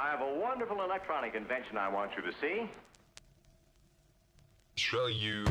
I have a wonderful electronic invention I want you to see. Show you.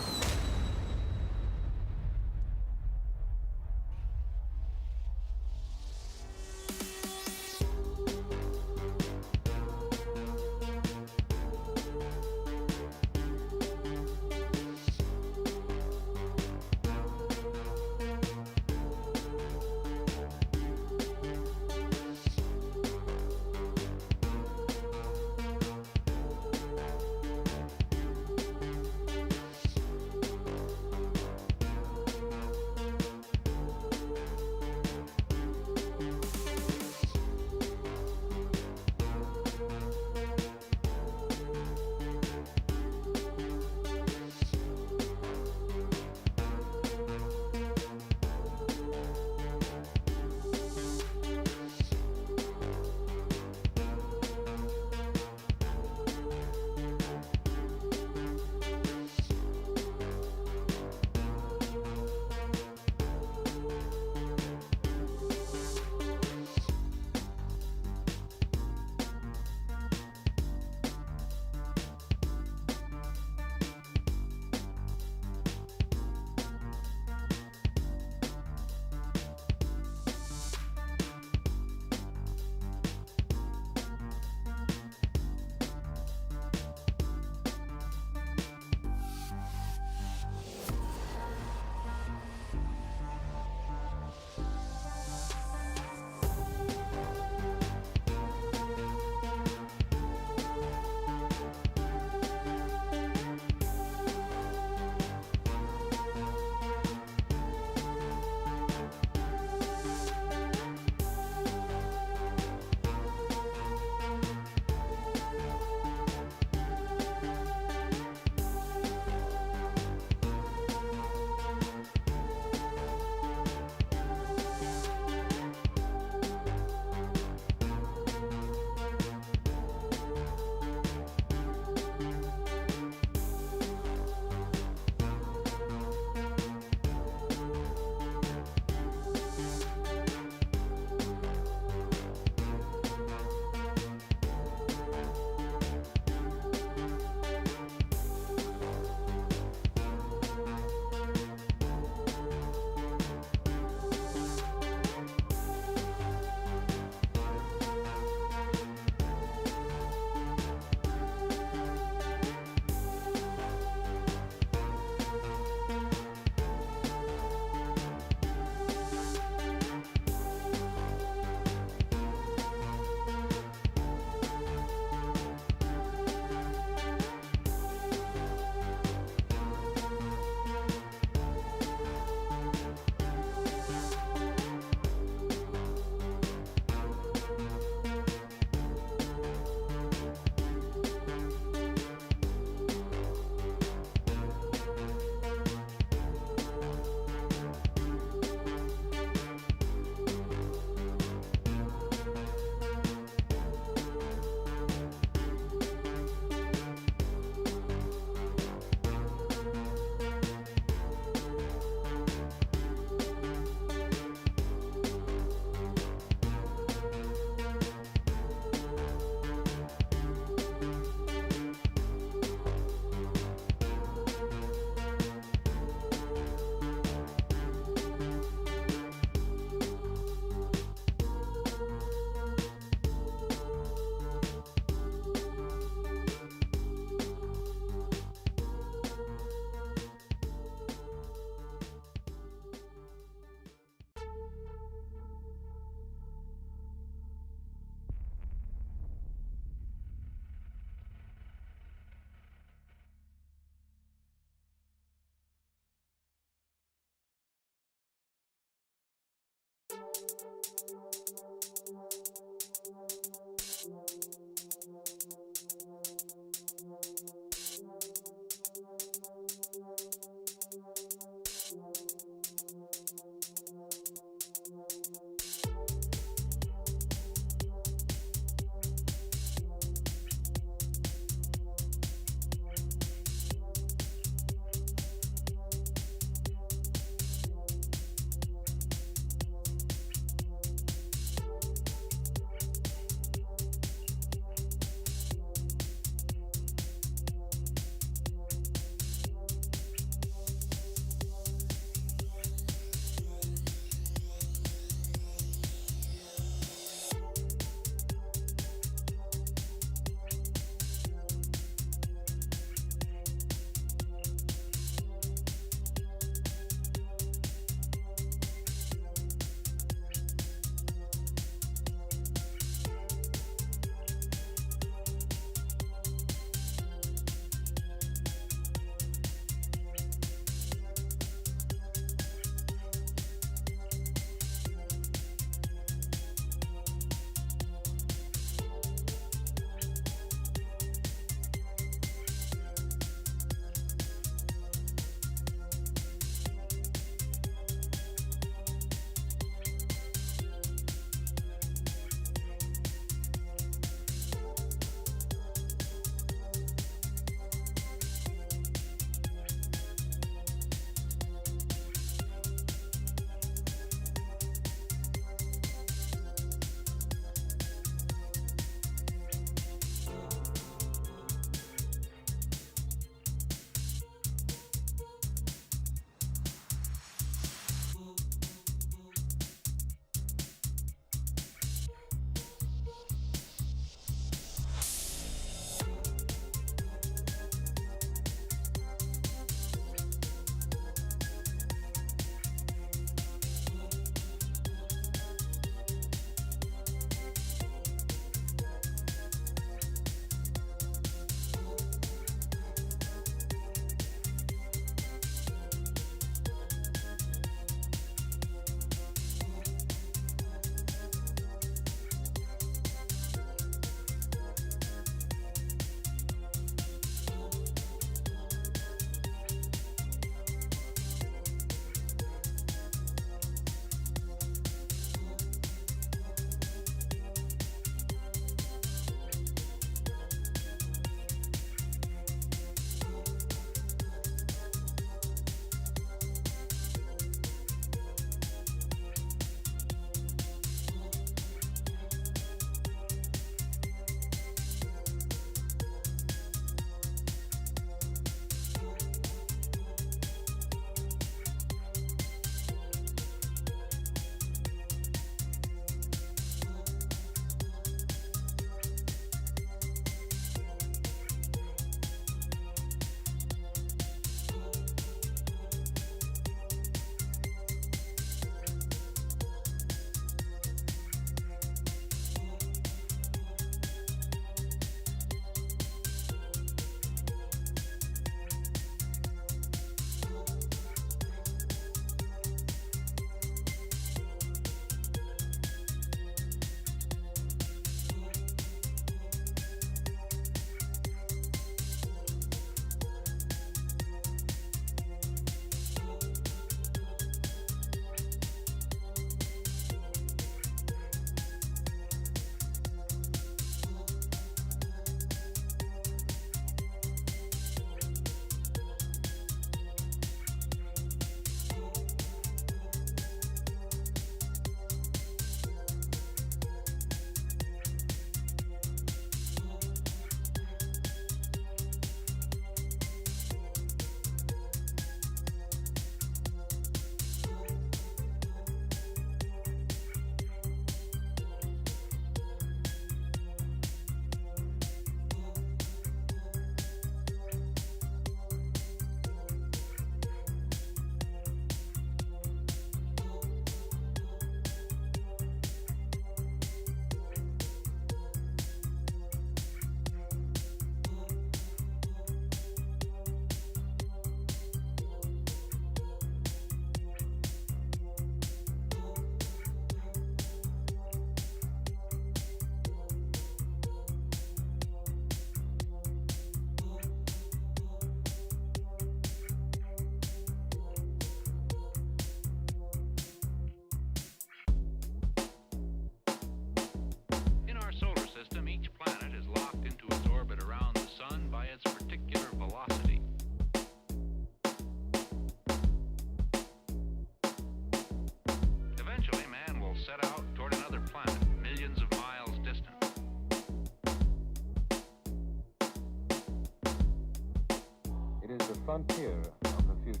frontier of the future.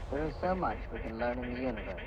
There is so much we can learn in the universe.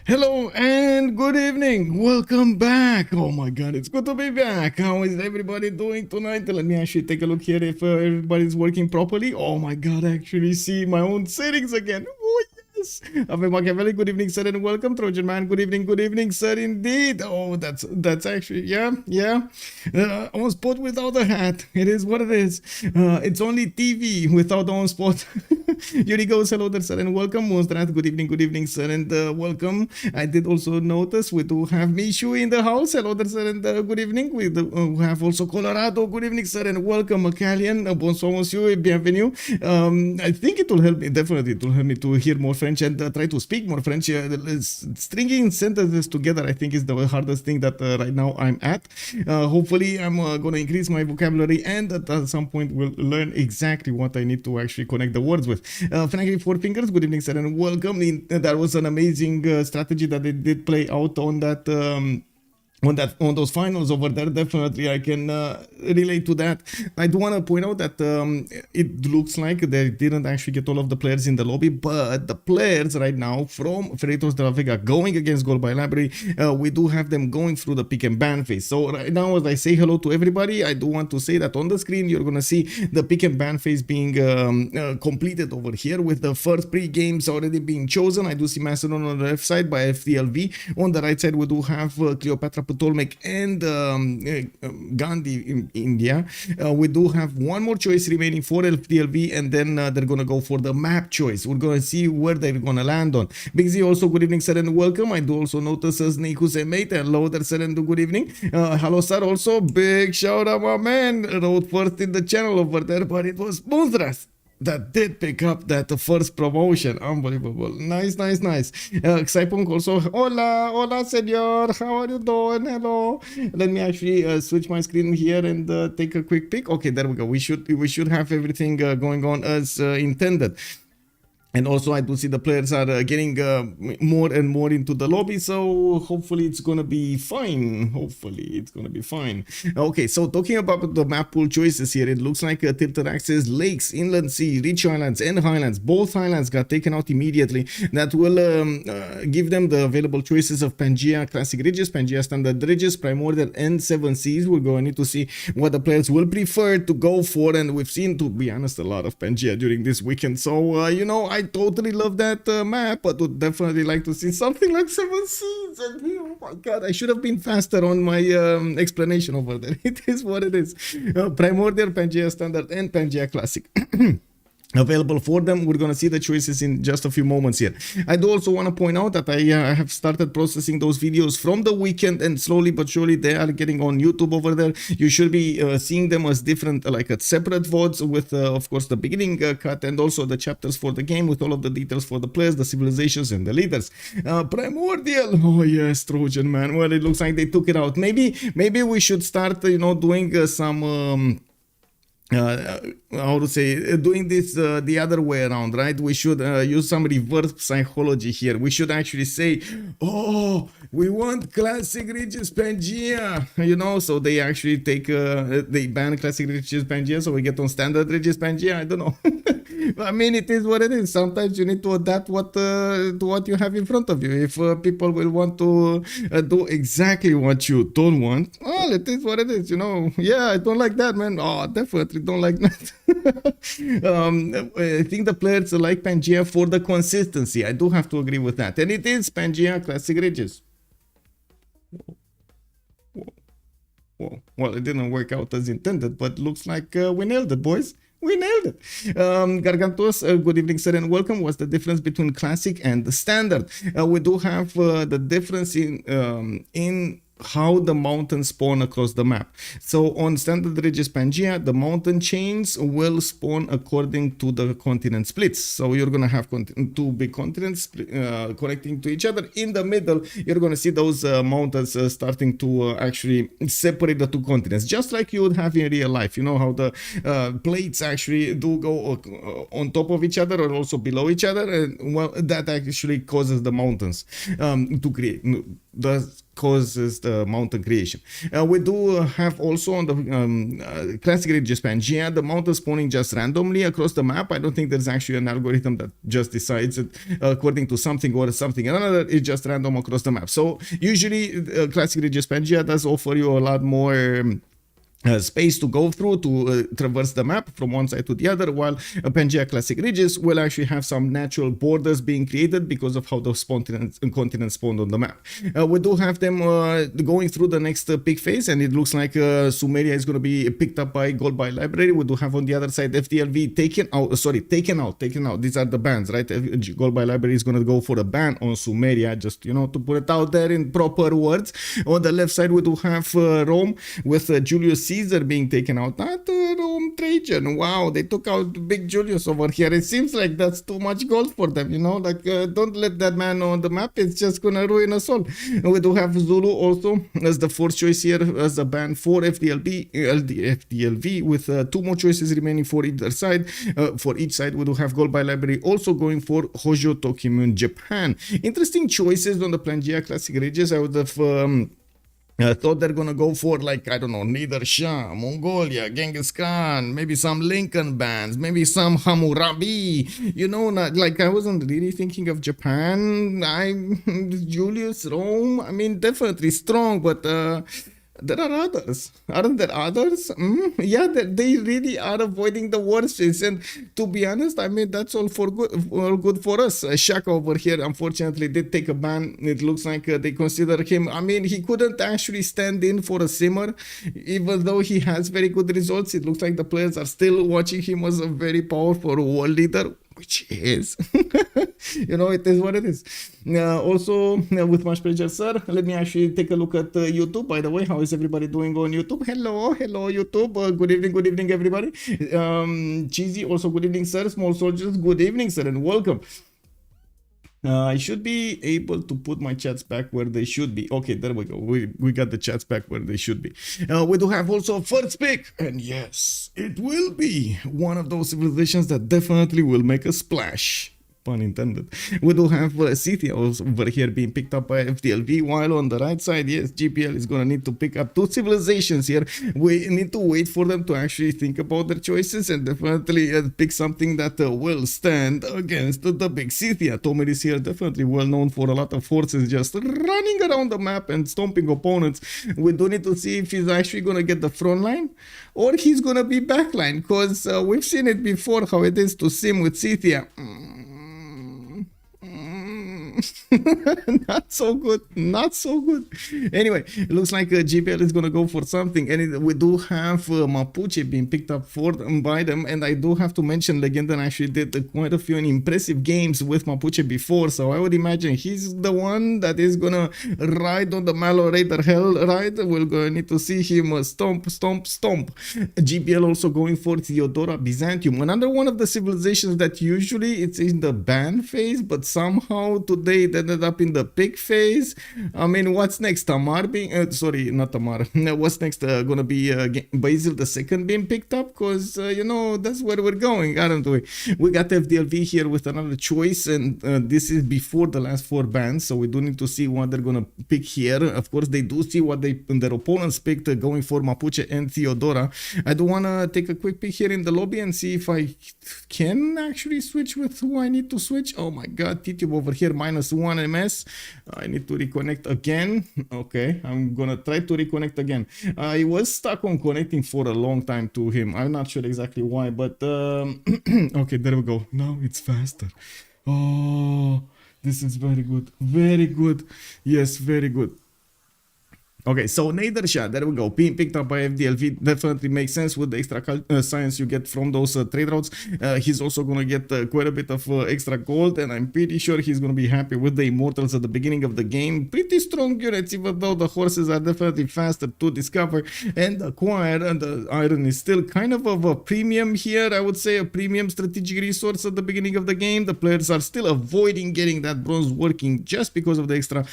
Hello and good evening. Welcome back. Oh my god, it's good to be back. How is everybody doing tonight? Let me actually take a look here if everybody's working properly. Oh my god, I actually see my own settings again. Oh yes. Ave Machiavelli, good evening, sir, and welcome. Trojan Man, good evening, sir, indeed. Oh, that's actually, yeah. On spot without a hat. It is what it is. It's only TV without on spot. Yuri goes, hello there, sir, and welcome. Monstrat, good evening, sir, and welcome. I did also notice we do have Mishu in the house. Hello there, sir, and good evening. We have also Colorado. Good evening, sir, and welcome. Macallian, bonsoir, monsieur, et bienvenue. I think it will help me, definitely, it will help me to hear more French and try to speak more French. Stringing sentences together, I think, is the hardest thing that right now I'm at. Hopefully, I'm going to increase my vocabulary, and at some point, we'll learn exactly what I need to actually connect the words with. Frankly, Four Fingers, good evening, sir, and welcome. That was an amazing strategy that they did play out on that. On those finals over there. Definitely I can relate to that. I do want to point out that it looks like they didn't actually get all of the players in the lobby, but the players right now from Freritos de la Vega going against Goal by Library, we do have them going through the pick and ban phase. So right now, as I say hello to everybody, I do want to say that on the screen you're gonna see the pick and ban phase being completed over here, with the first pre-games already being chosen. I do see Macedon on the left side by FTLV. On the right side we do have Cleopatra, Ptolemy, and Gandhi in India. We do have one more choice remaining for FTLV, and then they're gonna go for the map choice. We're gonna see where they're gonna land on. Big Z also, good evening, sir, and welcome. I do also notice Snake who's a mate. Hello there, sir, and good evening. Hello, sir, also big shout out, my man. Wrote first in the channel over there, but it was Monstras that did pick up that first promotion. Unbelievable. Nice. Xypunk also, hola senor, how are you doing? Hello. Let me actually switch my screen here and take a quick peek. Okay, there we go. We should have everything going on as intended. And also, I do see the players are getting more and more into the lobby, so hopefully it's gonna be fine. Okay, so talking about the map pool choices here, it looks like Tilted Axis, Lakes, Inland Sea, Rich Islands, and Highlands. Both Highlands got taken out immediately. That will give them the available choices of Pangea Classic Ridges, Pangea Standard Ridges, Primordial, and 7 Seas. We're going to need to see what the players will prefer to go for, and we've seen, to be honest, a lot of Pangea during this weekend. So, you know, I totally love that map, but would definitely like to see something like 7 Seas. And oh my god, I should have been faster on my explanation over there. It is what it is. Primordial, Pangea Standard, and Pangea Classic. Available for them. We're going to see the choices in just a few moments here. I do also want to point out that I have started processing those videos from the weekend, and slowly but surely they are getting on YouTube over there. You should be seeing them as different, like separate VODs with, of course, the beginning cut, and also the chapters for the game with all of the details for the players, the civilizations, and the leaders. Primordial. Oh yes, Trojan, man. Well, it looks like they took it out. Maybe we should start, you know, doing some how to say, doing this the other way around, right? We should use some reverse psychology here. We should actually say, oh, we want Classic Ridges Pangea, you know, so they actually take they ban Classic Ridges Pangea, so we get on Standard Ridges Pangea. I don't know. I mean, it is what it is. Sometimes you need to adapt to what you have in front of you. If people will want to do exactly what you don't want, well, it is what it is, you know. Yeah, I don't like that, man. Oh, definitely don't like that. I think the players like Pangea for the consistency. I do have to agree with that. And it is Pangea Classic Ridges. Whoa. Well, it didn't work out as intended, but looks like we nailed it, boys. We nailed it. Gargantos, good evening, sir, and welcome. What's the difference between classic and the standard? We do have the difference in how the mountains spawn across the map. So on Standard Ridges Pangea, the mountain chains will spawn according to the continent splits. So you're gonna have two big continents connecting to each other. In the middle, you're gonna see those mountains starting to actually separate the two continents, just like you would have in real life. You know how the plates actually do go on top of each other or also below each other, and well, that actually causes the mountains to create. Causes the mountain creation. We do have also on the Classic Ridges Pangea, the mountain spawning just randomly across the map. I don't think there's actually an algorithm that just decides it according to something or something another. It's just random across the map. So usually Classic Ridges Pangea does offer you a lot more space to go through to traverse the map from one side to the other, while Pangea Classic Ridges will actually have some natural borders being created because of how those continents spawned on the map. We do have them going through the next peak phase, and it looks like Sumeria is going to be picked up by Gold by Library. We do have on the other side FDLV taken out. These are the bans, right? Gold by Library is going to go for a ban on Sumeria, just, you know, to put it out there in proper words. On the left side, we do have Rome with Julius Caesar being taken out, not Rome Trajan. Wow, they took out big Julius over here. It seems like that's too much gold for them, you know, like don't let that man on the map. It's just gonna ruin us all. We do have Zulu also as the fourth choice here as a ban for FDLV with two more choices remaining for either side. For each side, we do have Gold by Library also going for Hojo Tokimun Japan. Interesting choices on the Pangea Classic Ridges. I would have I thought they're gonna go for, like, I don't know, Nader Shah, Mongolia, Genghis Khan, maybe some Lincoln bands, maybe some Hammurabi, you know, not, like, I wasn't really thinking of Japan. Julius, Rome, I mean, definitely strong, but there are others. Aren't there others? Yeah, they really are avoiding the worst phase. And to be honest, I mean, that's all good for us. Shaka over here, unfortunately, did take a ban. It looks like they consider him. I mean, he couldn't actually stand in for a simmer, even though he has very good results. It looks like the players are still watching him as a very powerful world leader, which is, you know, it is what it is. Also, with much pleasure, sir, let me actually take a look at YouTube. By the way, how is everybody doing on YouTube? Hello YouTube. Good evening, everybody. Cheesy, also good evening, sir. Small Soldiers, good evening, sir, and welcome. I should be able to put my chats back where they should be. Okay, there we go. We got the chats back where they should be. We do have also a first pick. And yes, it will be one of those civilizations that definitely will make a splash. Pun intended. We do have Scythia over here being picked up by FDLV, while on the right side, yes, GPL is going to need to pick up two civilizations here. We need to wait for them to actually think about their choices and definitely pick something that will stand against the big Scythia. Tomir is here, definitely well known for a lot of forces just running around the map and stomping opponents. We do need to see if he's actually going to get the front line or he's going to be backline, because we've seen it before how it is to sim with Scythia. Not so good. Anyway, it looks like GPL is gonna go for something, and we do have Mapuche being picked up by them, and I do have to mention Legenda actually did quite a few impressive games with Mapuche before, so I would imagine he's the one that is gonna ride on the Malo Raider Hell ride. We're gonna need to see him stomp. GPL also going for Theodora Byzantium, another one of the civilizations that usually it's in the ban phase, but somehow today it ended up in the pick phase. I mean, what's next? Tamar being sorry, not Tamar. What's next? Gonna be Basil II being picked up, because you know, that's where we're going, aren't we? We got FDLV here with another choice, and this is before the last four bans, so we do need to see what they're gonna pick here. Of course, they do see what their opponents picked, going for Mapuche and Theodora. I do wanna take a quick peek here in the lobby and see if I can actually switch with who I need to switch. Oh my god, TTube over here -1 MS. I need to reconnect again. Okay, I'm gonna try to reconnect again. I was stuck on connecting for a long time to him. I'm not sure exactly why, but okay, there we go. Now it's faster. Oh, this is very good. Yes, very good. Okay, so Nader Shah, there we go, being picked up by FDLV, definitely makes sense with the extra science you get from those trade routes. He's also going to get quite a bit of extra gold, and I'm pretty sure he's going to be happy with the Immortals at the beginning of the game. Pretty strong units, even though the horses are definitely faster to discover and acquire, and the iron is still kind of a premium here. I would say a premium strategic resource at the beginning of the game. The players are still avoiding getting that bronze working just because of the extra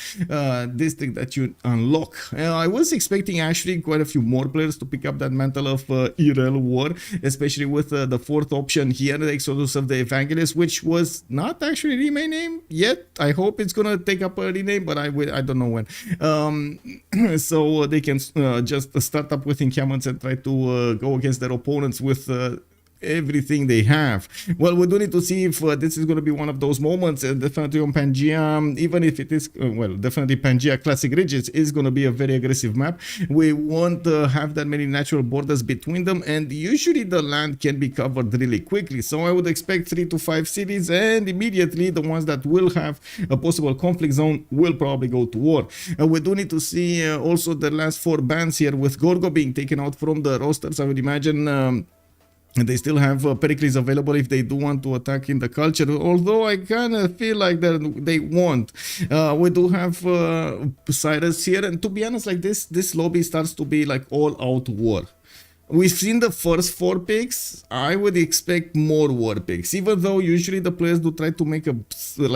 district that you unlock. I was expecting actually quite a few more players to pick up that mantle of Irel War, especially with the fourth option here, the Exodus of the Evangelist, which was not actually renamed yet. I hope it's gonna take up a rename, but I don't know when. So they can just start up with encampments and try to go against their opponents with everything they have. Well, we do need to see if this is going to be one of those moments. Definitely on Pangea, even if it is, well, definitely Pangea Classic Ridges is going to be a very aggressive map. We won't have that many natural borders between them, and usually the land can be covered really quickly. So I would expect 3 to 5 cities, and immediately the ones that will have a possible conflict zone will probably go to war. We do need to see also the last 4 bands here with Gorgo being taken out from the rosters. I would imagine and they still have Pericles available if they do want to attack in the culture, although I kind of feel like that they won't. We do have Cyrus here, and to be honest, like this lobby starts to be like all out war. We've seen the first 4 picks. I would expect more war picks, even though usually the players do try to make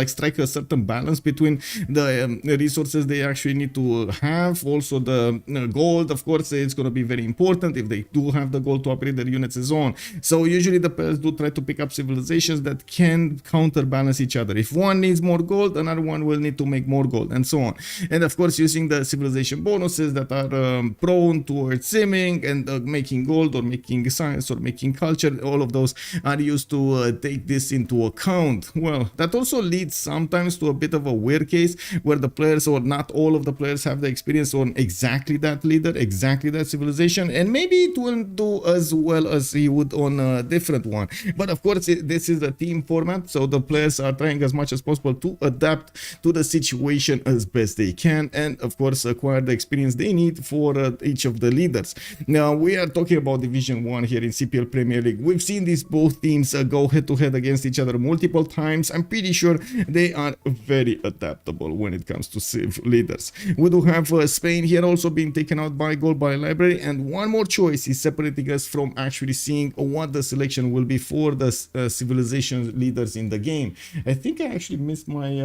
strike a certain balance between the resources they actually need to have. Also the gold, of course, it's going to be very important if they do have the gold to upgrade their units and so on. So usually the players do try to pick up civilizations that can counterbalance each other. If one needs more gold, another one will need to make more gold, and so on. And of course, using the civilization bonuses that are prone towards simming and making gold or making science or making culture, all of those are used to take this into account. Well, that also leads sometimes to a bit of a weird case where the players, or not all of the players, have the experience on exactly that leader, exactly that civilization, and maybe it won't do as well as he would on a different one. But of course, this is a team format, so the players are trying as much as possible to adapt to the situation as best they can, and of course acquire the experience they need for each of the leaders. Now we are talking about Division 1 here in CPL Premier League. We've seen these both teams go head to head against each other multiple times. I'm pretty sure they are very adaptable when it comes to Civ leaders. We do have Spain here also being taken out by Gold by Library, and one more choice is separating us from actually seeing what the selection will be for the civilization leaders in the game. I think I actually missed my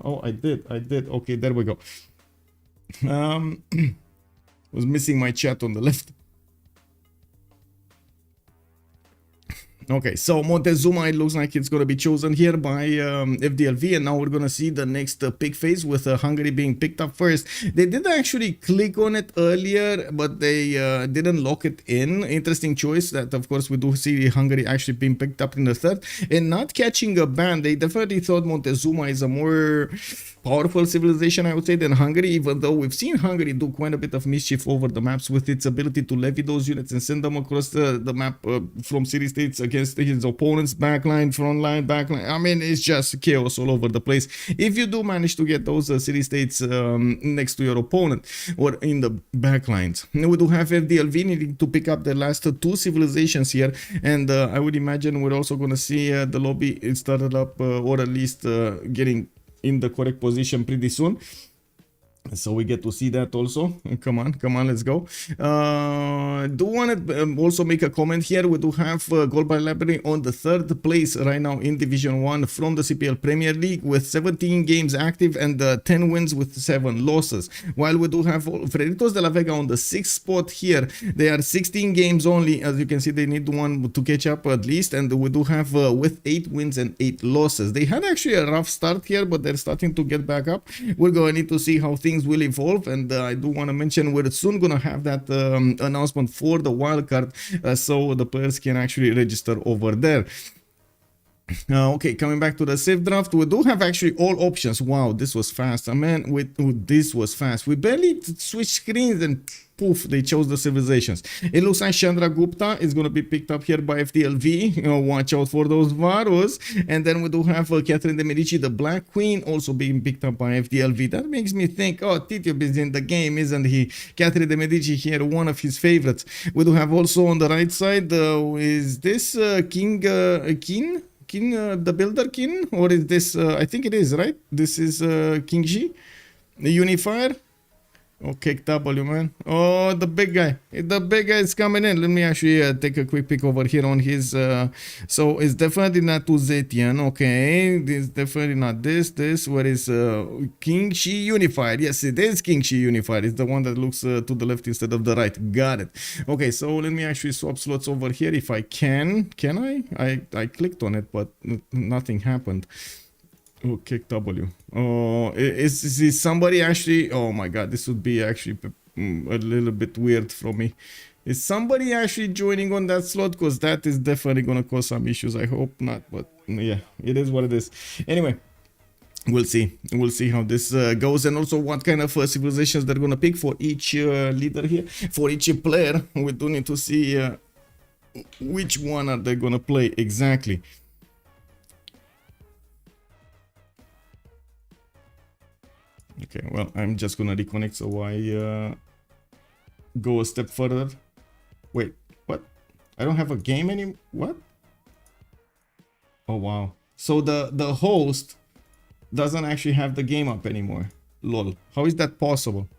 oh, I did. Okay, there we go. Was missing my chat on the left. Okay, so Montezuma, it looks like it's going to be chosen here by FDLV, and now we're going to see the next pick phase with Hungary being picked up first. They did actually click on it earlier, but they didn't lock it in. Interesting choice that, of course, we do see Hungary actually being picked up in the third and not catching a ban. They definitely thought Montezuma is a more powerful civilization, I would say, than Hungary, even though we've seen Hungary do quite a bit of mischief over the maps with its ability to levy those units and send them across the map from city states against his opponents, backline, frontline, backline. I mean, it's just chaos all over the place. If you do manage to get those city states next to your opponent or in the backlines. We do have FDLV needing to pick up the last 2 civilizations here, and I would imagine we're also going to see the lobby started up or at least getting in the correct position pretty soon. So we get to see that also. Come on, let's go. Do want to also make a comment here. We do have Gold by Library on the 3rd place right now in Division 1 from the CPL Premier League with 17 games active and 10 wins with 7 losses. While we do have Freritos de la Vega on the 6th spot here. They are 16 games only. As you can see, they need one to catch up at least. And we do have with 8 wins and 8 losses. They had actually a rough start here, but they're starting to get back up. We're going to need to see how things will evolve, and I do want to mention we're soon gonna have that announcement for the wildcard, so the players can actually register over there. Okay, coming back to the Civ draft, we do have actually all options. Wow, this was fast. Man, this was fast. We barely switched screens and poof, they chose the civilizations. It looks like Chandra Gupta is going to be picked up here by FDLV. Watch out for those Varus. And then we do have Catherine de Medici, the Black Queen, also being picked up by FDLV. That makes me think, oh, Titio is in the game, isn't he? Catherine de Medici here, one of his favorites. We do have also on the right side, is this King the Builder King, or is this I think it is, right? This is King G, the Unifier. Okay, W, man. Oh, the big guy is coming in. Let me actually take a quick peek over here on his so it's definitely not Uzetian. Okay, this definitely not this where is King Shi Unified? Yes, it is King Shi Unified. It's the one that looks to the left instead of the right. Got it. Okay, so let me actually swap slots over here if I can I clicked on it, but nothing happened. Oh, kick W. Oh, is somebody actually? Oh my God, this would be actually a little bit weird from me. Is somebody actually joining on that slot? Because that is definitely gonna cause some issues. I hope not, but yeah, it is what it is. Anyway, we'll see. We'll see how this goes, and also what kind of civilizations they're gonna pick for each leader here, for each player. We do need to see which one are they gonna play exactly. Okay, well, I'm just gonna reconnect so I go a step further. Wait, what? I don't have a game anymore? What? Oh, wow. So the host doesn't actually have the game up anymore. Lol. How is that possible?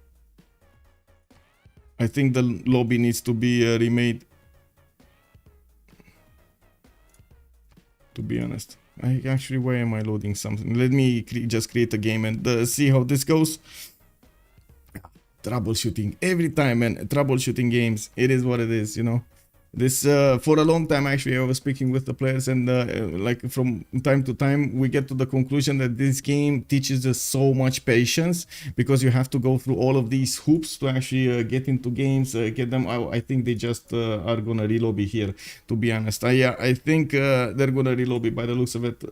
I think the lobby needs to be remade. To be honest. Why am I loading something? Let me just create a game and see how this goes. Troubleshooting every time, man. Troubleshooting games. It is what it is, you know. This for a long time actually I was speaking with the players, and like from time to time we get to the conclusion that this game teaches us so much patience, because you have to go through all of these hoops to actually get into games, get them. I think they just are gonna relobby here, to be honest. I think they're gonna relobby by the looks of it.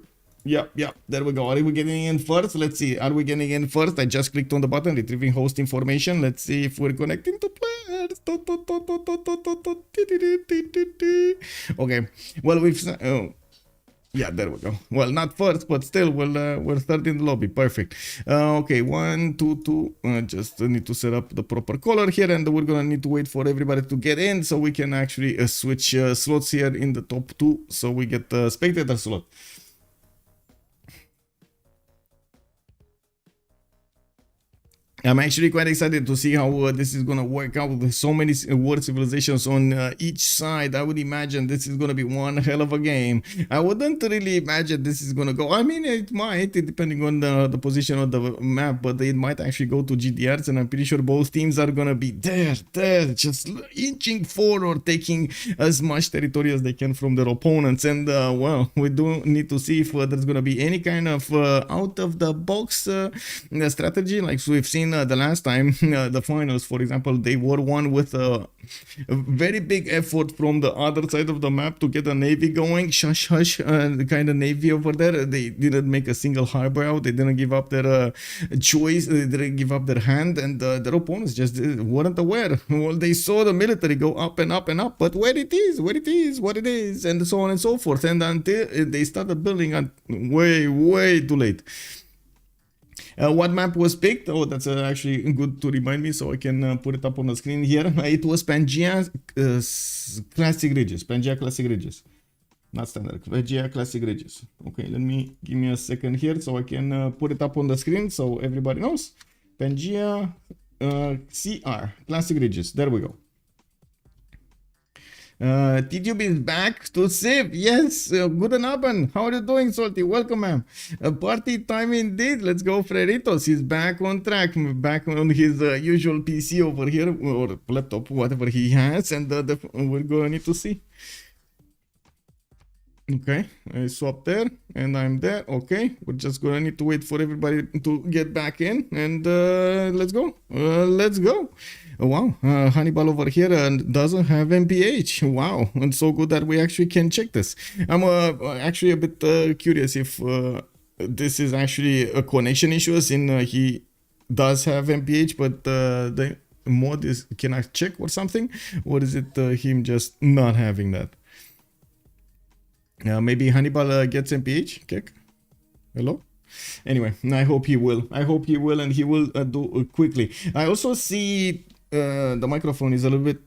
Yeah, there we go. Are we getting in first? Let's see. Are we getting in first? I just clicked on the button, retrieving host information. Let's see if we're connecting to players. Okay. Well, yeah, there we go. Well, not first, but still, we're third in the lobby. Perfect. Okay, 1, 2, 2. Just need to set up the proper color here, and we're gonna need to wait for everybody to get in so we can actually switch slots here in the top 2, so we get the spectator slot. I'm actually quite excited to see how this is going to work out with so many world civilizations on each side. I would imagine this is going to be one hell of a game. I wouldn't really imagine this is going to go. I mean, it might, depending on the position of the map, but it might actually go to GDRs, and I'm pretty sure both teams are going to be there, just inching forward, taking as much territory as they can from their opponents. And, well, we do need to see if there's going to be any kind of out-of-the-box strategy, like we've seen the last time, the finals, for example. They were won with a very big effort from the other side of the map to get a navy going. Shush, the kind of navy over there. They didn't make a single harbor out. They didn't give up their choice. They didn't give up their hand, and their opponents just weren't aware. Well, they saw the military go up and up and up, but where it is, what it is, and so on and so forth. And until they started building, way too late. What map was picked? Oh, that's actually good to remind me, so I can put it up on the screen here. It was Pangea Classic Ridges. Pangea Classic Ridges. Not standard. Pangea Classic Ridges. Okay, give me a second here so I can put it up on the screen so everybody knows. Pangea CR Classic Ridges. There we go. TTube is back to Civ. Yes, good Abend. How are you doing, Salty? Welcome, ma'am. Party time indeed. Let's go, Freritos. He's back on track, back on his usual PC over here, or laptop, whatever he has, and we're gonna need to see. Okay, I swap there, and I'm there. Okay, we're just gonna need to wait for everybody to get back in, and let's go. Let's go. Oh, wow, Hannibal over here doesn't have MPH. Wow, and so good that we actually can check this. I'm actually a bit curious if this is actually a connection issue, in he does have MPH, but the mod is cannot check or something, or is it him just not having that? Maybe Hannibal gets MPH. Kick. Hello. Anyway, I hope he will. I hope he will, and he will do quickly. I also see the microphone is a little bit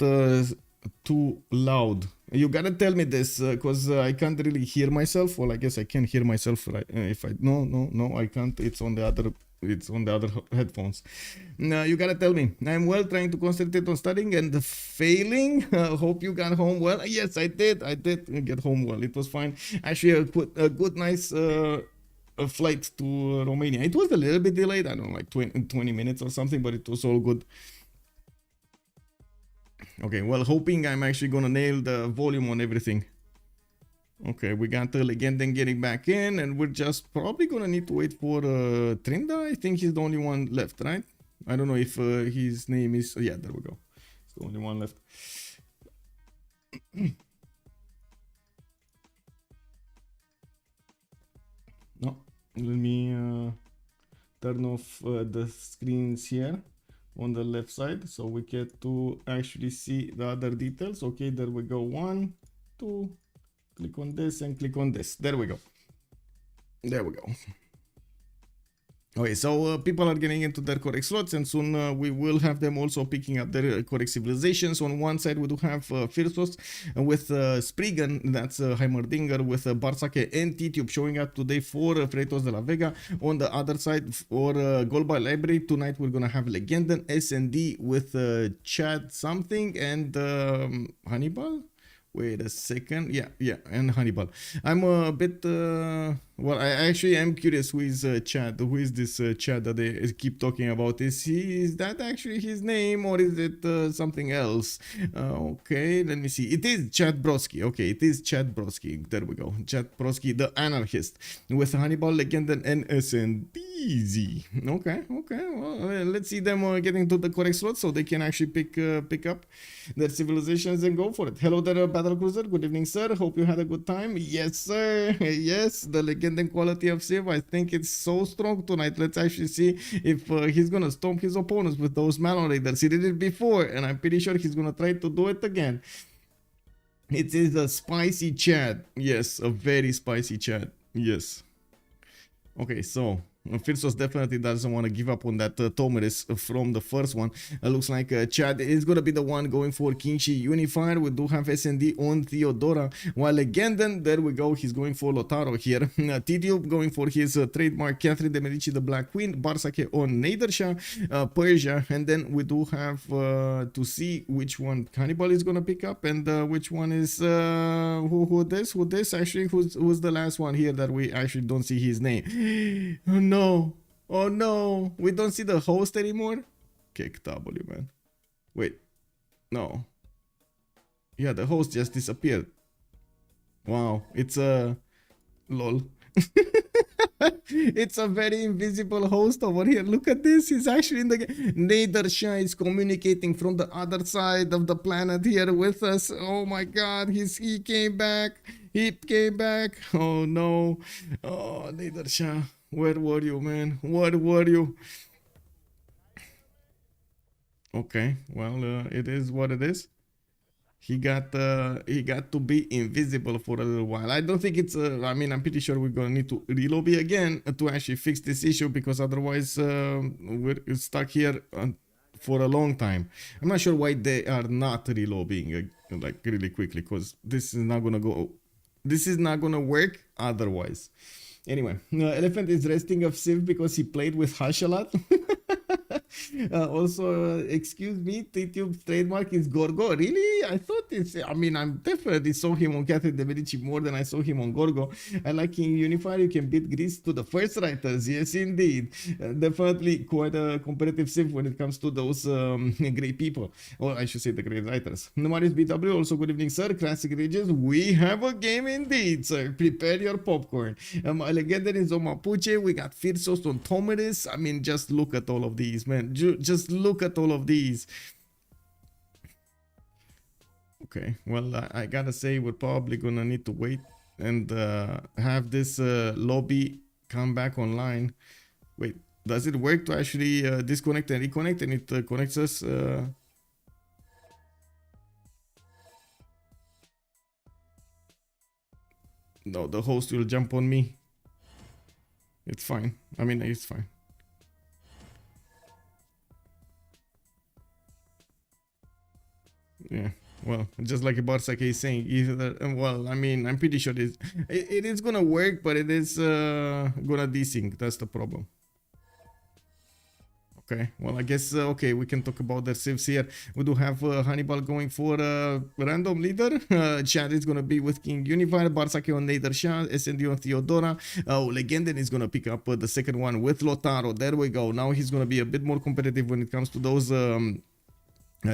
too loud. You gotta tell me this, because I can't really hear myself. Well, I guess I can hear myself, right? If I no, I can't. It's on the other. It's on the other headphones. You gotta tell me. I'm well, trying to concentrate on studying and failing. Hope you got home well. Yes, I did. I did get home well. It was fine. Actually, a good, nice flight to Romania. It was a little bit delayed. I don't know, like 20 minutes or something, but it was all good. Okay, well, hoping I'm actually gonna nail the volume on everything. Okay, we got Legenden getting back in, and we're just probably gonna need to wait for Trinda. I think he's the only one left, right? I don't know if his name is... Yeah, there we go. It's the only one left. No, let me turn off the screens here on the left side so we get to actually see the other details. Okay, there we go. 1, 2, click on this and click on this. There we go. There we go. Okay, so people are getting into their correct slots, and soon we will have them also picking up their correct civilizations. On one side, we do have Freritos with Spriggan, that's Heimerdinger with Barsake and T-Tube showing up today for Freritos de la Vega. On the other side, for Golba Library, tonight we're gonna have Legenden, S&D with Chad something and Hannibal. Wait a second. Yeah, and Hannibal. I'm a bit, well, I actually am curious who is Chad. Who is this Chad that they keep talking about? Is that actually his name or is it something else? Okay, let me see. It is Chad Brodsky. Okay, it is Chad Brodsky. There we go. Chad Brodsky, the anarchist, with Hannibal, Legenden, and SNDZ. Okay. Well, let's see them getting to the correct slot so they can actually pick up their civilizations and go for it. Hello there, Battle Cruiser. Good evening, sir. Hope you had a good time. Yes, sir. Yes, the Legenden quality of Civ, I think it's so strong tonight. Let's actually see if he's gonna stomp his opponents with those Malon Raiders. He did it before, and I'm pretty sure he's gonna try to do it again. It is a spicy Chad. Yes, a very spicy Chad. Yes. Okay, so Freritos definitely doesn't want to give up on that Tomeris from the first one. Looks like Chad is going to be the one going for Kingshi Unified. We do have SND on Theodora, while Legenden, there we go, he's going for Lotaro here. Titube going for his trademark Catherine de Medici, the Black Queen. Barsake on Neidersha, Persia, and then we do have to see which one Hannibal is going to pick up and which one is who this actually, who's the last one here that we actually don't see his name. Oh no, we don't see the host anymore. Kick W, man. Wait, no. Yeah, the host just disappeared. Wow, it's a lol. It's a very invisible host over here. Look at this. He's actually in the game. Neidersha is communicating from the other side of the planet here with us. Oh my god, he came back. He came back. Oh no. Oh, Neidersha. Where were you, man? Where were you? Okay, well, it is what it is. He got to be invisible for a little while. I don't think it's I mean, I'm pretty sure we're gonna need to relobby again to actually fix this issue, because otherwise we're stuck here for a long time. I'm not sure why they are not relobbying like really quickly, because this is not gonna work otherwise. Anyway, Elephant is resting of Civ because he played with Hush a lot. Also, excuse me, T-Tube's trademark is Gorgo. Really? I thought it's... I mean, I definitely saw him on Catherine de Medici more than I saw him on Gorgo. I like King Unifier. You can beat Greece to the first writers. Yes, indeed. Definitely quite a competitive Civ when it comes to those great people. Or I should say the great writers. Marius BW, also good evening, sir. Classic Rages. We have a game indeed, sir. Prepare your popcorn. Legenden is on Mapuche. We got Freritos on Tomeris. I mean, just look at all of these, man. Just look at all of these. Okay, well, I gotta say we're probably gonna need to wait and have this lobby come back online. Wait, does it work to actually disconnect and reconnect, and it connects us? No, the host will jump on me. It's fine. I mean, it's fine. Yeah, well, just like Barsake is saying, either, well, I mean, I'm pretty sure it is gonna work, but it is gonna desync. That's the problem. Okay, well, I guess, okay, we can talk about the civs here. We do have Hannibal going for random leader. Chad is going to be with King Unified, Barsake on Neidersha, SND on Theodora. Legenden is going to pick up the second one with Lotaro. There we go. Now he's going to be a bit more competitive when it comes to those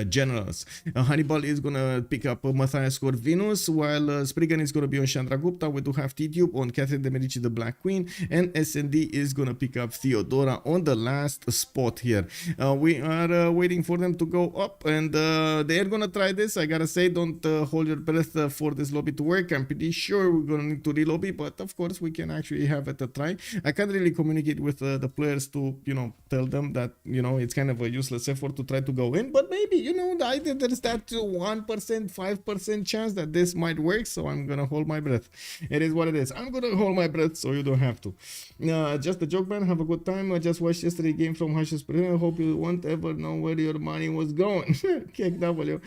generals. Hannibal is gonna pick up Matthias Corvinus, while Spriggan is gonna be on Chandragupta. We do have T-Tube on Catherine de Medici, the Black Queen, and SND is gonna pick up Theodora on the last spot here. We are waiting for them to go up, and they're gonna try this. I gotta say, don't hold your breath for this lobby to work. I'm pretty sure we're gonna need to relobby, but of course we can actually have it a try. I can't really communicate with the players to, you know, tell them that, you know, it's kind of a useless effort to try to go in, but maybe, you know, there's that 1%, 5% chance that this might work, so I'm gonna hold my breath. It is what it is. I'm gonna hold my breath so you don't have to. Just a joke, man. Have a good time. I just watched yesterday game from Hush's Premier. I hope you won't ever know where your money was going. KW.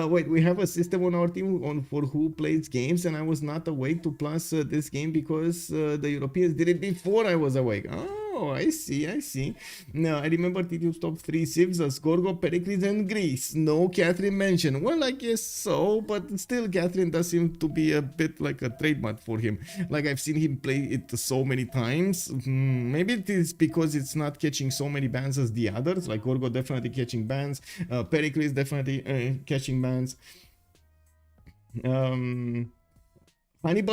Wait, we have a system on our team for who plays games, and I was not awake to plus this game because the Europeans did it before I was awake. Oh, I see. Now, I remember TTU's top 3 civs as Gorgo, Pericles, and Greece. No Catherine mentioned. Well, I guess so, but still, Catherine does seem to be a bit like a trademark for him. Like, I've seen him play it so many times. Maybe it is because it's not catching so many bans as the others. Like, Gorgo definitely catching bans. Pericles definitely catching bans. Hannibal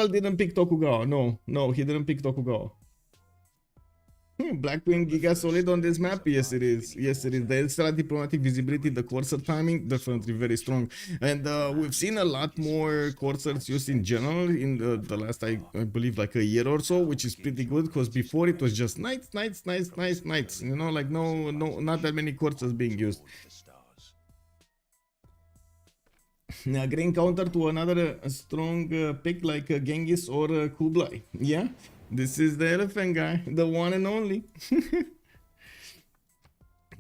didn't pick Tokugawa. No, he didn't pick Tokugawa. Black Queen Giga solid on this map. Yes it is. The extra diplomatic visibility, the courser timing, definitely very strong. And we've seen a lot more coursers used in general in the last I believe like a year or so, which is pretty good, because before it was just knights, you know, like no not that many coursers being used. Now, green counter to another strong pick like Genghis or Kublai. Yeah, this is the elephant guy, the one and only.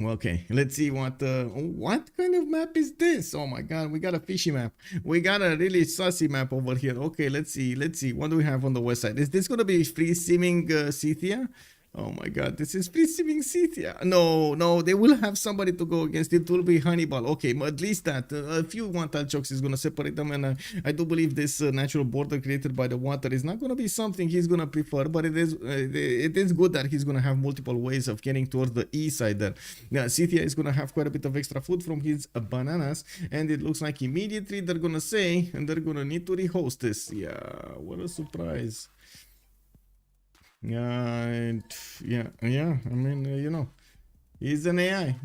Okay, let's see what kind of map is this? Oh my god, we got a fishy map. We got a really sussy map over here. Okay, let's see. What do we have on the west side? Is this gonna be free simming Scythia? Oh my god, this is free simming Scythia. No, they will have somebody to go against. It will be Hannibal. Okay, but at least that a few one-tile chokes is gonna separate them, and I do believe this natural border created by the water is not gonna be something he's gonna prefer, but it is good that he's gonna have multiple ways of getting towards the east side there. Yeah, Scythia is gonna have quite a bit of extra food from his bananas, and it looks like immediately they're gonna say, and they're gonna need to rehost this. Yeah, what a surprise. Yeah. I mean, you know, he's an AI.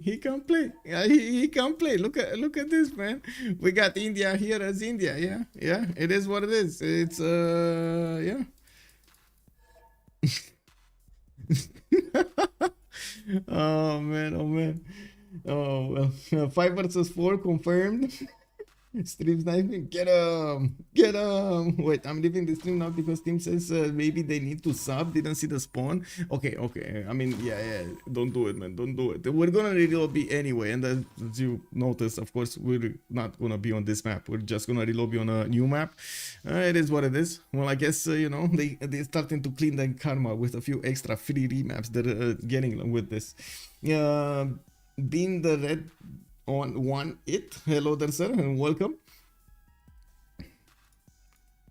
He can play. Yeah, he can play. Look at this, man. We got India here as India. Yeah. It is what it is. It's yeah. Oh man. Oh well. 5 versus 4 confirmed. Stream sniping, get him. Wait, I'm leaving the stream now because Team says maybe they need to sub, didn't see the spawn. Okay, I mean, yeah, don't do it, man, don't do it. We're gonna relobby anyway, and as you notice, of course, we're not gonna be on this map. We're just gonna relobby on a new map. It is what it is. Well, I guess, you know, they're starting to clean the karma with a few extra free remaps they're getting with this. Being the red on one it. Hello there, sir, and welcome.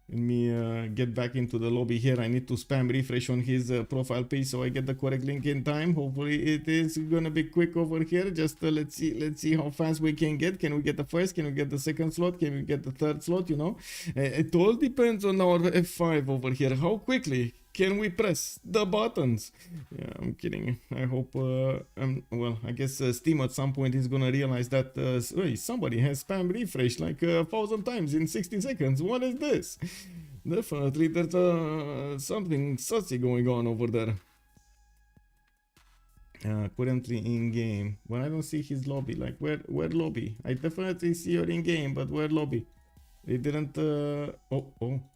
Let me get back into the lobby here. I need to spam refresh on his profile page so I get the correct link in time. Hopefully it is gonna be quick over here. Just let's see how fast we can get. Can we get the first? Can we get the second slot? Can we get the third slot? You know, it all depends on our F5 over here. How quickly can we press the buttons? Yeah, I'm kidding. I hope, well, I guess Steam at some point is gonna realize that hey, somebody has spam refresh like 1,000 times in 60 seconds. What is this? Definitely there's something sussy going on over there. Currently in game. Well, I don't see his lobby. Like, where lobby? I definitely see your in game, but where lobby? They didn't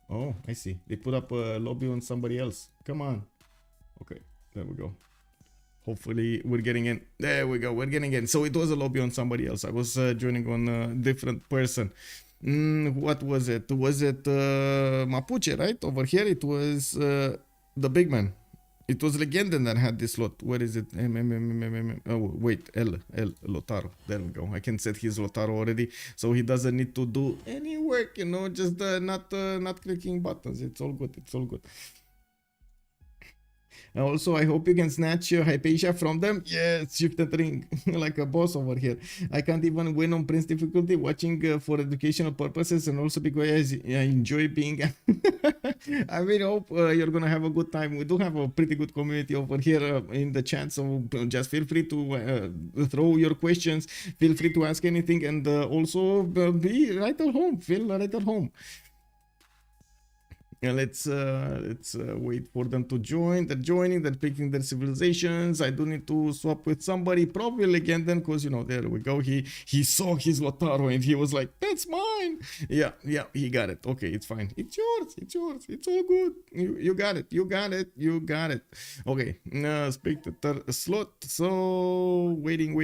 oh, I see. They put up a lobby on somebody else. Come on. Okay, there we go. Hopefully we're getting in. There we go, we're getting in. So it was a lobby on somebody else. I was joining on a different person. What was it? Was it Mapuche, right? Over here it was the big man. It was Legenden that had this slot. Where is it? Oh, wait. L. Lotaro. There we go. I can set his Lotaro already. So he doesn't need to do any work, you know, just not clicking buttons. It's all good. Also, I hope you can snatch Hypatia from them. Yes, shift and ring like a boss over here. I can't even win on Prince difficulty watching for educational purposes and also because I enjoy being. I really hope you're gonna have a good time. We do have a pretty good community over here in the chat, so just feel free to throw your questions. Feel free to ask anything, and also be right at home. Feel right at home. Let's wait for them to join. They're joining, they're picking their civilizations. I do need to swap with somebody, probably Legend, because you know, there we go. He saw his Lautaro and he was like, that's mine. Yeah, he got it. Okay, it's fine. It's yours. It's all good. You got it. Okay, spectator slot. So waiting.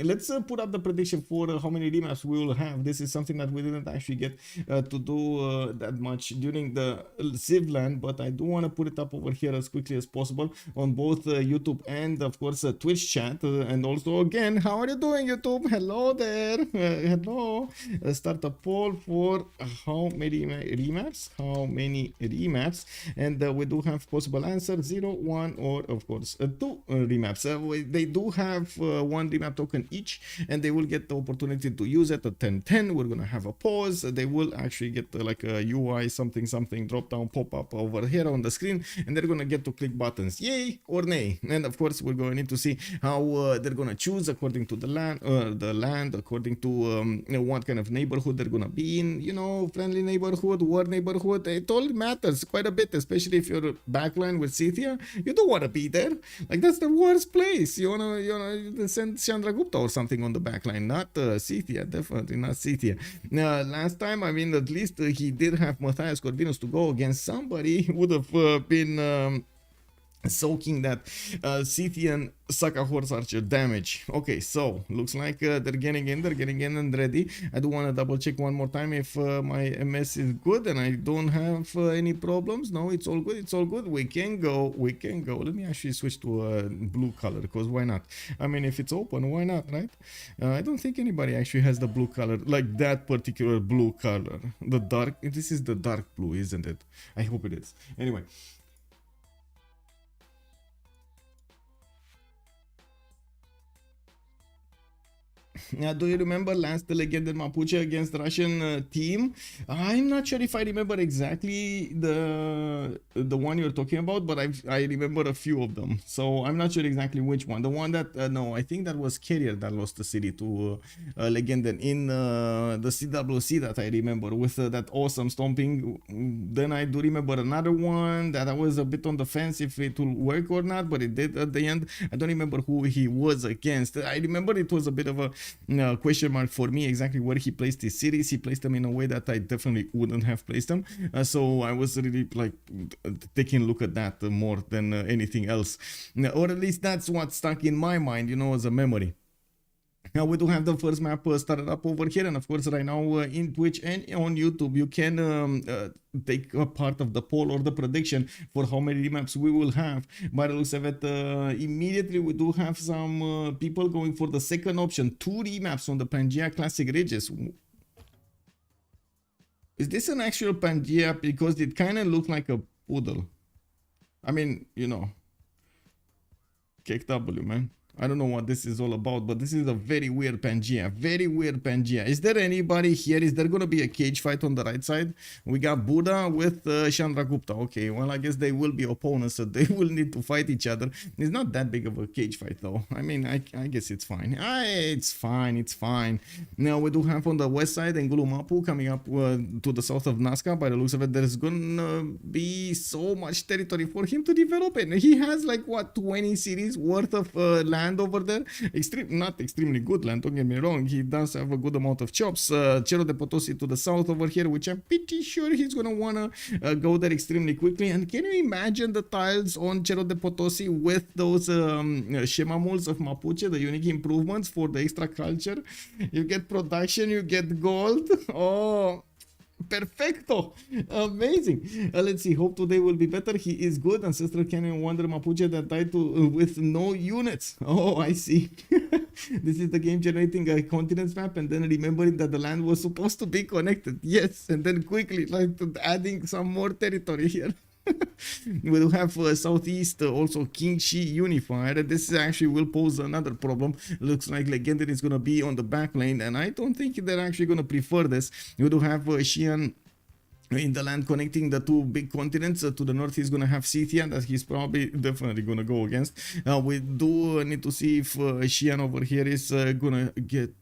Let's put up the prediction for how many remaps we will have. This is something that we didn't actually get to do that much during the Civ land, but I do want to put it up over here as quickly as possible on both YouTube and of course Twitch chat. And also again, how are you doing, YouTube? Hello there. Hello. Start a poll for how many remaps, and we do have possible answer 0, 1, or of course 2 remaps. They do have 1 remap token each, and they will get the opportunity to use it at 10-10. We're gonna have a pause. They will actually get like a UI something drop down pop up over here on the screen, and they're gonna get to click buttons yay or nay. And of course we're going to need to see how they're gonna choose according to the land, according to what kind of neighborhood they're gonna be in, you know, friendly neighborhood, war neighborhood. It all matters quite a bit, especially if you're backline with Scythia. You don't want to be there. Like, that's the worst place. You wanna send Chandragupta or something on the backline, not Scythia. Definitely not Scythia. Last time, I mean, at least he did have Matthias Corvinus to go against somebody who would have been soaking that Scythian Saka Horse Archer damage. Okay, so looks like they're getting in and ready. I do want to double check one more time if my MS is good and I don't have any problems. No, it's all good. We can go. Let me actually switch to a blue color, because why not? I mean, if it's open, why not, right? I don't think anybody actually has the blue color, like that particular blue color. The dark, this is the dark blue, isn't it? I hope it is. Anyway. Do you remember last Legend in Mapuche against the Russian team? I'm not sure if I remember exactly the one you're talking about, but I remember a few of them. So I'm not sure exactly which one. The one that, no, I think that was Carrier that lost the city to Legend in the CWC that I remember with that awesome stomping. Then I do remember another one that I was a bit on the fence if it will work or not, but it did at the end. I don't remember who he was against. I remember it was a bit of a question mark for me exactly where he placed his cities. He placed them in a way that I definitely wouldn't have placed them, so I was really like taking a look at that more than anything else, or at least that's what stuck in my mind, you know, as a memory. Now we do have the first map started up over here, and of course right now in Twitch and on YouTube you can take a part of the poll or the prediction for how many remaps we will have. By the looks of it, immediately we do have some people going for the second option, 2 remaps on the Pangea Classic Ridges. Is this an actual Pangea? Because it kind of looked like a poodle. I mean, you know, Cake W, man. I don't know what this is all about, but this is a very weird Pangea. Very weird Pangea. Is there anybody here? Is there going to be a cage fight on the right side? We got Buddha with Chandragupta. Okay, well, I guess they will be opponents, so they will need to fight each other. It's not that big of a cage fight, though. I mean, I guess it's fine. It's fine. Now, we do have on the west side Ngulumapu coming up to the south of Nazca. By the looks of it, there's going to be so much territory for him to develop it. He has, like, what, 20 cities worth of land over there. Not extremely good land, don't get me wrong. He does have a good amount of chops. Cerro de Potosi to the south over here, which I'm pretty sure he's gonna wanna go there extremely quickly. And can you imagine the tiles on Cerro de Potosi with those shemamuls of Mapuche, the unique improvements for the extra culture? You get production, you get gold. Oh, perfecto, amazing. Let's see, hope today will be better. He is good. Ancestral Canyon Wonder Mapuche that died with no units. Oh, I see. This is the game generating a continents map and then remembering that the land was supposed to be connected. Yes, and then quickly like adding some more territory here. We do have southeast also King Shi unified. This actually will pose another problem. Looks like Legendary is gonna be on the back lane, and I don't think they're actually gonna prefer this. We do have Xi'an in the land connecting the two big continents. To the north he's gonna have Scythia that he's probably definitely gonna go against. We do need to see if Xi'an over here is gonna get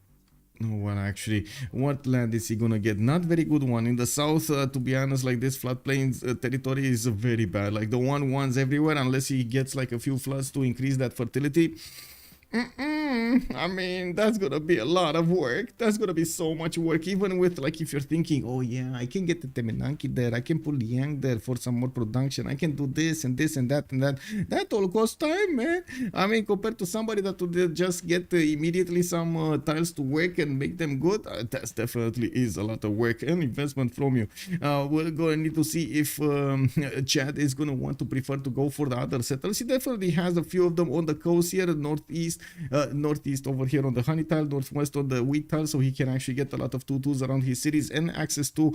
well, actually, what land is he gonna get? Not very good one. In the south, to be honest, like this floodplains territory is very bad. Like the ones everywhere, unless he gets like a few floods to increase that fertility. I mean, that's gonna be a lot of work. That's gonna be so much work. Even with, like, if you're thinking, oh yeah, I can get the Temenanki there, I can put Liang there for some more production, I can do this and this and that and that. That all costs time, man. I mean, compared to somebody that would just get immediately some tiles to work and make them good, that definitely is a lot of work and investment from you. We're gonna need to see if Chad is gonna want to prefer to go for the other settlers. He definitely has a few of them on the coast here, northeast over here on the honey tile, northwest on the wheat tile, so he can actually get a lot of tutus around his cities and access to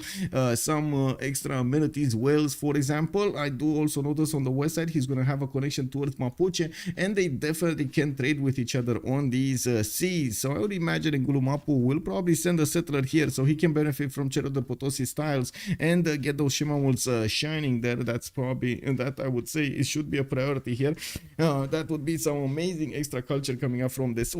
some extra amenities, wells, for example. I do also notice on the west side he's going to have a connection towards Mapuche, and they definitely can trade with each other on these seas. So I would imagine Ngulumapu will probably send a settler here so he can benefit from Cerro de Potosi styles and get those Shimamuls shining there. That's probably, that I would say it should be a priority here. That would be some amazing extra culture coming up from this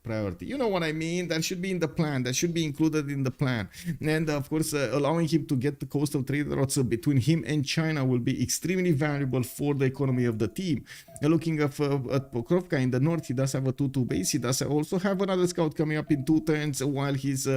priority. You know what I mean? That should be in the plan. That should be included in the plan. And of course, allowing him to get the coastal trade routes between him and China will be extremely valuable for the economy of the team. Looking at Pokrovka in the north, he does have a 2-2 base. He does also have another scout coming up in 2 turns while he's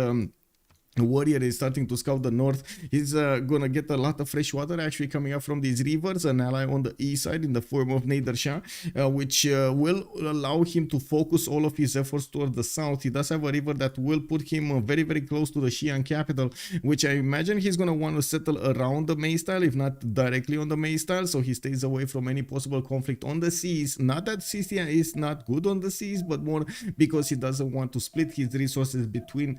Warrior is starting to scout the north. He's gonna get a lot of fresh water actually coming up from these rivers, an ally on the east side in the form of Nader Shah, which will allow him to focus all of his efforts towards the south. He does have a river that will put him very, very close to the Xi'an capital, which I imagine he's gonna want to settle around the Mei style, if not directly on the Mei style, so he stays away from any possible conflict on the seas. Not that Scythia is not good on the seas, but more because he doesn't want to split his resources between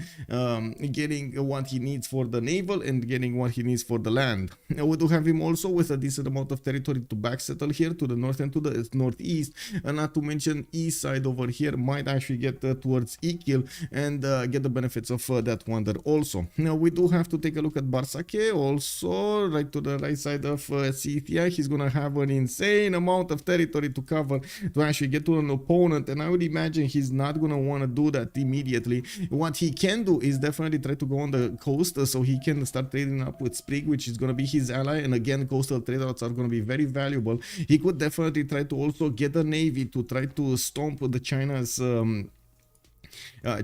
getting what he needs for the naval and getting what he needs for the land. We do have him also with a decent amount of territory to back settle here to the north and to the northeast, and not to mention east side over here might actually get towards Ikil and get the benefits of that wonder also. Now we do have to take a look at Barsake also, right to the right side of Scythia. He's gonna have an insane amount of territory to cover to actually get to an opponent, and I would imagine he's not gonna want to do that immediately. What he can do is definitely try to go on the coast so he can start trading up with Sprig, which is going to be his ally, and again coastal trade routes are going to be very valuable. He could definitely try to also get a navy to try to stomp the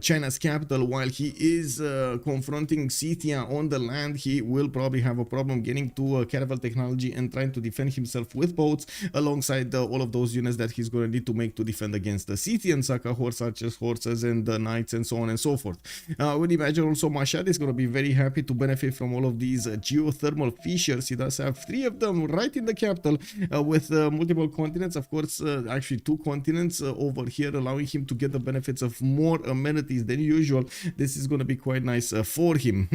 China's capital while he is confronting Scythia on the land. He will probably have a problem getting to caravel technology and trying to defend himself with boats alongside all of those units that he's going to need to make to defend against the Scythian Saka horse archers, horses, and the knights, and so on and so forth. I would imagine also Mashad is going to be very happy to benefit from all of these geothermal fissures. He does have 3 of them right in the capital with multiple continents, of course, actually 2 continents over here, allowing him to get the benefits of more amenities than usual. This is going to be quite nice for him.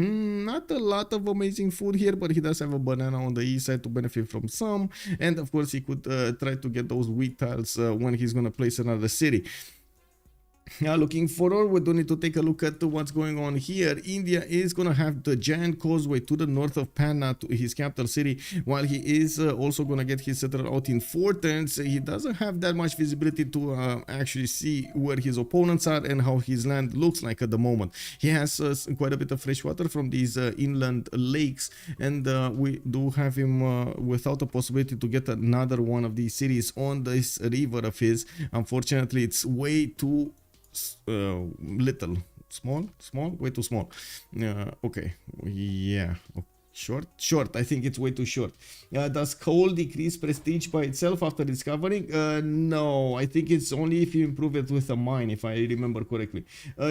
Not a lot of amazing food here, but he does have a banana on the east side to benefit from some, and of course he could try to get those wheat tiles when he's going to place another city. Looking forward, we do need to take a look at what's going on here. India is going to have the giant causeway to the north of Panna, to his capital city, while he is also going to get his settler out in 4 turns. He doesn't have that much visibility to actually see where his opponents are and how his land looks like at the moment. He has quite a bit of fresh water from these inland lakes, and we do have him without the possibility to get another one of these cities on this river of his. Unfortunately, it's way too small, way too small. Okay, yeah, short. I think it's way too short. Does coal decrease prestige by itself after discovering? No, I think it's only if you improve it with a mine, if I remember correctly.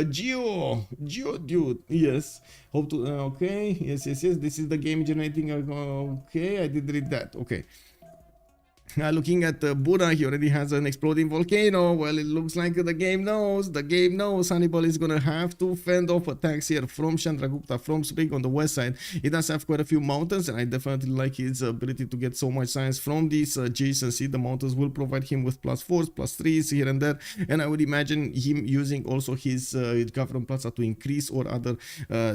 Geo dude, yes. Hope to okay, yes. This is the game generating. Okay, I did read that. Okay. Looking at Buddha, he already has an exploding volcano. Well, it looks like the game knows. Hannibal is gonna have to fend off attacks here from Chandragupta, from Spring on the west side. He does have quite a few mountains, and I definitely like his ability to get so much science from this adjacency. The mountains will provide him with +4s, +3s here and there, and I would imagine him using also his government plaza to increase, or other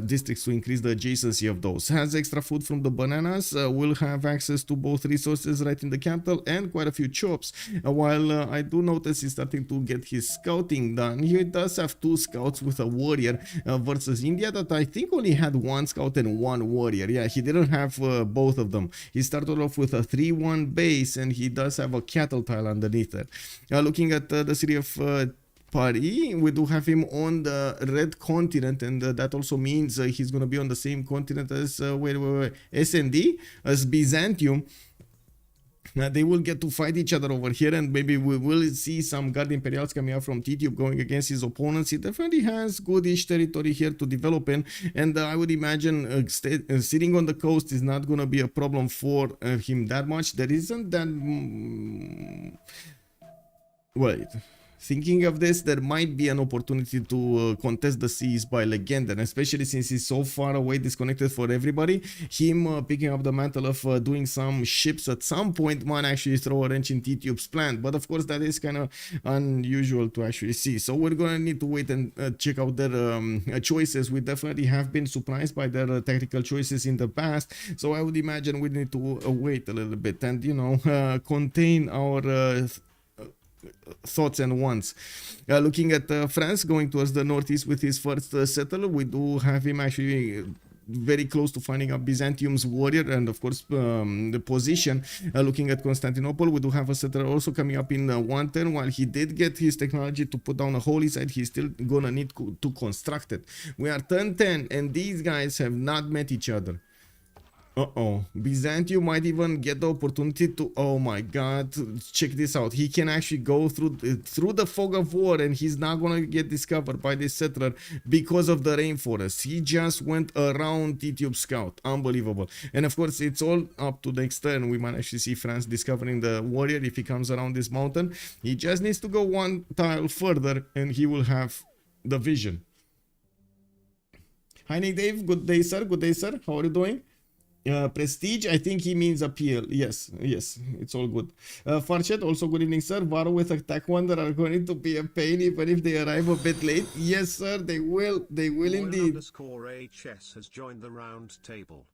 districts to increase the adjacency of those. Has extra food from the bananas, will have access to both resources right in the capital and quite a few chops. While I do notice he's starting to get his scouting done. He does have 2 scouts with a warrior versus India that I think only had 1 scout and 1 warrior. Yeah, he didn't have both of them. He started off with a 3-1 base, and he does have a cattle tile underneath it. Looking at the city of Paris, we do have him on the red continent, and that also means he's going to be on the same continent as SND, as Byzantium. They will get to fight each other over here, and maybe we will see some Guard Imperials coming out from TTube going against his opponents. He definitely has goodish territory here to develop in, and I would imagine sitting on the coast is not going to be a problem for him that much. There isn't that... Wait. Thinking of this, there might be an opportunity to contest the seas by Legend, and especially since he's so far away, disconnected for everybody, him picking up the mantle of doing some ships at some point might actually throw a wrench in T-Tube's plan. But of course, that is kind of unusual to actually see. So we're going to need to wait and check out their choices. We definitely have been surprised by their tactical choices in the past. So I would imagine we need to wait a little bit and, you know, contain our... thoughts and wants. Looking at France going towards the northeast with his first settler, we do have him actually very close to finding out Byzantium's warrior, and of course the position. Looking at Constantinople, we do have a settler also coming up in 1 turn. While he did get his technology to put down a holy site, he's still gonna need to construct it. We are turn 10 and these guys have not met each other. Byzantium might even get the opportunity to... Oh my god, check this out. He can actually go through the fog of war, and he's not gonna get discovered by this settler because of the rainforest. He just went around T-Tube Scout. Unbelievable. And of course, it's all up to the next turn. We might actually see France discovering the warrior if he comes around this mountain. He just needs to go 1 tile further, and he will have the vision. Hi Nick Dave, good day sir, good day sir. How are you doing? Prestige, I think he means appeal. Yes, it's all good. Farchet, also good evening, sir. Varo with Attack Wonder are going to be a pain even if they arrive a bit late. Yes, sir, they will indeed. _HS has joined the round table.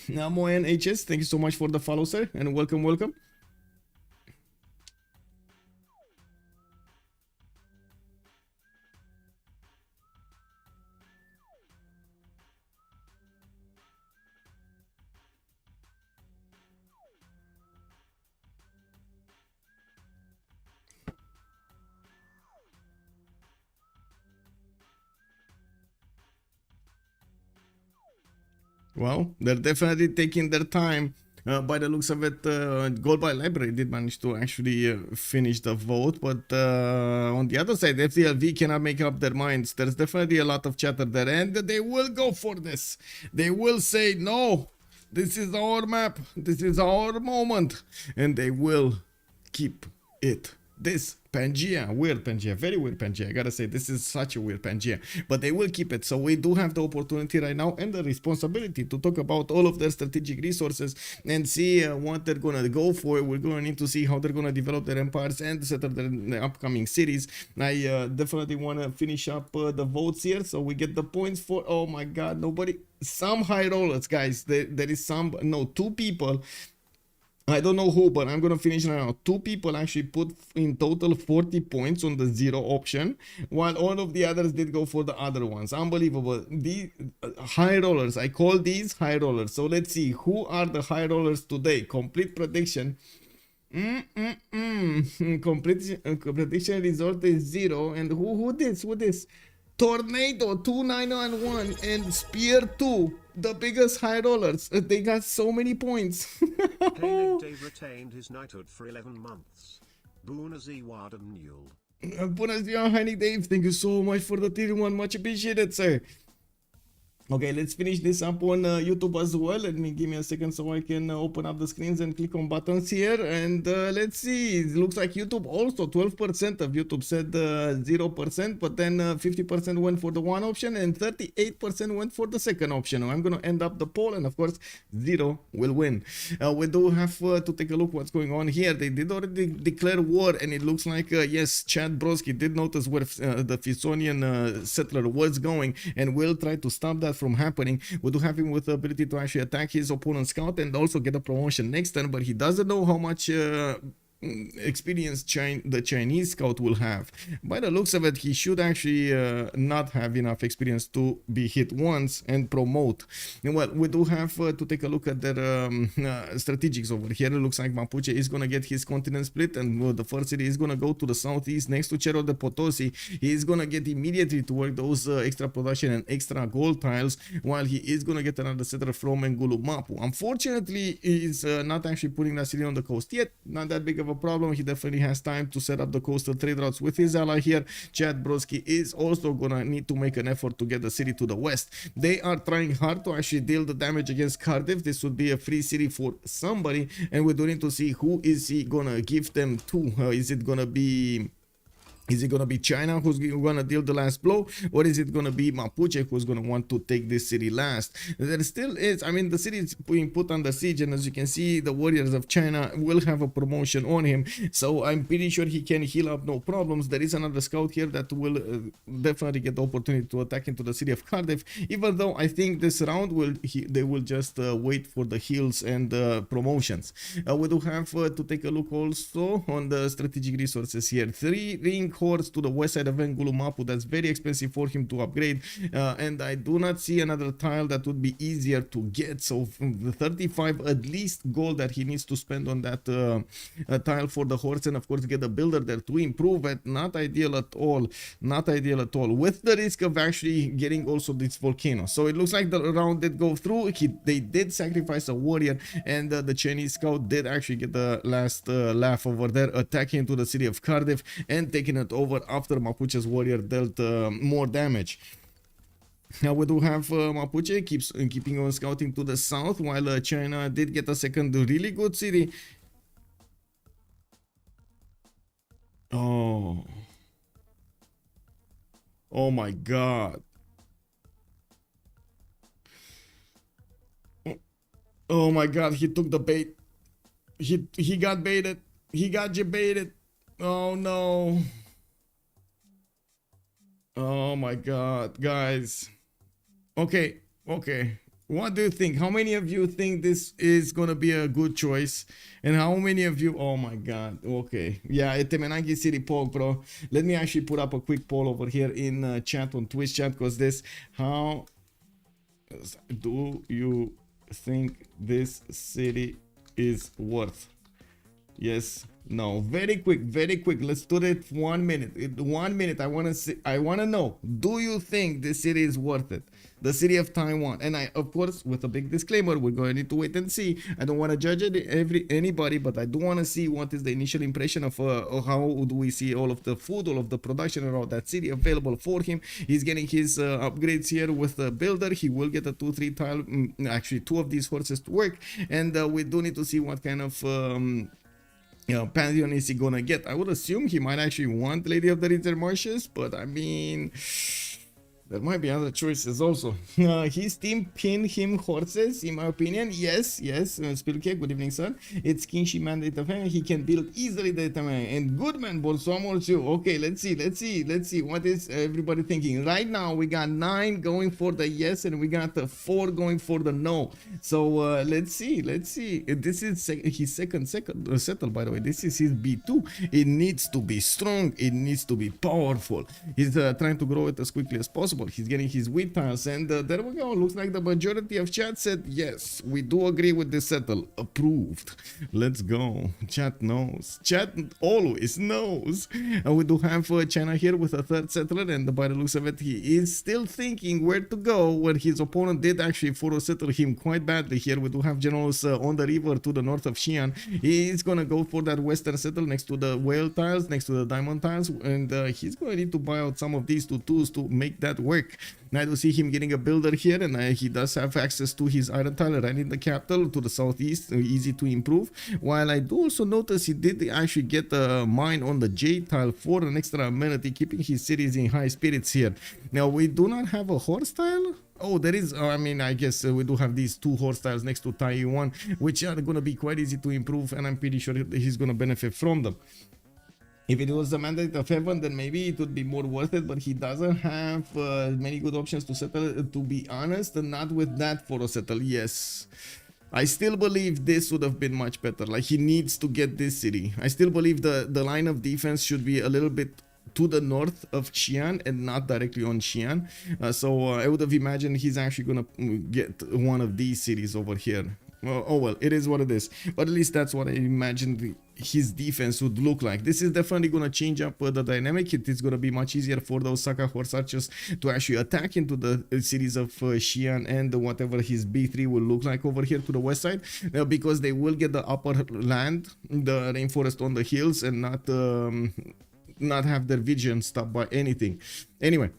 Now, Moen HS, thank you so much for the follow, sir, and welcome. Well, they're definitely taking their time. By the looks of it, Goldby Library did manage to actually finish the vote, but on the other side, FDLV cannot make up their minds. There's definitely a lot of chatter there, and they will go for this. They will say, no, this is our map, this is our moment, and they will keep it. This Pangea, weird Pangea, very weird Pangea. I gotta say, this is such a weird Pangea, but they will keep it. So we do have the opportunity right now and the responsibility to talk about all of their strategic resources and see what they're gonna go for. We're gonna need to see how they're gonna develop their empires and set up their upcoming cities. I definitely wanna finish up the votes here so we get the points for. Oh my god, nobody. Some high rollers, guys. There is some. No, 2 people. I don't know who, but I'm gonna finish now. 2 people actually put in total 40 points on the 0 option, while all of the others did go for the other ones. Unbelievable. The high rollers, I call these high rollers. So let's see who are the high rollers today. Complete prediction. Complete prediction result is 0. And who this? Tornado 2991 and Spear 2, the biggest high rollers. They got so many points. Dave retained his knighthood for 11 months. Bună ziua, Mule. Bună ziua, Honey Dave. Thank you so much for the tier 1. Much appreciated, sir. Okay, let's finish this up on YouTube as well. Let me give me a second so I can open up the screens and click on buttons here. And let's see. It looks like YouTube also 12% of YouTube said 0%, but then 50% went for the one option and 38% went for the second option. I'm going to end up the poll, and of course, 0 will win. We do have to take a look what's going on here. They did already declare war, and it looks like, yes, Chad Broski did notice where the Fisonian settler was going and will try to stop that from happening. We do have him with the ability to actually attack his opponent's scout and also get a promotion next turn, but he doesn't know how much experience the Chinese scout will have. By the looks of it, he should actually not have enough experience to be hit once and promote. And well, we do have to take a look at their strategics over here. It looks like Mapuche is going to get his continent split, and the first city is going to go to the southeast next to Cerro de Potosi. He is going to get immediately to work those extra production and extra gold tiles, while he is going to get another settler from Ngulumapu. Unfortunately, he's not actually putting that city on the coast yet. Not that big of a problem. He definitely has time to set up the coastal trade routes with his ally here. Chad Broski is also gonna need to make an effort to get the city to the west. They are trying hard to actually deal the damage against Cardiff. This would be a free city for somebody, and we do need to see who is he gonna give them to. Is it gonna be China who's going to deal the last blow, or is it going to be Mapuche who's going to want to take this city last? There still is, I mean, the city is being put under siege, and as you can see, the warriors of China will have a promotion on him, so I'm pretty sure he can heal up no problems. There is another scout here that will definitely get the opportunity to attack into the city of Cardiff, even though I think this round they will just wait for the heals and promotions. We do have to take a look also on the strategic resources here. 3 ring horse to the west side of Ngulumapu. That's very expensive for him to upgrade, and I do not see another tile that would be easier to get. So the 35 at least gold that he needs to spend on that tile for the horse, and of course get a builder there to improve it. Not ideal at all. Not ideal at all, with the risk of actually getting also this volcano. So it looks like the round did go through. They did sacrifice a warrior, and the Chinese scout did actually get the last laugh over there, attacking into the city of Cardiff and taking it over after Mapuche's warrior dealt more damage. Now we do have Mapuche keeping on scouting to the south, while China did get a second really good city. Oh my god. Oh my god, he took the bait. He got baited. He got baited. Oh no. Oh my god, guys. Okay. What do you think? How many of you think this is gonna be a good choice? And how many of you... Oh my god. Okay. Yeah, Temenangi City Pog, bro. Let me actually put up a quick poll over here in chat on Twitch chat, because this... How do you think this city is worth? Yes, no, very quick. Let's do it 1 minute. 1 minute. I want to know, do you think this city is worth it? The city of Taiwan. And I, of course, with a big disclaimer, we're going to need to wait and see. I don't want to judge anybody, but I do want to see what is the initial impression of how do we see all of the food, all of the production around that city available for him. He's getting his upgrades here with the builder. He will get a 2-3 tile, actually 2 of these horses to work, and we do need to see what kind of pantheon is he gonna get. I would assume he might actually want Lady of the Ritter Marshes, but I mean, there might be other choices also. His team pinned him horses, in my opinion. Yes. Spilke, good evening, sir. It's Kinshi mandate of him. He can build easily the data. And Goodman Bolsomol too. Okay, let's see. What is everybody thinking? Right now, we got 9 going for the yes, and we got 4 going for the no. So let's see. This is his second settle, by the way. This is his B2. It needs to be strong. It needs to be powerful. He's trying to grow it as quickly as possible. He's getting his wheat tiles, and there we go. Looks like the majority of chat said yes, we do agree with this settle. Approved. Let's go. Chat knows. Chat always knows. And we do have China here with a 3rd settler, and by the looks of it, he is still thinking where to go, where his opponent did actually photo settle him quite badly here. We do have generals on the river to the north of Xi'an. He's gonna go for that western settle next to the whale tiles, next to the diamond tiles, and he's gonna need to buy out some of these 2 tools to make that work. I do see him getting a builder here, and he does have access to his iron tile right in the capital to the southeast, easy to improve. While I do also notice he did actually get a mine on the J tile for an extra amenity, keeping his cities in high spirits here. Now we do not have a horse tile. Oh, there is, I mean, I guess we do have these 2 horse tiles next to Taiwan, which are going to be quite easy to improve, and I'm pretty sure he's going to benefit from them. If it was the mandate of heaven, then maybe it would be more worth it, but he doesn't have many good options to settle, to be honest, and not with that for a settle. Yes, I still believe this would have been much better. Like, he needs to get this city. I still believe the line of defense should be a little bit to the north of Xi'an and not directly on Xi'an. So I would have imagined he's actually gonna get one of these cities over here. Oh well, it is what it is, but at least that's what I imagined his defense would look like. This is definitely going to change up the dynamic. It is going to be much easier for those Saka horse archers to actually attack into the cities of Xi'an and whatever his B3 will look like over here to the west side, because they will get the upper land, the rainforest on the hills, and not have their vision stopped by anything. Anyway,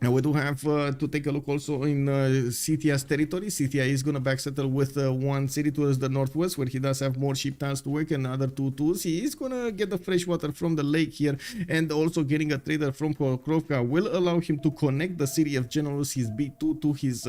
now we do have to take a look also in CTI's territory. CTI is going to backsettle with one city towards the northwest, where he does have more sheep tiles to work and other 2 tools. He is going to get the fresh water from the lake here, and also getting a trader from Pokrovka will allow him to connect the city of Generalus, his B2, to his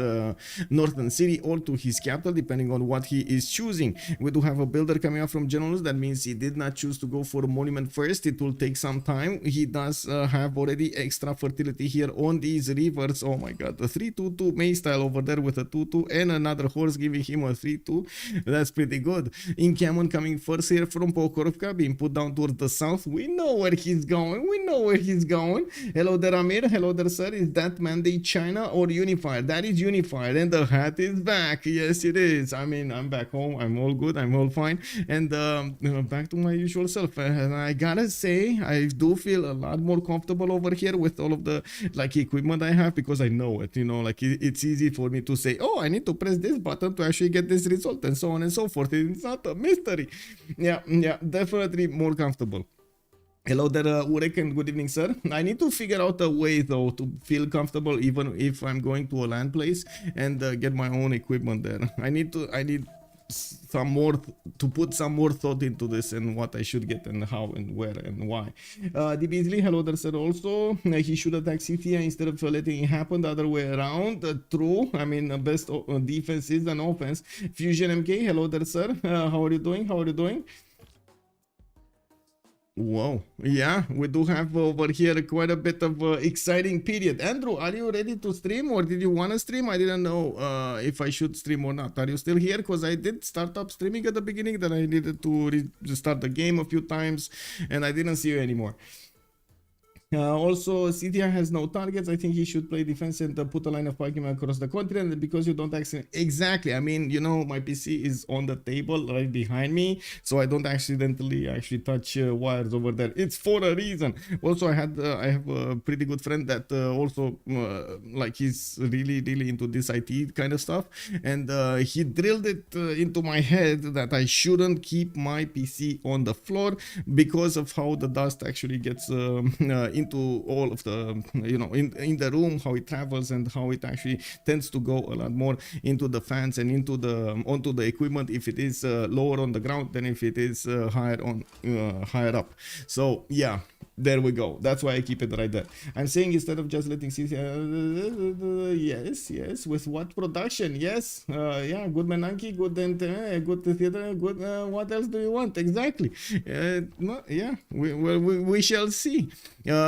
northern city or to his capital, depending on what he is choosing. We do have a builder coming out from Generalus. That means he did not choose to go for a monument first. It will take some time. He does have already extra fertility here on these rivers. Oh my god, the 3-2-2 May style over there with a 2-2 and another horse giving him a 3-2. That's pretty good. Incamun coming first here from Pokrovka, being put down towards the south. We know where he's going. We know where he's going. Hello there, Amir. Hello there, sir. Is that mandate China or Unified? That is Unified, and the hat is back. Yes, it is. I mean, I'm back home. I'm all good. I'm all fine, and back to my usual self. And I gotta say, I do feel a lot more comfortable over here with all of the equipment I have, because I know it, you know, like it's easy for me to say, oh, I need to press this button to actually get this result, and so on and so forth. It's not a mystery. Yeah, definitely more comfortable. Hello there, Urek, and good evening, sir. I need to figure out a way, though, to feel comfortable even if I'm going to a land place and get my own equipment there. I need some more to put some more thought into this and what I should get and how and where and why. The Beasley, hello there, sir. Also, he should attack CTA instead of letting it happen the other way around. True. I mean, the best defense is an offense. Fusion MK, hello there, sir. How are you doing? How are you doing? Whoa, yeah, we do have over here quite a bit of exciting period. Andrew, are you ready to stream, or did you want to stream? I didn't know if I should stream or not. Are you still here? Because I did start up streaming at the beginning, then I needed to restart the game a few times, and I didn't see you anymore. Also, CTI has no targets. I think he should play defense and put a line of pikemen across the continent, because you don't actually... Exactly. I mean, you know, my PC is on the table right behind me, so I don't accidentally actually touch wires over there. It's for a reason. Also, I have a pretty good friend that also, like, he's really into this IT kind of stuff, and he drilled it into my head that I shouldn't keep my PC on the floor because of how the dust actually gets into all of the, you know, in the room, how it travels and how it actually tends to go a lot more into the fans and into the onto the equipment if it is lower on the ground than if it is higher up. So yeah, there we go. That's why I keep it right there. I'm saying instead of just letting yes, with what production? Yes, yeah, good Menanki, good good theater, good. What else do you want? Exactly. Yeah, we shall see.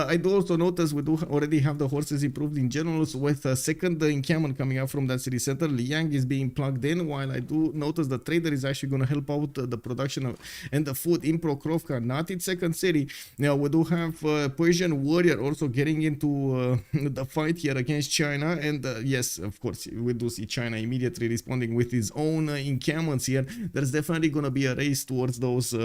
I do also notice we do already have the horses improved in general, so with a second encampment coming out from that city center. Liang is being plugged in, while I do notice the trader is actually going to help out the production of, and the food in Prokrovka, not in second city. Now we do have Persian warrior also getting into the fight here against China, and yes, of course, we do see China immediately responding with his own encampments here. There's definitely going to be a race towards those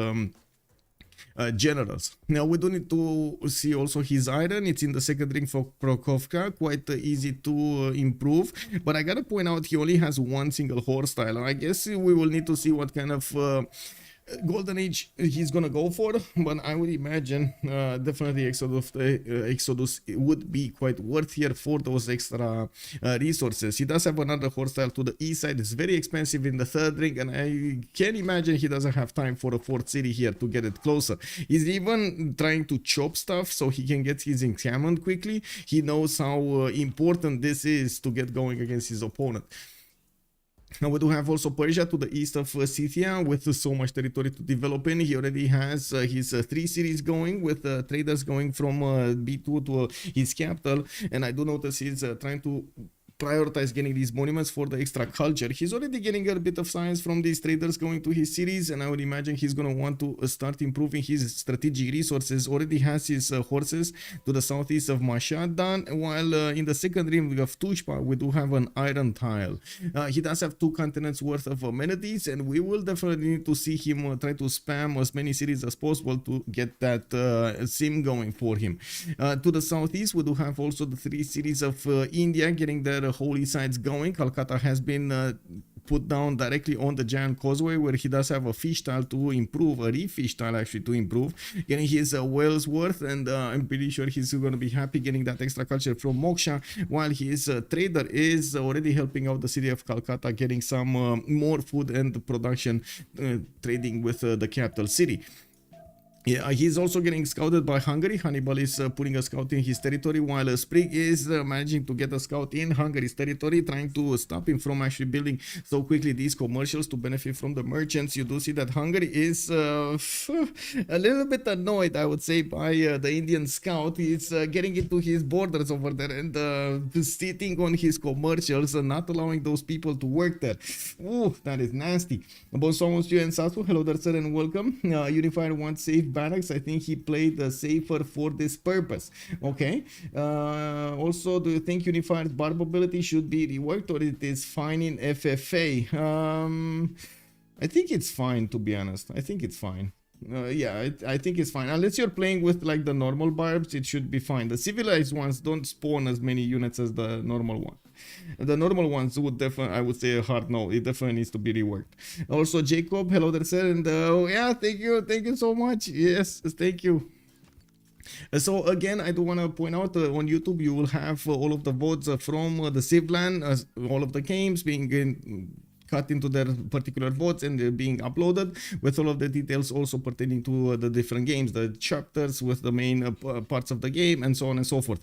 generals. Now we do need to see also his iron. It's in the second ring for Prokofka, quite easy to improve, but I gotta point out he only has one single horse style. I guess we will need to see what kind of golden age he's gonna go for, but I would imagine definitely Exodus would be quite worth here for those extra resources. He does have another horse style to the east side. It's very expensive in the third ring, and I can imagine he doesn't have time for a fourth city here to get it closer. He's even trying to chop stuff so he can get his encampment quickly. He knows how important this is to get going against his opponent. Now we do have also Persia to the east of Scythia with so much territory to develop in. He already has his 3 cities going with traders going from B2 to his capital, and I do notice he's trying to prioritize getting these monuments for the extra culture. He's already getting a bit of science from these traders going to his cities, and I would imagine he's going to want to start improving his strategic resources. Already has his horses to the southeast of Mashhad done, while in the second ring of Tushpa we do have an iron tile. He does have 2 continents worth of amenities, and we will definitely need to see him try to spam as many cities as possible to get that sim going for him. To the southeast we do have also the 3 cities of India getting their holy sites going. Calcutta has been put down directly on the giant causeway, where he does have a fish tile to improve, a reef fish tile actually to improve, getting his whales worth, and I'm pretty sure he's going to be happy getting that extra culture from Moksha, while his trader is already helping out the city of Calcutta, getting some more food and production trading with the capital city. Yeah, he's also getting scouted by Hungary. Hannibal is putting a scout in his territory, while Sprig is managing to get a scout in Hungary's territory, trying to stop him from actually building so quickly these commercials to benefit from the merchants. You do see that Hungary is a little bit annoyed, I would say, by the Indian scout. He's getting into his borders over there and sitting on his commercials and not allowing those people to work there. Ooh, that is nasty. Bonsoir, you and Sasu. Hello there, sir, and welcome. Unified wants safe barracks. I think he played safer for this purpose. Okay. Also, do you think Unified barb ability should be reworked, or it is fine in FFA? I think it's fine, to be honest. I think it's fine. Yeah, I think it's fine. Unless you're playing with like the normal barbs, it should be fine. The civilized ones don't spawn as many units as the normal one. The normal ones would definitely, I would say, a hard no. It definitely needs to be reworked. Also, Jacob, hello there, sir, and yeah, thank you so much. Yes, thank you. So again, I do want to point out on YouTube you will have all of the votes from the Civ land, all of the games being cut into their particular votes and they're being uploaded with all of the details also pertaining to the different games, the chapters with the main parts of the game, and so on and so forth.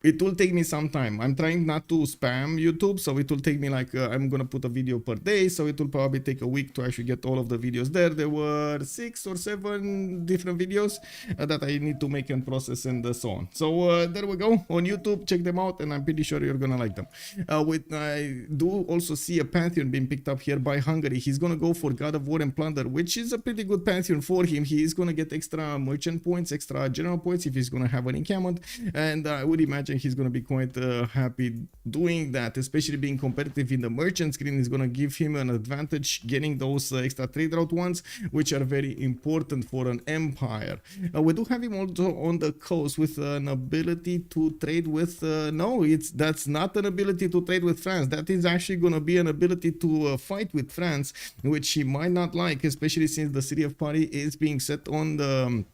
It will take me some time. I'm trying not to spam YouTube, so it will take me like I'm gonna put a video per day, so it will probably take a week to actually get all of the videos there. There were 6 or 7 different videos that I need to make and process and so on. So there we go on YouTube. Check them out, and I'm pretty sure you're gonna like them. I do also see a pantheon being picked up here by Hungary. He's gonna go for God of War and Plunder, which is a pretty good pantheon for him. He is gonna get extra merchant points, extra general points if he's gonna have an encampment, and I would imagine he's going to be quite happy doing that, especially being competitive in the merchant screen is going to give him an advantage getting those extra trade route ones, which are very important for an empire. We do have him also on the coast with an ability to trade with no, that's not an ability to trade with France. That is actually going to be an ability to fight with France, which he might not like, especially since the city of Paris is being set on the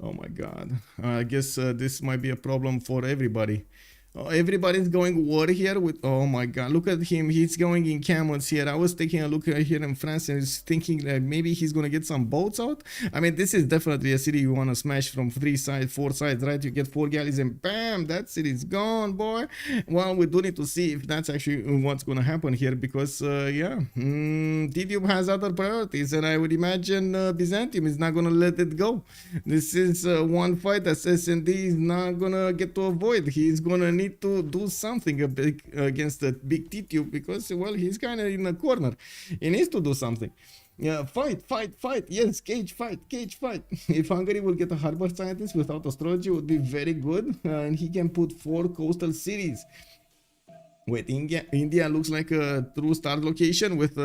oh my god, I guess this might be a problem for everybody. Everybody's going war here with, oh my god, look at him, he's going in camels here. I was taking a look here in France and was thinking that maybe he's gonna get some boats out. I mean, this is definitely a city you want to smash from 3 sides, 4 sides, right? You get 4 galleys and bam, that city's gone, boy. Well, we do need to see if that's actually what's gonna happen here, because yeah, TTube has other priorities, and I would imagine Byzantium is not gonna let it go. This is one fight that SND is not gonna get to avoid. He's gonna need to do something against the big TTube, because well, he's kind of in a corner. He needs to do something. Yeah, fight. Yes, cage fight. If Hungary will get a harbor scientist without astrology, it would be very good, and he can put 4 coastal cities. Wait, India looks like a true start location with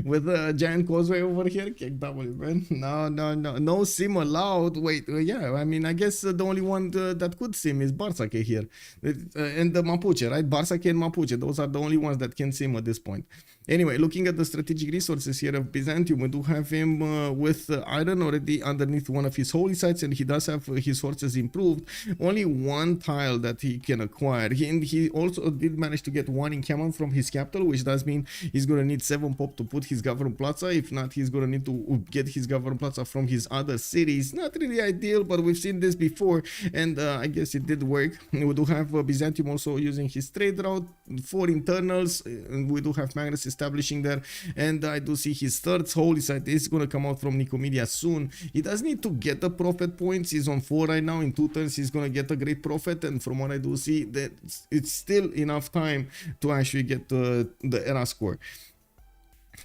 with a giant causeway over here. Kick W, man. No sim allowed. Wait, yeah, I mean, I guess the only one that could sim is Barsake here, and the Mapuche, right? Barsake and Mapuche, those are the only ones that can sim at this point. Anyway, looking at the strategic resources here of Byzantium, we do have him with iron already underneath one of his holy sites, and he does have his forces improved. Only one tile that he can acquire. He also did manage to get one encampment from his capital, which does mean he's going to need 7 pop to put his government plaza. If not, he's going to need to get his government plaza from his other cities. Not really ideal, but we've seen this before, and I guess it did work. We do have Byzantium also using his trade route for internals. We do have Magnus establishing there, and I do see his third holy site is going to come out from Nicomedia soon. He does need to get the prophet points. He's on 4 right now. In 2 turns he's going to get a great prophet, and from what I do see, that it's still enough time to actually get the era score.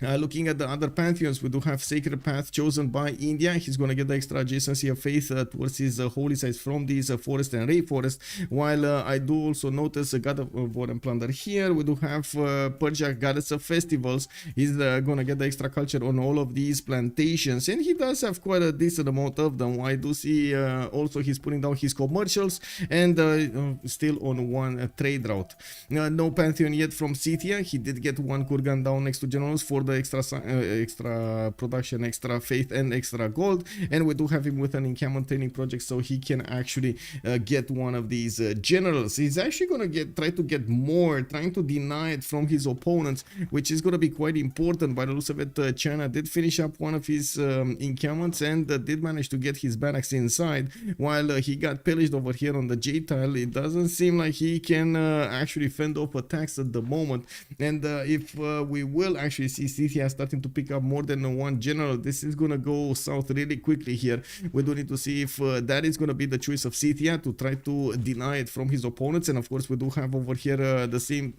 Looking at the other pantheons, we do have Sacred Path chosen by India. He's going to get the extra adjacency of faith towards his holy sites from these forest and ray forest. While I do also notice a god of war and plunder here. We do have Persia goddess of festivals. He's going to get the extra culture on all of these plantations, and he does have quite a decent amount of them. I do see also he's putting down his commercials and still on one trade route. No pantheon yet from Scythia. He did get one kurgan down next to generals for the extra production, extra faith, and extra gold, and we do have him with an encampment training project, so he can actually get one of these generals. He's actually gonna try to get more, trying to deny it from his opponents, which is gonna be quite important. By the looks of it, China did finish up one of his encampments and did manage to get his barracks inside, while he got pillaged over here on the J tile. It doesn't seem like he can actually fend off attacks at the moment, and if we will actually see Scythia starting to pick up more than one general, this is gonna go south really quickly here. We do need to see if that is gonna be the choice of Scythia to try to deny it from his opponents, and of course we do have over here the same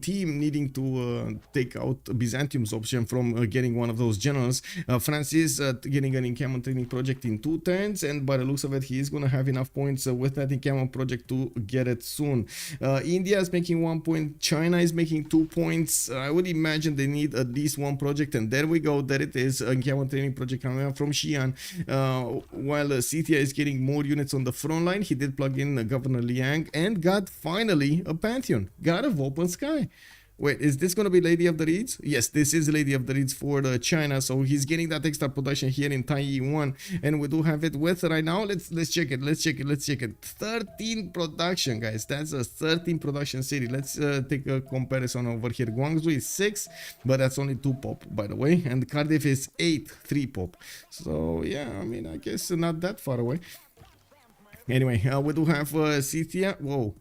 team needing to take out Byzantium's option from getting one of those generals. Francis getting an encampment training project in 2 turns, and by the looks of it, he is going to have enough points with that encampment project to get it soon. India is making 1 point, China is making 2 points. I would imagine they need at least 1 project, and there we go, there it is, encampment training project coming up from Xi'an. While Scythia is getting more units on the front line, he did plug in Governor Liang and got finally a pantheon. God of Open Sky. Wait, is this going to be Lady of the Reeds? Yes, this is Lady of the Reeds for China. So he's getting that extra production here in Taiyi 1. And we do have it with right now. Let's check it. Let's check it. 13 production, guys. That's a 13 production city. Let's take a comparison over here. Guangzhou is 6, but that's only 2 pop, by the way. And Cardiff is 8, 3 pop. So yeah, I mean, I guess not that far away. Anyway, we do have Scythia. Whoa.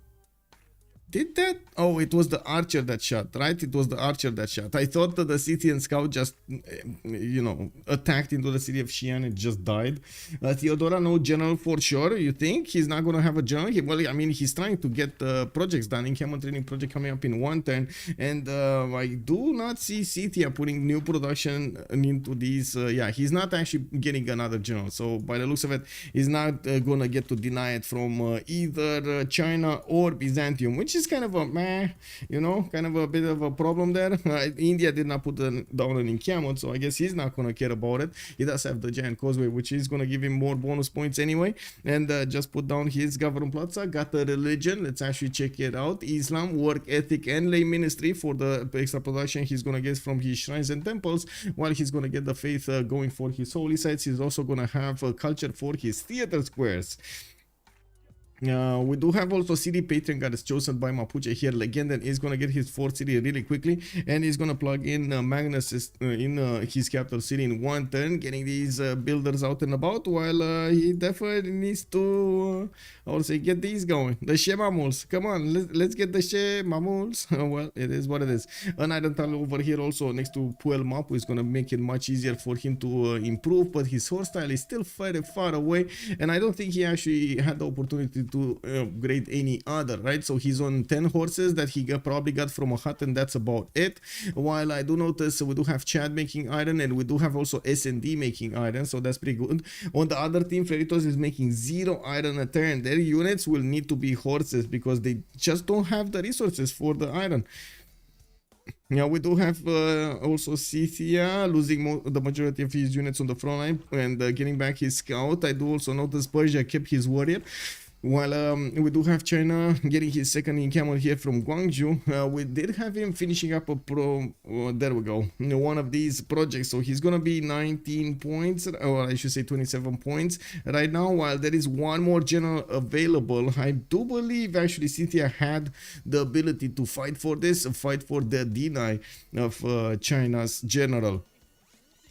Did that? Oh, it was the archer that shot, right? It was the archer that shot. I thought that the Scythian scout just, you know, attacked into the city of Xi'an and just died. Theodora, no general for sure. You think he's not going to have a general? Well, I mean, he's trying to get projects done. Encampment training project coming up in 1 turn. And I do not see Scythia putting new production into these. Yeah, he's not actually getting another general. So by the looks of it, he's not going to get to deny it from either China or Byzantium, which is kind of a meh, you know, kind of a bit of a problem there. India did not put down an encampment, so I guess he's not going to care about it. He does have the giant causeway, which is going to give him more bonus points anyway. And just put down his government plaza, got a religion. Let's actually check it out. Islam, work ethic, and lay ministry for the extra production he's going to get from his shrines and temples, while he's going to get the faith going for his holy sites. He's also going to have culture for his theater squares. We do have also city patron god is chosen by Mapuche here. Legenden is going to get his 4th city really quickly, and he's going to plug in Magnus in his capital city in 1 turn, getting these builders out and about, while he definitely needs to I would say get these going. The Shemamuls, come on, let's get the Shemamuls. Well, it is what it is. An iron tile over here also next to Puel Mapu is going to make it much easier for him to improve, but his horse style is still very far away, and I don't think he actually had the opportunity to upgrade any other, right? So he's on 10 horses that he probably got from a hut, and that's about it. While I do notice we do have Chad making iron, and we do have also S&D making iron, so that's pretty good. On the other team, Freritos is making 0 iron a turn. Their units will need to be horses because they just don't have the resources for the iron. Yeah, we do have also Scythia losing the majority of his units on the front line and getting back his scout. I do also notice Persia kept his warrior. While we do have China getting his second in camel here from Guangzhou. We did have him finishing up a there we go, one of these projects. So he's gonna be 19 points, or I should say 27 points right now. While there is one more general available, I do believe actually Cynthia had the ability to fight for this, fight for the deny of China's general.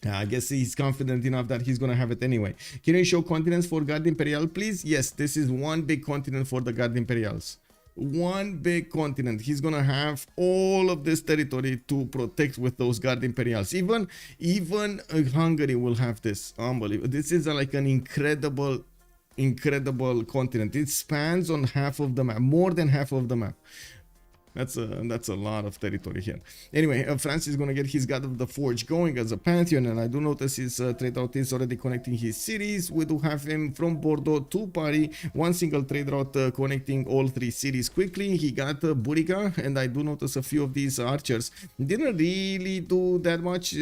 I guess he's confident enough that he's gonna have it anyway. Can you show continents for Guard Imperial, please? Yes, this is one big continent for the Guard Imperials. One big continent. He's gonna have all of this territory to protect with those Guard Imperials. Even Hungary will have this. Unbelievable. This is like an incredible continent. It spans on half of the map, more than half of the map. That's a lot of territory here. Anyway, France is going to get his God of the Forge going as a Pantheon, and I do notice his trade route is already connecting his cities. We do have him from Bordeaux to Paris, one single trade route connecting all 3 cities quickly. He got Buriga, and I do notice a few of these archers didn't really do that much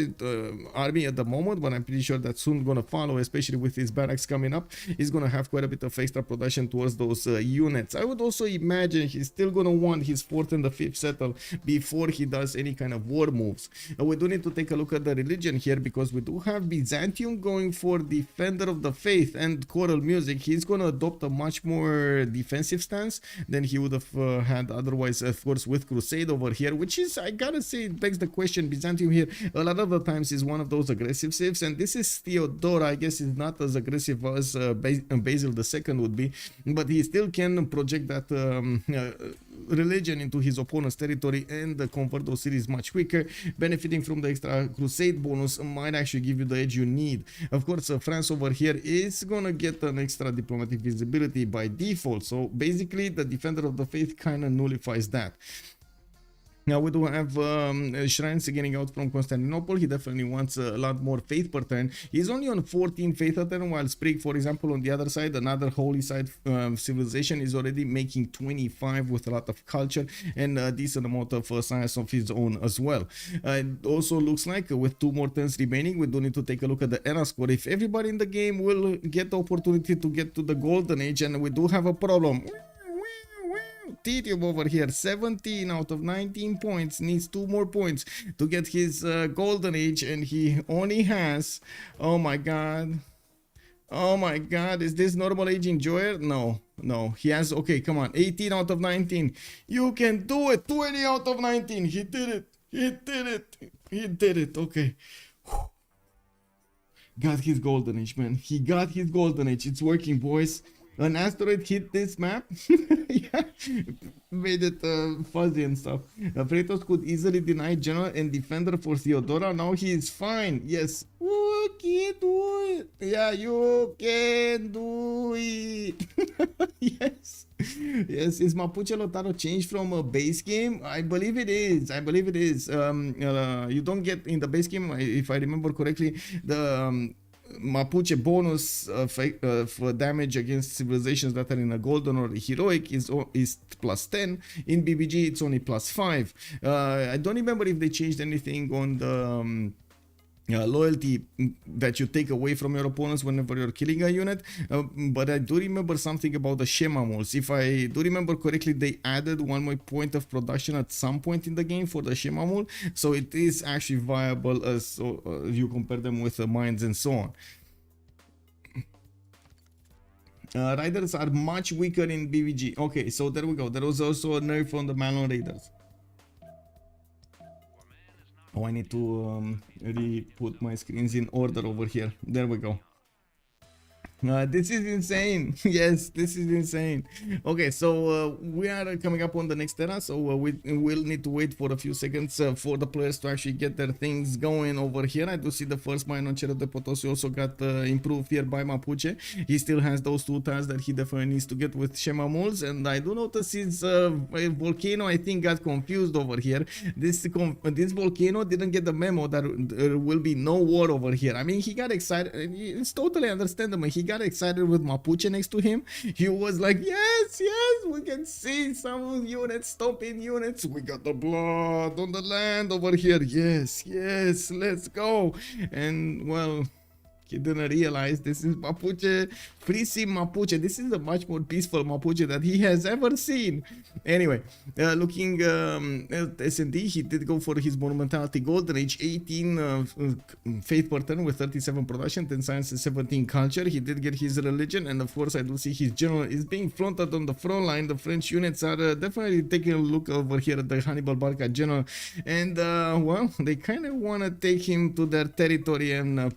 army at the moment, but I'm pretty sure that's soon going to follow, especially with his barracks coming up. He's going to have quite a bit of extra production towards those units. I would also imagine he's still going to want his 4th and the 5th settle before he does any kind of war moves. We do need to take a look at the religion here, because we do have Byzantium going for Defender of the Faith and choral music. He's going to adopt a much more defensive stance than he would have had otherwise, of course, with Crusade over here, which is, I gotta say, it begs the question. Byzantium here a lot of the times is one of those aggressive civs, and this is Theodora. I guess is not as aggressive as Basil II would be, but he still can project that religion into his opponent's territory and convert those cities much quicker. Benefiting from the extra crusade bonus might actually give you the edge you need. Of course, France over here is gonna get an extra diplomatic visibility by default, so basically the Defender of the Faith kind of nullifies that. Now we do have shrines getting out from Constantinople. He definitely wants a lot more faith per turn. He's only on 14 faith a turn, while Sprig, for example, on the other side, another holy side civilization, is already making 25 with a lot of culture and a decent amount of science of his own as well. It also looks like with 2 more turns remaining, we do need to take a look at the era score. If everybody in the game will get the opportunity to get to the golden age, and we do have a problem. Titube over here, 17 out of 19 points, needs 2 more points to get his golden age, and he only has, oh my god, is this normal age enjoyer? No, he has, okay, come on, 18 out of 19, you can do it, 20 out of 19, he did it, okay. Got his golden age, man, he got his golden age, it's working, boys. An asteroid hit this map. Yeah, made it fuzzy and stuff. Freritos could easily deny general and defender for Theodora. Now he is fine. Yes. You can do it. Yeah, you can do it. Yes. Yes. Is Mapuche Lotaro changed from a base game? I believe it is. You don't get in the base game, if I remember correctly, the Mapuche bonus for damage against civilizations that are in a golden or heroic is plus 10. In BBG it's only plus 5. I don't remember if they changed anything on the loyalty that you take away from your opponents whenever you're killing a unit, but I do remember something about the Shemamuls. If I do remember correctly, they added 1 more point of production at some point in the game for the Shemamul, so it is actually viable as you compare them with the mines and so on. Riders are much weaker in BVG. Okay, so there we go. There was also a nerf on the Malon Raiders. Oh, I need to re-put my screens in order over here. There we go. This is insane. Yes, this is insane. Okay, so we are coming up on the next era, so we will need to wait for a few seconds for the players to actually get their things going over here. I do see the first mine on Cerro de Potosi also got improved here by Mapuche. He still has those 2 tiles that he definitely needs to get with Shema Moles, and I do notice his volcano, I think, got confused over here. This volcano didn't get the memo that there will be no war over here. I mean, he got excited. It's totally understandable. He got excited with Mapuche next to him. He was like, yes, we can see some units, stopping units. We got the blood on the land over here. Yes, let's go. And well, he didn't realize this is Mapuche, free sim Mapuche. This is a much more peaceful Mapuche that he has ever seen. Anyway, looking at S&D, he did go for his Monumentality Golden Age, 18 faith per turn with 37 production, 10 science and 17 culture. He did get his religion, and of course I do see his general is being fronted on the front line. The French units are definitely taking a look over here at the Hannibal Barca general, and well, they kind of want to take him to their territory and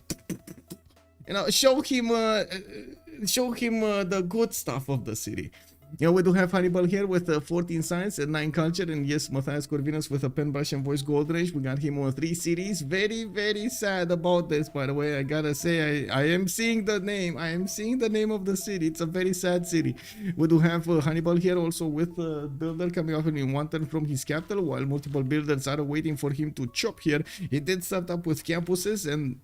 you know, show him the good stuff of the city. Yeah, we do have Hannibal here with 14 science and 9 culture, and yes, Matthias Corvinus with a pen brush and voice gold range. We got him on 3 cities. Very, very sad about this, by the way. I gotta say, I am seeing the name. I am seeing the name of the city. It's a very sad city. We do have Hannibal here also with builder coming off in 1 turn from his capital, while multiple builders are waiting for him to chop here. He did start up with campuses, and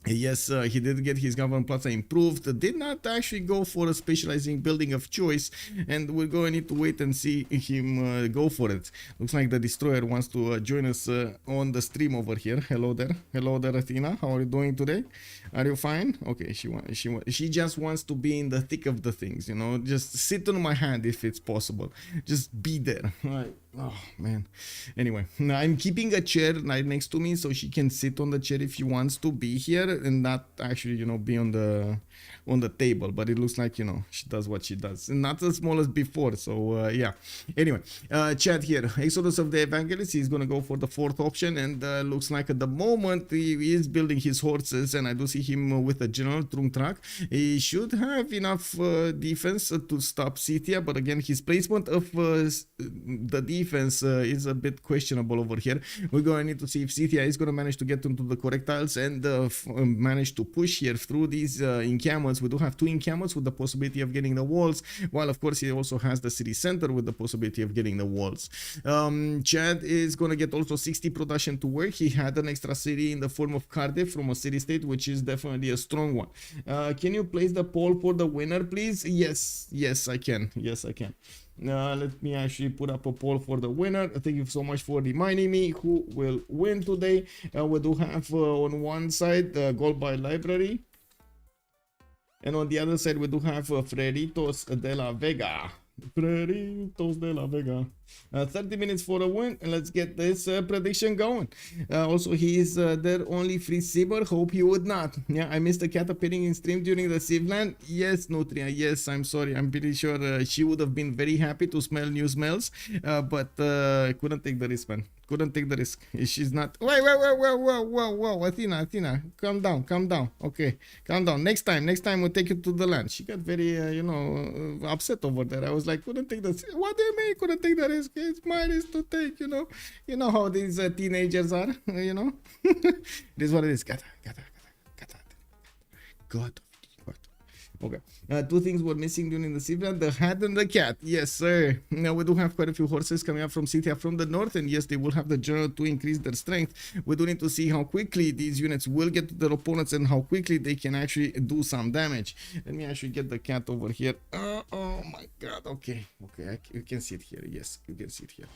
yes, he did get his government plaza improved. Did not actually go for a specializing building of choice, and we're going to need to wait and see him go for it. Looks like the destroyer wants to join us on the stream over here. Hello there, Athena. How are you doing today? Are you fine? Okay, she just wants to be in the thick of the things, you know. Just sit on my hand if it's possible. Just be there. Right. Oh man. Anyway, I'm keeping a chair right next to me so she can sit on the chair if she wants to be here and not actually, you know, be on the table. But it looks like, you know, she does what she does, and not as small as before. So yeah. Anyway, chat here. Exodus of the Evangelist. He's gonna go for the 4th option, and looks like at the moment he is building his horses, and I do see him with a general Trung Track. He should have enough defense to stop Scythia, but again, his placement of the defense is a bit questionable over here. We're going to need to see if Scythia is going to manage to get into the correct tiles and manage to push here through these encampments. We do have 2 encampments with the possibility of getting the walls, while of course he also has the city center with the possibility of getting the walls. Chad is going to get also 60 production to work. He had an extra city in the form of Cardiff from a city state, which is definitely a strong one. Can you place the poll for the winner, please? Yes, I can. Let me actually put up a poll for the winner. Thank you so much for reminding me who will win today. We do have on one side Gold by Library, and on the other side we do have Freritos de la Vega. 30 minutes for a win, and let's get this prediction going. Also, he is their only free simmer. Hope he would not. Yeah, I missed the cat appearing in stream during the Civ land. Yes, Nutria, yes, I'm sorry. I'm pretty sure she would have been very happy to smell new smells, but couldn't take the risk, man. Couldn't take the risk. She's not. Whoa, Athena, calm down. Okay, calm down. Next time we'll take you to the land. She got very, you know, upset over there. I was like, couldn't take the. What do you mean? Couldn't take the risk? It's my risk to take. You know how these teenagers are. You know, it is what it is. Gata. God. Okay, 2 things were missing during the Civ, the hat and the cat. Yes, sir. Now we do have quite a few horses coming up from Scythia from the north, and yes, they will have the general to increase their strength. We do need to see how quickly these units will get to their opponents and how quickly they can actually do some damage. Let me actually get the cat over here. Oh my god. Okay, you can see it here. Yes, you can see it here.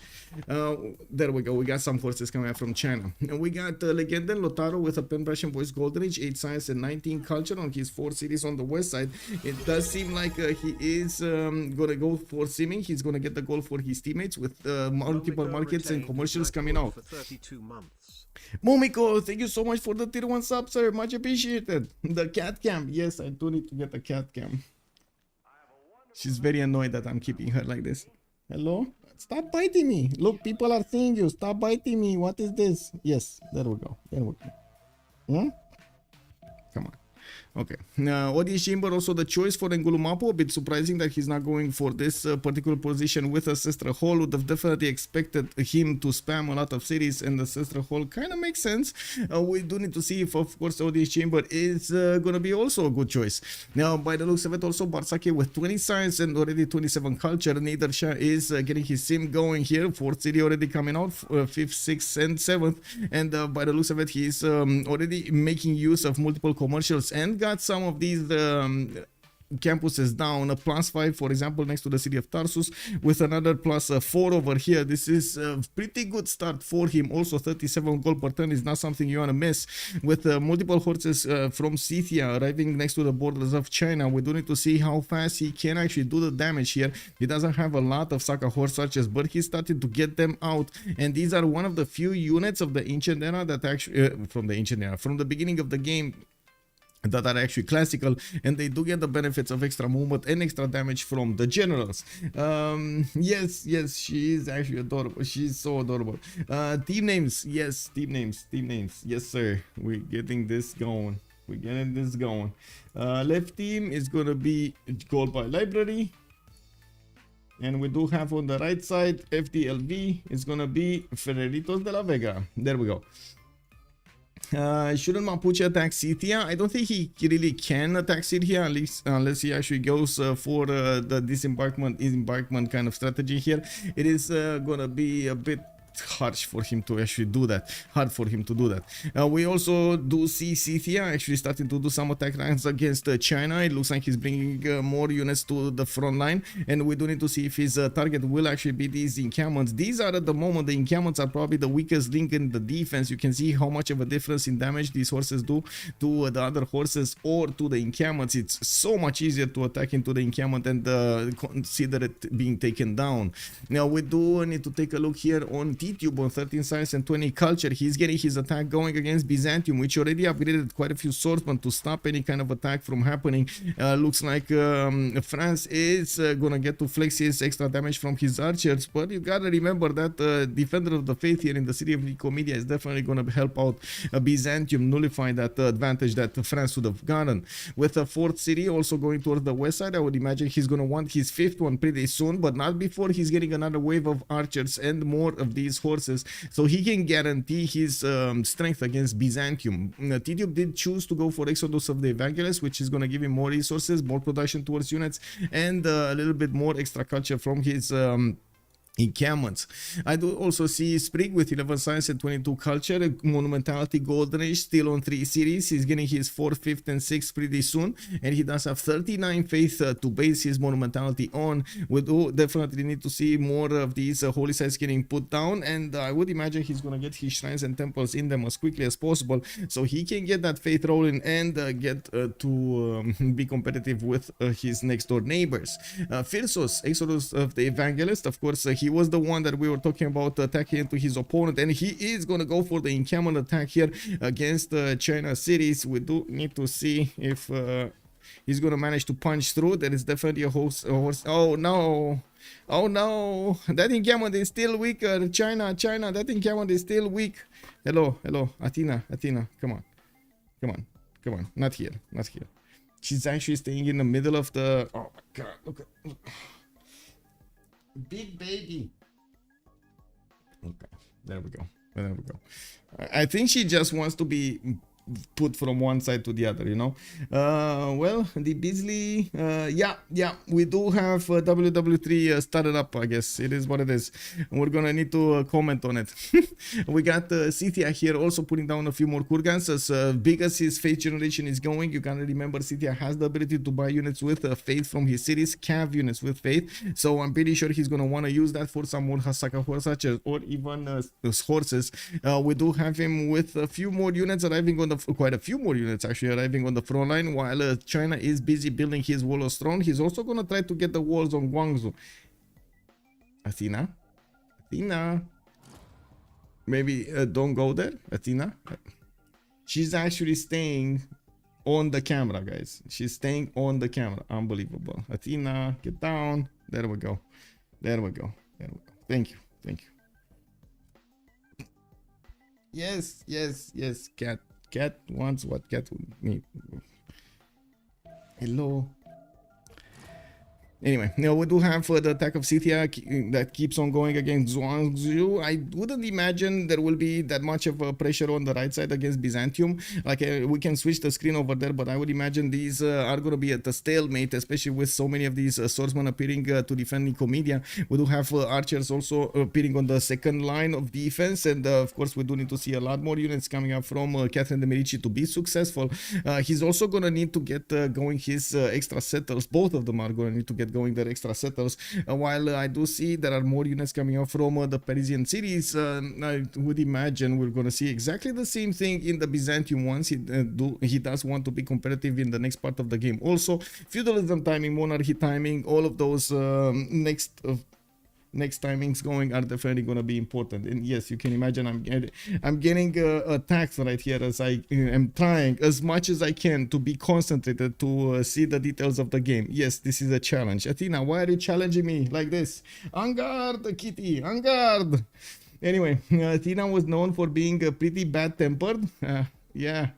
There we go. We got some horses coming up from China. And we got Legenden Lotaro with a pen brush and voice golden age, 8 science and 19 culture on his 4 cities on the west side. It does seem like he is gonna go for simming. He's gonna get the goal for his teammates with multiple markets and commercials coming out. Momiko, thank you so much for the tier 1 sub, sir. Much appreciated. The cat cam. Yes, I do need to get the cat cam. She's very annoyed that I'm keeping her like this. Hello? Stop biting me. Look, people are seeing you. Stop biting me. What is this? Yes, there we go. Hmm? Come on. Okay. Audience chamber also the choice for Ngulumapu. A bit surprising that he's not going for this particular position with Ancestral Hall. Would have definitely expected him to spam a lot of cities, and the Ancestral Hall kind of makes sense. We do need to see if, of course, Audience chamber is gonna be also a good choice. Now, by the looks of it, also Barsake with 20 science and already 27 culture. Nidarsha is getting his sim going here. 4th city already coming out, 5th, 6th, and 7th. And by the looks of it, he's already making use of multiple commercials and got some of these campuses down. A +5, for example, next to the city of Tarsus, with another +4 over here. This is a pretty good start for him. Also, 37 gold per turn is not something you want to miss. With multiple horses from Scythia arriving next to the borders of China, we do need to see how fast he can actually do the damage here. He doesn't have a lot of Saka horse archers, but he's starting to get them out. And these are one of the few units of the ancient era that actually, from the beginning of the game, that are actually classical, and they do get the benefits of extra movement and extra damage from the generals. Yes, she is actually adorable. She's so adorable. Team names, yes, team names, yes sir. We're getting this going. Left team is gonna be gold by library, and we do have on the right side FDLV is gonna be Freritos de la Vega. There we go. Shouldn't Mapuche attack Scythia? I don't think he really can attack Scythia, at least unless he actually goes for the disembarkment kind of strategy here. It is gonna be a bit harsh for him to actually do that. We also do see Scythia actually starting to do some attack runs against China. It looks like he's bringing more units to the front line, and we do need to see if his target will actually be these encampments. These are at the moment, the encampments are probably the weakest link in the defense. You can see how much of a difference in damage these horses do to the other horses or to the encampments. It's so much easier to attack into the encampment and consider it being taken down. Now we do need to take a look here on T-Tube on 13 science and 20 culture. He's getting his attack going against Byzantium, which already upgraded quite a few swordsmen to stop any kind of attack from happening. Looks like France is gonna get to flex his extra damage from his archers, but you gotta remember that Defender of the Faith here in the city of Nicomedia is definitely gonna help out Byzantium nullify that advantage that France would have gotten. With the 4th city also going towards the west side, I would imagine he's gonna want his 5th one pretty soon, but not before he's getting another wave of archers and more of these horses, so he can guarantee his strength against Byzantium. Titube did choose to go for Exodus of the Evangelist, which is going to give him more resources, more production towards units, and a little bit more extra culture from his encampments. I do also see Sprig with 11 science and 22 culture, monumentality golden age still on 3 series. He's getting his 4th, 5th, and 6th pretty soon, and he does have 39 faith to base his monumentality on. We do definitely need to see more of these holy sites getting put down, and I would imagine he's gonna get his shrines and temples in them as quickly as possible, so he can get that faith rolling and get to be competitive with his next door neighbors. Phyrsos, Exodus of the Evangelist, of course, he was the one that we were talking about attacking into his opponent, and he is going to go for the encampment attack here against China cities. We do need to see if he's going to manage to punch through. There is definitely a horse. Oh no, that encampment is still weaker. China, that encampment is still weak. Hello, Athena, come on, not here. She's actually staying in the middle of the, oh my god, look at big baby. Okay, there we go. I think she just wants to be put from one side to the other, you know. Well, the Beasley, yeah, we do have WW3 started up. I guess it is what it is. We're gonna need to comment on it. We got Scythia here also putting down a few more Kurgans. As big as his faith generation is going, you gotta remember Scythia has the ability to buy units with faith from his cities, cav units with faith, so I'm pretty sure he's gonna want to use that for some more Hasaka horses or even horses. We do have him with a few more units arriving on the, quite a few more units actually arriving on the front line, while China is busy building his wall of stone. He's also gonna try to get the walls on Guangzhou. Athena, maybe don't go there, Athena. She's actually staying on the camera, guys. She's staying on the camera. Unbelievable. Athena, get down. There we go. Thank you. Yes. Cat wants what cat would need. Hello. Anyway, now we do have the attack of Scythia that keeps on going against Zhuangzhou. I wouldn't imagine there will be that much of pressure on the right side against Byzantium. Like we can switch the screen over there, but I would imagine these are going to be at a stalemate, especially with so many of these swordsmen appearing to defend Nicomedia. We do have archers also appearing on the second line of defense, and of course we do need to see a lot more units coming up from Catherine de Medici to be successful. He's also going to need to get going his extra settles. Both of them are going to need to get going their extra settles, while I do see there are more units coming up from the Parisian cities. I would imagine we're going to see exactly the same thing in the Byzantium ones. He does want to be competitive in the next part of the game. Also, feudalism timing, monarchy timing, all of those next timings going are definitely going to be important. And yes, you can imagine I'm getting attacked right here as I am trying as much as I can to be concentrated to see the details of the game. Yes, this is a challenge. Athena, why are you challenging me like this? En garde, Kitty, en garde. Anyway, Athena was known for being pretty bad-tempered. Yeah,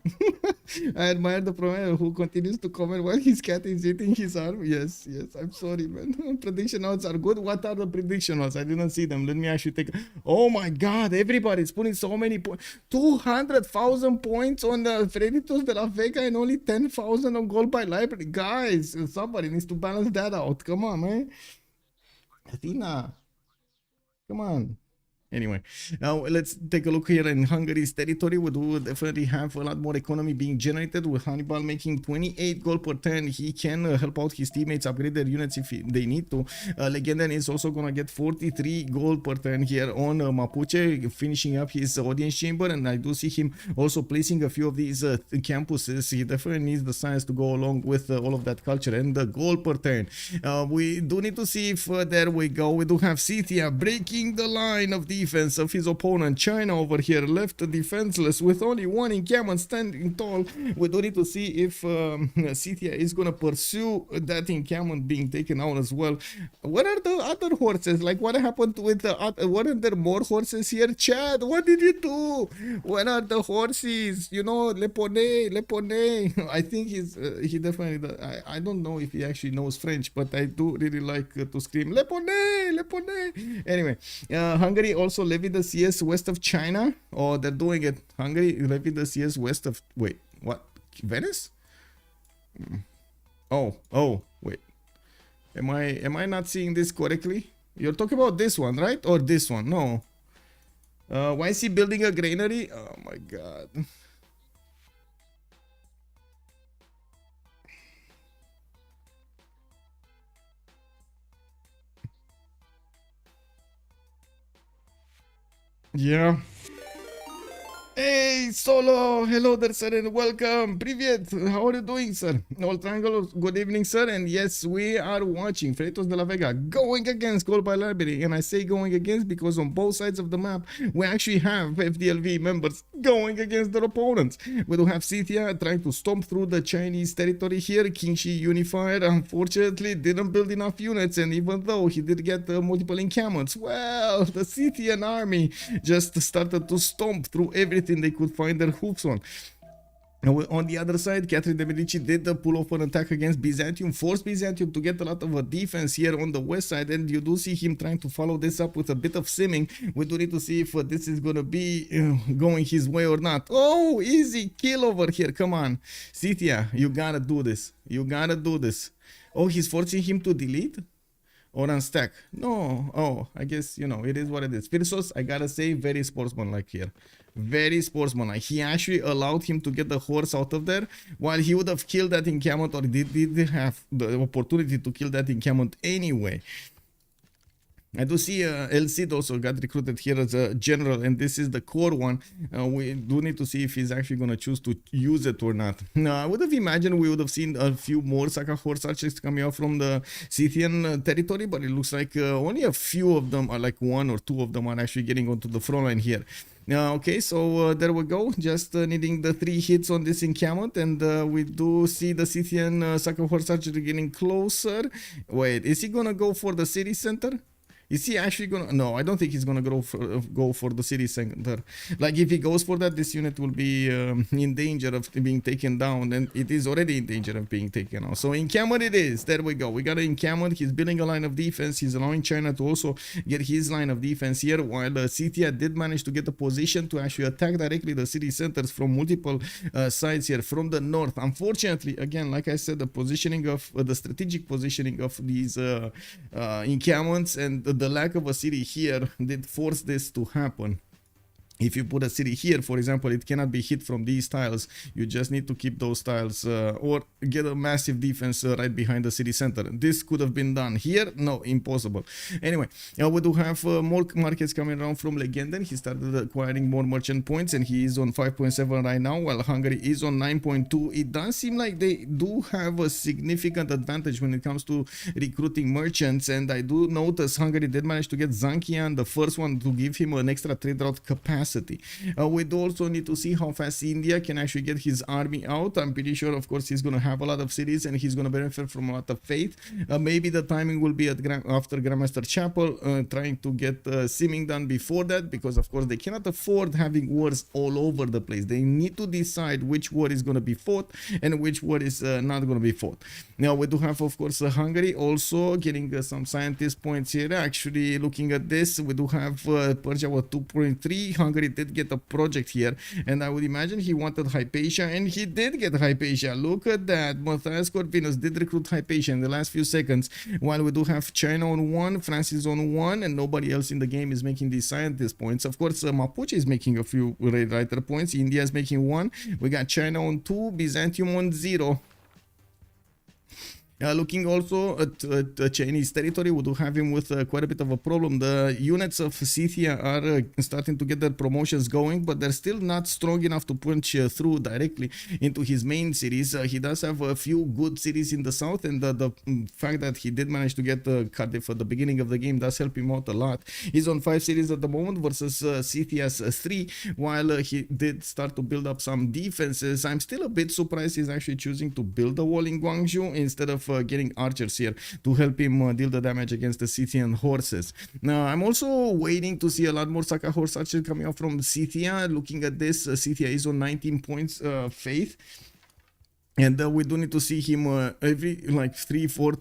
I admire the provider who continues to comment while his cat is eating his arm. Yes, I'm sorry, man. Prediction notes are good. What are the prediction notes? I didn't see them. Let me actually take. Oh my god, everybody's putting so many points. 200,000 points on the Freritos de la Vega and only 10,000 on gold by library. Guys, somebody needs to balance that out. Come on, man. Athena, come on. Anyway, now let's take a look here in Hungary's territory. We do definitely have a lot more economy being generated, with Hannibal making 28 gold per turn. He can help out his teammates upgrade their units if they need to. Legendan is also gonna get 43 gold per turn here on Mapuche, finishing up his audience chamber, and I do see him also placing a few of these campuses. He definitely needs the science to go along with all of that culture and the gold per turn. We do need to see if there we go. We do have Scythia breaking the line of defense of his opponent. China over here left defenseless with only one encampment standing tall. We do need to see if Scythia is gonna pursue that encampment being taken out as well. What are the other horses? Like, what happened with the weren't there more horses here? Chad, what did you do? Where are the horses? You know, Le Poney. I think he definitely I don't know if he actually knows French, but I do really like to scream Le Poney. Anyway, Hungary also levied the CS west of China. Oh, they're doing it. Hungary levied the CS west of... Wait, what? Venice? Oh, wait. Am I not seeing this correctly? You're talking about this one, right? Or this one? No. Why is he building a granary? Oh my god. Yeah. Hey, Solo! Hello there, sir, and welcome! Привет! How are you doing, sir? All Triangle, good evening, sir, and yes, we are watching Freritos de la Vega going against Gold by Library, and I say going against because on both sides of the map, we actually have FDLV members going against their opponents. We do have Scythia trying to stomp through the Chinese territory here. Qingxi Unified, unfortunately, didn't build enough units, and even though he did get multiple encampments, well, the Scythian army just started to stomp through everything they could find their hoofs on. On the other side, Catherine de Medici did pull off an attack against Byzantium, forced Byzantium to get a lot of a defense here on the west side, and you do see him trying to follow this up with a bit of simming. We do need to see if this is going to be going his way or not. Oh, easy kill over here. Come on. Scythia, you gotta do this. You gotta do this. Oh, he's forcing him to delete? Or unstack? No. Oh, I guess, you know, it is what it is. Freritos, I gotta say, very sportsmanlike here. Very sportsmanlike. He actually allowed him to get the horse out of there, while he would have killed that encampment, or did have the opportunity to kill that encampment anyway. I do see El Cid also got recruited here as a general, and this is the core one. We do need to see if he's actually going to choose to use it or not. Now, I would have imagined we would have seen a few more Saka horse archers coming out from the Scythian territory, but it looks like only a few of them, are like one or two of them, are actually getting onto the front line here. Okay, so there we go, just needing the 3 hits on this encampment, and we do see the Scythian Saka horse archer getting closer. Wait, is he gonna go for the city center? Is he actually gonna? No, I don't think he's gonna go for the city center. Like if he goes for that, this unit will be in danger of being taken down, and it is already in danger of being taken out. So encampment it is. There we go. We got an encampment. He's building a line of defense. He's allowing China to also get his line of defense here, while CTR did manage to get the position to actually attack directly the city centers from multiple sides here from the north. Unfortunately, again, like I said, the positioning of the strategic positioning of these encampments and the lack of a city here did force this to happen. If you put a city here, for example, it cannot be hit from these tiles. You just need to keep those tiles or get a massive defense right behind the city center. This could have been done here. No, impossible. Anyway, we do have more markets coming around from Legenden. He started acquiring more merchant points and he is on 5.7 right now, while Hungary is on 9.2. It does seem like they do have a significant advantage when it comes to recruiting merchants, and I do notice Hungary did manage to get Zankian, the first one, to give him an extra trade route capacity. We do also need to see how fast India can actually get his army out. I'm pretty sure, of course, he's going to have a lot of cities and he's going to benefit from a lot of faith. Maybe the timing will be after Grandmaster Chapel, trying to get simming done before that, because of course they cannot afford having wars all over the place. They need to decide which war is going to be fought and which war is not going to be fought. Now we do have, of course, Hungary also getting some scientist points here. Actually, looking at this, we do have Persia with 2.3. Hungary did get a project here, and I would imagine he wanted Hypatia, and he did get Hypatia. Look at that. Matthias Corvinus did recruit Hypatia in the last few seconds, while we do have China on 1, France is on 1, and nobody else in the game is making these scientist points. Of course, Mapuche is making a few raid writer points. India is making 1. We got China on 2, Byzantium on 0. Looking also at Chinese territory, we do have him with quite a bit of a problem. The units of Scythia are starting to get their promotions going, but they're still not strong enough to punch through directly into his main cities. He does have a few good cities in the south, and the fact that he did manage to get Cardiff at the beginning of the game does help him out a lot. He's on 5 cities at the moment versus Scythia's 3, while he did start to build up some defenses. I'm still a bit surprised he's actually choosing to build a wall in Guangzhou instead of getting archers here to help him deal the damage against the Scythian horses. Now, I'm also waiting to see a lot more Saka horse archers coming out from Scythia. Looking at this, Scythia is on 19 points faith. And we do need to see him every like 4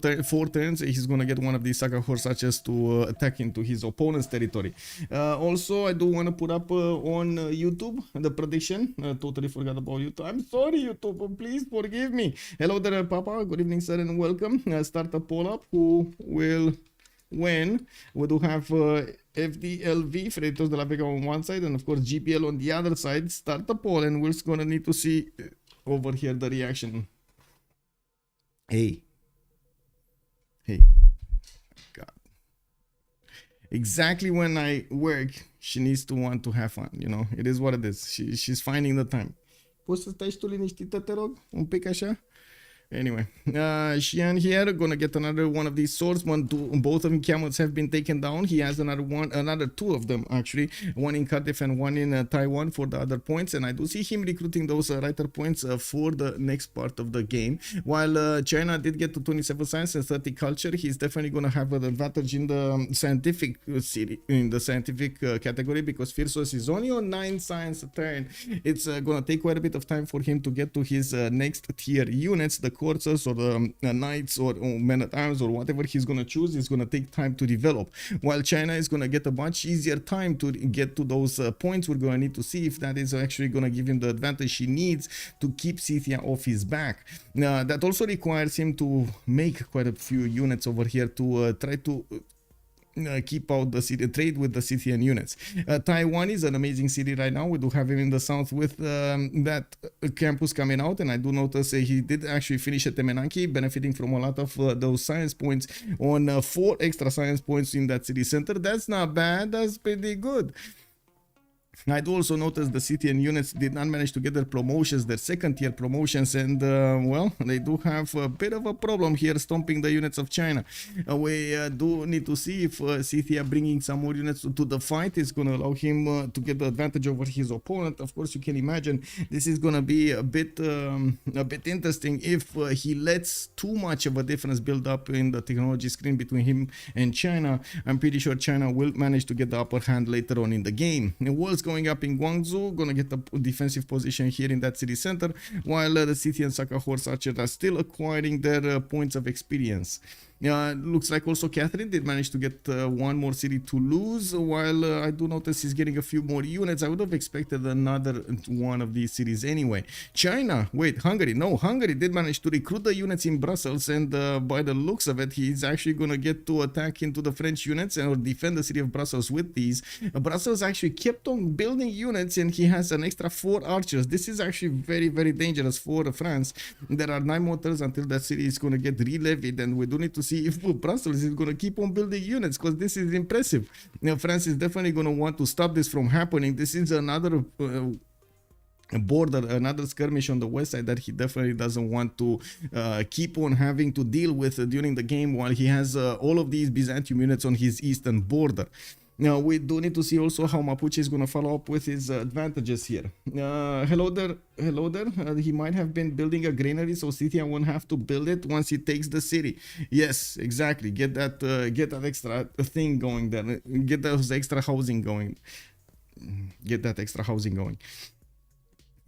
turns. He's gonna get one of these Saka horse archers to attack into his opponent's territory. Also, I do want to put up on YouTube the prediction. Totally forgot about YouTube. I'm sorry, YouTube. Please forgive me. Hello there, Papa. Good evening, sir, and welcome. Start a poll up. Who will win? We do have FDLV, Freritos de la Vega on one side, and of course GPL on the other side. Start the poll, and we're gonna need to see over here the reaction. Hey God, exactly when I work she needs to want to have fun, you know. It is what it is. She's finding the time. Poți să stai și tu liniștită, te rog? Un pic așa? Anyway, Xian here gonna get another one of these swords. Both of encampments have been taken down. He has another 2 of them actually, one in Cardiff and one in Taiwan for the other points, and I do see him recruiting those writer points for the next part of the game. While China did get to 27 science and 30 culture, he's definitely gonna have an advantage in the scientific category, because Firsos is only on 9 science a turn. It's gonna take quite a bit of time for him to get to his next tier units. The coursers or the knights or men-at-arms or whatever he's going to choose is going to take time to develop, while China is going to get a much easier time to get to those points. We're going to need to see if that is actually going to give him the advantage he needs to keep Scythia off his back. That also requires him to make quite a few units over here to try to keep out the city, trade with the Scythian units. Taiwan is an amazing city right now. We do have him in the south with that campus coming out, and I do notice he did actually finish at Temenanki, benefiting from a lot of those science points on 4 extra science points in that city center. That's not bad. That's pretty good. I do also notice the CTN units did not manage to get their promotions, their second tier promotions, and well, they do have a bit of a problem here stomping the units of China. We do need to see if CTN bringing some more units to the fight is going to allow him to get the advantage over his opponent. Of course, you can imagine this is going to be a bit interesting if he lets too much of a difference build up in the technology screen between him and China. I'm pretty sure China will manage to get the upper hand later on in the game. The world's going up in Guangzhou, gonna get a defensive position here in that city center, while the city and Saka horse archers are still acquiring their points of experience. Looks like also Catherine did manage to get one more city to lose, while I do notice he's getting a few more units. I would have expected another one of these cities anyway. China, wait, Hungary, no, Hungary did manage to recruit the units in Brussels, and by the looks of it, he's actually gonna get to attack into the French units or defend the city of Brussels with these. Brussels actually kept on building units, and he has an extra 4 archers. This is actually very, very dangerous for France. There are 9 more turns until that city is gonna get re-levied, and we do need to see if Brussels is going to keep on building units, because this is impressive. France is definitely going to want to stop this from happening. This is another border, another skirmish on the west side that he definitely doesn't want to keep on having to deal with during the game, while he has all of these Byzantium units on his eastern border. Now, we do need to see also how Mapuche is going to follow up with his advantages here. Hello there. He might have been building a granary, so Scythia won't have to build it once he takes the city. Yes, exactly. Get that extra thing going there. Get those extra housing going. Get that extra housing going.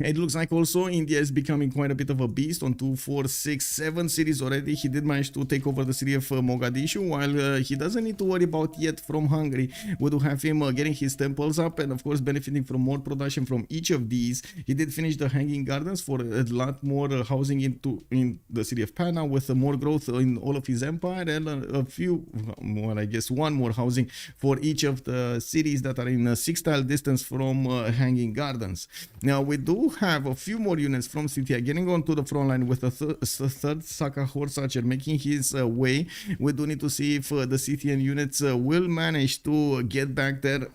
It looks like also India is becoming quite a bit of a beast on 2, 4, 6, 7 cities already. He did manage to take over the city of Mogadishu, while he doesn't need to worry about yet from Hungary. We do have him getting his temples up and of course benefiting from more production from each of these. He did finish the hanging gardens for a lot more housing in the city of Pana, with more growth in all of his empire, and a few more, I guess one more housing for each of the cities that are in a 6-tile distance from hanging gardens. Now we do have a few more units from Scythia getting onto the front line, with a third Saka horse archer making his way. We do need to see if the Scythian units will manage to get back their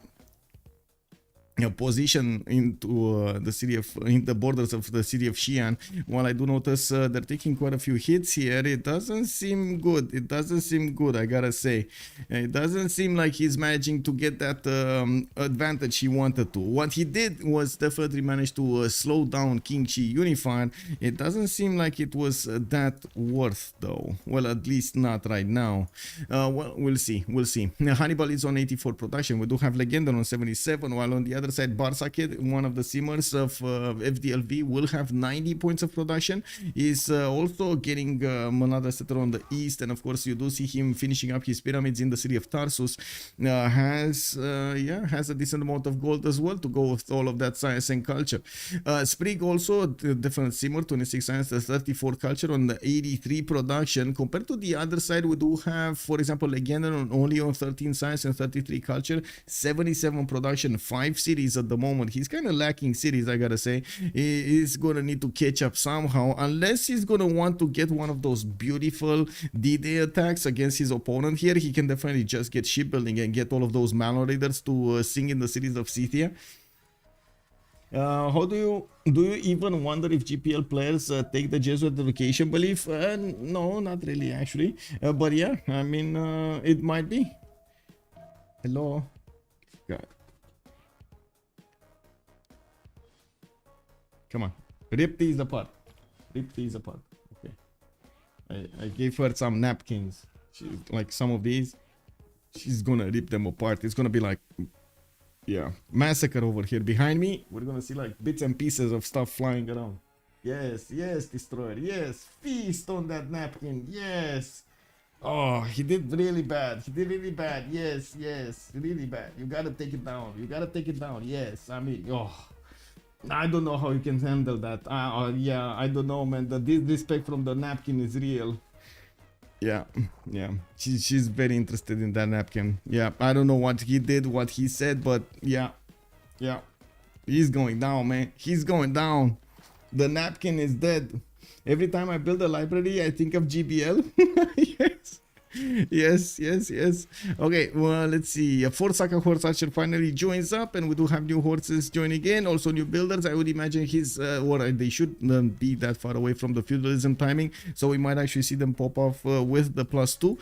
position into the city of, in the borders of the city of Xi'an. While I do notice they're taking quite a few hits here, it doesn't seem good. It doesn't seem good, I gotta say. It doesn't seem like he's managing to get that advantage he wanted to. What he did was definitely manage to slow down King Qi Unified. It doesn't seem like it was that worth though. Well, at least not right now. Well, we'll see. We'll see. Hannibal is on 84 production. We do have Legender on 77, while on the other side, Barsakid, one of the simmers of FDLV, will have 90 points of production. He's also getting another setter on the east, and of course you do see him finishing up his pyramids in the city of Tarsus. Has a decent amount of gold as well to go with all of that science and culture. Sprig also, different simmer, 26 science, 34 culture on the 83 production. Compared to the other side, we do have, for example, Legender only on 13 science and 33 culture, 77 production, 5 cities at the moment. He's kind of lacking cities, I gotta say. He's gonna need to catch up somehow, unless he's gonna want to get one of those beautiful D-Day attacks against his opponent here. He can definitely just get shipbuilding and get all of those Malon Raiders to sing in the cities of Scythia. How do you even wonder if GPL players take the Jesuit education belief? No, not really actually, but yeah, I mean, it might be. Hello. God. Come on, rip these apart. Rip these apart. Okay. I gave her some napkins. She's like, some of these, she's gonna rip them apart. It's gonna be like, yeah, massacre over here. Behind me, we're gonna see like bits and pieces of stuff flying around. Yes, yes, destroyer. Yes, feast on that napkin. Yes. Oh, he did really bad. He did really bad. Yes, yes, really bad. You gotta take it down. You gotta take it down. Yes, I mean, oh. I don't know how you can handle that. Yeah, I don't know, man. The disrespect from the napkin is real. Yeah, yeah. She's very interested in that napkin. Yeah, I don't know what he did, what he said, but yeah, yeah. He's going down, man. He's going down. The napkin is dead. Every time I build a library, I think of GBL. Yes. Yes, yes, yes. Okay, well, let's see. A fourth Saka horse archer finally joins up, and we do have new horses joining in. Also, new builders. I would imagine they should be that far away from the feudalism timing, so we might actually see them pop off with the +2.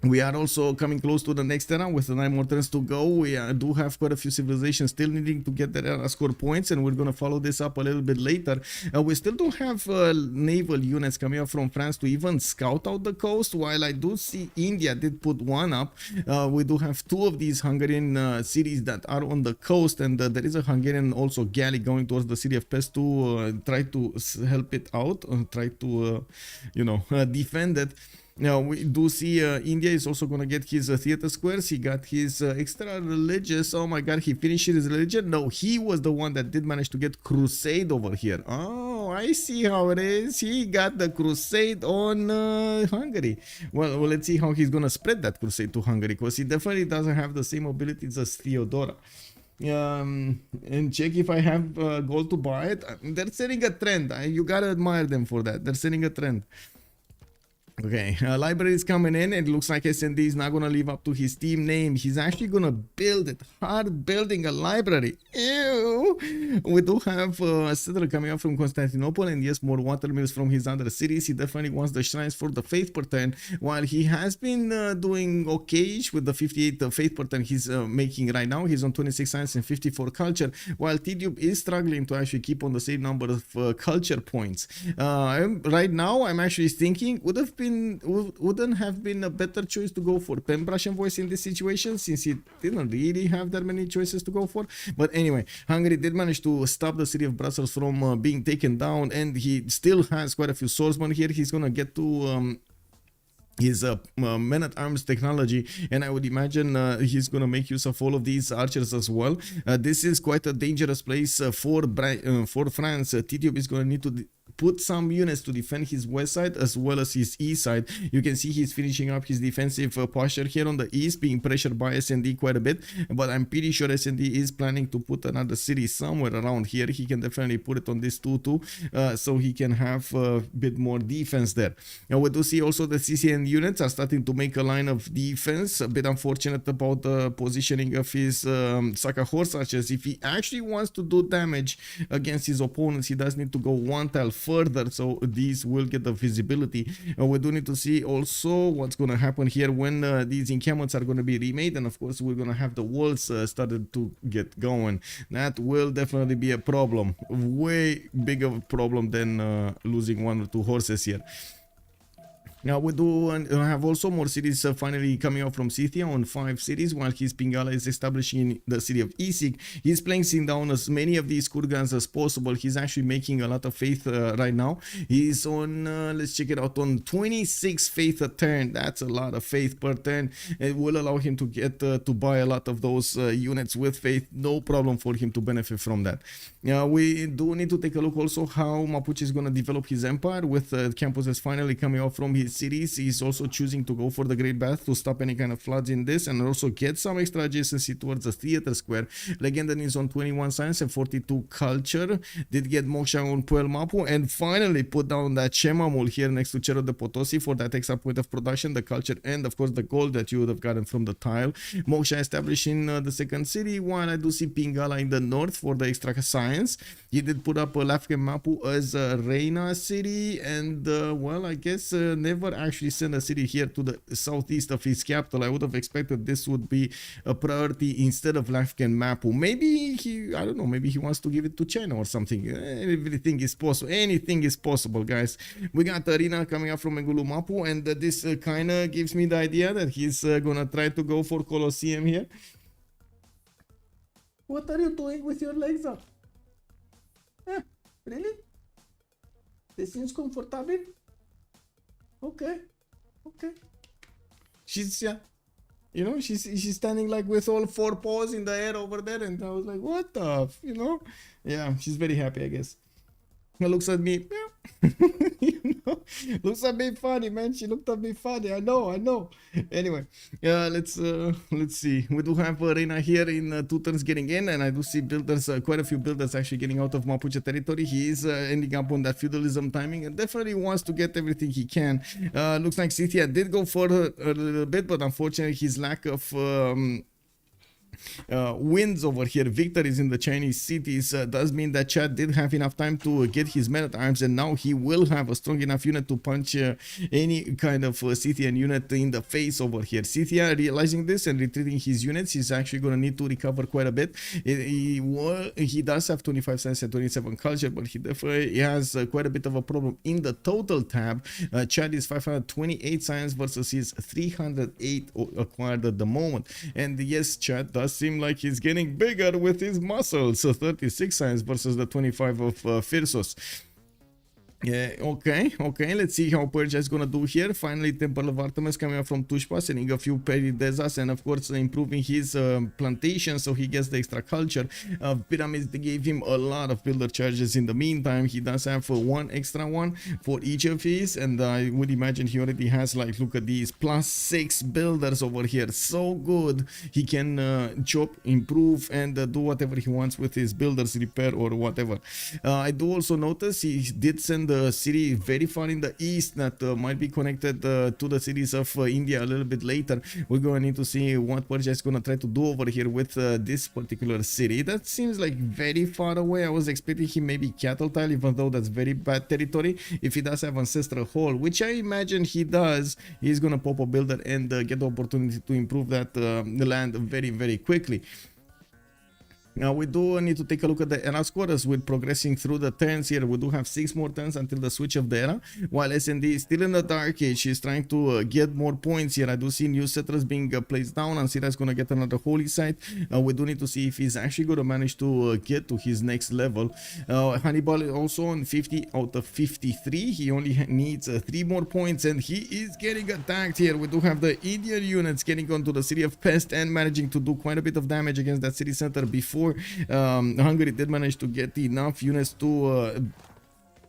We are also coming close to the next era with the 9 more turns to go. We do have quite a few civilizations still needing to get their era score points, and we're going to follow this up a little bit later. We still don't have naval units coming up from France to even scout out the coast, while I do see India did put one up. We do have 2 of these Hungarian cities that are on the coast, and there is a Hungarian also galley going towards the city of Pest to try to help it out, try to, defend it. Now, we do see India is also going to get his theater squares. He got his extra religious. Oh my god, he finished his religion? No, he was the one that did manage to get crusade over here. Oh, I see how it is. He got the crusade on Hungary. Well, let's see how he's going to spread that crusade to Hungary, because he definitely doesn't have the same abilities as Theodora. And check if I have gold to buy it. They're setting a trend. You gotta admire them for that. They're setting a trend. Okay, library is coming in. It looks like SND is not gonna live up to his team name. He's actually gonna build it. Hard building a library. Ew. We do have a settler coming up from Constantinople, and yes, more watermills from his other cities. He definitely wants the shrines for the faith per turn. While he has been doing okayish with the 58 faith per turn he's making right now. He's on 26 science and 54 culture, while Tidube is struggling to actually keep on the same number of culture points. Right now, I'm actually thinking wouldn't have been a better choice to go for Pembrush and Voice in this situation, since he didn't really have that many choices to go for. But anyway, Hungary did manage to stop the city of Brussels from being taken down, and he still has quite a few swordsmen here. He's gonna get to his men-at-arms technology, and I would imagine he's going to make use of all of these archers as well. This is quite a dangerous place for France. Titube is going to need to put some units to defend his west side as well as his east side. You can see he's finishing up his defensive posture here on the east, being pressured by SND quite a bit, but I'm pretty sure SND is planning to put another city somewhere around here. He can definitely put it on this 2-2, so he can have a bit more defense there. Now we do see also the CCN units are starting to make a line of defense. A bit unfortunate about the positioning of his Saka horse archers. If he actually wants to do damage against his opponents, he does need to go one tile further, so these will get the visibility. We do need to see also what's going to happen here when these encampments are going to be remade, and of course we're going to have the walls started to get going. That will definitely be a problem, way bigger problem than losing 1 or 2 horses here. Now we do have also more cities finally coming out from Scythia on 5 cities, while his Pingala is establishing the city of Isik. He's placing down as many of these kurgans as possible. He's actually making a lot of faith right now. He's on, let's check it out, on 26 faith a turn. That's a lot of faith per turn. It will allow him to get to buy a lot of those units with faith. No problem for him to benefit from that. Now we do need to take a look also how Mapuche is going to develop his empire, with campuses finally coming out from his cities. He's also choosing to go for the Great Bath to stop any kind of floods in this, and also get some extra adjacency towards the theater square. Legendan is on 21 science and 42 culture. Did get Moksha on Puel Mapu, and finally put down that Chemamul here next to Cerro de Potosi for that extra point of production, the culture, and of course the gold that you would have gotten from the tile. Moksha establishing the second city, while I do see Pingala in the north for the extra science. He did put up Lafken Mapu as a Reina city, and well, I guess never actually send a city here to the southeast of his capital. I would have expected this would be a priority instead of Lafken Mapu. Maybe he, I don't know, maybe he wants to give it to China or something. Everything is possible. Anything is possible, guys. We got Arena coming up from Megulu Mapu, and this kind of gives me the idea that he's gonna try to go for Colosseum here. What are you doing with your legs up? Really? This seems comfortable? Okay. She's you know, she's standing like with all 4 paws in the air over there, and I was like, what the, yeah, she's very happy, I guess. looks at me, you know, looks at me funny, man. She looked at me funny. I know. Anyway, let's see. We do have Reina here in 2 turns getting in, and I do see builders, quite a few builders actually getting out of Mapuche territory. He is ending up on that feudalism timing and definitely wants to get everything he can. Looks like Cynthia did go for a little bit, but unfortunately his lack of wins over here, victories in the Chinese cities, does mean that Chad did have enough time to get his men at arms, and now he will have a strong enough unit to punch any kind of Scythian unit in the face over here. Scythia, realizing this and retreating his units, he's actually going to need to recover quite a bit. He does have 25 science and 27 culture, but he definitely has quite a bit of a problem in the total tab. Chad is 528 science versus his 308 acquired at the moment, and yes, Chad does seem like he's getting bigger with his muscles. So 36 science versus the 25 of Freritos. Yeah, okay, let's see how Persia is gonna do here. Finally, Temple of Artemis coming up from Tushpa, sending a few Peridesas, and of course improving his plantation, so he gets the extra culture. Pyramids, they gave him a lot of builder charges in the meantime. He does have one extra one for each of his, and I would imagine he already has, like, look at these, +6 builders over here. So good. He can chop, improve, and do whatever he wants with his builders, repair or whatever. I do also notice he did send the city very far in the east that might be connected to the cities of India a little bit later. We're going to need to see what Persia is going to try to do over here with this particular city. That seems like very far away. I was expecting him maybe cattle tile, even though that's very bad territory. If he does have ancestral hall, which I imagine he does, he's going to pop a builder and get the opportunity to improve that land very, very quickly. Now we do need to take a look at the era scorers. We're progressing through the turns here. We do have 6 more turns until the switch of the era, while SND is still in the dark age. She's trying to get more points here. I do see new settlers being placed down, and Sira is going to get another holy site. We do need to see if he's actually going to manage to get to his next level. Hannibal is also on 50 out of 53. He only needs 3 more points, and he is getting attacked here. We do have the Indian units getting onto the city of Pest and managing to do quite a bit of damage against that city center before. Hungary did manage to get enough units to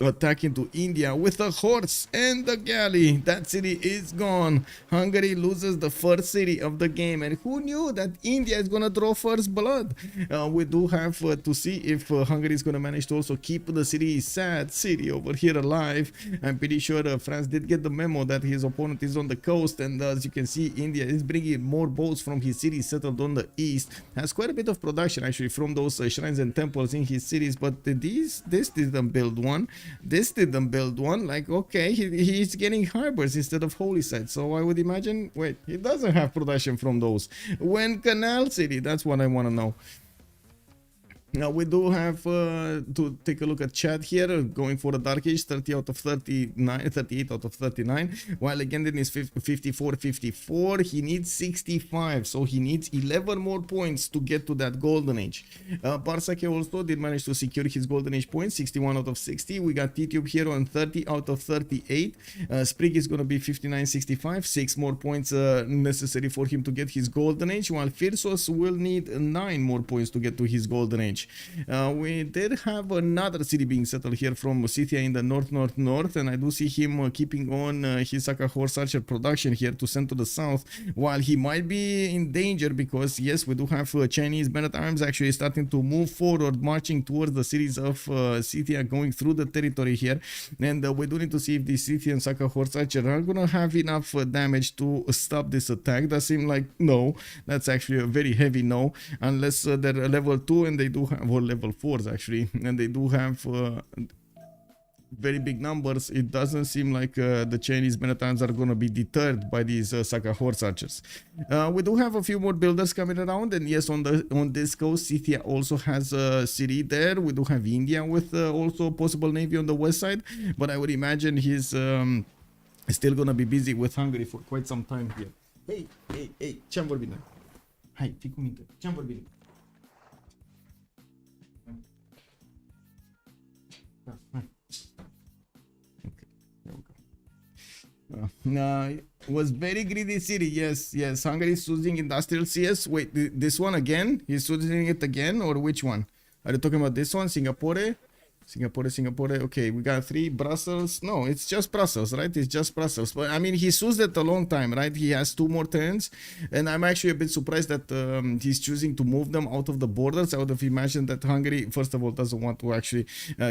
attack into India with a horse and a galley. That city is gone. Hungary loses the first city of the game, and who knew that India is gonna draw first blood? We do have to see if Hungary is gonna manage to also keep the city, sad city over here, alive. I'm pretty sure France did get the memo that his opponent is on the coast, and as you can see, India is bringing more boats from his cities settled on the east. Has quite a bit of production actually from those shrines and temples in his cities, but this didn't build one. This didn't build one. Like, okay, he's getting harbors instead of holy sites. So I would imagine, wait, he doesn't have production from those. When Canal City? That's what I want to know. Now we do have to take a look at Chad here, going for the Dark Age, 30 out of 39, 38 out of 39, while again in his 54. He needs 65, so he needs 11 more points to get to that Golden Age. Barsake also did manage to secure his Golden Age points, 61 out of 60. We got T-Tube here on 30 out of 38. Sprig is going to be 59, 65, 6 more points necessary for him to get his Golden Age, while Firsos will need 9 more points to get to his Golden Age. We did have another city being settled here from Scythia in the north, and I do see him keeping on his Saka Horse Archer production here to send to the south, while he might be in danger because yes, we do have Chinese men at arms actually starting to move forward, marching towards the cities of Scythia, going through the territory here, and we do need to see if the Scythian Saka Horse Archer are gonna have enough damage to stop this attack. That seems like no. That's actually a very heavy no, unless they're level 2 and they do have, or level 4s actually, and they do have very big numbers. It doesn't seem like the Chinese men at arms are going to be deterred by these Saka Horse Archers. We do have a few more builders coming around, and yes, on this coast, Scythia also has a city there. We do have India with also possible navy on the west side, but I would imagine he's still going to be busy with Hungary for quite some time here. Hey, ce-am vorbit noi? Hai, fii cu minte, ce-am vorbit noi? Was very greedy city. Yes, Hungary is choosing industrial CS. Wait, this one again? He's choosing it again, or which one? Are you talking about this one, Singapore? Singapore. Okay, we got 3. Brussels. No, it's just Brussels, right? It's just Brussels. But I mean, he used it a long time, right? He has 2 more turns, and I'm actually a bit surprised that he's choosing to move them out of the borders. I would have imagined that Hungary, first of all, doesn't want to actually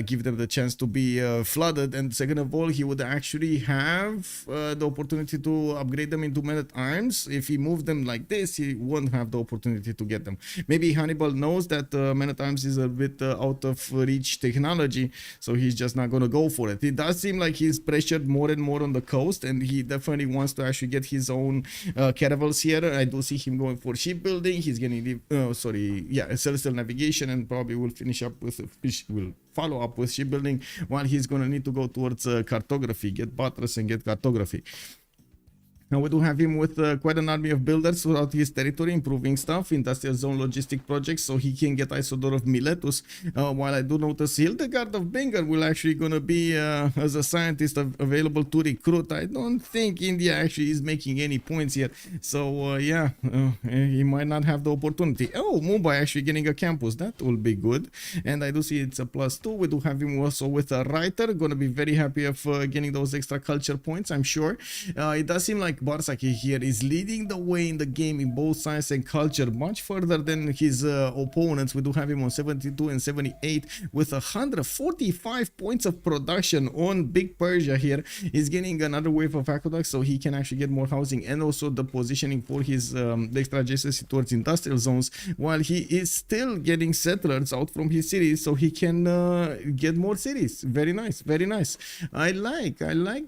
give them the chance to be flooded, and second of all, he would actually have the opportunity to upgrade them into men-at-arms. If he moved them like this, he won't have the opportunity to get them. Maybe Hannibal knows that men-at-arms is a bit out of reach technology, so he's just not gonna go for it. It does seem like he's pressured more and more on the coast, and he definitely wants to actually get his own caravels here. I do see him going for shipbuilding. He's getting celestial navigation, and probably will finish up with will follow up with shipbuilding, while he's gonna need to go towards cartography, get buttress and get cartography. Now we do have him with quite an army of builders throughout his territory, improving stuff, industrial zone logistic projects, so he can get Isodor of Miletus. While I do notice Hildegard of Bengal will actually gonna be as a scientist available to recruit. I don't think India actually is making any points here, so he might not have the opportunity. Oh, Mumbai actually getting a campus, that will be good, and I do see it's a +2. We do have him also with a writer, gonna be very happy of getting those extra culture points, I'm sure. It does seem like Barsaki here is leading the way in the game in both science and culture, much further than his opponents. We do have him on 72 and 78 with 145 points of production on Big Persia here. He's getting another wave of aqueducts, so he can actually get more housing, and also the positioning for his the extra adjacency towards industrial zones, while he is still getting settlers out from his cities, so he can get more cities. Very nice, very nice. I like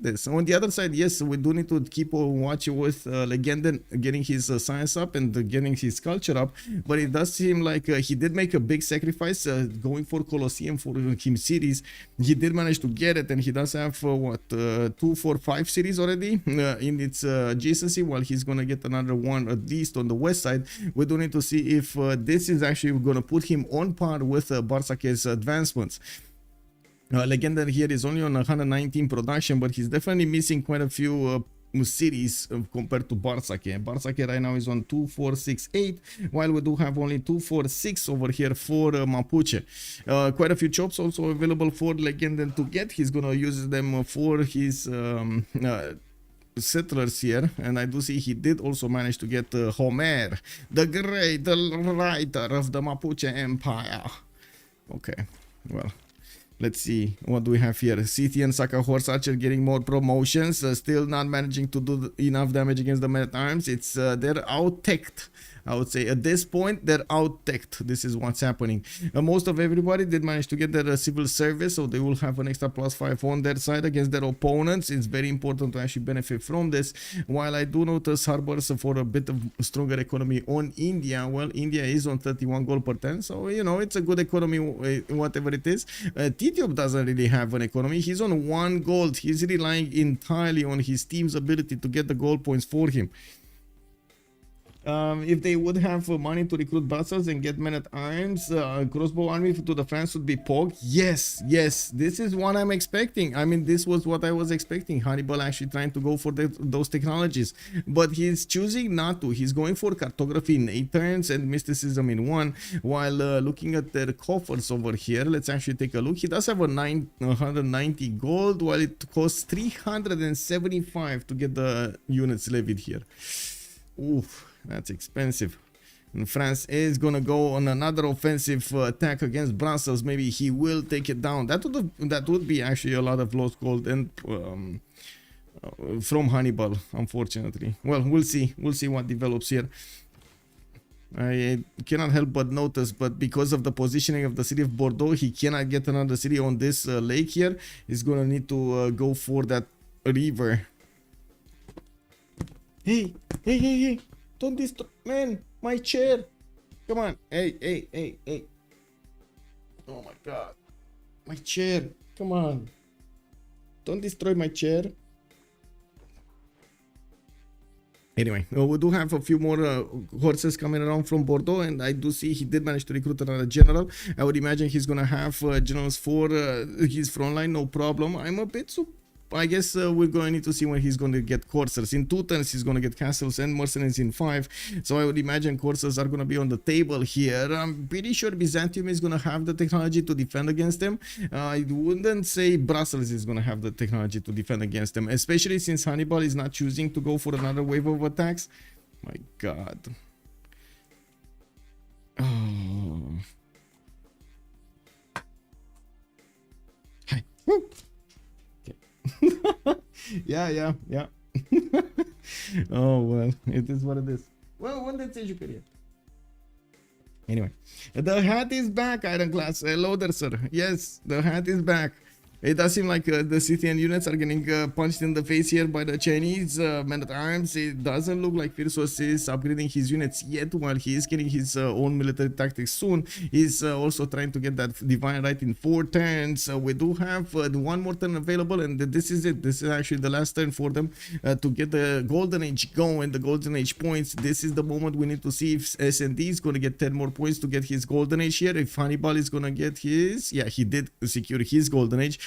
this. On the other side, yes, we do need to keep watch with Legenden getting his science up and getting his culture up, but it does seem like he did make a big sacrifice going for Colosseum for him cities. He did manage to get it, and he does have 2, 4, 5 cities already in its adjacency, while he's gonna get another one at least on the west side. We do need to see if this is actually gonna put him on par with Barsake's advancements. Legender here is only on 119 production, but he's definitely missing quite a few cities compared to Barsake. Barsake right now is on 2, 4, 6, 8, while we do have only 2, 4, 6 over here for Mapuche. Quite a few chops also available for Legenden to get. He's gonna use them for his settlers here, and I do see he did also manage to get Homer, the great writer of the Mapuche Empire. Okay, well, let's see what do we have here. Scythian Saka Horse Archer getting more promotions, still not managing to do enough damage against the men-at-arms. It's they're out-teched. I would say at this point they're out-teched. This is what's happening. Most of everybody did manage to get their civil service, so they will have an extra +5 on their side against their opponents. It's very important to actually benefit from this. While I do notice harbors for a bit of stronger economy on India, well, India is on 31 gold per turn, so you know it's a good economy, whatever it is. Ethiopia doesn't really have an economy. He's on 1 gold. He's relying entirely on his team's ability to get the gold points for him. If they would have money to recruit Brussels and get men-at-arms, crossbow army to the France would be Pog. Yes, this is what I'm expecting. I mean, this was what I was expecting. Hannibal actually trying to go for those technologies, but he's choosing not to. He's going for cartography in 8 turns and mysticism in 1, while looking at their coffers over here. Let's actually take a look. He does have a 990 gold, while it costs 375 to get the units levied here. Oof. That's expensive. And France is gonna go on another offensive attack against Brussels. Maybe he will take it down. That would be actually a lot of lost gold and from Hannibal, unfortunately. Well, we'll see what develops here. I cannot help but notice, but because of the positioning of the city of Bordeaux, he cannot get another city on this lake here. He's gonna need to go for that river. Hey! Don't destroy, man, my chair. Come on. Hey. Oh my god. My chair. Come on. Don't destroy my chair. Anyway, we do have a few more horses coming around from Bordeaux, and I do see he did manage to recruit another general. I would imagine he's gonna have generals for his front line, no problem. I'm a bit I guess we're going to need to see when he's going to get coursers. In 2 turns, he's going to get castles and mercenaries in 5. So I would imagine coursers are going to be on the table here. I'm pretty sure Byzantium is going to have the technology to defend against them. I wouldn't say Brussels is going to have the technology to defend against them, especially since Hannibal is not choosing to go for another wave of attacks. My God. Oh. Hi. Woo. Okay. yeah. Oh, well, it is what it is. Well, one that's educated. Anyway, the hat is back, Iron Class. Hello there, sir. Yes, the hat is back. It does seem like the citizen units are getting punched in the face here by the Chinese men-at-arms. It doesn't look like Freritos is upgrading his units yet while he is getting his own military tactics soon. He's also trying to get that divine right in 4 turns. We do have one more turn available, and this is it. This is actually the last turn for them to get the Golden Age going, the Golden Age points. This is the moment we need to see if S&D is going to get 10 more points to get his Golden Age here. If Hannibal is going to get his... Yeah, he did secure his Golden Age.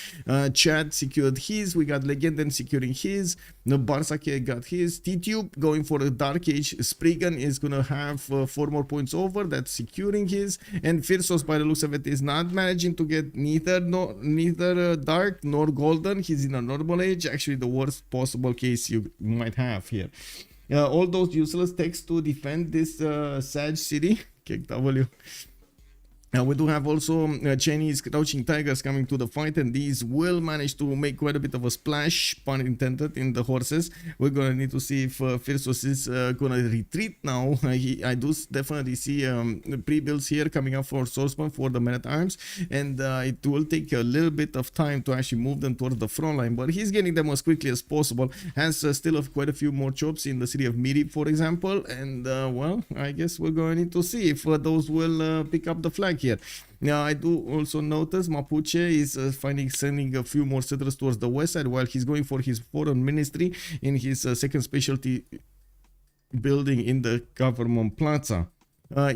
Chad secured his. We got Legenden securing his. Barsake got his. T-Tube going for a Dark Age. Spriggan is gonna have 4 more points over. That's securing his. And Freritos, by the looks of it, is not managing to get neither Dark nor Golden. He's in a normal age. Actually, the worst possible case you might have here. All those useless techs to defend this Sag city. Kick W. We do have also Chinese crouching tigers coming to the fight, and these will manage to make quite a bit of a splash, pun intended, in the horses. We're going to need to see if Freritos is going to retreat now. I do definitely see pre-builds here coming up for swordsman for the men-at-arms, and it will take a little bit of time to actually move them towards the front line, but he's getting them as quickly as possible. Has still quite a few more chops in the city of Miri, for example, and well, I guess we're going to need to see if those will pick up the flag here. Now, I do also notice Mapuche is sending a few more settlers towards the west side while he's going for his foreign ministry in his second specialty building in the government plaza.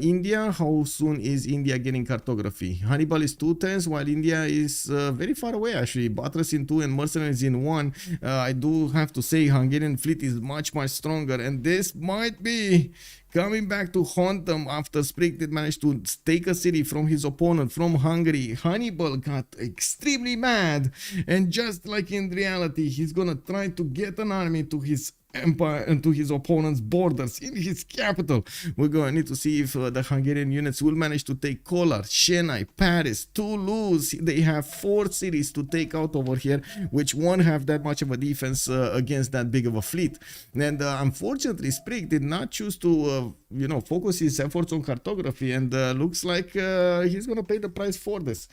India, how soon is India getting cartography? Hannibal is 2 turns while India is very far away actually. Batras in 2 and mercenaries in 1. I do have to say Hungarian fleet is much stronger, and this might be coming back to haunt them after Sprig did manage to take a city from his opponent from Hungary. Hannibal got extremely mad, and just like in reality, he's gonna try to get an army to his empire and to his opponent's borders in his capital. We're going to need to see if the Hungarian units will manage to take Kolar, Chennai, Paris, Toulouse. They have 4 cities to take out over here, which won't have that much of a defense against that big of a fleet. And unfortunately, Sprig did not choose to focus his efforts on cartography, and looks like he's going to pay the price for this.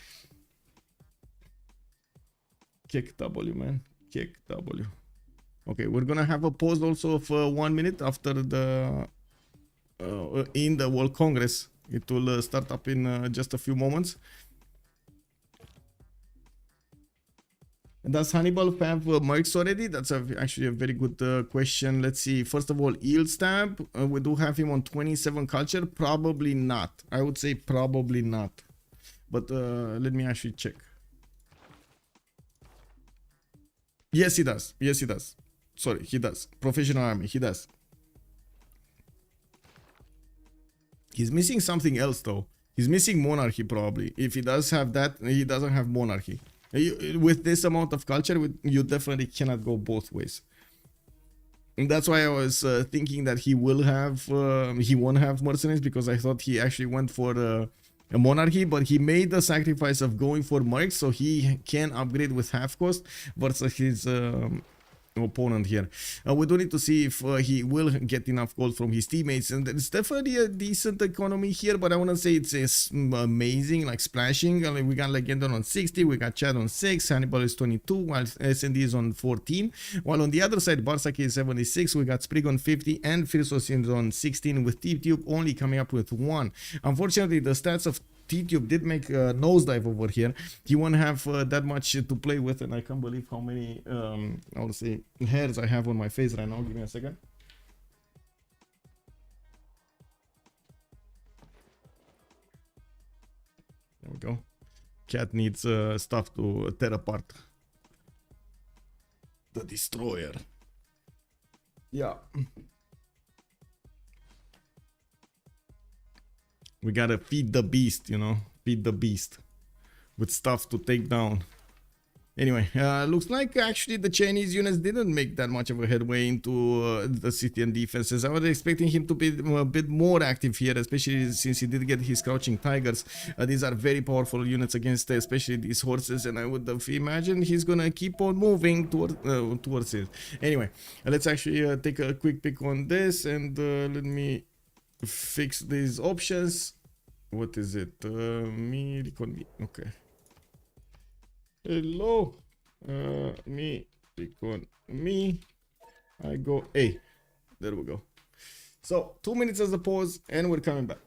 Kick W, man. Kick W. Okay, we're gonna have a pause also of 1 minute after the in the World Congress. It will start up in just a few moments. Does Hannibal have mercs already? That's actually a very good question. Let's see. First of all, Eelstab. We do have him on 27 culture. Probably not. I would say probably not. But let me actually check. Yes, he does. Yes, he does. Sorry, he does. Professional army, he does. He's missing something else though. He's missing monarchy probably. If he does have that, he doesn't have monarchy. With this amount of culture, you definitely cannot go both ways. And that's why I was thinking that he won't have mercenaries, because I thought he actually went for a monarchy, but he made the sacrifice of going for mercs so he can upgrade with half cost versus his opponent here. We do need to see if he will get enough gold from his teammates, and it's definitely a decent economy here, but I want to say it's amazing, like splashing. I mean, we got Legenden on 60, we got Chad on 6, Hannibal is 22, while S&D is on 14, while on the other side Barsaki is 76, we got Sprig on 50, and Freritos is on 16, with T-Tube only coming up with 1. Unfortunately, the stats of T-Tube did make a nosedive over here. He won't have that much to play with, and I can't believe how many I'll say hairs I have on my face right now. Give me a second. There we go. Cat needs stuff to tear apart. the destroyer. Yeah. We gotta feed the beast, you know, feed the beast with stuff to take down. Anyway, looks like actually the Chinese units didn't make that much of a headway into the city and defenses. I was expecting him to be a bit more active here, especially since he did get his crouching tigers. These are very powerful units against especially these horses, and I would have imagined he's gonna keep on moving towards it. Anyway, let's actually take a quick pick on this, and let me fix these options. What is it? Me recon me. Okay. Hello, me recon me. I go A. There we go. So 2 minutes as a pause, and we're coming back.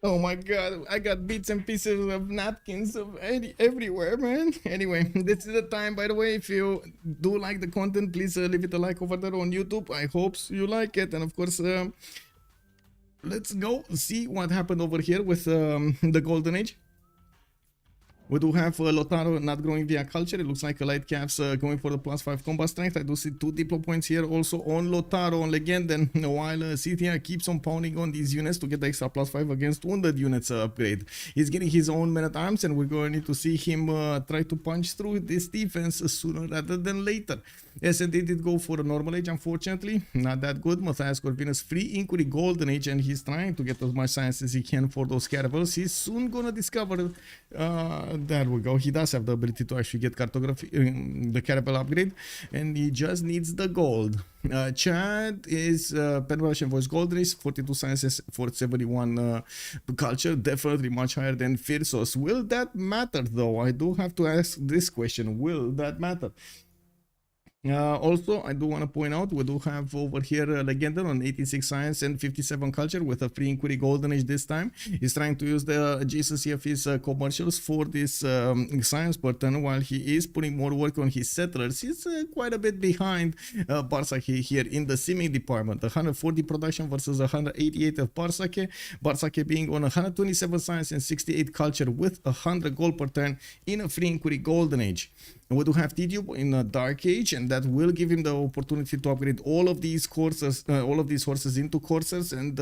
Oh my god, I got bits and pieces of napkins of everywhere, man. Anyway, this is the time, by the way. If you do like the content, please leave it a like over there on YouTube. I hope you like it. And of course, let's go see what happened over here with the Golden Age. We do have Lotaro not growing via culture. It looks like a light caps going for the +5 combat strength. I do see 2 diplo points here also on Lotaro on Legend. And while CTR keeps on pounding on these units to get the extra +5 against wounded units upgrade. He's getting his own men at arms, and we're going to need to see him try to punch through this defense sooner rather than later. Yes, and they did go for a normal age, unfortunately. Not that good. Matthias Corvinus free inquiry Golden Age, and he's trying to get as much science as he can for those caravels. He's soon gonna discover there we go. He does have the ability to actually get cartography, the caravel upgrade, and he just needs the gold. Chad is Pen Russian Voice Golden Age, 42 sciences, 471 culture, definitely much higher than Firsos. Will that matter though? I do have to ask this question. Will that matter? Also, I do want to point out we do have over here Legender on 86 science and 57 culture with a free inquiry Golden Age this time. He's trying to use the adjacency of his commercials for this science pattern while he is putting more work on his settlers. He's quite a bit behind Barsake here in the simming department. 140 production versus 188 of Barsake. Barsake being on 127 science and 68 culture with 100 gold per turn in a free inquiry Golden Age. And we do have Titube in a Dark Age, and that will give him the opportunity to upgrade all of these courses, all of these horses into coursers and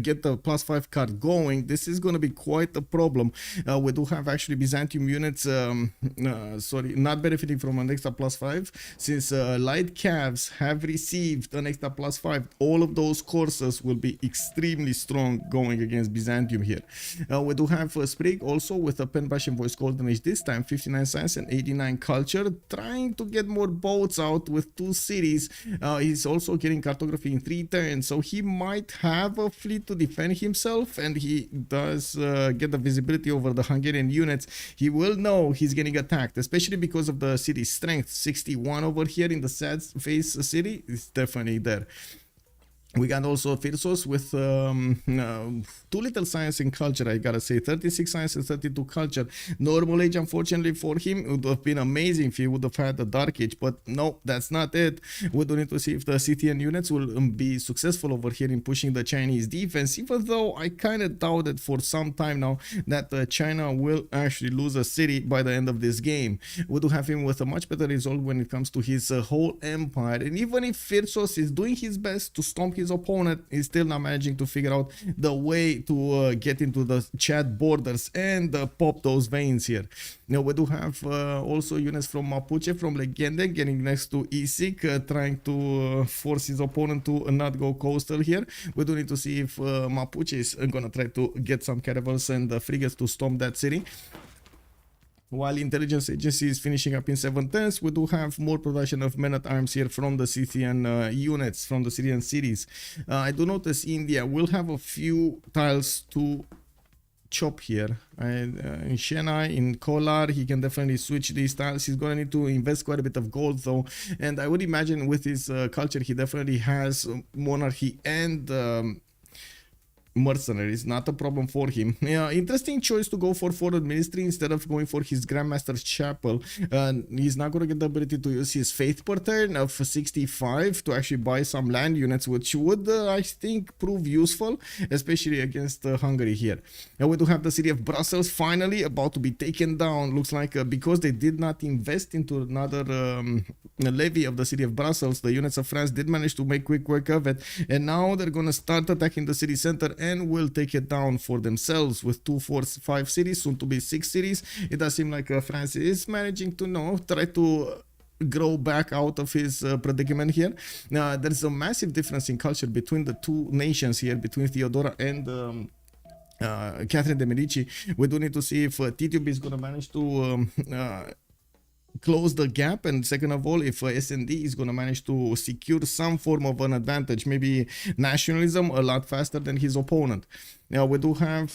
get the +5 card going. This is going to be quite a problem. We do have actually Byzantium units, not benefiting from an extra +5 since light calves have received an extra +5. All of those courses will be extremely strong going against Byzantium here. We do have Sprig also with a Pen Russian Voice Golden Age this time, 59 science and 89 culture, trying to get more boats out with 2 cities. He's also getting cartography in 3 turns, so he might have a fleet to defend himself, and he does get the visibility over the Hungarian units. He will know he's getting attacked, especially because of the city's strength. 61 over here in the sad face city is definitely there. We got also Freritos with 2 little science and culture, I gotta say. 36 science and 32 culture. Normal age, unfortunately for him, it would have been amazing if he would have had the dark age, but no, that's not it. We do need to see if the CTN units will be successful over here in pushing the Chinese defense, even though I kind of doubted for some time now that China will actually lose a city by the end of this game. We do have him with a much better result when it comes to his whole empire, and even if Freritos is doing his best to stomp his opponent, is still not managing to figure out the way to get into the Chad borders and pop those veins here. Now we do have also units from Mapuche, from Legende, getting next to Isik, trying to force his opponent to not go coastal here. We do need to see if Mapuche is gonna try to get some caravels and frigates to storm that city. While intelligence agency is finishing up in 7 turns, we do have more production of men-at-arms here from the Syrian units, from the Syrian cities. I do notice India will have a few tiles to chop here. In Chennai, in Kolar, he can definitely switch these tiles. He's going to need to invest quite a bit of gold though, and I would imagine with his culture, he definitely has monarchy and mercenaries, not a problem for him. Yeah, interesting choice to go for foreign ministry instead of going for his grandmaster's chapel. He's not going to get the ability to use his faith per turn of 65 to actually buy some land units, which would I think prove useful, especially against Hungary here. And we do have the city of Brussels finally about to be taken down. Looks like because they did not invest into another levy of the city of Brussels, the units of France did manage to make quick work of it, and now they're going to start attacking the city center and will take it down for themselves with 2, 4, 5 cities, soon to be 6 cities. It does seem like France is managing to try to grow back out of his predicament here. There's a massive difference in culture between the 2 nations here, between Theodora and Catherine de Medici. We do need to see if TTUB is going to manage to close the gap, and second of all, if SND is going to manage to secure some form of an advantage, maybe nationalism, a lot faster than his opponent. Now we do have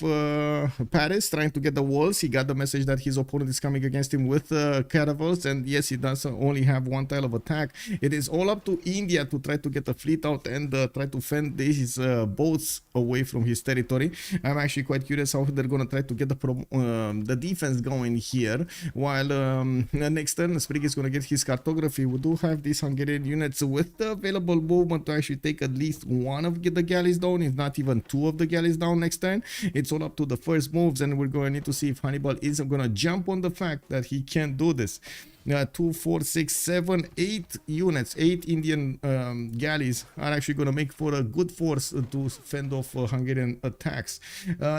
Paris trying to get the walls. He got the message that his opponent is coming against him with caravels, and yes, he does only have 1 tile of attack. It is all up to India to try to get a fleet out and try to fend these boats away from his territory. I'm actually quite curious how they're going to try to get the defense going here, while next turn Sprig is going to get his cartography. We do have these Hungarian units with the available movement to actually take at least 1 of the galleys down, if not even 2 of the galleys down next turn. It's all up to the first moves, and we're going to need to see if Hannibal isn't going to jump on the fact that he can't do this. 2, 4, 6, 7, 8 units, 8 Indian galleys are actually going to make for a good force to fend off Hungarian attacks.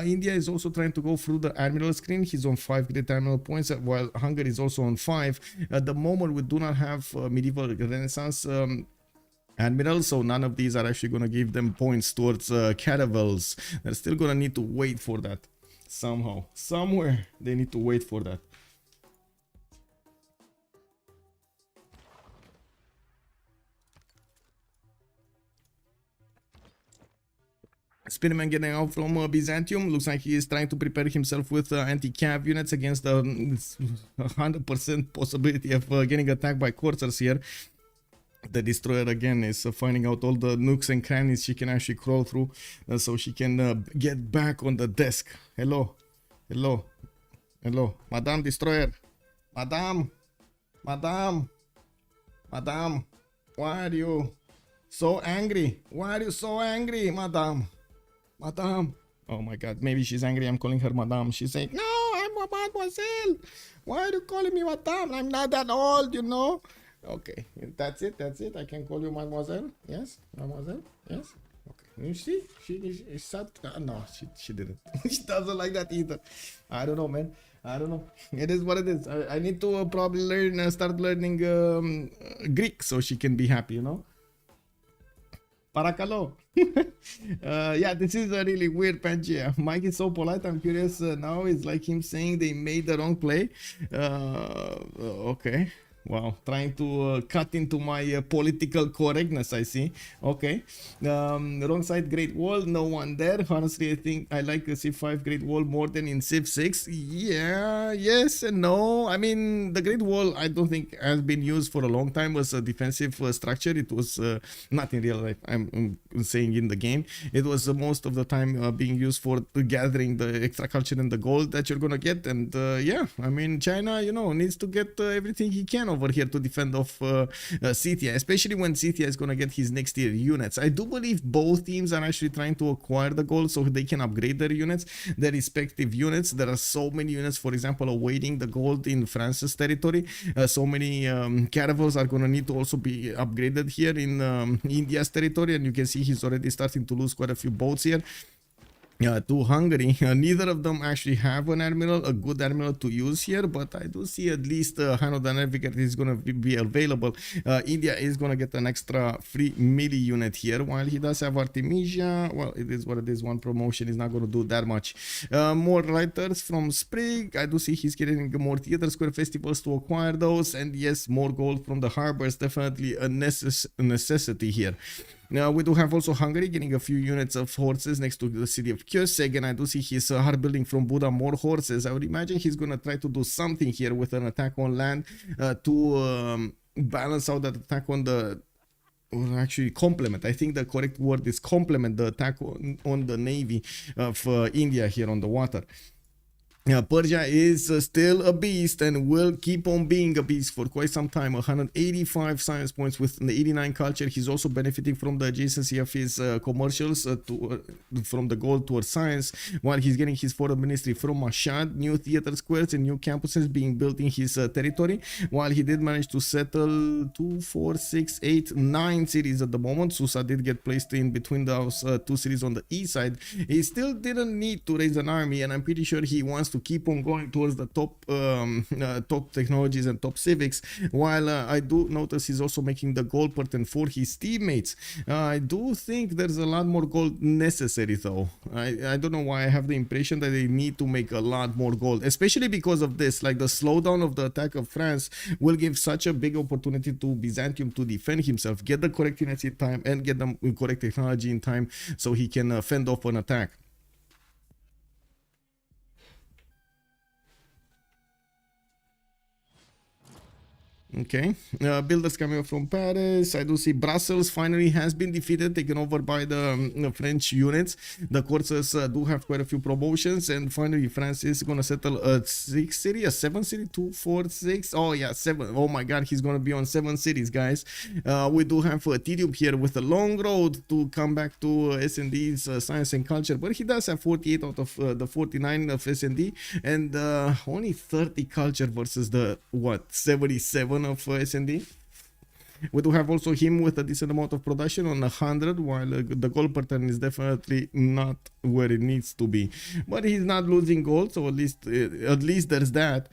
India is also trying to go through the admiral screen. He's on 5 great admiral points, while Hungary is also on 5. At the moment, we do not have medieval renaissance admirals, so none of these are actually going to give them points towards caravels. They're still going to need to wait for that somehow. Somewhere they need to wait for that. Spearman getting out from Byzantium. Looks like he is trying to prepare himself with anti-cav units against the 100% possibility of getting attacked by coursers here. The destroyer again is finding out all the nooks and crannies she can actually crawl through, so she can get back on the desk. Hello, hello, hello, Madame Destroyer, Madame, Madame, Madame, why are you so angry? Why are you so angry, Madame? Madame. Oh my god, maybe she's angry I'm calling her Madame. She's saying, no, I'm a mademoiselle. Why are you calling me Madame? I'm not that old, you know. Okay, that's it, that's it. I can call you Mademoiselle. Yes, Mademoiselle. Yes. Okay. You see, she said, no, she didn't. She doesn't like that either. I don't know, man. I don't know. It is what it is. I need to probably start learning Greek so she can be happy, you know. Paracalo. Yeah, this is a really weird Pangea. Mike is so polite. I'm curious now. It's like him saying they made the wrong play. Okay. Wow, trying to cut into my political correctness, I see. Okay. Wrong side, Great Wall, no one there. Honestly, I think I like the Civ5 Great Wall more than in Civ6. Yeah, yes and no. I mean, the Great Wall, I don't think has been used for a long time as a defensive structure. It was not in real life, I'm saying in the game. It was most of the time being used for gathering the extra culture and the gold that you're gonna get. And yeah, I mean, China, you know, needs to get everything he can over here to defend off CTI, especially when CTI is gonna get his next tier units. I do believe both teams are actually trying to acquire the gold so they can upgrade their units, their respective units. There are so many units, for example, awaiting the gold in France's territory. So many caravels are gonna need to also be upgraded here in India's territory, and you can see he's already starting to lose quite a few boats here. To Hungary. Neither of them actually have an admiral, a good admiral to use here, but I do see at least Hanno the Navigator is going to be available. India is going to get an extra free melee unit here, while he does have Artemisia. Well, it is what it is. One promotion is not going to do that much. More writers from Sprig. I do see he's getting more theater square festivals to acquire those, and yes, more gold from the harbors. Definitely a necessity here. Now we do have also Hungary getting a few units of horses next to the city of Kőszeg, and I do see his hard building from Buda more horses. I would imagine he's gonna try to do something here with an attack on land to balance out that attack on the, or actually complement. I think the correct word is complement the attack on the navy of India here on the water. Persia is still a beast and will keep on being a beast for quite some time. 185 science points with an 89 culture. He's also benefiting from the adjacency of his commercials from the gold towards science, while he's getting his foreign ministry from Mashhad, new theater squares and new campuses being built in his territory, while he did manage to settle 2, 4, 6, 8, 9 cities at the moment. Susa did get placed in between those 2 cities on the east side. He still didn't need to raise an army, and I'm pretty sure he wants to keep on going towards the top technologies and top civics, while I do notice he's also making the gold pattern for his teammates. I do think there's a lot more gold necessary though. I don't know why I have the impression that they need to make a lot more gold, especially because of this. Like the slowdown of the attack of France will give such a big opportunity to Byzantium to defend himself, get the correct units in time and get the correct technology in time so he can fend off an attack. Okay, builders coming up from Paris. I do see Brussels finally has been defeated, taken over by the French units. The courses do have quite a few promotions, and finally France is gonna settle a 6 city, a 7 city, 2, 4, 6. Oh yeah, 7. Oh my god, he's gonna be on 7 cities, guys. We do have Tedium here with a long road to come back to S&D's science and culture, but he does have 48 out of the 49 of S&D, and only 30 culture versus the what, 77 of S&D. We do have also him with a decent amount of production on 100, while the gold pattern is definitely not where it needs to be, but he's not losing gold, so at least there's that.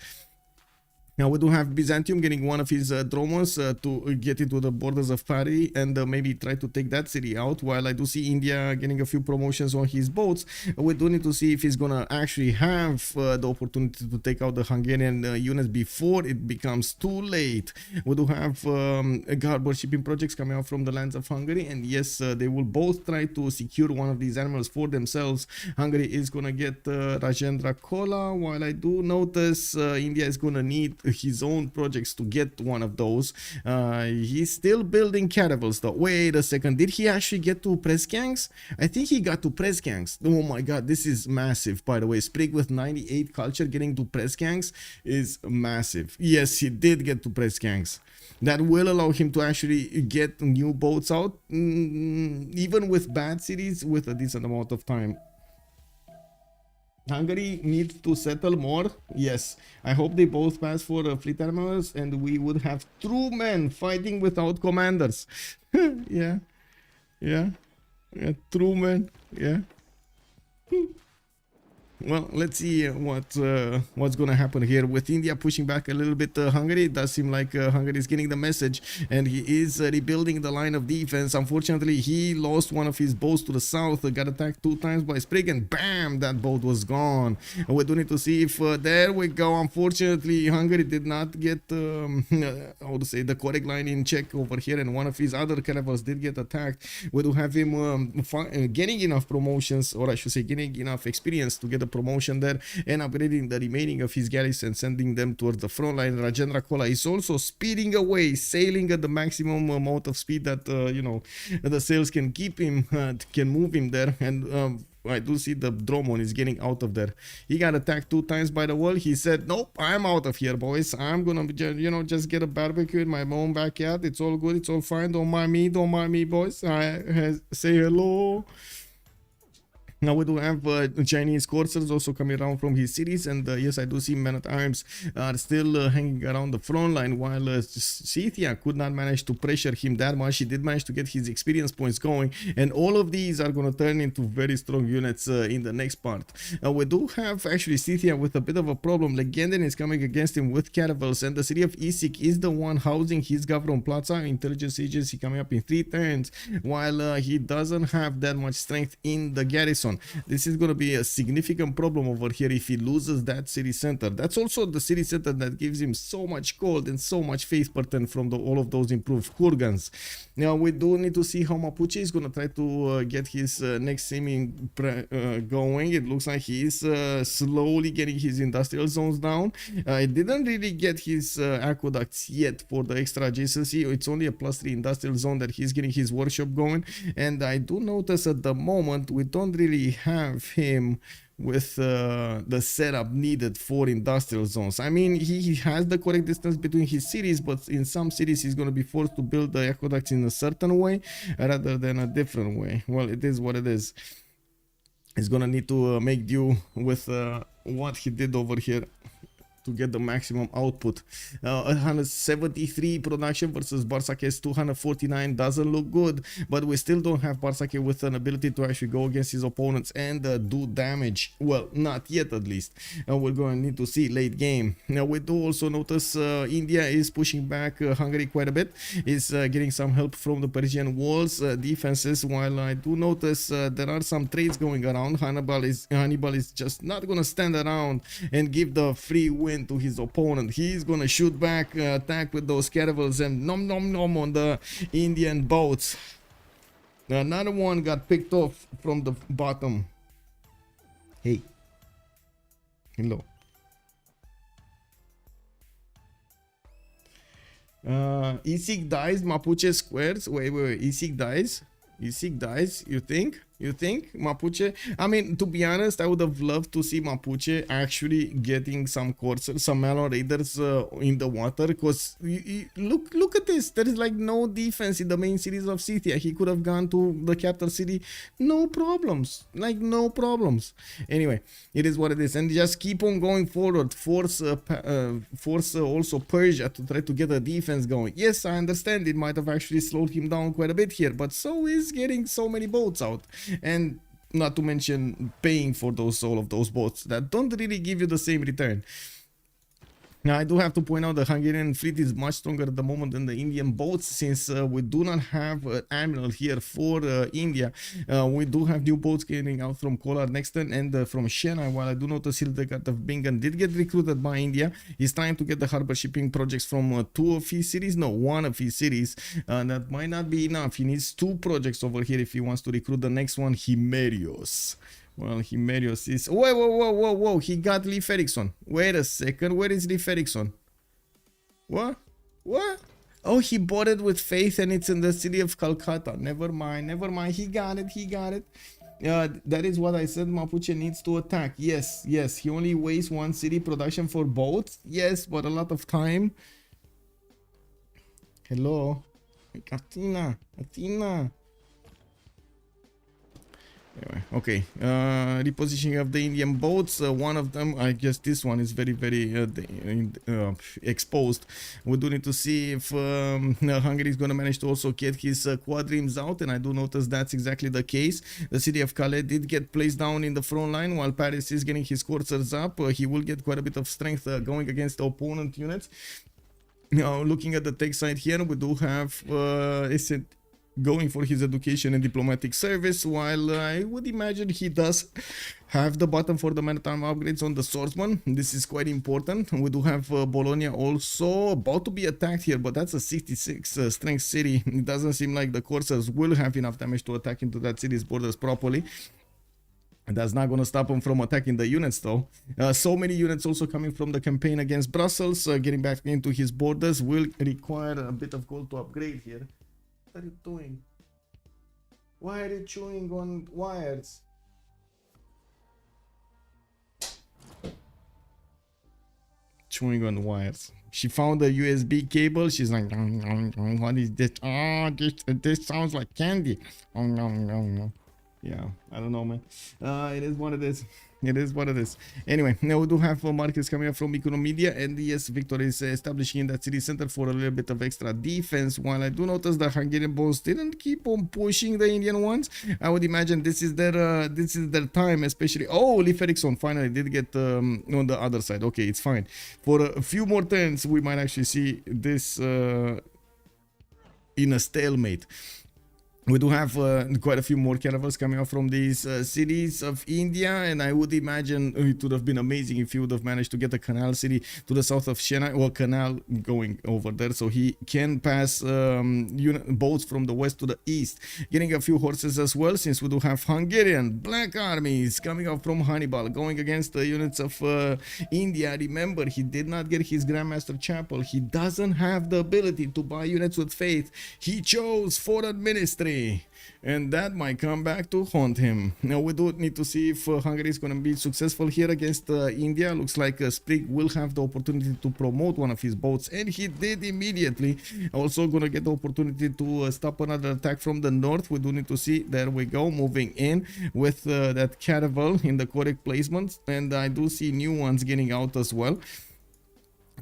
Now we do have Byzantium getting one of his dromos to get into the borders of Paris and maybe try to take that city out, while I do see India getting a few promotions on his boats. We do need to see if he's gonna actually have the opportunity to take out the Hungarian units before it becomes too late. We do have harbor shipping projects coming out from the lands of Hungary, and yes, they will both try to secure one of these animals for themselves. Hungary is gonna get Rajendra Kola, while I do notice India is gonna need his own projects to get one of those. He's still building caravels though. Wait a second, did he actually get to press gangs? I think he got to press gangs. Oh my god, this is massive, by the way. Sprig with 98 culture getting to press gangs is massive. Yes, he did get to press gangs. That will allow him to actually get new boats out, even with bad cities, with a decent amount of time. Hungary needs to settle more. Yes, I hope they both pass for fleet admirals, and we would have true men fighting without commanders. Yeah, true men. Yeah. Well, let's see what's gonna happen here with India pushing back a little bit. Hungary, it does seem like Hungary is getting the message, and he is rebuilding the line of defense. Unfortunately, he lost one of his boats to the south, got attacked 2 times by Sprig, and bam, that boat was gone. And we do need to see if there we go. Unfortunately, Hungary did not get how to say, the correct line in check over here, and one of his other caravels did get attacked. We do have him getting enough promotions, or I should say getting enough experience to get a promotion there, and upgrading the remaining of his galleys and sending them towards the front line. Rajendra Kola is also speeding away, sailing at the maximum amount of speed that you know, the sails can keep him, can move him there. And I do see the Dromon is getting out of there. He got attacked 2 times by the wall. He said, nope, I'm out of here, boys. I'm gonna, you know, just get a barbecue in my own backyard. It's all good, it's all fine. Don't mind me, boys. I say hello. Now we do have Chinese coursers also coming around from his cities, and yes, I do see men-at-arms are still hanging around the front line, while Scythia could not manage to pressure him that much. He did manage to get his experience points going, and all of these are going to turn into very strong units in the next part. We do have actually Scythia with a bit of a problem. Legenden is coming against him with caravels, and the city of Issyk is the one housing his Gavron Plaza intelligence agency coming up in 3 turns, while he doesn't have that much strength in the garrison. This is going to be a significant problem over here if he loses that city center. That's also the city center that gives him so much gold and so much faith pattern from all of those improved kurgans. Now we do need to see how Mapuche is going to try to get his next seeming going. It looks like he is slowly getting his industrial zones down. It didn't really get his aqueducts yet for the extra adjacency. It's only a +3 industrial zone that he's getting his workshop going, and I do notice at the moment we don't really have him with the setup needed for industrial zones. I mean, he has the correct distance between his cities, but in some cities he's going to be forced to build the aqueducts in a certain way rather than a different way. Well, it is what it is. He's going to need to make do with what he did over here to get the maximum output. 173 production versus Barsak's 249 doesn't look good, but we still don't have Barsake with an ability to actually go against his opponents and do damage. Well, not yet at least. We're going to need to see late game. Now we do also notice India is pushing back Hungary quite a bit, is getting some help from the Persian walls defenses, while I do notice there are some trades going around. Hannibal is just not going to stand around and give the free win to his opponent. He's gonna shoot back, attack with those caravels, and nom nom nom on the Indian boats. Another one got picked off from the bottom. Hey, hello. Issyk dies, Mapuche squares. Wait, Issyk dies. Issyk dies, you think? You think Mapuche? I mean, to be honest, I would have loved to see Mapuche actually getting some coursers, some Malon raiders in the water, because look at this. There is like no defense in the main cities of Scythia. He could have gone to the capital city, no problems, like no problems. Anyway, it is what it is, and just keep on going forward. Force also Persia to try to get a defense going. Yes, I understand it might have actually slowed him down quite a bit here, but so is getting so many boats out. And not to mention paying for all of those boats that don't really give you the same return. Now, I do have to point out the Hungarian fleet is much stronger at the moment than the Indian boats, since we do not have an admiral here for India. We do have new boats getting out from Kolar next turn and from Chennai, while I do notice Hildegard of Bingen did get recruited by India. He's trying to get the harbor shipping projects from 2 of his cities, no, 1 of his cities. That might not be enough. He needs 2 projects over here if he wants to recruit the next one, Himerios. Well, Himerios is... Whoa, he got Leif Erikson. Wait a second, where is Leif Erikson? What? Oh, he bought it with faith and it's in the city of Calcutta. Never mind, he got it. That is what I said, Mapuche needs to attack. Yes, he only wastes 1 city production for boats. Yes, but a lot of time. Hello? Athena. Anyway, okay. Repositioning of the Indian boats. One of them, I guess this one is very, very exposed. We do need to see if Hungary is going to manage to also get his quadrims out, and I do notice that's exactly the case. The city of Calais did get placed down in the front line while Paris is getting his coursers up. He will get quite a bit of strength going against the opponent units. Now, looking at the tech side here, we do have going for his education and diplomatic service, while I would imagine he does have the button for the maritime upgrades on the swordsman. This is quite important. We do have Bologna also about to be attacked here, but that's a 66 strength city. It doesn't seem like the coursers will have enough damage to attack into that city's borders properly. That's not going to stop him from attacking the units though. So many units also coming from the campaign against Brussels. Getting back into his borders will require a bit of gold to upgrade here. What are you doing? Why are you chewing on wires? Chewing on wires. She found a USB cable. She's like, what is this? Oh, this sounds like candy. Yeah, I don't know, man. It is what it is. It is what it is. Anyway, now we do have markets coming up from Economedia, and yes, Victor is establishing in that city center for a little bit of extra defense. While I do notice the Hungarian boats didn't keep on pushing the Indian ones, I would imagine this is their time, especially. Oh, Leif Erikson finally did get on the other side. Okay, it's fine. For a few more turns, we might actually see this in a stalemate. We do have quite a few more caravels coming out from these cities of India, and I would imagine it would have been amazing if he would have managed to get a canal city to the south of Chennai, or canal going over there, so he can pass boats from the west to the east. Getting a few horses as well, since we do have Hungarian black armies coming out from Hannibal, going against the units of India. Remember, he did not get his Grandmaster Chapel. He doesn't have the ability to buy units with faith. He chose foreign ministry, and that might come back to haunt him. Now we do need to see if Hungary is going to be successful here against India. Looks like Sprig will have the opportunity to promote one of his boats, and he did immediately. Also going to get the opportunity to stop another attack from the north. We do need to see. There we go, moving in with that caravel in the correct placement, and I do see new ones getting out as well.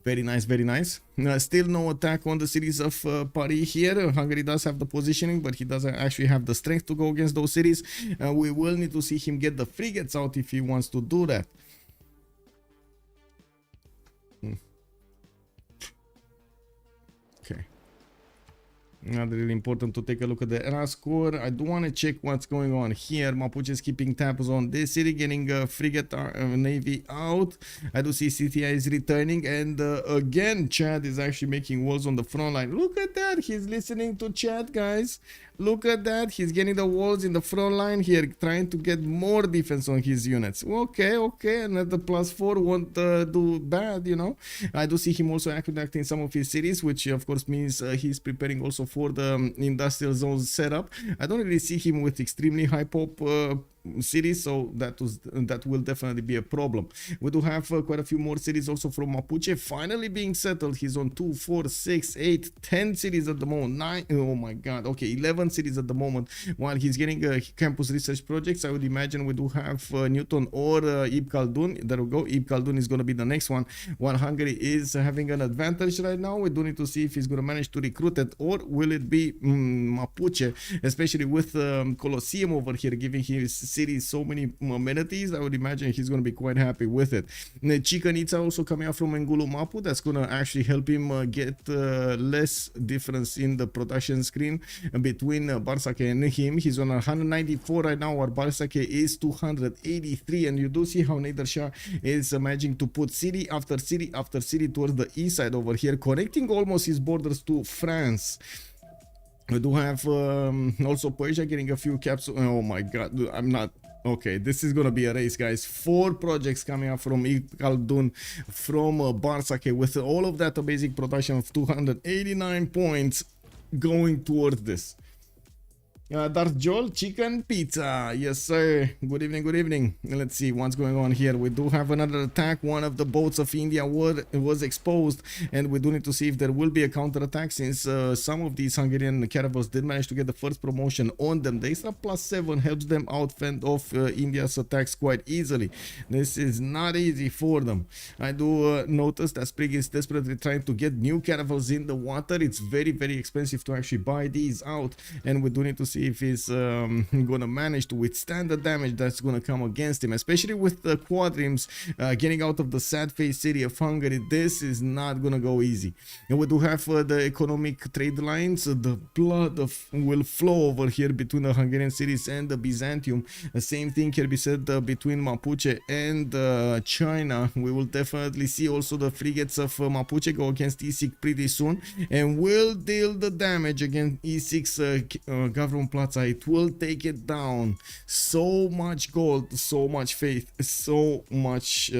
Very nice, very nice. Still no attack on the cities of Paris here. Hungary does have the positioning, but he doesn't actually have the strength to go against those cities. We will need to see him get the frigates out if he wants to do that. Okay. Not really important to take a look at the era score. I do want to check what's going on here. Mapuche is keeping tabs on this city, getting a frigate navy out. I do see CTI is returning, and again, Chad is actually making walls on the front line. Look at that. He's listening to Chad, guys. Look at that. He's getting the walls in the front line here, trying to get more defense on his units. Okay, okay. And the +4 won't do bad, you know. I do see him also acting some of his cities, which of course means he's preparing also for the industrial zones setup. I don't really see him with extremely high pop cities, so that will definitely be a problem. We do have quite a few more cities also from Mapuche finally being settled. He's on 2, 4, 6, 8, 10 cities at the moment. 9, oh my god, okay, 11 cities at the moment, while he's getting campus research projects. I would imagine we do have Newton or Ibn Khaldun. There we go. Ibn Khaldun is going to be the next one, while Hungary is having an advantage right now. We do need to see if he's going to manage to recruit it, or will it be Mapuche, especially with Colosseum over here giving his cities so many amenities. I would imagine he's going to be quite happy with it. Chichen Itza also coming out from Ngulu Mapu. That's going to actually help him get less difference in the production screen between Barsake and him. He's on 194 right now, while Barsake is 283, and you do see how Nader Shah is managing to put city after city after city towards the east side over here, connecting almost his borders to France. We do have also Persia getting a few caps. Oh my god, I'm not okay. This is gonna be a race, guys. 4 projects coming up from Khaldun, from Barsake, with all of that basic production of 289 points going towards this. Darth Joel, chicken pizza. Yes, sir. Good evening, good evening. Let's see what's going on here. We do have another attack. One of the boats of India was exposed, and we do need to see if there will be a counterattack, since some of these Hungarian caravels did manage to get the first promotion on them. The extra +7 helps them out fend off India's attacks quite easily. This is not easy for them. I do notice that Sprig is desperately trying to get new caravels in the water. It's very, very expensive to actually buy these out, and we do need to see if he's gonna manage to withstand the damage that's gonna come against him, especially with the quadrims getting out of the sad face city of Hungary. This is not gonna go easy. And we do have the economic trade lines. The blood will flow over here between the Hungarian cities and the Byzantium. The same thing can be said between Mapuche and China. We will definitely see also the frigates of Mapuche go against E6 pretty soon, and will deal the damage against E6 government Plaza. It will take it down. So much gold, so much faith, so much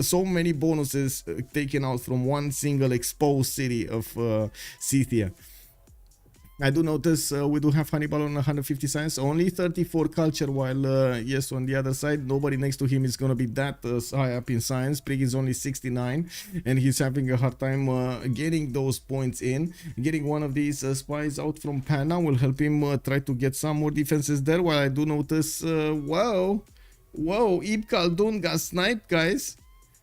so many bonuses taken out from one single exposed city of Scythia. I do notice we do have Hannibal on 150 science, only 34 culture, while yes, on the other side, nobody next to him is going to be that high up in science. Prig is only 69, and he's having a hard time getting those points in. Getting one of these spies out from Pana will help him try to get some more defenses there, while I do notice, whoa, Ibn Khaldun got sniped, guys.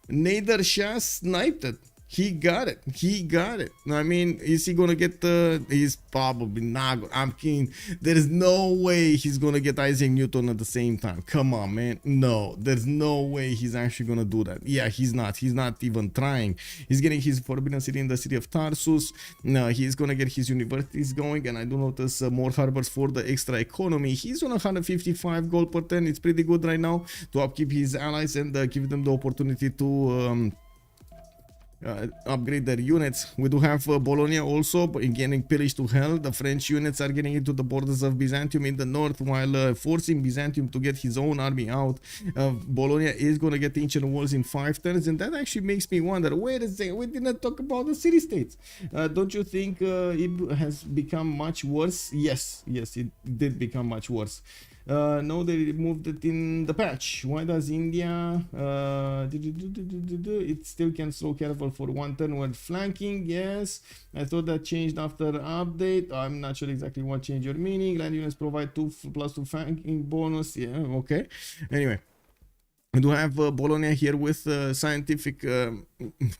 Nader Shah sniped it. He got it. He got it. I mean, is he gonna get the? He's probably not. I'm kidding. There's no way he's gonna get Isaac Newton at the same time. Come on, man. No, there's no way he's actually gonna do that. Yeah, he's not. He's not even trying. He's getting his forbidden city in the city of Tarsus. No, he's gonna get his universities going, and I do notice more harbors for the extra economy. He's on 155 gold per 10. It's pretty good right now to upkeep his allies and give them the opportunity to. Upgrade their units. We do have Bologna also getting pillaged to hell. The French units are getting into the borders of Byzantium in the north, while forcing Byzantium to get his own army out. Bologna is going to get the ancient walls in 5 turns, and that actually makes me wonder, wait a second, we didn't talk about the city-states. Don't you think it has become much worse? Yes, it did become much worse. No, they removed it in the patch. Why does India it still can slow careful for 1 turn when flanking? Yes, I thought that changed after update. I'm not sure exactly what changed your meaning. Land units provide 2+2 flanking bonus. Yeah, okay. Anyway, we do have Bologna here with scientific,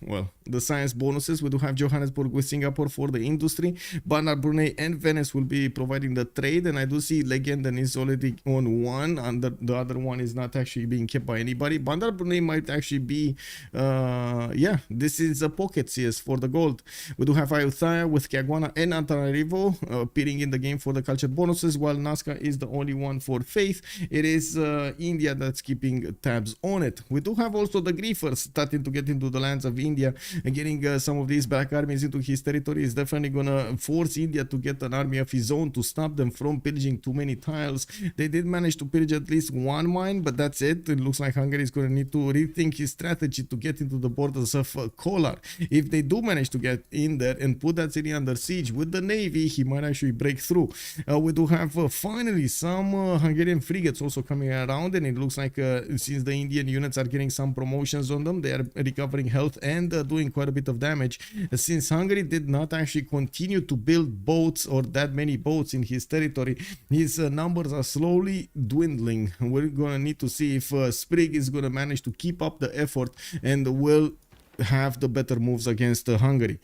well, the science bonuses. We do have Johannesburg with Singapore for the industry. Bandar Brunei and Venice will be providing the trade, and I do see Legenden is already on 1, and the other one is not actually being kept by anybody. Bandar Brunei might actually be, yeah, this is a pocket CS for the gold. We do have Ayutthaya with Caguana and Antananarivo appearing in the game for the culture bonuses, while Nazca is the only one for faith. It is India that's keeping tabs on it. We do have also the Griefers starting to get into the lands of India, and getting some of these black armies into his territory is definitely gonna force India to get an army of his own to stop them from pillaging too many tiles. They did manage to pillage at least 1 mine, but that's it. It looks like Hungary is gonna need to rethink his strategy to get into the borders of Kolar. If they do manage to get in there and put that city under siege with the navy, he might actually break through. We do have finally some Hungarian frigates also coming around, and it looks like since the Indian units are getting some promotions on them, they are recovering health and doing quite a bit of damage. Since Hungary did not actually continue to build boats or that many boats in his territory, his numbers are slowly dwindling. We're gonna need to see if Sprig is gonna manage to keep up the effort and will have the better moves against Hungary.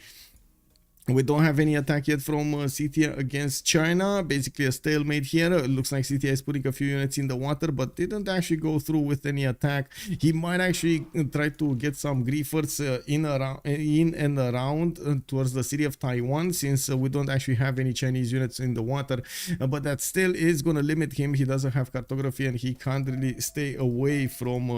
We don't have any attack yet from Scythia against China. Basically a stalemate here. It looks like Scythia is putting a few units in the water, but didn't actually go through with any attack. He might actually try to get some griefers in and around towards the city of Taiwan, since we don't actually have any Chinese units in the water. But that still is going to limit him. He doesn't have cartography, and he can't really stay away from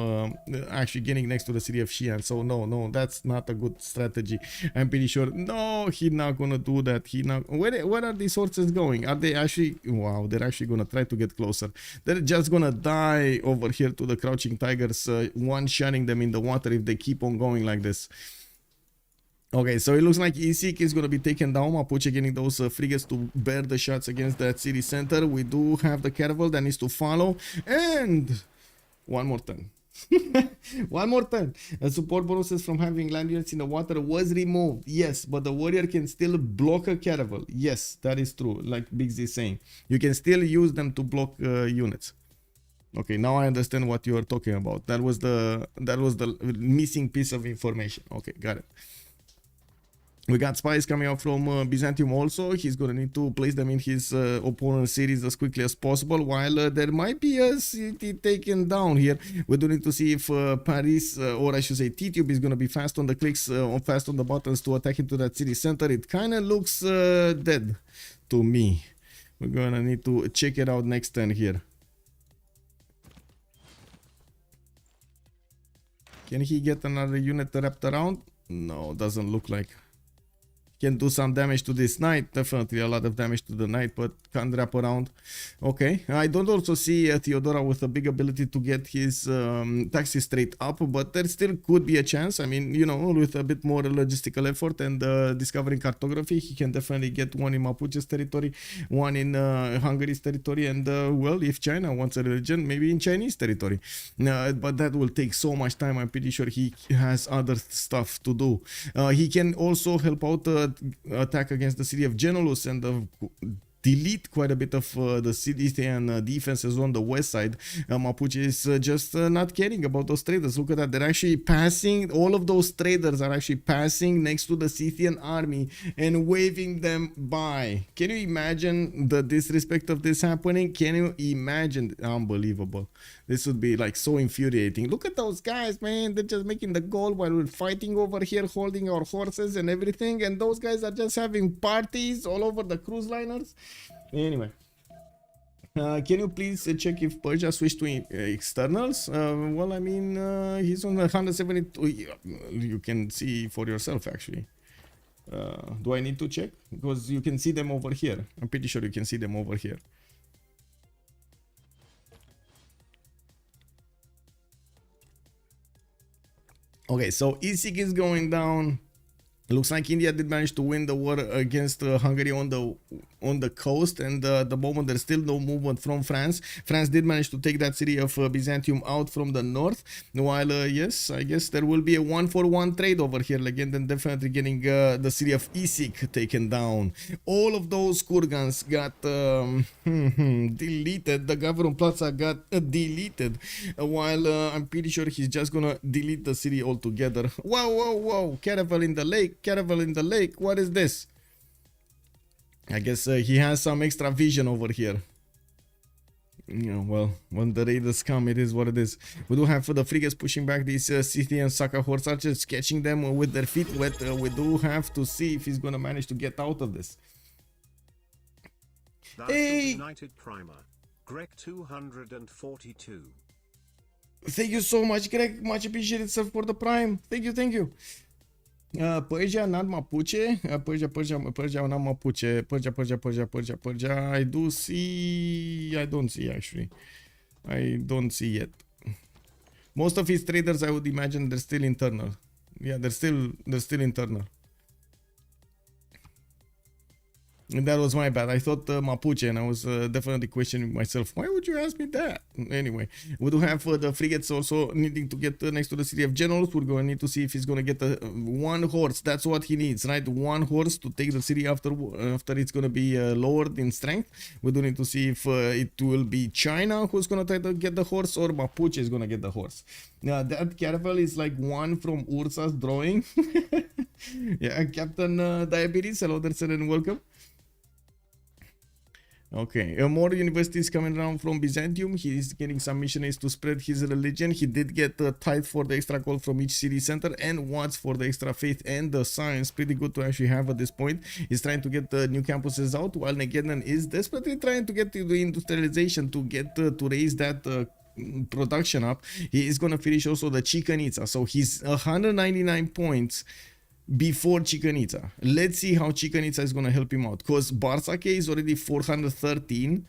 actually getting next to the city of Xi'an. So no, that's not a good strategy. I'm pretty sure. No, he not gonna do that. He not. Where are these horses going? Are they actually? Wow, they're actually gonna try to get closer. They're just gonna die over here to the crouching tigers, one-shotting them in the water if they keep on going like this. Okay, so it looks like ESIC is going to be taken down. Mapuche getting those frigates to bear the shots against that city center. We do have the caravel that needs to follow. And one more turn. One more turn. Support bonuses from having land units in the water was removed. Yes, but the warrior can still block a caravel. Yes, that is true. Like Big Z is saying, you can still use them to block units. Okay, now I understand what you are talking about. That was the missing piece of information. Okay, got it. We got spies coming up from Byzantium also. He's going to need to place them in his opponent's cities as quickly as possible, while there might be a city taken down here. We do need to see if Paris, or I should say T-Tube, is going to be fast on the clicks, or fast on the buttons to attack into that city center. It kind of looks dead to me. We're going to need to check it out next turn here. Can he get another unit wrapped around? No, doesn't look like. Can do some damage to this knight, definitely a lot of damage to the knight, but can't wrap around. Okay, I don't also see Theodora with a big ability to get his taxi straight up, but there still could be a chance. I mean, you know, with a bit more logistical effort and discovering cartography, he can definitely get one in Mapuche's territory, one in Hungary's territory, and well, if China wants a religion, maybe in Chinese territory. But that will take so much time. I'm pretty sure he has other stuff to do. He can also help out attack against the city of Genolus and delete quite a bit of the Scythian defenses on the west side. Mapuche is just not caring about those traders. Look at that, they're actually passing, all of those traders are actually passing next to the Scythian army and waving them by. Can you imagine the disrespect of this happening? Can you imagine? Unbelievable. This would be like so infuriating. Look at those guys, man. They're just making the goal while we're fighting over here, holding our horses and everything, and those guys are just having parties all over the cruise liners. Anyway, can you please check if Persia switched to externals? Well, I mean, he's on 172. You can see for yourself, actually. Do I need to check? Because you can see them over here. I'm pretty sure you can see them over here. Okay, so ESIC is going down. Looks like India did manage to win the war against Hungary on the coast, and the moment there's still no movement from France. France did manage to take that city of Byzantium out from the north, while yes, I guess there will be a 1-for-1 trade over here again, then definitely getting the city of ESIC taken down. All of those kurgans got deleted. The Gavron Plaza got deleted, while I'm pretty sure he's just gonna delete the city altogether. Whoa, whoa, whoa, caravel in the lake. Caravel in the lake. What is this? I guess he has some extra vision over here. Yeah, well, when the raiders come, it is what it is. We do have the frigates pushing back these Scythian Saka horse archers, catching them with their feet wet. We do have to see if he's gonna manage to get out of this. Hey! United Primer, Greg 242. Thank you so much, Greg. Much appreciated, sir, for the prime. Thank you, thank you. Persia, not Mapuche. Persia, not Mapuche. Persia. I do see. I don't see, actually. I don't see yet. Most of his traders, I would imagine, they're still internal. Yeah, they're still internal. And that was my bad. I thought Mapuche, and I was definitely questioning myself. Why would you ask me that? Anyway, we do have the frigates also needing to get next to the city of Generals. We're going to need to see if he's going to get one horse. That's what he needs, right? One horse to take the city after it's going to be lowered in strength. We do need to see if it will be China who's going to try to get the horse, or Mapuche is going to get the horse. Now, that caravel is like one from Ursa's drawing. Yeah, Captain Diabetes, hello there, sir, and welcome. Okay, more universities coming around from Byzantium. He's getting some missionaries to spread his religion. He did get a tithe for the extra gold from each city center, and watts for the extra faith and the science. Pretty good to actually have at this point. He's trying to get the new campuses out, while Negedan is desperately trying to get to the industrialization to get to raise that production up. He is going to finish also the Chichen Itza. So he's 199 points before Chichen Itza. Let's see how Chichen Itza is going to help him out, because Barsake is already 413.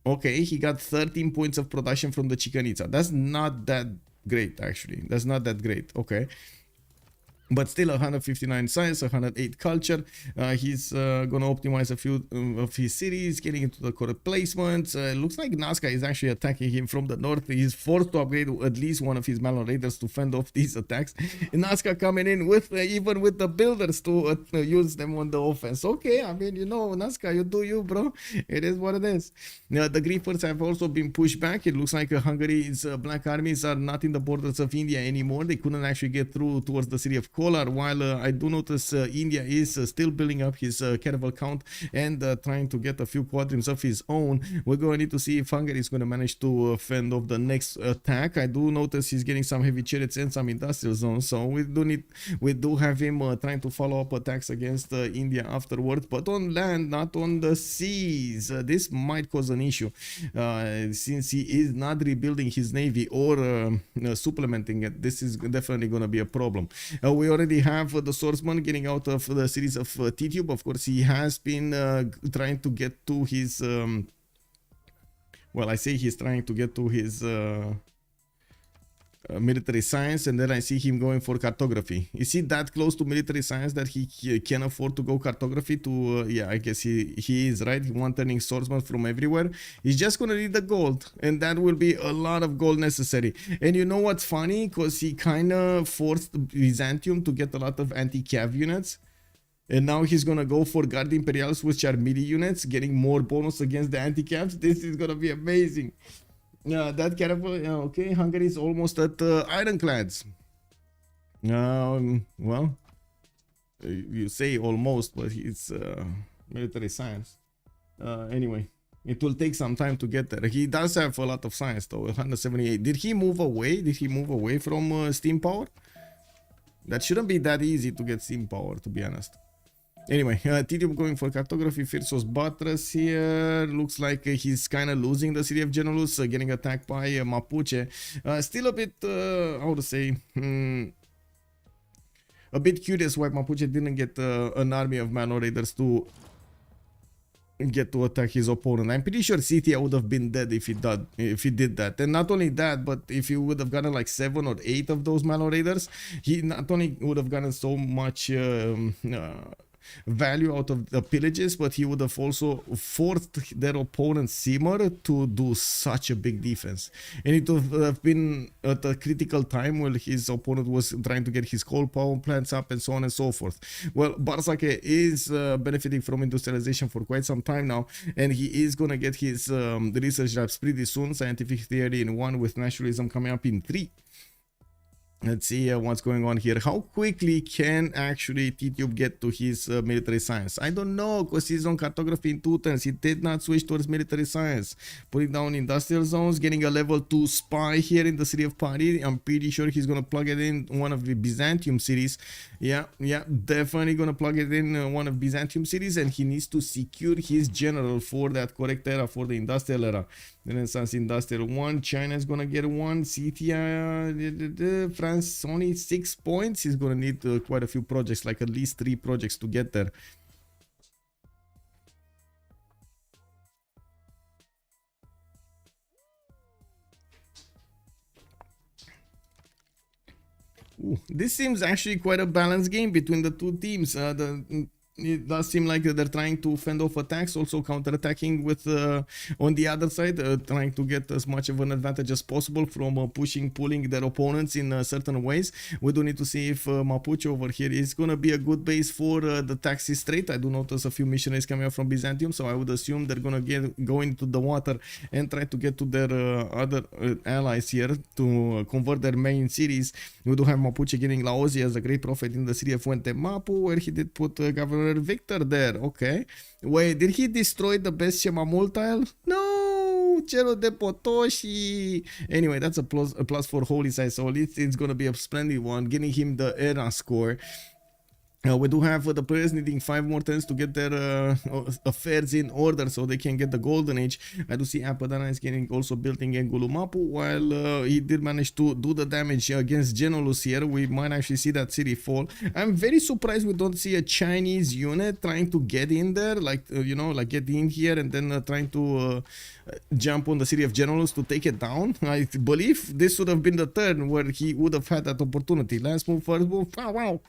Okay, he got 13 points of production from the Chichen Itza. That's not that great, actually. That's not that great. Okay. But still 159 science, 108 culture. He's gonna optimize a few of his cities, getting into the correct placements. Looks like Nazca is actually attacking him from the north. He's forced to upgrade at least one of his Malon raiders to fend off these attacks. Nazca coming in with even with the builders to use them on the offense. Okay, I mean, you know, Nazca, you do you, bro. It is what it is. Now, the Griefers have also been pushed back. It looks like Hungary's black armies are not in the borders of India anymore. They couldn't actually get through towards the city of Kolar, while I do notice India is still building up his caravel count and trying to get a few quadrims of his own. We're going to need to see if Hungary is going to manage to fend off the next attack. I do notice he's getting some heavy chariots and some industrial zones, so we do have him trying to follow up attacks against India afterwards, but on land, not on the seas. This might cause an issue since he is not rebuilding his navy or supplementing it. This is definitely going to be a problem. We already have the swordsman getting out of the series of T-Tube. Of course, he has been trying to get to his well, I say he's trying to get to his military science, and then I see him going for cartography. Is he that close to military science that he can afford to go cartography to yeah, I guess he is, right? He wants turning swordsman from everywhere. He's just gonna need the gold, and that will be a lot of gold necessary. And you know what's funny, because he kind of forced Byzantium to get a lot of anti-cav units, and now he's gonna go for Guard Imperials, which are melee units, getting more bonus against the anti-cavs. This is gonna be amazing. Yeah, that caravel. Okay, Hungary is almost at ironclads. Well, you say almost, but it's military science. Anyway, it will take some time to get there. He does have a lot of science, though. 178. Did he move away? Did he move away from steam power? That shouldn't be that easy to get steam power, to be honest. Anyway, Titium going for cartography. Firsos Batras here. Looks like he's kind of losing the city of Genelus, getting attacked by Mapuche. Still a bit, how to say, a bit curious why Mapuche didn't get an army of Mano Raiders to get to attack his opponent. I'm pretty sure City would have been dead if he did that. And not only that, but if he would have gotten like 7 or 8 of those Mano Raiders, he not only would have gotten so much value out of the pillages, but he would have also forced their opponent Simmer to do such a big defense, and it would have been at a critical time while his opponent was trying to get his coal power plants up and so on and so forth. Well, Barsake is benefiting from industrialization for quite some time now, and he is gonna get his research labs pretty soon. Scientific theory in 1 with naturalism coming up in 3. Let's see what's going on here. How quickly can actually T-Tube get to his military science? I don't know, because he's on cartography in 2 turns. He did not switch towards military science. Putting down industrial zones, getting a level 2 spy here in the city of Paris. I'm pretty sure he's going to plug it in one of the Byzantium cities. Yeah, definitely going to plug it in one of Byzantium cities, and he needs to secure his general for that correct era, for the industrial era. Renaissance Industrial 1, China is gonna get 1, CTI, France only 6 points. He's gonna need quite a few projects, like at least 3 projects to get there. Ooh, this seems actually quite a balanced game between the two teams. It does seem like they're trying to fend off attacks, also counter-attacking with on the other side, trying to get as much of an advantage as possible from pulling their opponents in certain ways. We do need to see if Mapuche over here is going to be a good base for the Taxi Strait. I do notice a few missionaries coming up from Byzantium, so I would assume they're going to go into the water and try to get to their other allies here to convert their main cities. We do have Mapuche getting Laozi as a great prophet in the city of Fuente Mapu, where he did put Governor Victor there. Okay. Wait, did he destroy the best Shemamul tile? No! Cerro de Potoshi! Anyway, that's a plus for Holy Side, so it's gonna be a splendid one, getting him the era score. We do have the players needing 5 more turns to get their affairs in order so they can get the golden age. I do see Apadana is getting also building Engulumapu, while he did manage to do the damage against Genolus here. We might actually see that city fall. I'm very surprised we don't see a Chinese unit trying to get in there, like you know, like get in here and then trying to jump on the city of Genolus to take it down. I believe this would have been the turn where he would have had that opportunity. Last move, first move, pow,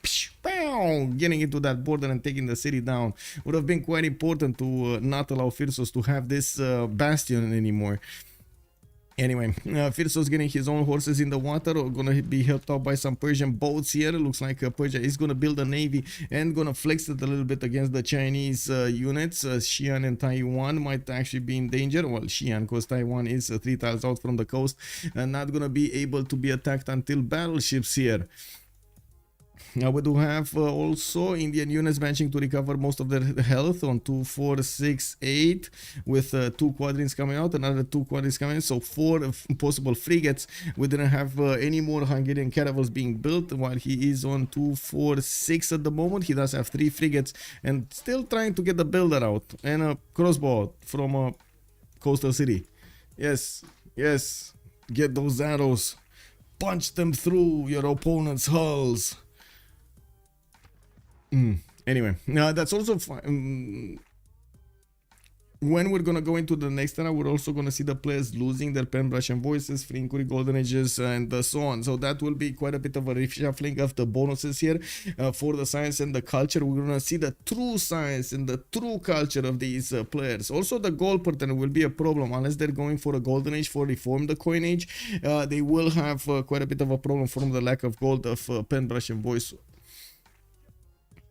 pow, getting into that border and taking the city down would have been quite important to not allow Freritos to have this bastion anymore. Anyway, Freritos getting his own horses in the water, gonna be helped out by some Persian boats here. Looks like Persia is gonna build a navy and gonna flex it a little bit against the Chinese units. Xi'an and Taiwan might actually be in danger. Well, Xi'an, because Taiwan is 3 tiles out from the coast and not gonna be able to be attacked until battleships here. Now we do have also Indian units managing to recover most of their health on 2, 4, 6, 8 with 2 quadrants coming out, another 2 quadrants coming in, so 4 possible frigates. We didn't have any more Hungarian caravels being built while he is on 2, 4, 6 at the moment. He does have 3 frigates and still trying to get the builder out and a crossbow from a coastal city. Yes, yes, get those arrows, punch them through your opponent's hulls. Anyway, that's also fine. When we're gonna go into the next era, we're also gonna see the players losing their pen brush and voices, free inquiry, golden ages, and so on. So that will be quite a bit of a reshuffling of the bonuses here for the science and the culture. We're gonna see the true science and the true culture of these players. Also, the gold pattern will be a problem unless they're going for a golden age for reform the coin age. They will have quite a bit of a problem from the lack of gold of pen brush and voice.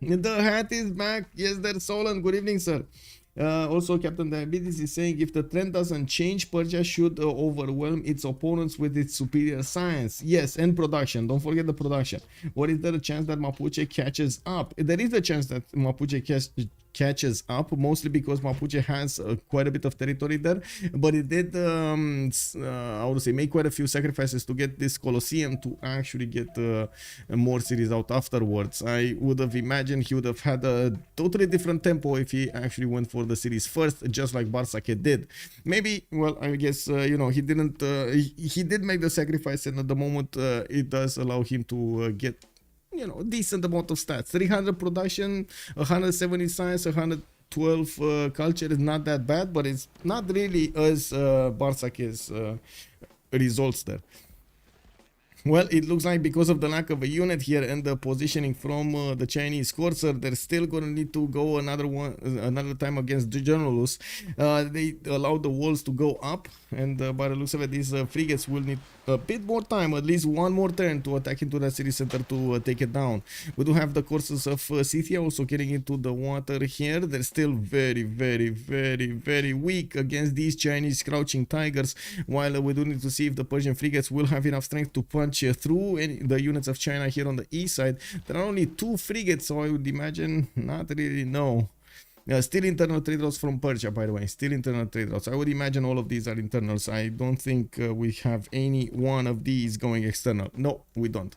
The hat is back. Yes, there's Solon. Good evening, sir. Also, Captain Diabetes is saying if the trend doesn't change, Persia should overwhelm its opponents with its superior science. Yes, and production. Don't forget the production. What is there a chance that Mapuche catches up? There is a chance that Mapuche catches up, mostly because Mapuche has quite a bit of territory there, but it did I would say make quite a few sacrifices to get this Colosseum to actually get more cities out afterwards. I would have imagined he would have had a totally different tempo if he actually went for the cities first, just like Barsake did. Maybe, well, I guess you know, he didn't he did make the sacrifice, and at the moment it does allow him to get, you know, decent amount of stats. 300 production, 170 science, 112 culture is not that bad, but it's not really as Barsake's results there. Well, it looks like because of the lack of a unit here and the positioning from the Chinese Corsair, they're still gonna need to go another time against Genolus. They allow the walls to go up, and by the looks of it, these frigates will need a bit more time, at least one more turn to attack into the city center to take it down. We do have the courses of Scythia also getting into the water here. They're still very, very, very, very weak against these Chinese crouching tigers, while we do need to see if the Persian frigates will have enough strength to punch through the units of China here on the east side. There are only 2 frigates, so I would imagine not really, no. Still internal trade routes from Persia, by the way. Still internal trade routes. I would imagine all of these are internals. I don't think we have any one of these going external. No, we don't.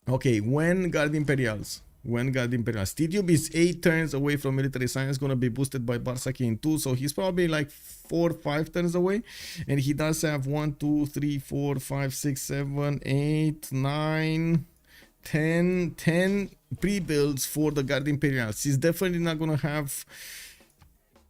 Okay, when Guard Imperials. T-Tube is 8 turns away from military science, gonna be boosted by Barsake in 2, so he's probably like 4 or 5 turns away, and he does have 1, 2, 3, 4, 5, 6, 7, 8, 9, 10 pre-builds for the Guard Imperials. He's definitely not gonna have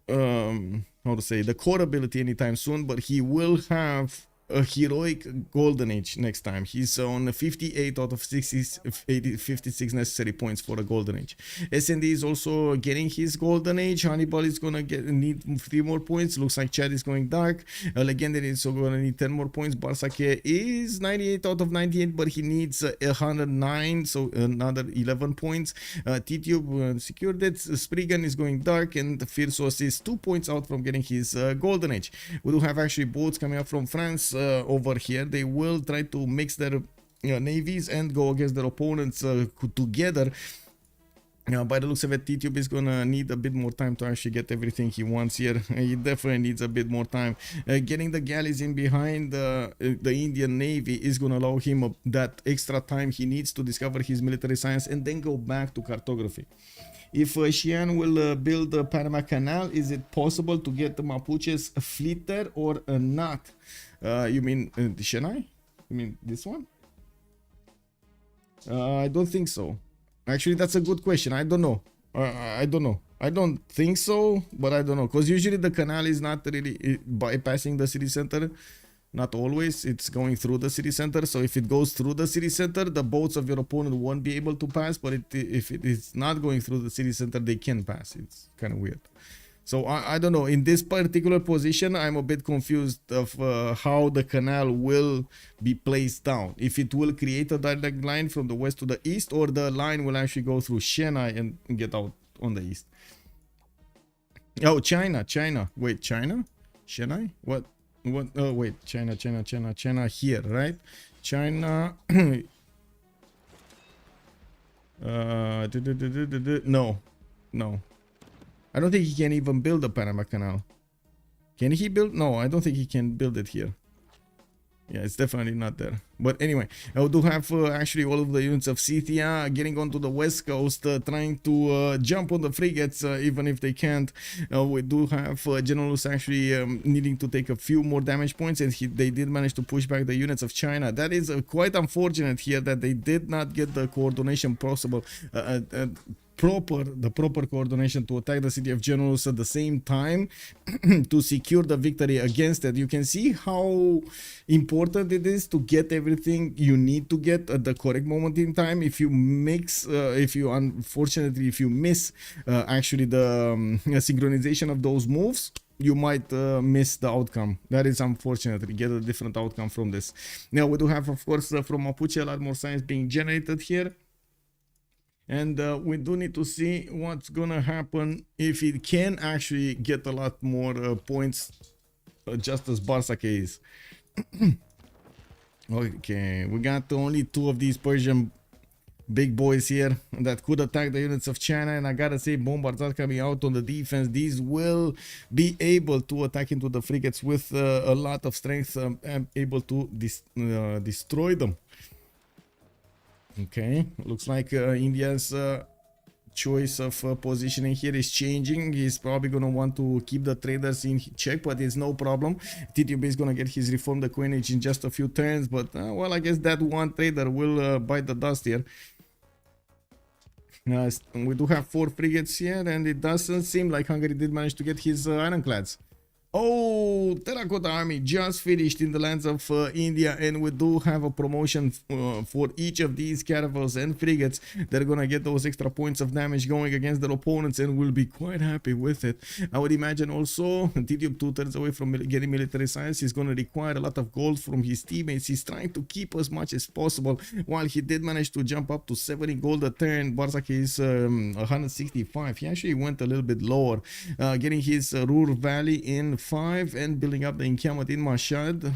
how to say, the core ability anytime soon, but he will have a heroic golden age next time. He's on 58 out of 56 necessary points for a golden age. SND is also getting his golden age. Hannibal is gonna need 3 more points. Looks like Chad is going dark. Legendary is also gonna need 10 more points. Barsake is 98 out of 98, but he needs 109, so another 11 points. T-Tube secured it. Spriggan is going dark, and Freritos is 2 points out from getting his golden age. We do have actually boats coming up from France over here. They will try to mix their navies and go against their opponents together. Now, by the looks of it, TTube is gonna need a bit more time to actually get everything he wants here. He definitely needs a bit more time. Getting the galleys in behind the Indian Navy is gonna allow him that extra time he needs to discover his military science and then go back to cartography. If Xi'an will build the Panama Canal, is it possible to get the Mapuche's fleet there or not? You mean Chennai? You mean this one? I don't think so. Actually, that's a good question. I don't know. I don't know. I don't think so, but I don't know. Because usually the canal is not really bypassing the city center. Not always. It's going through the city center. So if it goes through the city center, the boats of your opponent won't be able to pass. But if it is not going through the city center, they can pass. It's kind of weird. So I don't know. In this particular position, I'm a bit confused of how the canal will be placed down. If it will create a direct line from the west to the east, or the line will actually go through Chennai and get out on the east. Oh, China. Wait, China? Chennai? What? Oh, wait. China here, right? China. No. I don't think he can even build the Panama Canal. Can he build? No, I don't think he can build it here. Yeah, it's definitely not there. But anyway, I do have actually all of the units of Scythia getting onto the west coast, trying to jump on the frigates, even if they can't. We do have Generals actually needing to take a few more damage points, and they did manage to push back the units of China. That is quite unfortunate here that they did not get the coordination possible. The proper coordination to attack the city of Generals at the same time to secure the victory against it. You can see how important it is to get everything you need to get at the correct moment in time. If you mix, if you miss actually the synchronization of those moves, you might miss the outcome. That is unfortunate. You get a different outcome from this. Now we do have, of course, from Mapuche, a lot more science being generated here. And we do need to see what's gonna happen if it can actually get a lot more points, just as Barsake is. Okay, we got only 2 of these Persian big boys here that could attack the units of China, and I gotta say, Bombardats coming out on the defense. These will be able to attack into the frigates with a lot of strength and able to destroy them. Okay, looks like India's choice of positioning here is changing. He's probably going to want to keep the traders in check, but it's no problem. TTB is going to get his reform the coinage in just a few turns, but well, I guess that one trader will bite the dust here. We do have 4 frigates here, and it doesn't seem like Hungary did manage to get his ironclads. Oh, Terracotta Army just finished in the lands of India, and we do have a promotion for each of these caravels and frigates. They're gonna get those extra points of damage going against their opponents and will be quite happy with it. I would imagine also TTube 2 turns away from getting military science. He's gonna require a lot of gold from his teammates. He's trying to keep as much as possible. While he did manage to jump up to 70 gold a turn, Barzak is 165. He actually went a little bit lower, getting his Ruhr Valley in 5 and building up the encampment in Mashhad.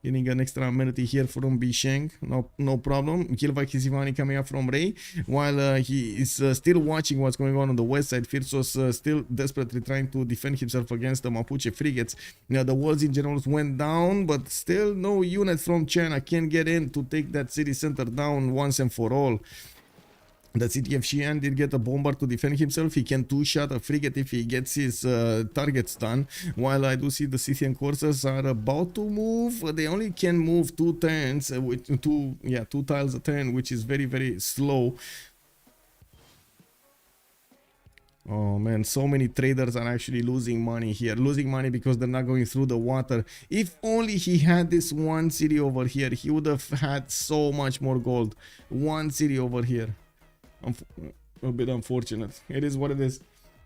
Getting an extra amenity here from Bisheng, no problem. Kilvak Isivani coming up from Ray, while he is still watching what's going on the west side. Freritos still desperately trying to defend himself against the Mapuche frigates. Now the walls in general went down, but still no unit from China can get in to take that city center down once and for all. The city of Xi'an did get a bomber to defend himself. He can 2-shot a frigate if he gets his targets done. While I do see the Scythian coursers are about to move. They only can move 2 turns, 2 tiles a turn, which is very, very slow. Oh man, so many traders are actually losing money here. Losing money because they're not going through the water. If only he had this one city over here, he would have had so much more gold. One city over here. A bit unfortunate. It is what it is.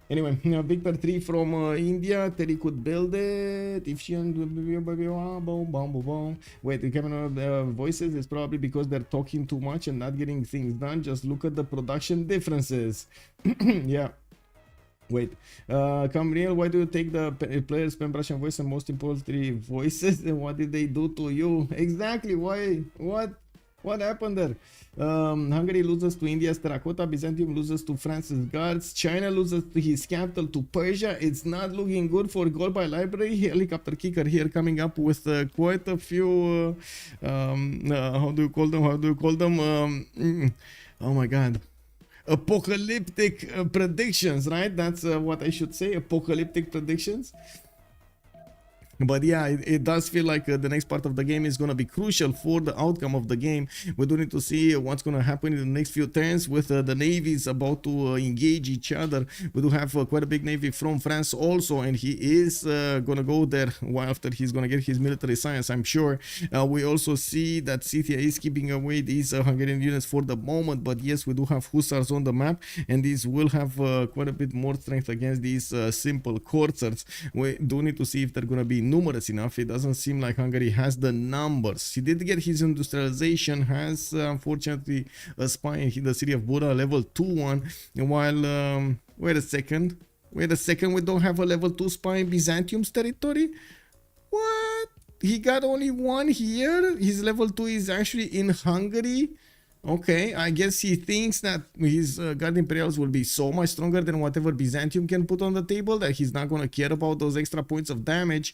Anyway, Victor 3 from India. Terry could build it. If she wait, the camera voices is probably because they're talking too much and not getting things done. Just look at the production differences. Yeah. Wait, come real, why do you take the players spam Russian voice and most importantly voices? And what did they do to you? Exactly, why? What? What happened there? Hungary loses to India's terracotta. Byzantium loses to France's guards. China loses to his capital to Persia. It's not looking good for goal by library. Helicopter kicker here coming up with quite a few. How do you call them? How do you call them? Oh my god. Apocalyptic predictions, right? That's what I should say. Apocalyptic predictions. But yeah, it does feel like the next part of the game is going to be crucial for the outcome of the game. We do need to see what's going to happen in the next few turns with the navies about to engage each other. We do have quite a big navy from France also, and he is going to go there after he's going to get his military science, I'm sure. We also see that Scythia is keeping away these Hungarian units for the moment, but yes, we do have hussars on the map, and these will have quite a bit more strength against these simple corsairs. We do need to see if they're going to be numerous enough. It doesn't seem like Hungary has the numbers. He did get his industrialization, has unfortunately a spy in the city of Buda, level 2-1, while wait a second, we don't have a level 2 spy in Byzantium's territory. What? He got only one here. His level 2 is actually in Hungary. Okay, I guess he thinks that his Guard Imperials will be so much stronger than whatever Byzantium can put on the table that he's not going to care about those extra points of damage.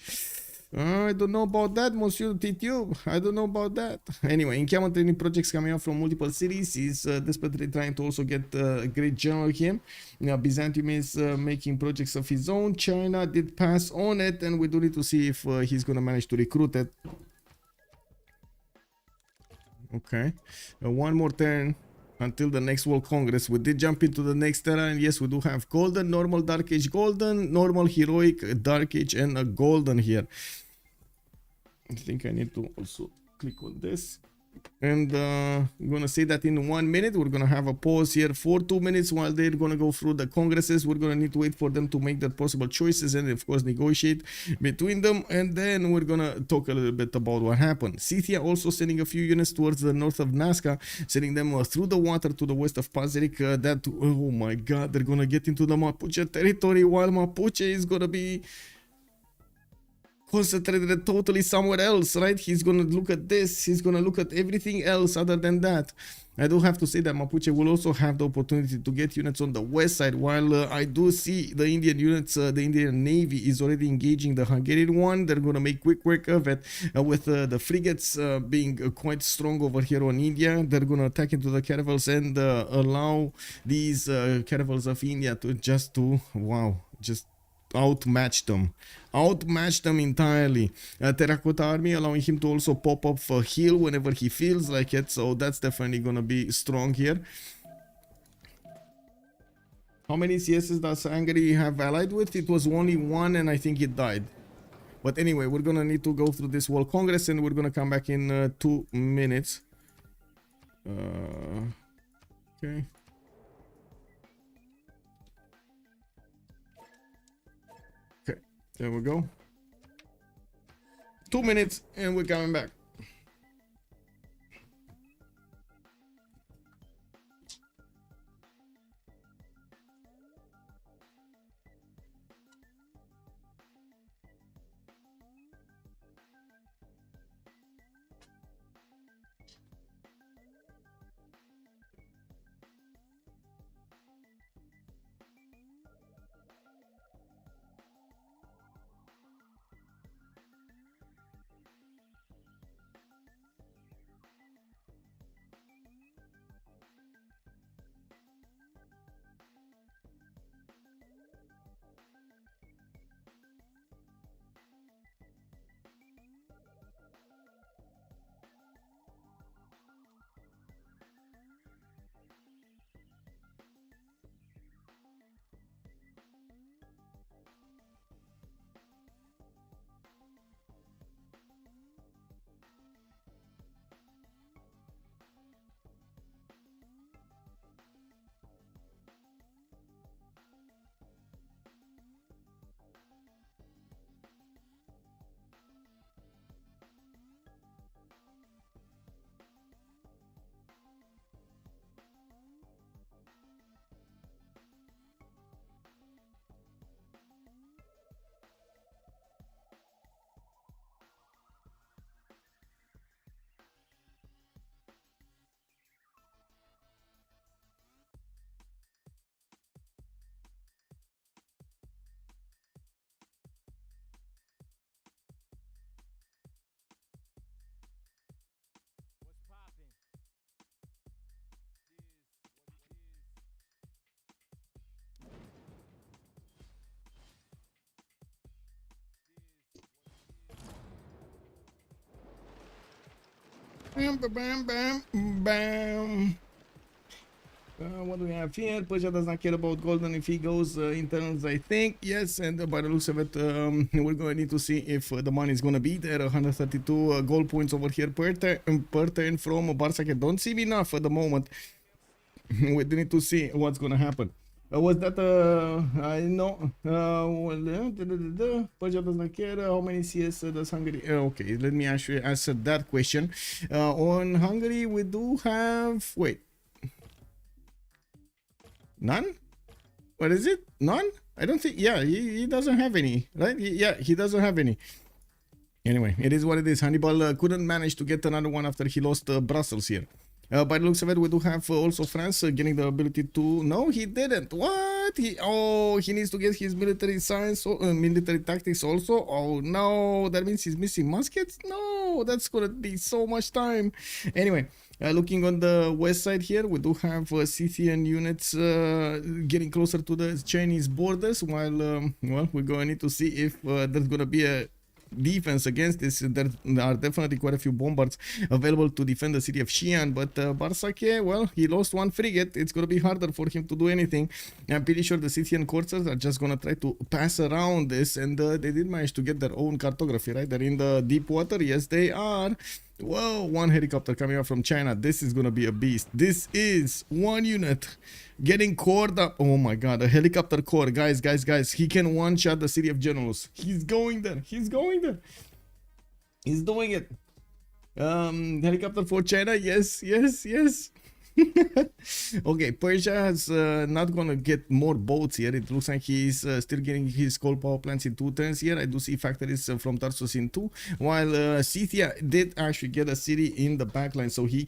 I don't know about that, Monsieur Titube. I don't know about that. Anyway, encampment training projects coming out from multiple cities. He's desperately trying to also get a great general here. Now, Byzantium is making projects of his own. China did pass on it, and we do need to see if he's going to manage to recruit it. Okay, one more turn until the next World Congress. We did jump into the next era, and yes, we do have golden, normal, dark age, golden, normal, heroic, dark age, and a golden here. I think I need to also click on this. And I'm gonna say that in 1 minute we're gonna have a pause here for 2 minutes while they're gonna go through the congresses. We're gonna need to wait for them to make their possible choices and of course negotiate between them, and then we're gonna talk a little bit about what happened. Scythia also sending a few units towards the north of Nazca, sending them through the water to the west of Pazyryk. Oh my god, they're gonna get into the Mapuche territory while Mapuche is gonna be concentrated totally somewhere else, right? He's gonna look at this, he's gonna look at everything else other than that. I do have to say that Mapuche will also have the opportunity to get units on the west side, while I do see the Indian units, the Indian Navy is already engaging the Hungarian one. They're gonna make quick work of it with the frigates being quite strong over here on India. They're gonna attack into the caravels and allow these caravels of India to just outmatch them entirely. Terracotta army allowing him to also pop up a hill whenever he feels like it, so that's definitely gonna be strong here. How many CSs does Hungary have allied with? It was only one, and I think it died. But anyway, we're gonna need to go through this World Congress, and we're gonna come back in 2 minutes. Okay. There we go. 2 minutes and we're coming back. Bam, bam, bam, bam, bam. What do we have here? Persia does not care about golden if he goes internals, I think. Yes, and by the looks of it, we're going to need to see if the money is going to be there. 132 gold points over here per turn from Barsake. Don't seem enough at the moment. We need to see what's going to happen. Was that I know Persia does not care. How many CS does Hungary? Okay, let me actually answer that question. On Hungary, we do have. Wait. None? What is it? None? I don't think. Yeah, he doesn't have any, right? He doesn't have any. Anyway, it is what it is. Hannibal couldn't manage to get another one after he lost Brussels here. By the looks of it, we do have also France getting the ability to. No, he didn't. What? He needs to get his military science, military tactics also. Oh no, that means he's missing muskets. No, that's gonna be so much time. Anyway. Looking on the west side here, we do have Scythian units getting closer to the Chinese borders, while, well, we're going to need to see if there's going to be a defense against this. There are definitely quite a few bombards available to defend the city of Xi'an, but Barsake, well, he lost one frigate. It's going to be harder for him to do anything. I'm pretty sure the Scythian coursers are just going to try to pass around this, and they did manage to get their own cartography, right? They're in the deep water. Yes, they are. Whoa, one helicopter coming up from China. This is gonna be a beast. This is one unit getting cored up. Oh my god, a helicopter core. Guys. He can one-shot the city of Genolos. He's going there. He's doing it. Helicopter for China. Yes. Okay, Persia is not gonna get more boats here. It looks like he's still getting his coal power plants in 2 turns here. I do see factories from Tarsus in 2, while Scythia did actually get a city in the backline, so he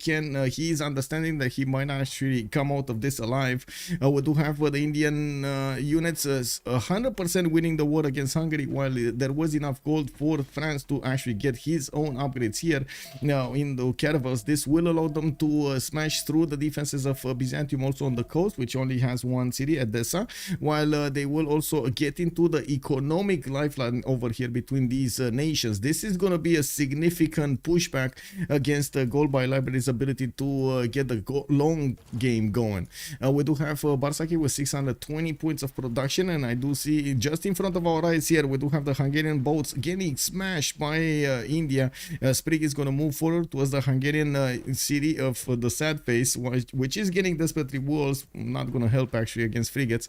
is understanding that he might actually come out of this alive. We do have the Indian units 100% winning the war against Hungary, while there was enough gold for France to actually get his own upgrades here. Now in the caravels, this will allow them to smash through the defenses of Byzantium also on the coast, which only has one city, Edessa, while they will also get into the economic lifeline over here between these nations. This is going to be a significant pushback against Gold by Library's ability to get the long game going. We do have Barsaki with 620 points of production, and I do see just in front of our eyes here, we do have the Hungarian boats getting smashed by India. Sprig is going to move forward towards the Hungarian city of the Sad Face, which is getting desperately walls. Not gonna help actually against frigates.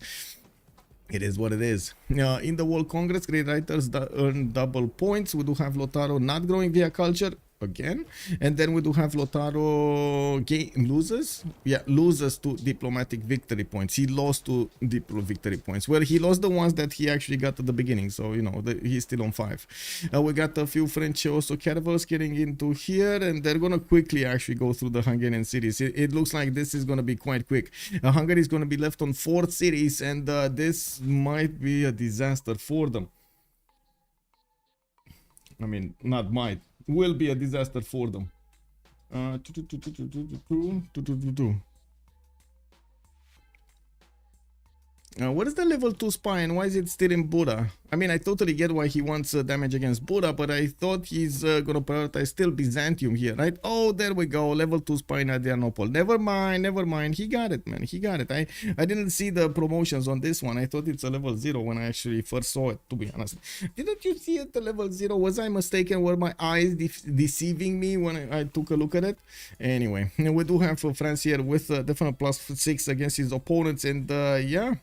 It is what it is. In the World Congress, great writers earn double points. We do have Lotaro not growing via culture again, and then we do have Lotaro loses to diplomatic victory points. He lost to diplomatic victory points. Well, he lost the ones that he actually got at the beginning, so you know he's still on 5. We got a few French also caravels getting into here, and they're gonna quickly actually go through the Hungarian cities. It looks like this is gonna be quite quick. Hungary is gonna be left on 4 cities, and this might be a disaster for them. I mean, not might. Will be a disaster for them. What is the level 2 spy and why is it still in Buddha? I mean, I totally get why he wants damage against Buddha, but I thought he's gonna prioritize still Byzantium here, right? Oh, there we go, level 2 spy in Adrianople. Never mind, he got it, man, he got it. I didn't see the promotions on this one. I thought it's a level 0 when I actually first saw it, to be honest. Didn't you see it, the level 0? Was I mistaken? Were my eyes deceiving me when I took a look at it? Anyway, we do have France here with definite +6 against his opponents, and yeah.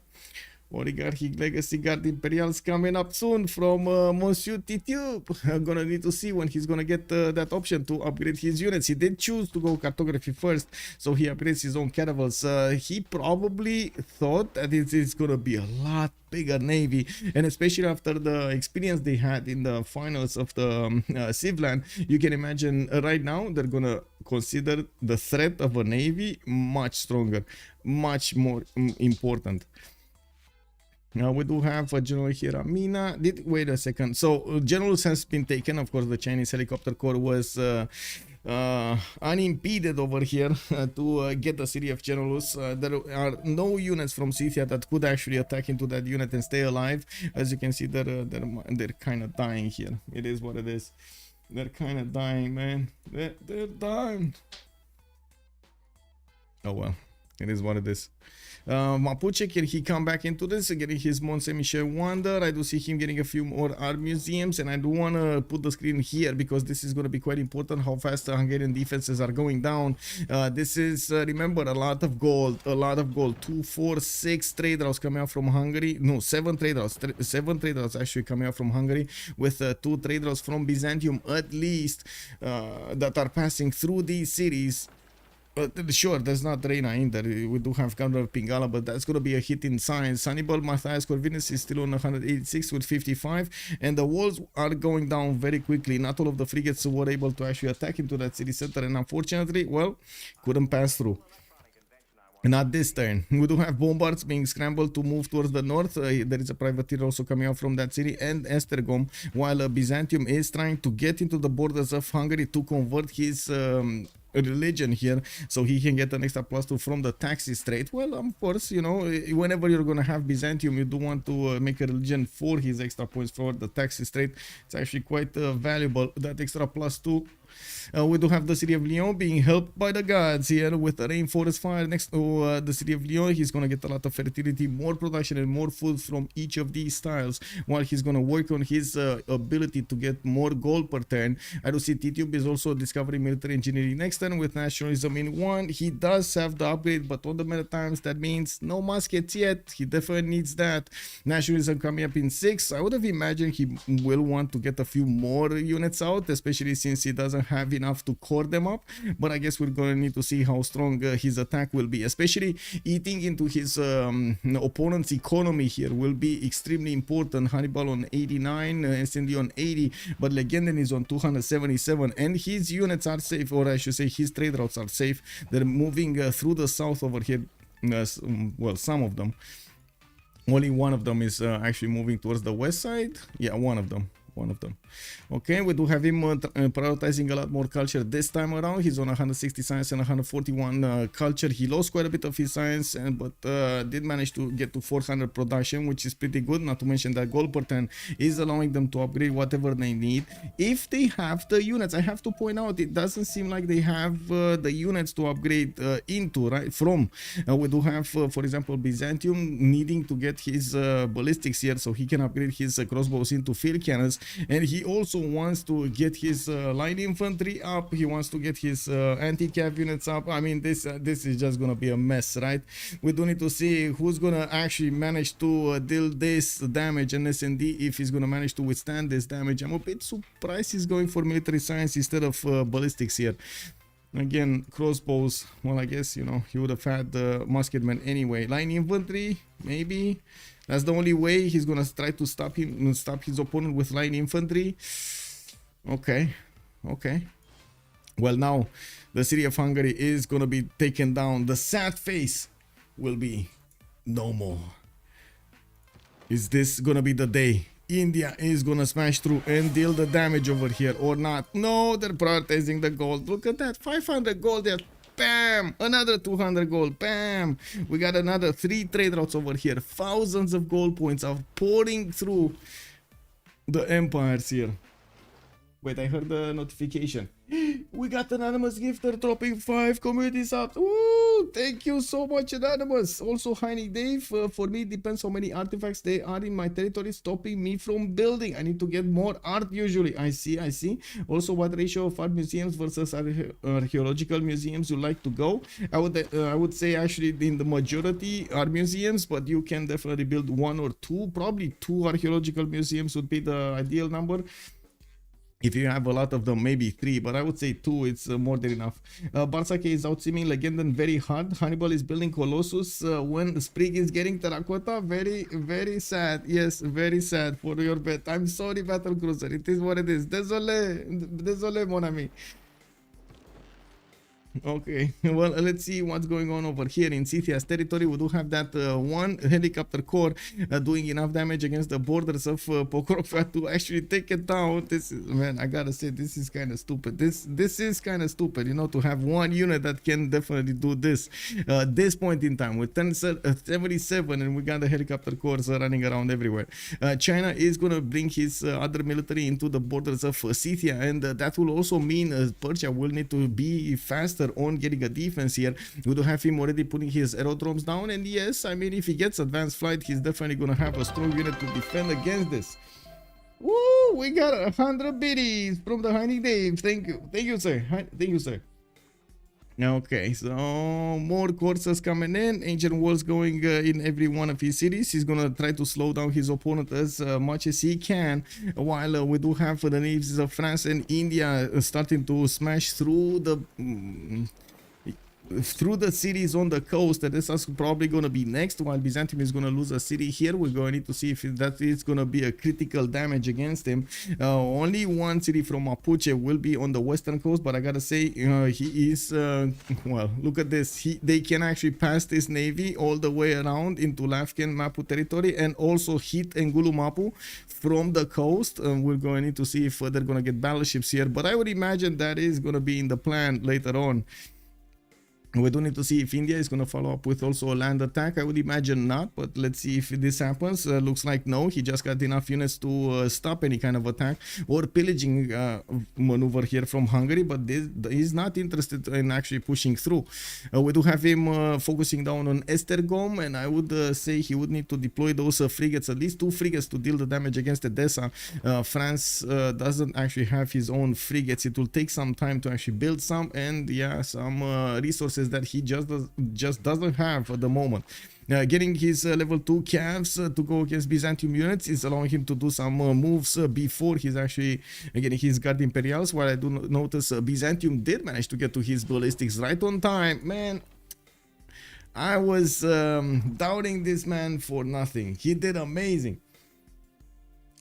Oligarchy Legacy Guard Imperials coming up soon from Monsieur Titube. I'm gonna need to see when he's gonna get that option to upgrade his units. He did choose to go cartography first, so he upgrades his own caravels. He probably thought that it is gonna be a lot bigger navy, and especially after the experience they had in the finals of the Civ land, you can imagine right now they're gonna consider the threat of a navy much stronger, much more important. Now we do have a general here, Amina. Wait a second. So generals has been taken. Of course, the Chinese helicopter corps was unimpeded over here to get the city of Generalus. There are no units from Scythia that could actually attack into that unit and stay alive. As you can see, they're kind of dying here. It is what it is. They're kind of dying, man. They're dying. Oh well, it is what it is. Mapuche, can he come back into this, getting his Mont Saint Michel Wonder? I do see him getting a few more art museums, and I do want to put the screen here because this is going to be quite important how fast the Hungarian defenses are going down. This is, remember, a lot of gold, 2, 4, 6 trade routes coming out from Hungary. No, 7 trade routes, 7 trade routes actually coming out from Hungary, with 2 trade routes from Byzantium at least that are passing through these cities. Sure, there's not Reina in there. We do have counter Pingala, but that's going to be a hit in science. Hannibal Matthias Corvinus is still on 186 with 55, and the walls are going down very quickly. Not all of the frigates were able to actually attack into that city center, and unfortunately, well, couldn't pass through. Not this turn. We do have bombards being scrambled to move towards the north. There is a privateer also coming out from that city, and Estergom, while Byzantium is trying to get into the borders of Hungary to convert his religion here so he can get an extra +2 from the taxi strait. Well, of course, you know, whenever you're going to have Byzantium, you do want to make a religion for his extra points for the taxi strait. It's actually quite valuable, that extra +2. We do have the city of Lyon being helped by the gods here with the rainforest fire next to the city of Lyon. He's going to get a lot of fertility, more production, and more food from each of these styles, while he's going to work on his ability to get more gold per turn. I do see Titube is also discovering military engineering next turn with nationalism in 1. He does have the upgrade, but on the Maritimes, that means no muskets yet. He definitely needs that. Nationalism coming up in 6. I would have imagined he will want to get a few more units out, especially since he doesn't have enough to core them up, but I guess we're going to need to see how strong his attack will be, especially eating into his opponent's economy here will be extremely important. Hannibal on 89, SND on 80, but Legenden is on 277, and his units are safe, or I should say his trade routes are safe. They're moving through the south over here. Well, some of them. Only one of them is actually moving towards the west side. Yeah, one of them. Okay, we do have him prioritizing a lot more culture this time around. He's on 160 science and 141 culture. He lost quite a bit of his science, but did manage to get to 400 production, which is pretty good. Not to mention that gold per turn is allowing them to upgrade whatever they need if they have the units. I have to point out, it doesn't seem like they have the units to upgrade into, right? From we do have, for example, Byzantium needing to get his ballistics here so he can upgrade his crossbows into field cannons. And he also wants to get his line infantry up. He wants to get his anti-cav units up. I mean, this is just gonna be a mess, right? We do need to see who's gonna actually manage to deal this damage, and SND, if he's gonna manage to withstand this damage. I'm a bit surprised he's going for military science instead of ballistics here. Again, crossbows, well, I guess, you know, he would have had the musketmen anyway. Line infantry, maybe. That's the only way he's gonna try to stop his opponent with line infantry. Okay. Well, now the city of Hungary is gonna be taken down. The sad face will be no more. Is this gonna be the day India is gonna smash through and deal the damage over here or not? No, they're prioritizing the gold. Look at that, 500 gold there. Bam! Another 200 gold. Bam! We got another 3 trade routes over here. Thousands of gold points are pouring through the empires here. Wait, I heard the notification. We got Anonymous Gifter dropping 5 community subs. Ooh, thank you so much, Anonymous. Also, Heinie Dave, for me, it depends how many artifacts they are in my territory, stopping me from building. I need to get more art usually. I see. Also, what ratio of art museums versus archaeological museums you like to go? I would say actually in the majority are museums, but you can definitely build 1 or 2. Probably 2 archaeological museums would be the ideal number. If you have a lot of them, maybe 3, but I would say 2, it's more than enough. Barsake is outseeming Legenden very hard. Hannibal is building Colossus when Sprig is getting Terracotta. Very, very sad. Yes, very sad for your bet. I'm sorry, Battle Cruiser. It is what it is. Désolé, mon ami. Okay, well, let's see what's going on over here in Scythia's territory. We do have that one helicopter corps doing enough damage against the borders of Pokrovka to actually take it down. This is, man, I gotta say, this is kind of stupid. This is kind of stupid, you know, to have one unit that can definitely do this. This point in time with 1077, and we got the helicopter corps running around everywhere. China is gonna bring his other military into the borders of Scythia, and that will also mean Persia will need to be faster on getting a defense here. We do have him already putting his aerodromes down, and yes, I mean, if he gets advanced flight, he's definitely gonna have a strong unit to defend against this. Woo! We got 100 biddies from the Honey Dave. Thank you, sir. Thank you, sir. Okay, so more courses coming in. Ancient walls going in every one of his cities. He's gonna try to slow down his opponent as much as he can, while we do have the navies of France and India starting to smash through the cities on the coast. And this is probably going to be next, while Byzantium is going to lose a city here. We're going to need to see if that is going to be a critical damage against him. Only one city from Mapuche will be on the western coast, but I gotta say, he is well, look at this. They can actually pass this navy all the way around into Lafken Mapu territory and also hit Ngulu Mapu from the coast. We're going to need to see if they're going to get battleships here, but I would imagine that is going to be in the plan later on. We do need to see if India is going to follow up with also a land attack. I would imagine not, but let's see if this happens. Looks like no. He just got enough units to stop any kind of attack or pillaging maneuver here from Hungary, but he's not interested in actually pushing through. We do have him focusing down on Estergom, and I would say he would need to deploy those frigates, at least 2 frigates, to deal the damage against Edessa. France doesn't actually have his own frigates. It will take some time to actually build some, and yeah, some resources that he just doesn't have at the moment. Getting his level 2 calves to go against Byzantium units is allowing him to do some moves before he's actually getting his Guard Imperials, while I do notice Byzantium did manage to get to his ballistics right on time. Man, I was doubting this man for nothing. He did amazing.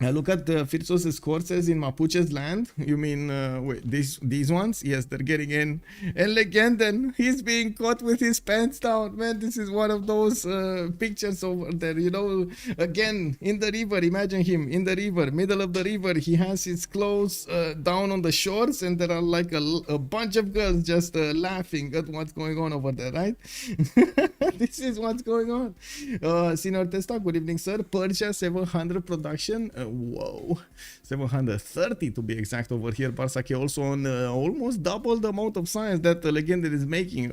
Look at the Freritos' courses in Mapuche's land. You mean wait, these ones? Yes, they're getting in. And Legenden, he's being caught with his pants down. Man, this is one of those pictures over there. You know, again, in the river. Imagine him in the river, middle of the river. He has his clothes down on the shores, and there are like a bunch of girls just laughing at what's going on over there, right? This is what's going on. Senior Testa, good evening, sir. Persia 700 production. Whoa, 730 to be exact over here. Barsake also on almost double the amount of science that the Legend is making.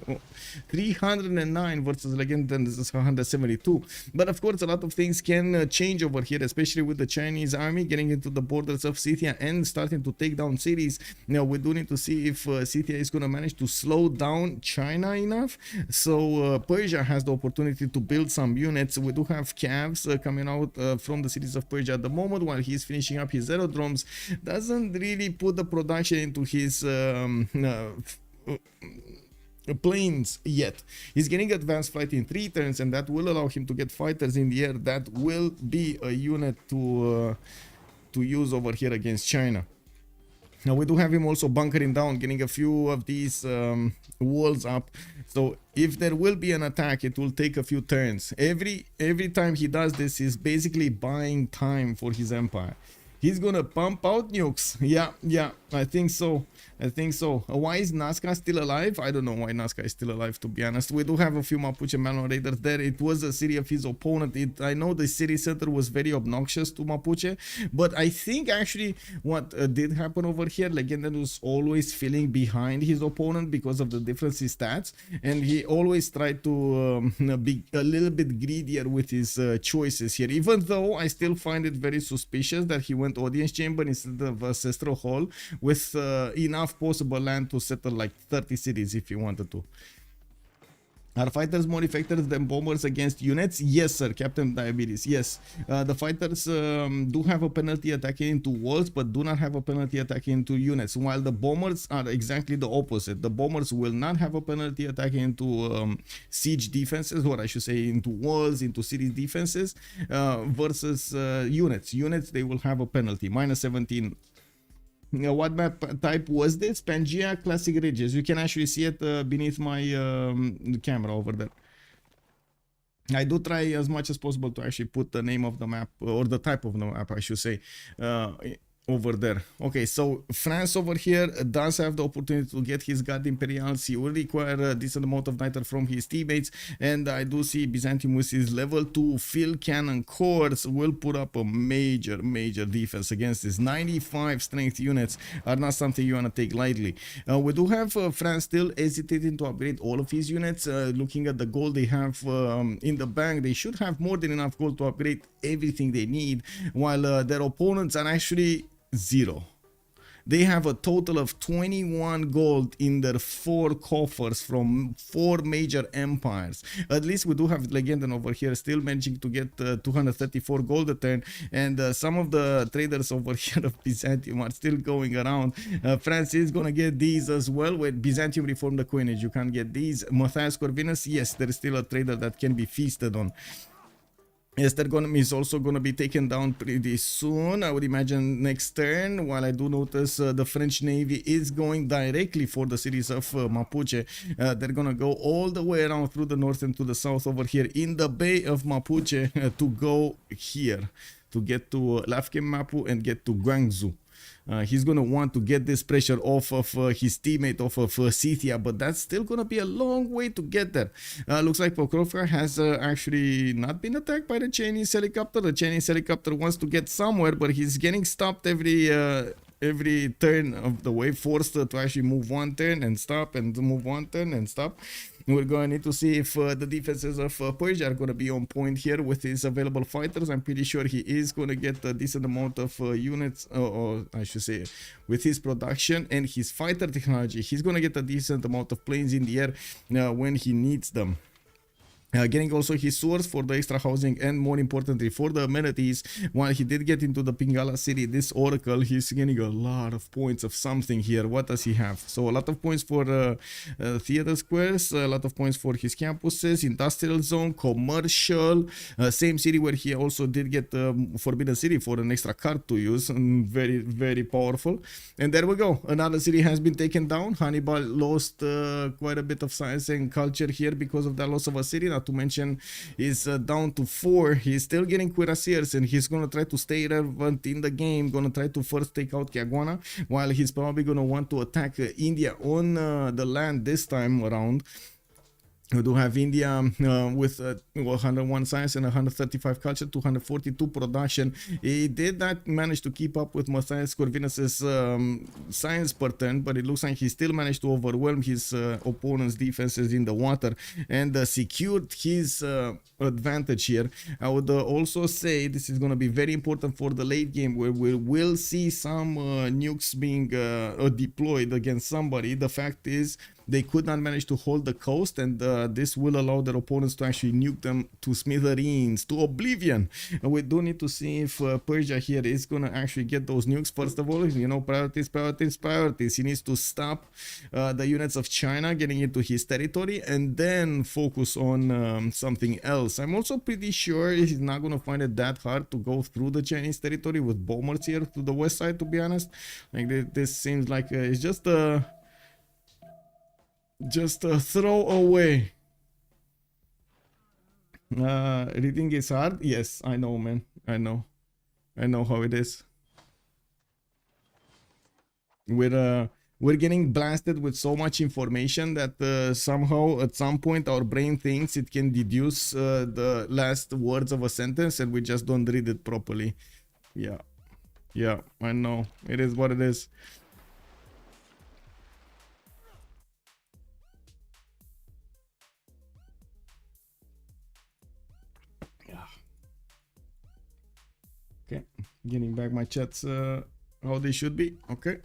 309 versus Legend is 172. But of course, a lot of things can change over here, especially with the Chinese army getting into the borders of Scythia and starting to take down cities. Now, we do need to see if Scythia is going to manage to slow down China enough. So Persia has the opportunity to build some units. We do have calves coming out from the cities of Persia at the moment, while he's finishing up his aerodromes. Doesn't really put the production into his planes yet. He's getting advanced flight in 3 turns, and that will allow him to get fighters in the air. That will be a unit to use over here against China. Now, we do have him also bunkering down, getting a few of these walls up. So if there will be an attack, it will take a few turns. Every time he does this, he's basically buying time for his empire. He's gonna pump out nukes. Yeah, I think so. Why is Nazca still alive? I don't know why Nazca is still alive, to be honest. We do have a few Mapuche Malon Raiders there. It was a city of his opponent. I know the city center was very obnoxious to Mapuche, but I think actually what did happen over here, Legenden was always feeling behind his opponent because of the difference in stats, and he always tried to be a little bit greedier with his choices here, even though I still find it very suspicious that he went audience chamber instead of ancestral hall with enough possible land to settle like 30 cities if he wanted to. Are fighters more effective than bombers against units? Yes, sir, Captain Diabetes. Yes, the fighters do have a penalty attacking into walls, but do not have a penalty attacking into units, while the bombers are exactly the opposite. The bombers will not have a penalty attacking into siege defenses, or I should say into walls, into city defenses, versus units. Units, they will have a penalty, -17. What map type was this? Pangea Classic Ridges. You can actually see it beneath my camera over there. I do try as much as possible to actually put the name of the map, or the type of the map, I should say, over there. Okay, so France over here does have the opportunity to get his God Imperials. He will require a decent amount of niter from his teammates, and I do see Byzantium with his level 2 field cannon cores will put up a major defense against this. 95 strength units are not something you want to take lightly. We do have France still hesitating to upgrade all of his units. Looking at the gold they have in the bank, they should have more than enough gold to upgrade everything they need, while their opponents are actually 0. They have a total of 21 gold in their 4 coffers from 4 major empires. At least we do have Legenden over here still managing to get 234 gold a turn, and some of the traders over here of Byzantium are still going around. France is gonna get these as well. With Byzantium reformed the coinage, you can't get these. Matthias Corvinus, yes, there is still a trader that can be feasted on. Estergon is also going to be taken down pretty soon, I would imagine next turn, while I do notice the French Navy is going directly for the cities of Mapuche. They're going to go all the way around through the north and to the south over here in the Bay of Mapuche to go here, to get to Lafkem Mapu and get to Guangzhou. He's going to want to get this pressure off of his teammate, off of Scythia, but that's still going to be a long way to get there. Looks like Pokrovka has actually not been attacked by the Chinese helicopter. The Chinese helicopter wants to get somewhere, but he's getting stopped every turn of the way, forced to actually move one turn and stop, and move one turn and stop. We're going to need to see if the defenses of Persia are going to be on point here with his available fighters. I'm pretty sure he is going to get a decent amount of units, or I should say, with his production and his fighter technology, he's going to get a decent amount of planes in the air when he needs them. Getting also his swords for the extra housing, and more importantly for the amenities. While he did get into the Pingala city, this oracle, he's getting a lot of points of something here. What does he have? So a lot of points for theater squares, a lot of points for his campuses, industrial zone, commercial, same city where he also did get Forbidden City for an extra card to use, and very powerful. And there we go, another city has been taken down. Hannibal lost quite a bit of science and culture here because of the loss of a city. Not to mention is down to 4. He's still getting cuirassiers, and he's gonna try to stay relevant in the game. Gonna try to first take out Kiaguana, while he's probably gonna want to attack India on the land this time around. We do have India with 101 science and 135 culture, 242 production. He did not manage to keep up with Matthias Corvinus's science per turn, but it looks like he still managed to overwhelm his opponent's defenses in the water and secured his advantage here. I would also say this is going to be very important for the late game, where we will see some nukes being deployed against somebody. The fact is, they could not manage to hold the coast, and this will allow their opponents to actually nuke them to smithereens, to oblivion. And we do need to see if Persia here is going to actually get those nukes. First of all, you know, priorities. He needs to stop the units of China getting into his territory, and then focus on something else. I'm also pretty sure he's not going to find it that hard to go through the Chinese territory with bombers here to the west side, to be honest. Like, this seems like it's just a throwaway. Reading is hard. Yes, I know, man. I know how it is. We're getting blasted with so much information that somehow at some point our brain thinks it can deduce the last words of a sentence, and we just don't read it properly. Yeah, I know. It is what it is. Okay, getting back my chats how they should be. Okay.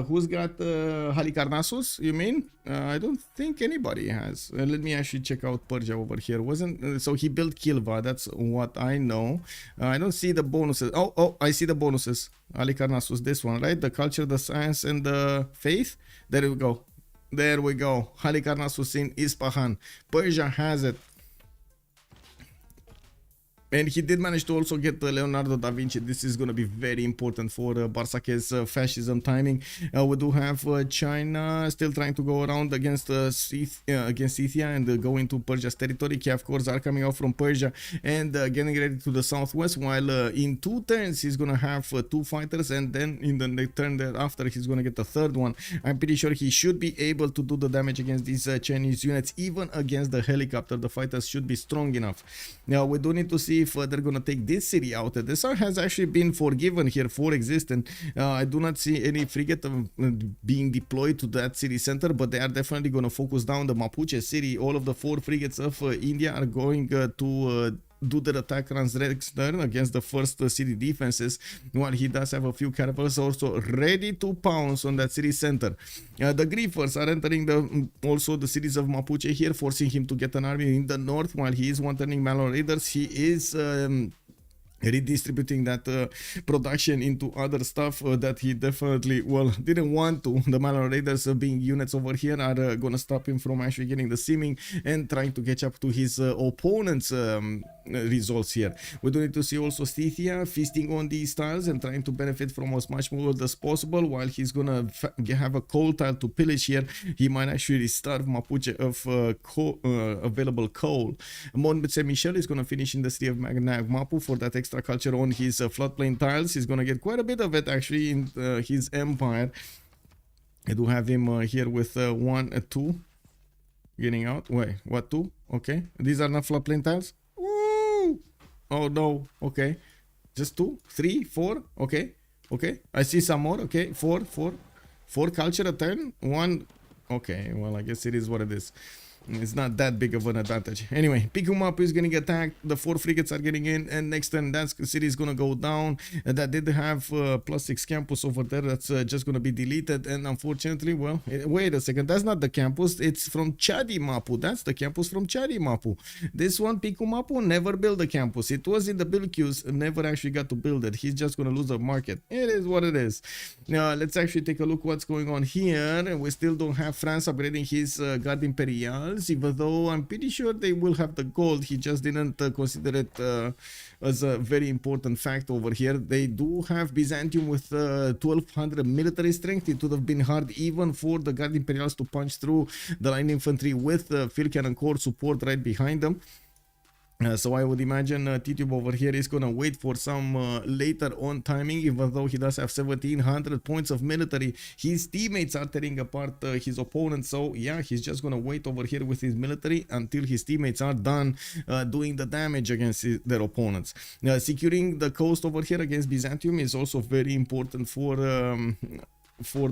Who's got Halicarnassus, you mean? I don't think anybody has. Let me actually check out Persia over here. So he built Kilva, that's what I know. I don't see the bonuses. Oh, I see the bonuses. Halicarnassus, this one, right? The culture, the science, and the faith. There we go. There we go. Halicarnassus in Ispahan. Persia has it. And he did manage to also get Leonardo da Vinci. This is going to be very important for Barsake's fascism timing. We do have China still trying to go around against Scythia and go into Persia's territory. Kiev corps are coming out from Persia and getting ready to the southwest, while in 2 turns he's going to have 2 fighters, and then in the turn thereafter he's going to get the 3rd one. I'm pretty sure he should be able to do the damage against these Chinese units, even against the helicopter. The fighters should be strong enough. Now we do need to see if they're gonna take this city out. This has actually been forgiven here for existence. I do not see any frigate being deployed to that city center, but they are definitely gonna focus down the Mapuche city. All of the 4 frigates of India are going to do their attack runs next turn against the first city defenses, while he does have a few caravels also ready to pounce on that city center. The Griefers are entering also the cities of Mapuche here, forcing him to get an army in the north, while he is one-turning Malor Raiders. He is redistributing that production into other stuff that he definitely, well, didn't want to. The Malor Raiders being units over here are gonna stop him from actually getting the simming and trying to catch up to his opponent's results here. We do need to see also Scythia feasting on these tiles and trying to benefit from as much gold as possible, while he's gonna have a coal tile to pillage here. He might actually starve Mapuche of available coal. Mont Saint Michel is gonna finish in the city of Magnag Mapu for that extra culture on his floodplain tiles. He's gonna get quite a bit of it actually in his empire. I do have him here with 1 2 getting out. Wait, what, 2? Okay, these are not floodplain tiles. Ooh! Oh no. Okay, just 2 3 4. Okay, I see some more. Okay, 4 culture a turn, 1. Okay, well, I guess it is what it is. It's not that big of an advantage. Anyway, Pikumapu is getting attacked. The 4 frigates are getting in, and next turn that city is gonna go down. That did have +6 campus over there. That's just gonna be deleted. And unfortunately, well, wait a second. That's not the campus. It's from Chadi Mapu. That's the campus from Chadi Mapu. This one, Pikumapu, never built a campus. It was in the build queues, never actually got to build it. He's just gonna lose the market. It is what it is. Now let's actually take a look what's going on here. We still don't have France upgrading his Guard Imperial, even though I'm pretty sure they will have the gold. He just didn't consider it as a very important fact over here. They do have Byzantium with 1200 military strength. It would have been hard even for the Guard Imperials to punch through the line infantry with field cannon corps support right behind them. So I would imagine Titube over here is gonna wait for some later on timing, even though he does have 1700 points of military. His teammates are tearing apart his opponent, so yeah, he's just gonna wait over here with his military until his teammates are done doing the damage against their opponents. Securing the coast over here against Byzantium is also very important for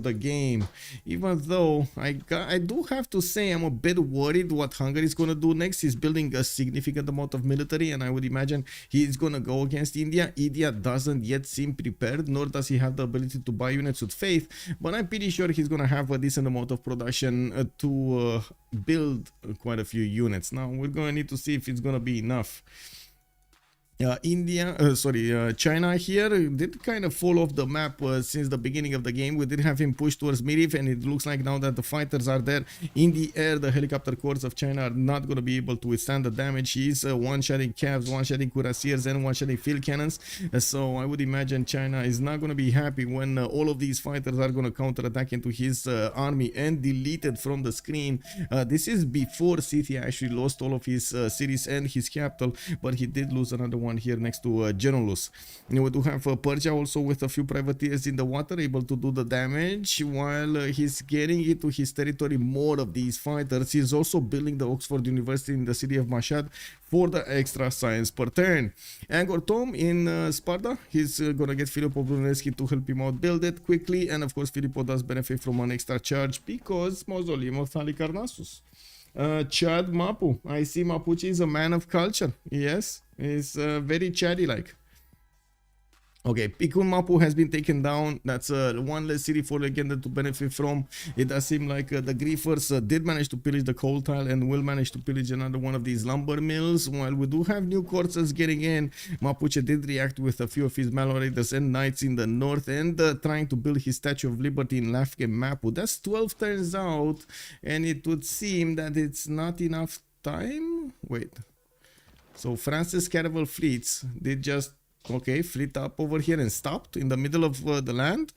the game, even though I do have to say I'm a bit worried what Hungary is going to do next. He's building a significant amount of military, and I would imagine he's going to go against India. India doesn't yet seem prepared, nor does he have the ability to buy units with faith, but I'm pretty sure he's going to have a decent amount of production to build quite a few units. Now we're going to need to see if it's going to be enough. China here did kind of fall off the map since the beginning of the game. We did have him push towards Mirif, and it looks like now that the fighters are there in the air, the helicopter corps of China are not going to be able to withstand the damage. He's one-shotting Cavs, one-shotting Cuirassiers, and one-shotting field cannons. So I would imagine China is not going to be happy when all of these fighters are going to counterattack into his army and deleted from the screen. This is before Scythia actually lost all of his cities and his capital, but he did lose another one here next to Genolus. We do have Persia also with a few privateers in the water, able to do the damage while he's getting into his territory more of these fighters. He's also building the Oxford University in the city of Mashhad for the extra science per turn. Angkor Tom in Sparta, he's gonna get Filippo Brunelleschi to help him out build it quickly, and of course Filippo does benefit from an extra charge because Mausoleum of Halicarnassus. Chad Mapu, I see Mapuche is a man of culture. Yes, he's very Chaddy like. Okay, Pikun Mapu has been taken down. That's one less city for Legenda to benefit from. It does seem like the Griefers did manage to pillage the coal tile and will manage to pillage another one of these lumber mills. While we do have new courses getting in, Mapuche did react with a few of his Malorators and Knights in the north and trying to build his Statue of Liberty in Lafke Mapu. That's 12 turns out, and it would seem that it's not enough time. Wait. So France's caravel fleets did just fleet up over here and stopped in the middle of the land.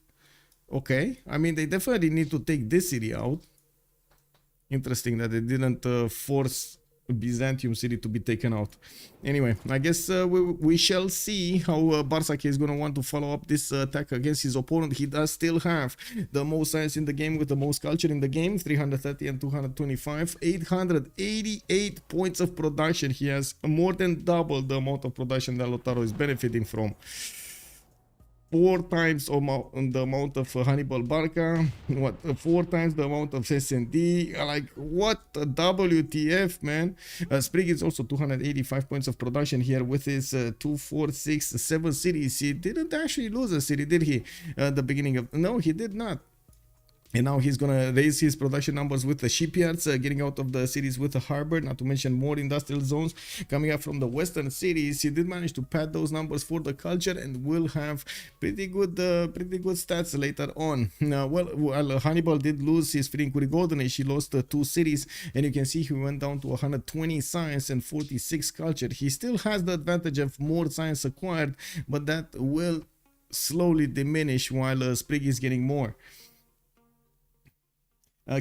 Okay, I mean, they definitely need to take this city out. Interesting that they didn't force Byzantium city to be taken out. Anyway, I guess we shall see how Barsake is going to want to follow up this attack against his opponent. He does still have the most science in the game with the most culture in the game, 330 and 225, 888 points of production. He has more than double the amount of production that Lotaro is benefiting from. 4 times the amount of Hannibal Barca, 4 times the amount of SND, like what a WTF, man. Sprig is also 285 points of production here with his 2, 4, 6, 7 cities. He didn't actually lose a city, did he? The beginning of, no, he did not. And now he's gonna raise his production numbers with the shipyards, getting out of the cities with the harbor, not to mention more industrial zones coming up from the western cities. He did manage to pad those numbers for the culture and will have pretty good stats later on. Now, well, Hannibal did lose his Frincuri Golden Age. He lost 2 cities, and you can see he went down to 120 science and 46 culture. He still has the advantage of more science acquired, but that will slowly diminish while Sprig is getting more.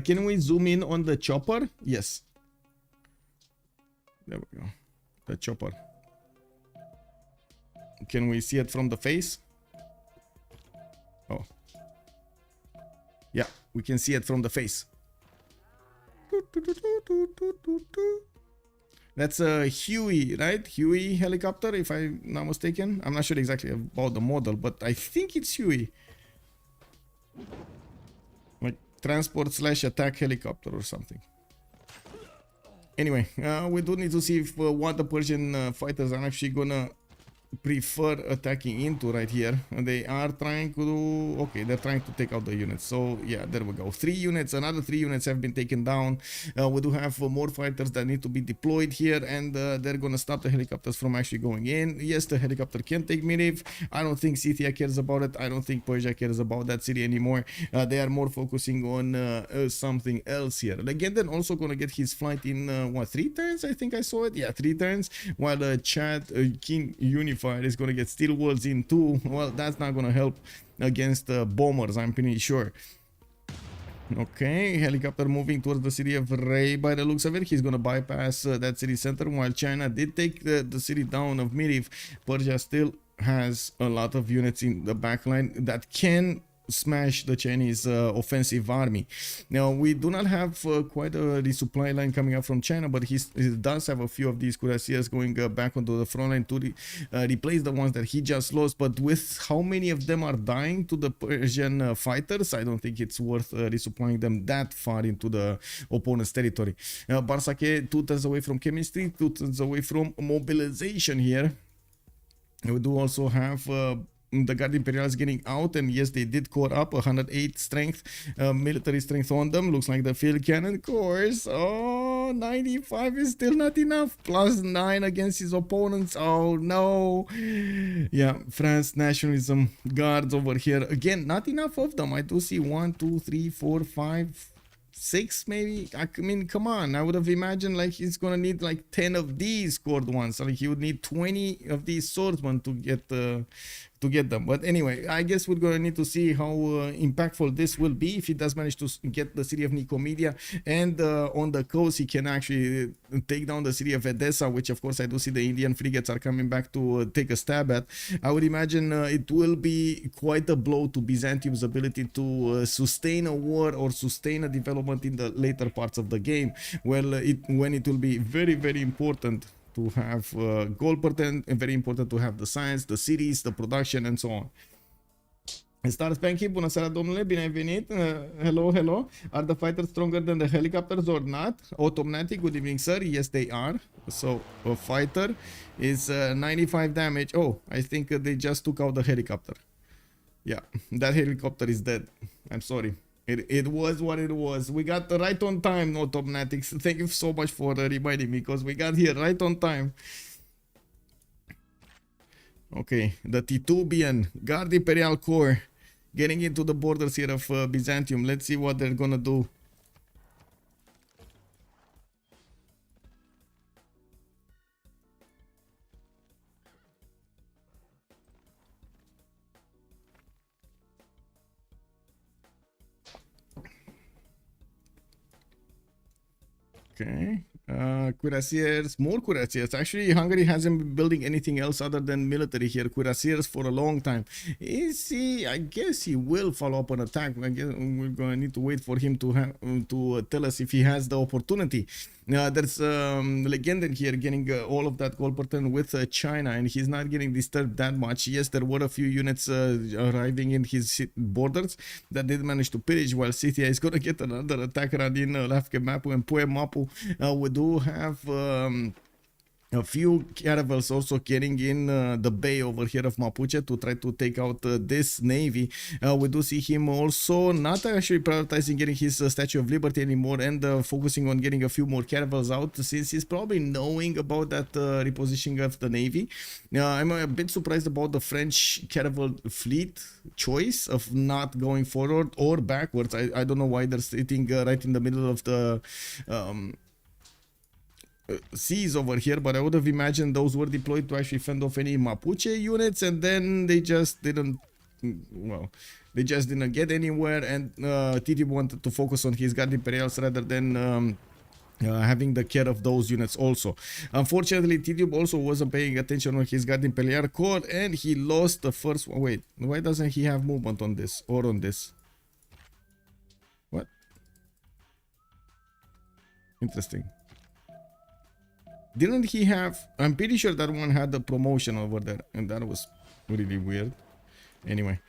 Can we zoom in on the chopper? Yes. There we go. The chopper. Can we see it from the face? Oh. Yeah, we can see it from the face. That's a Huey, right? Huey helicopter, if I'm not mistaken. I'm not sure exactly about the model, but I think it's Huey. Like transport / attack helicopter or something. Anyway, we do need to see if what the Persian fighters are actually gonna prefer attacking into right here. And they are trying to do, okay, they're trying to take out the units. So yeah, there we go. 3 units, another 3 units have been taken down. We do have more fighters that need to be deployed here, and they're gonna stop the helicopters from actually going in. Yes, the helicopter can take Miniv. I don't think Scythia cares about it. I don't think Persia cares about that city anymore. They are more focusing on something else here. Legenden also gonna get his flight in what, 3 turns? I think I saw it. Yeah, 3 turns. While Chad King Unified is gonna get Steel Worlds in 2. Well, that's not gonna help against bombers, I'm pretty sure. Okay, helicopter moving towards the city of Ray. By the looks of it, he's gonna bypass that city center. While China did take the city down of Miriv, Persia still has a lot of units in the backline that can smash the Chinese offensive army. Now, we do not have quite a resupply line coming up from China, but he does have a few of these cuirassiers going back onto the front line to replace the ones that he just lost. But with how many of them are dying to the Persian fighters, I don't think it's worth resupplying them that far into the opponent's territory. Barsake 2 turns away from chemistry, 2 turns away from mobilization here. We do also have the Guard Imperials getting out, and yes, they did core up 108 strength, military strength on them. Looks like the field cannon course. Oh, 95 is still not enough. +9 against his opponents. Oh no. Yeah, France nationalism guards over here. Again, not enough of them. I do see 1, 2, 3, 4, 5, 6 maybe. I mean, come on, I would have imagined like he's gonna need like 10 of these scored ones. Like he would need 20 of these swordsmen to get them. But anyway, I guess we're gonna need to see how impactful this will be if he does manage to get the city of Nicomedia, and on the coast he can actually take down the city of Edessa, which of course I do see the Indian frigates are coming back to take a stab at. I would imagine it will be quite a blow to Byzantium's ability to sustain a war or sustain a development in the later parts of the game. Well, when it will be very, very important to have gold patent, and very important to have the science, the cities, the production, and so on. Star Spanky, bună seara domnule, bine ai venit. Hello, hello. Are the fighters stronger than the helicopters or not? Automatic, good evening sir. Yes they are. So a fighter is 95 damage. Oh, I think they just took out the helicopter. Yeah, that helicopter is dead. I'm sorry. It was what it was. We got right on time, Automatics. Thank you so much for reminding me, because we got here right on time. Okay, the Titubian Guard Imperial Corps getting into the borders here of Byzantium. Let's see what they're gonna do. Okay. Cuirassiers, more cuirassiers. Actually, Hungary hasn't been building anything else other than military here. Cuirassiers for a long time. Is he? I guess he will follow up an attack. I guess we're gonna need to wait for him to tell us if he has the opportunity. There's Legenden here getting all of that gold per turn with China, and he's not getting disturbed that much. Yes, there were a few units arriving in his borders that did manage to pillage, while Scythia is gonna get another attack run in Lafke Mapu and Pue Mapu. We do have a few caravels also getting in the bay over here of Mapuche to try to take out this navy. We do see him also not actually prioritizing getting his Statue of Liberty anymore, and focusing on getting a few more caravels out, since he's probably knowing about that repositioning of the navy. I'm a bit surprised about the French caravel fleet choice of not going forward or backwards. I don't know why they're sitting right in the middle of the seas over here, but I would have imagined those were deployed to actually fend off any Mapuche units, and then they just didn't, well, they just didn't get anywhere, and Titi wanted to focus on his Guard Imperials rather than having the care of those units also. Unfortunately, Titiub also wasn't paying attention on his Guard Imperial Corps, and he lost the first one. Wait, why doesn't he have movement on this or on this? What? Interesting. Didn't he have? I'm pretty sure that one had the promotion over there, and that was really weird. Anyway,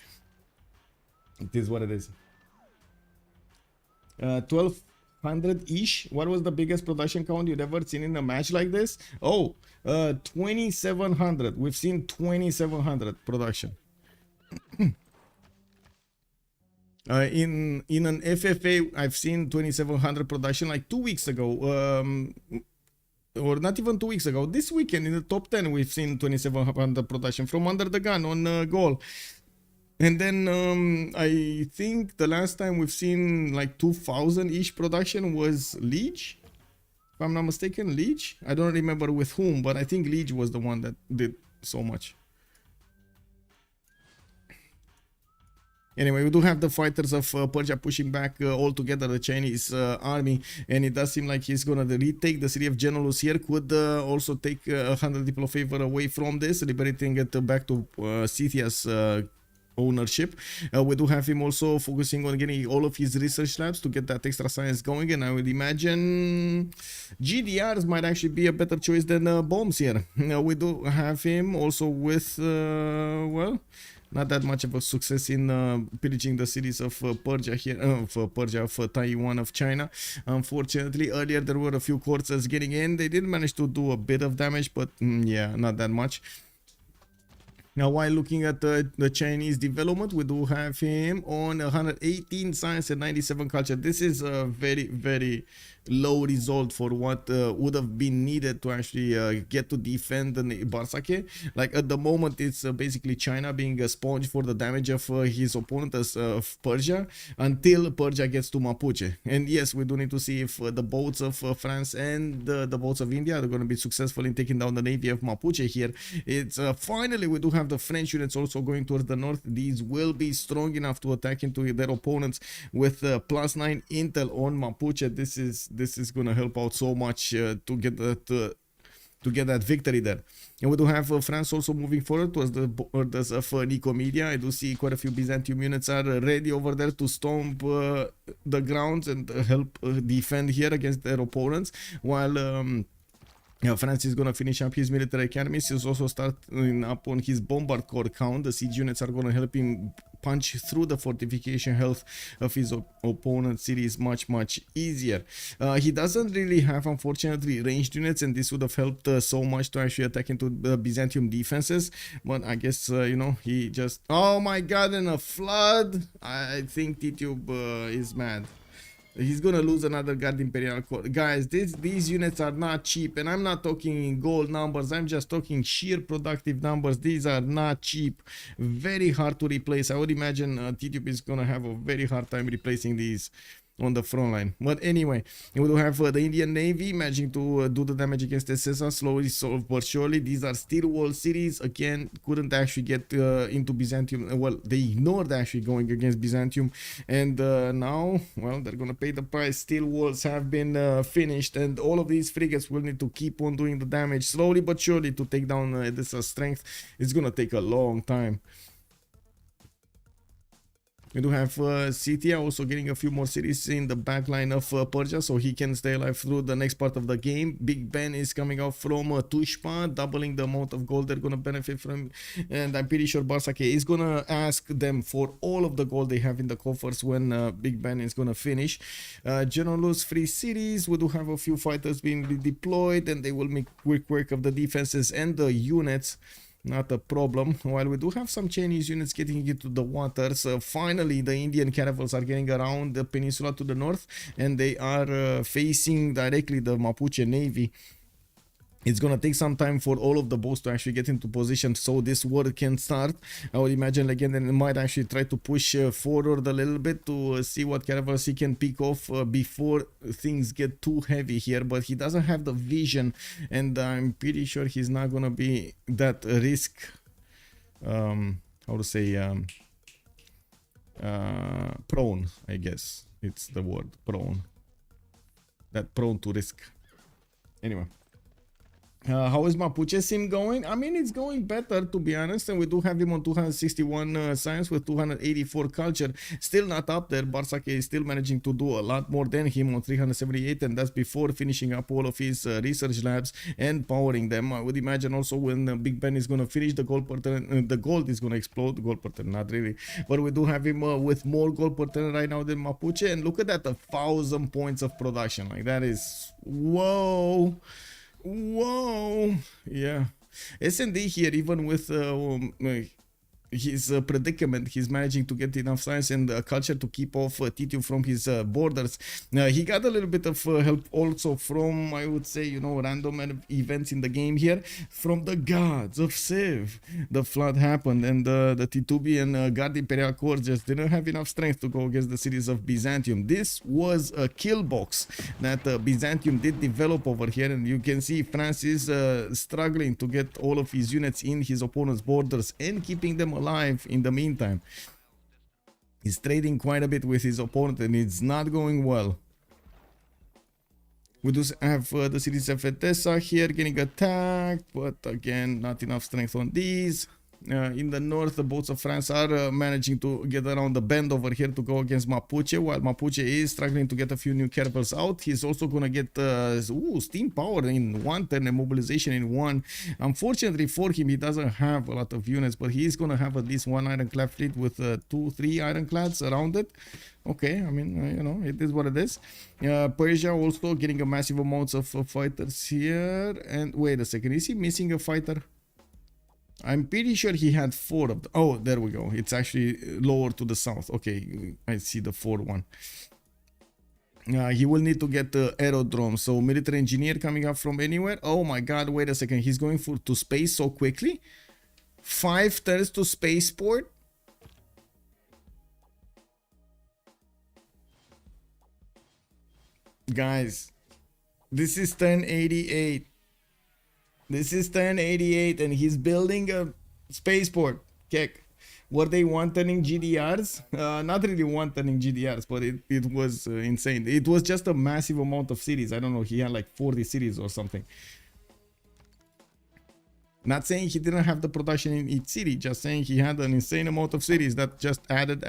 it is what it is. 1200-ish. What was the biggest production count you'd ever seen in a match like this? Oh, 2700. We've seen 2700 production. In an FFA, I've seen 2700 production like 2 weeks ago. Or not even 2 weeks ago. This weekend in the top 10, we've seen 2700 production from under the gun on goal. And then I think the last time we've seen like 2000-ish production was Liege. If I'm not mistaken, Liege. I don't remember with whom, but I think Liege was the one that did so much. Anyway, we do have the fighters of Persia pushing back altogether the Chinese army, and it does seem like he's gonna retake the city of Genolus here. Could also take 100 people of favor away from this, liberating it back to Scythia's ownership. We do have him also focusing on getting all of his research labs to get that extra science going, and I would imagine GDRs might actually be a better choice than bombs here. We do have him also with, well, not that much of a success in pillaging the cities of Persia here, of Taiwan, of China. Unfortunately, earlier there were a few corsairs getting in. They did manage to do a bit of damage, but yeah, not that much. Now, while looking at the Chinese development, we do have him on 118 science and 97 culture. This is a very, very low result for what would have been needed to actually get to defend the Barsake. Like at the moment, it's basically China being a sponge for the damage of his opponent as Persia, until Persia gets to Mapuche. And yes, we do need to see if the boats of France and the boats of India are going to be successful in taking down the navy of Mapuche here. It's finally, we do have the French units also going towards the north. These will be strong enough to attack into their opponents with +9 intel on Mapuche. This is gonna help out so much to get that victory there. And we do have France also moving forward towards the borders of Nicomedia. I do see quite a few Byzantium units are ready over there to stomp the grounds and help defend here against their opponents, while France is going to finish up his military academies. He's also starting up on his bombard corps count. The siege units are going to help him punch through the fortification health of his opponent's cities much easier. He doesn't really have, unfortunately, ranged units, and this would have helped so much to actually attack into the Byzantium defenses, but I guess you know, he just, oh my god, in a flood. I think Titube is mad. He's gonna lose another Guard Imperial Corps. Guys, these units are not cheap, and I'm not talking in gold numbers, I'm just talking sheer productive numbers. These are not cheap, very hard to replace. I would imagine TTUP is gonna have a very hard time replacing these on the front line. But anyway, we will have the Indian Navy managing to do the damage against Essesa slowly but surely. These are steel wall cities. Again, couldn't actually get into Byzantium. Well, they ignored actually going against Byzantium, and now, well, they're gonna pay the price. Steel walls have been finished, and all of these frigates will need to keep on doing the damage slowly but surely to take down this strength. It's gonna take a long time. We do have Scythia also getting a few more cities in the back line of Persia, so he can stay alive through the next part of the game. Big Ben is coming out from Tushpa, doubling the amount of gold they're going to benefit from, and I'm pretty sure Barsake is going to ask them for all of the gold they have in the coffers when Big Ben is going to finish. General's free cities, we do have a few fighters being redeployed, and they will make quick work of the defenses and the units. Not a problem. While we do have some Chinese units getting into the waters, finally the Indian caravels are getting around the peninsula to the north, and they are facing directly the Mapuche Navy. It's gonna take some time for all of the boats to actually get into position so this war can start. I would imagine again that they might actually try to push forward a little bit to see what caravels he can pick off before things get too heavy here, but he doesn't have the vision, and I'm pretty sure he's not gonna be that risk, how to say, prone, I guess it's the word, prone, that prone to risk. Anyway, how is Mapuche sim going? I mean, it's going better, to be honest, and we do have him on 261 science with 284 culture. Still not up there. Barsake is still managing to do a lot more than him on 378, and that's before finishing up all of his research labs and powering them. I would imagine also when Big Ben is going to finish, the gold per turn, the gold is going to explode. Gold per turn, not really, but we do have him with more gold per turn right now than Mapuche, and look at that, 1,000 points of production. Like, that is, whoa. Whoa, yeah. S&D here, even with his predicament, he's managing to get enough science and culture to keep off Titu from his borders. He got a little bit of help also from, I would say, you know, random events in the game here, from the gods of Civ. The flood happened, and the Titubian Guard Imperial Corps just didn't have enough strength to go against the cities of Byzantium. This was a kill box that Byzantium did develop over here, and you can see Francis struggling to get all of his units in his opponent's borders and keeping them alive in the meantime. He's trading quite a bit with his opponent, and it's not going well. We do have the cities of Edessa here getting attacked, but again, not enough strength on these. In the north, the boats of France are managing to get around the bend over here to go against Mapuche, while Mapuche is struggling to get a few new caravels out. He's also going to get steam power in one turn and mobilization in one. Unfortunately for him, he doesn't have a lot of units, but he is going to have at least one ironclad fleet with 2-3 ironclads around it. Okay, I mean, you know, it is what it is. Persia also getting a massive amount of fighters here. And wait a second, is he missing a fighter? I'm pretty sure he had 4 of them. Oh, there we go. It's actually lower to the south. Okay, I see the 4th one. He will need to get the aerodrome. So military engineer coming up from anywhere. Oh my god, wait a second. He's going to space so quickly? 5 turns to spaceport? Guys, this is turn 88. This is turn 88, and he's building a spaceport. Kek. Were they one-turning GDRs? Not really one-turning GDRs, but it was insane. It was just a massive amount of cities. I don't know, he had like 40 cities or something. Not saying he didn't have the production in each city, just saying he had an insane amount of cities that just added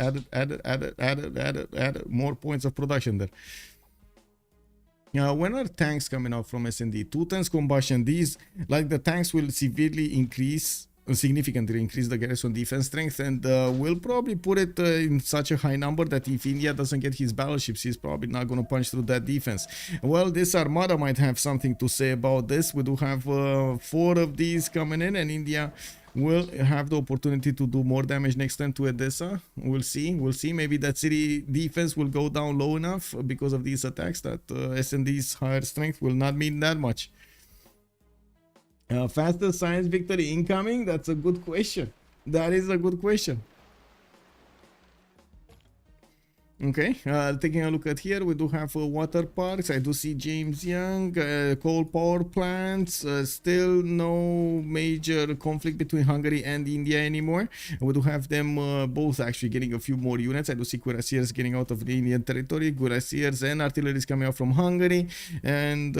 more points of production there. When are tanks coming out from S&D? 2 tons combustion. These, like the tanks, will severely increase significantly increase the garrison defense strength, and will probably put it in such a high number that if India doesn't get his battleships, he's probably not going to punch through that defense. Well, this armada might have something to say about this. We do have 4 of these coming in, and India will have the opportunity to do more damage next turn to Edessa. We'll see. Maybe that city defense will go down low enough because of these attacks that SND's higher strength will not mean that much. Fastest science victory incoming? That's a good question. That is a good question. Okay, taking a look at here, we do have water parks. I do see James Young, coal power plants. Still no major conflict between Hungary and India anymore. We do have them both actually getting a few more units. I do see cuirassiers getting out of the Indian territory, cuirassiers and artillery is coming out from Hungary. And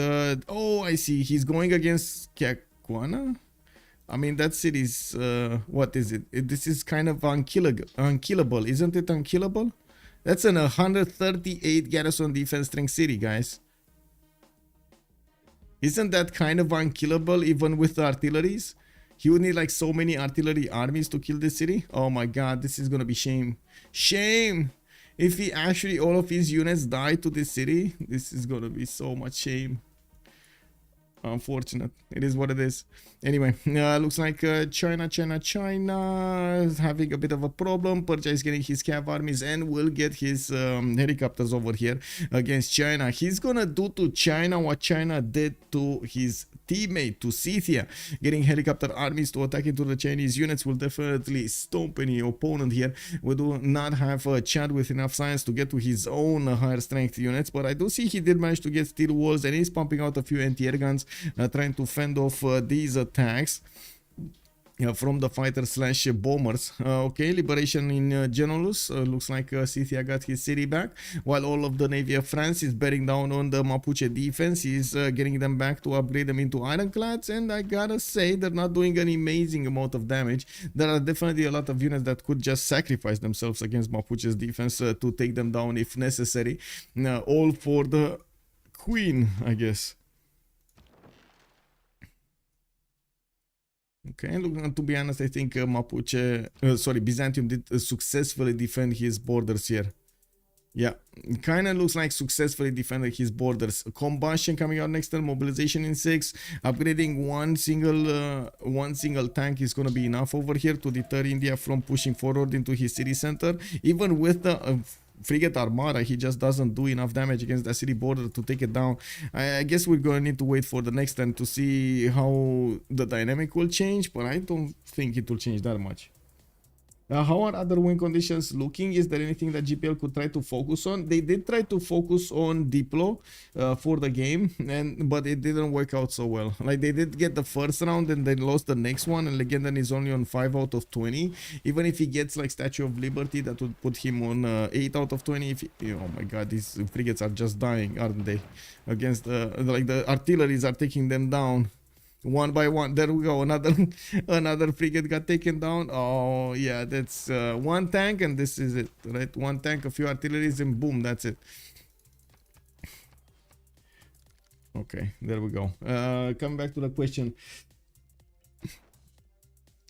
oh, I see, he's going against Kakwana. I mean, that city's what is it? This is kind of unkillable, isn't it? Unkillable. That's an 138 garrison defense strength city, guys. Isn't that kind of unkillable even with the artilleries? He would need like so many artillery armies to kill this city. Oh my god, this is gonna be shame. Shame! If he actually, all of his units die to this city, this is gonna be so much shame. Unfortunate. It is what it is. Anyway, looks like China is having a bit of a problem. Persia is getting his cav armies and will get his helicopters over here against China. He's gonna do to China what China did to his teammate, to Scythia. Getting helicopter armies to attack into the Chinese units will definitely stomp any opponent here. We do not have a Chad with enough science to get to his own higher strength units, but I do see he did manage to get steel walls and he's pumping out a few anti-air guns, trying to fend off these attacks from the fighters slash bombers. Okay, liberation in Genolus. Looks like Scythia got his city back, while all of the Navy of France is bearing down on the Mapuche defense. He's getting them back to upgrade them into ironclads, and I gotta say they're not doing an amazing amount of damage. There are definitely a lot of units that could just sacrifice themselves against Mapuche's defense to take them down if necessary. All for the Queen, I guess. Okay, look, to be honest, I think Byzantium did successfully defend his borders here. Yeah, kind of looks like successfully defended his borders. Combustion coming out next turn, mobilization in 6. Upgrading one single tank is going to be enough over here to deter India from pushing forward into his city center. Even with the frigate armada, he just doesn't do enough damage against the city border to take it down. I guess we're going to need to wait for the next turn to see how the dynamic will change, but I don't think it will change that much. How are other win conditions looking? Is there anything that GPL could try to focus on? They did try to focus on Diplo for the game, but it didn't work out so well. Like, they did get the first round and they lost the next one, and Legendan is only on 5 out of 20. Even if he gets like Statue of Liberty, that would put him on 8 out of 20. If he, oh my god, these frigates are just dying, aren't they? Against like the artilleries are taking them down. One by one. There we go. Another frigate got taken down. Oh yeah, that's one tank, and this is it, right? One tank, a few artilleries, and boom, that's it. Okay, there we go. Coming back to the question.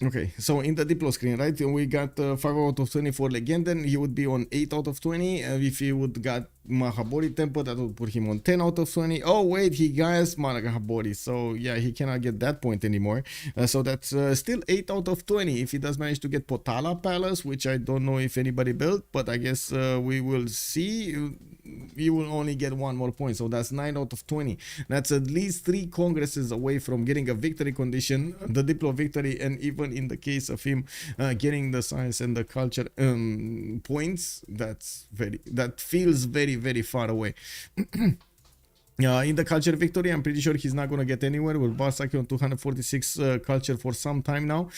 Okay, so in the Diplo screen, right, we got 5 out of 20 for Legenden. He would be on 8 out of 20. If he would got Mahabori Temple, that would put him on 10 out of 20. Oh wait, he has Mahabori, so yeah, he cannot get that point anymore. So that's still 8 out of 20 if he does manage to get Potala Palace, which I don't know if anybody built, but I guess we will see. He will only get one more point, so that's 9 out of 20. That's at least 3 congresses away from getting a victory condition, the Diplo victory, and even in the case of him getting the science and the culture points, that feels very far away. In the culture victory, I'm pretty sure he's not going to get anywhere. With Barsaki on 246 culture for some time now.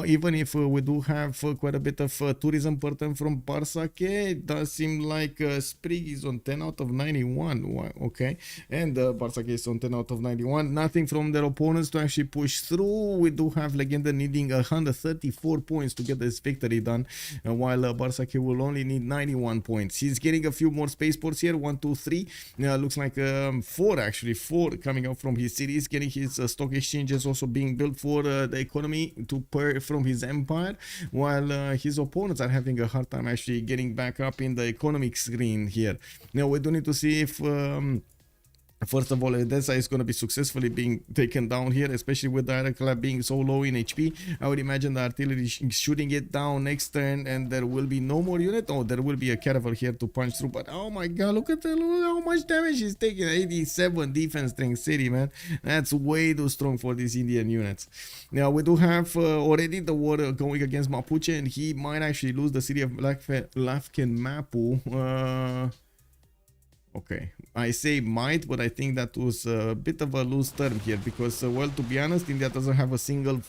Even if we do have quite a bit of tourism per turn from Barsake, it does seem like Sprig is on 10 out of 91. Okay, and Barsake is on 10 out of 91. Nothing from their opponents to actually push through. We do have Legenda needing 134 points to get this victory done, while Barsake will only need 91 points. He's getting a few more spaceports here. 1, 2, 3. Looks like four actually, four coming out from his cities, getting his stock exchanges also being built for the economy to from his empire, while his opponents are having a hard time actually getting back up in the economic screen here. Now we do need to see if first of all, Odessa is going to be successfully being taken down here, especially with the ironclad being so low in HP. I would imagine the artillery shooting it down next turn, and there will be no more unit. Oh, there will be a caravel here to punch through, but oh my god, look how much damage he's taking. 87 defense strength city, man. That's way too strong for these Indian units. Now, we do have already the war going against Mapuche, and he might actually lose the city of Lafken Mapu. Okay, I say might, but I think that was a bit of a loose term here because, well, to be honest, India doesn't have a single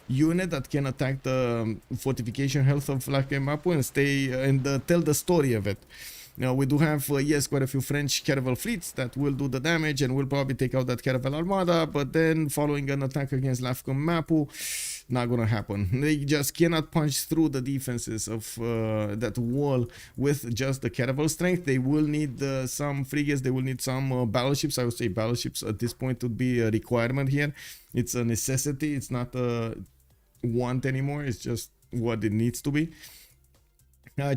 unit that can attack the fortification health of Lakemapu and stay and tell the story of it. Now, we do have, yes, quite a few French caravel fleets that will do the damage and will probably take out that caravel armada, but then following an attack against Lafken-Mapu, not gonna happen. They just cannot punch through the defenses of that wall with just the caravel strength. They will need some frigates, they will need some battleships. I would say battleships at this point would be a requirement here. It's a necessity, it's not a want anymore, it's just what it needs to be.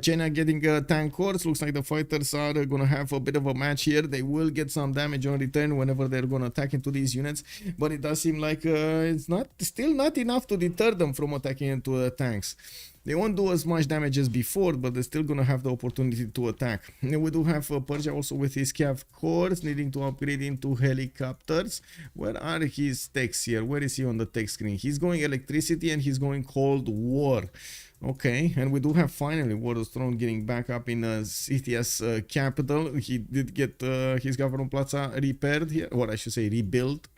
China getting a tank corps. Looks like the fighters are gonna have a bit of a match here. They will get some damage on return whenever they're gonna attack into these units, but it does seem like it's still not enough to deter them from attacking into the tanks. They won't do as much damage as before, but they're still gonna have the opportunity to attack. And we do have Persia also with his Cav corps needing to upgrade into helicopters. Where are his techs here? Where is he on the tech screen? He's going electricity and he's going Cold War. Okay, and we do have finally War of Throne getting back up in Scythia's capital. He did get his government plaza repaired here, or I should say rebuilt.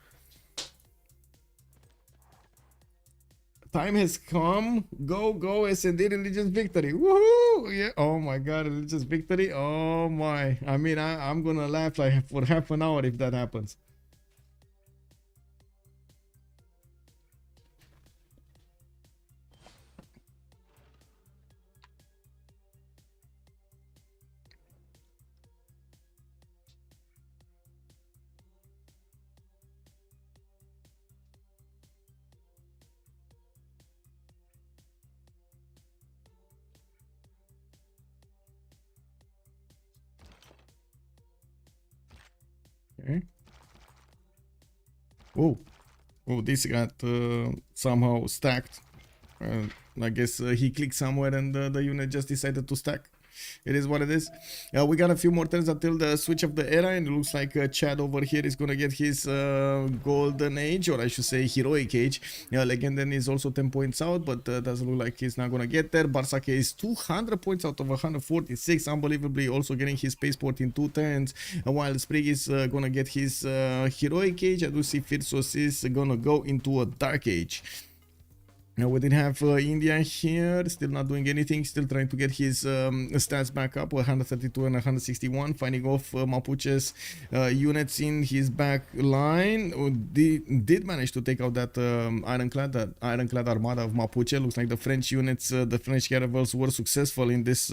Time has come. Go, go, SND religious victory. Woohoo! Yeah. Oh my god, religious victory. Oh my. I mean, I'm gonna laugh like for half an hour if that happens. Okay. Oh, this got somehow stacked. I guess he clicked somewhere and the unit just decided to stack. It is what it is. We got a few more turns until the switch of the era, and it looks like Chad over here is gonna get his golden age, or I should say heroic age. Legendan is also 10 points out, but doesn't look like he's not gonna get there. Barsake is 200 points out of 146, unbelievably also getting his spaceport in 2 turns, while Sprig is gonna get his heroic age. I do see Freritos is gonna go into a dark age. Now we did have India here, still not doing anything, still trying to get his stats back up, 132 and 161, finding off Mapuche's units in his back line. Did manage to take out that ironclad armada of Mapuche. Looks like the French units, the French caravels were successful in this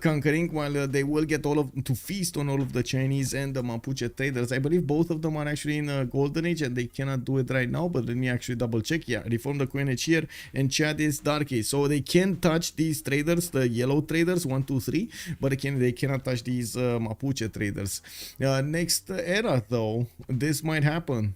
conquering, while they will get to feast on all of the Chinese and the Mapuche traders. I believe both of them are actually in Golden Age and they cannot do it right now, but let me actually double check. Yeah, Reform the Coinage here, and Chad is Dark Age, so they can touch these traders, the yellow traders 1, 2, 3, but they cannot touch these Mapuche traders. Next era though, this might happen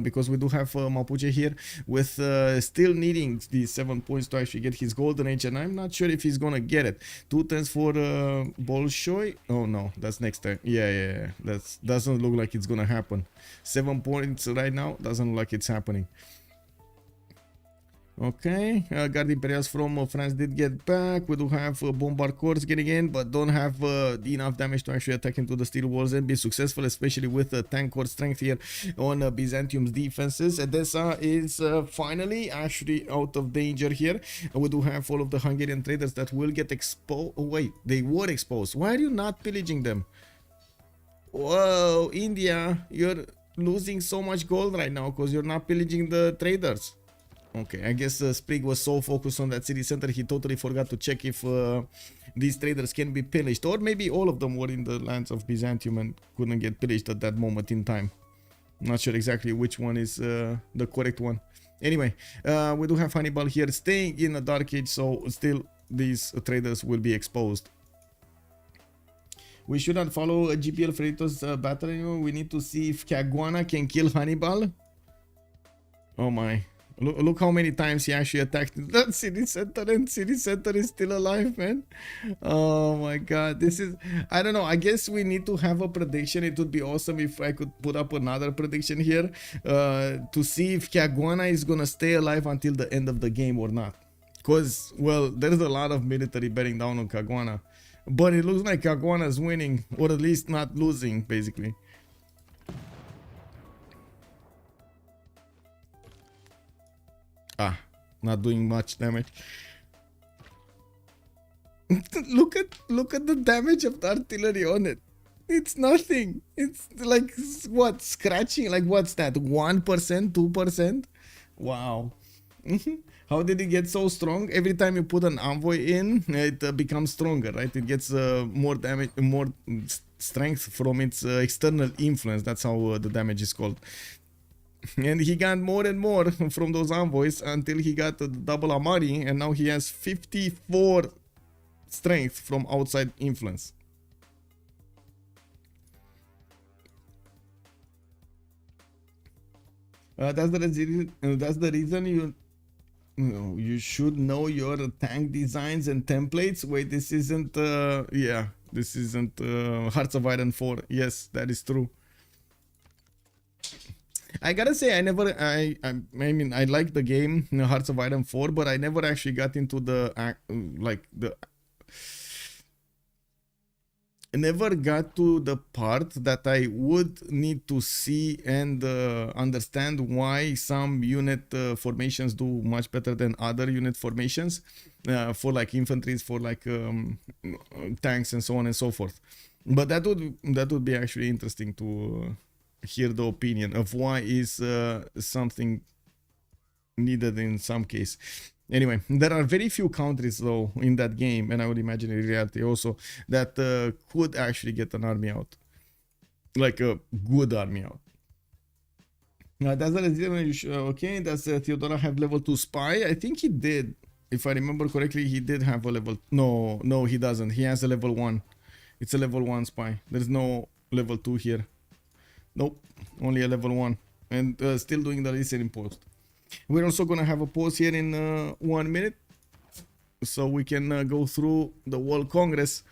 because we do have Mapuche here with still needing these 7 points to actually get his Golden Age, and I'm not sure if he's gonna get it. 2 turns for Bolshoi. Oh no, that's next turn. Yeah, that doesn't look like it's gonna happen. 7 points right now, doesn't look like it's happening. Okay, Guard Imperials from France did get back. We do have Bombard Corps getting in, but don't have enough damage to actually attack into the steel walls and be successful, especially with tank core strength here on Byzantium's defenses. Edessa is finally actually out of danger here. We do have all of the Hungarian traders that will get exposed. Oh, wait, they were exposed. Why are you not pillaging them? Whoa, India, you're losing so much gold right now because you're not pillaging the traders. Okay, I guess Sprig was so focused on that city center he totally forgot to check if these traders can be pillaged, or maybe all of them were in the lands of Byzantium and couldn't get pillaged at that moment in time. Not sure exactly which one is the correct one. Anyway, we do have Hannibal here staying in a dark age, so still these traders will be exposed. We should not follow a GPL Freritos battle anymore. We need to see if Caguana can kill Hannibal. Oh my. Look how many times he actually attacked that city center, and city center is still alive, man. Oh my god, this is, I don't know, I guess we need to have a prediction. It would be awesome if I could put up another prediction here to see if Caguana is gonna stay alive until the end of the game or not. Because, well, there's a lot of military bearing down on Caguana, but it looks like Caguana is winning, or at least not losing, basically. Ah, not doing much damage. look at the damage of the artillery on it. It's nothing. It's like, what, scratching? Like, what's that? 1%, 2%? Wow. How did it get so strong? Every time you put an envoy in, it becomes stronger, right? It gets more damage, more strength from its external influence. That's how the damage is called. And he got more and more from those envoys until he got the double Amari, and now he has 54 strength from outside influence. That's the reason you should know your tank designs and templates. Wait, this isn't yeah, this isn't Hearts of Iron 4. Yes, that is true. I gotta say, I mean, I like the game, Hearts of Iron 4, but I never actually got into the I never got to the part that I would need to see and understand why some unit formations do much better than other unit formations for like infantries, for like tanks and so on and so forth. But that would be actually interesting to hear the opinion of why is something needed in some case. Anyway, there are very few countries though in that game, and I would imagine in reality also, that could actually get an army out, like a good army out. That's the okay. Does Theodora have level 2 spy? I think he did, if I remember correctly. He did have a level. No, he doesn't. He has a level 1. It's a level 1 spy. There's no level 2 here. Nope, only a level 1, and still doing the listening post. We're also gonna have a pause here in 1 minute, so we can go through the World Congress.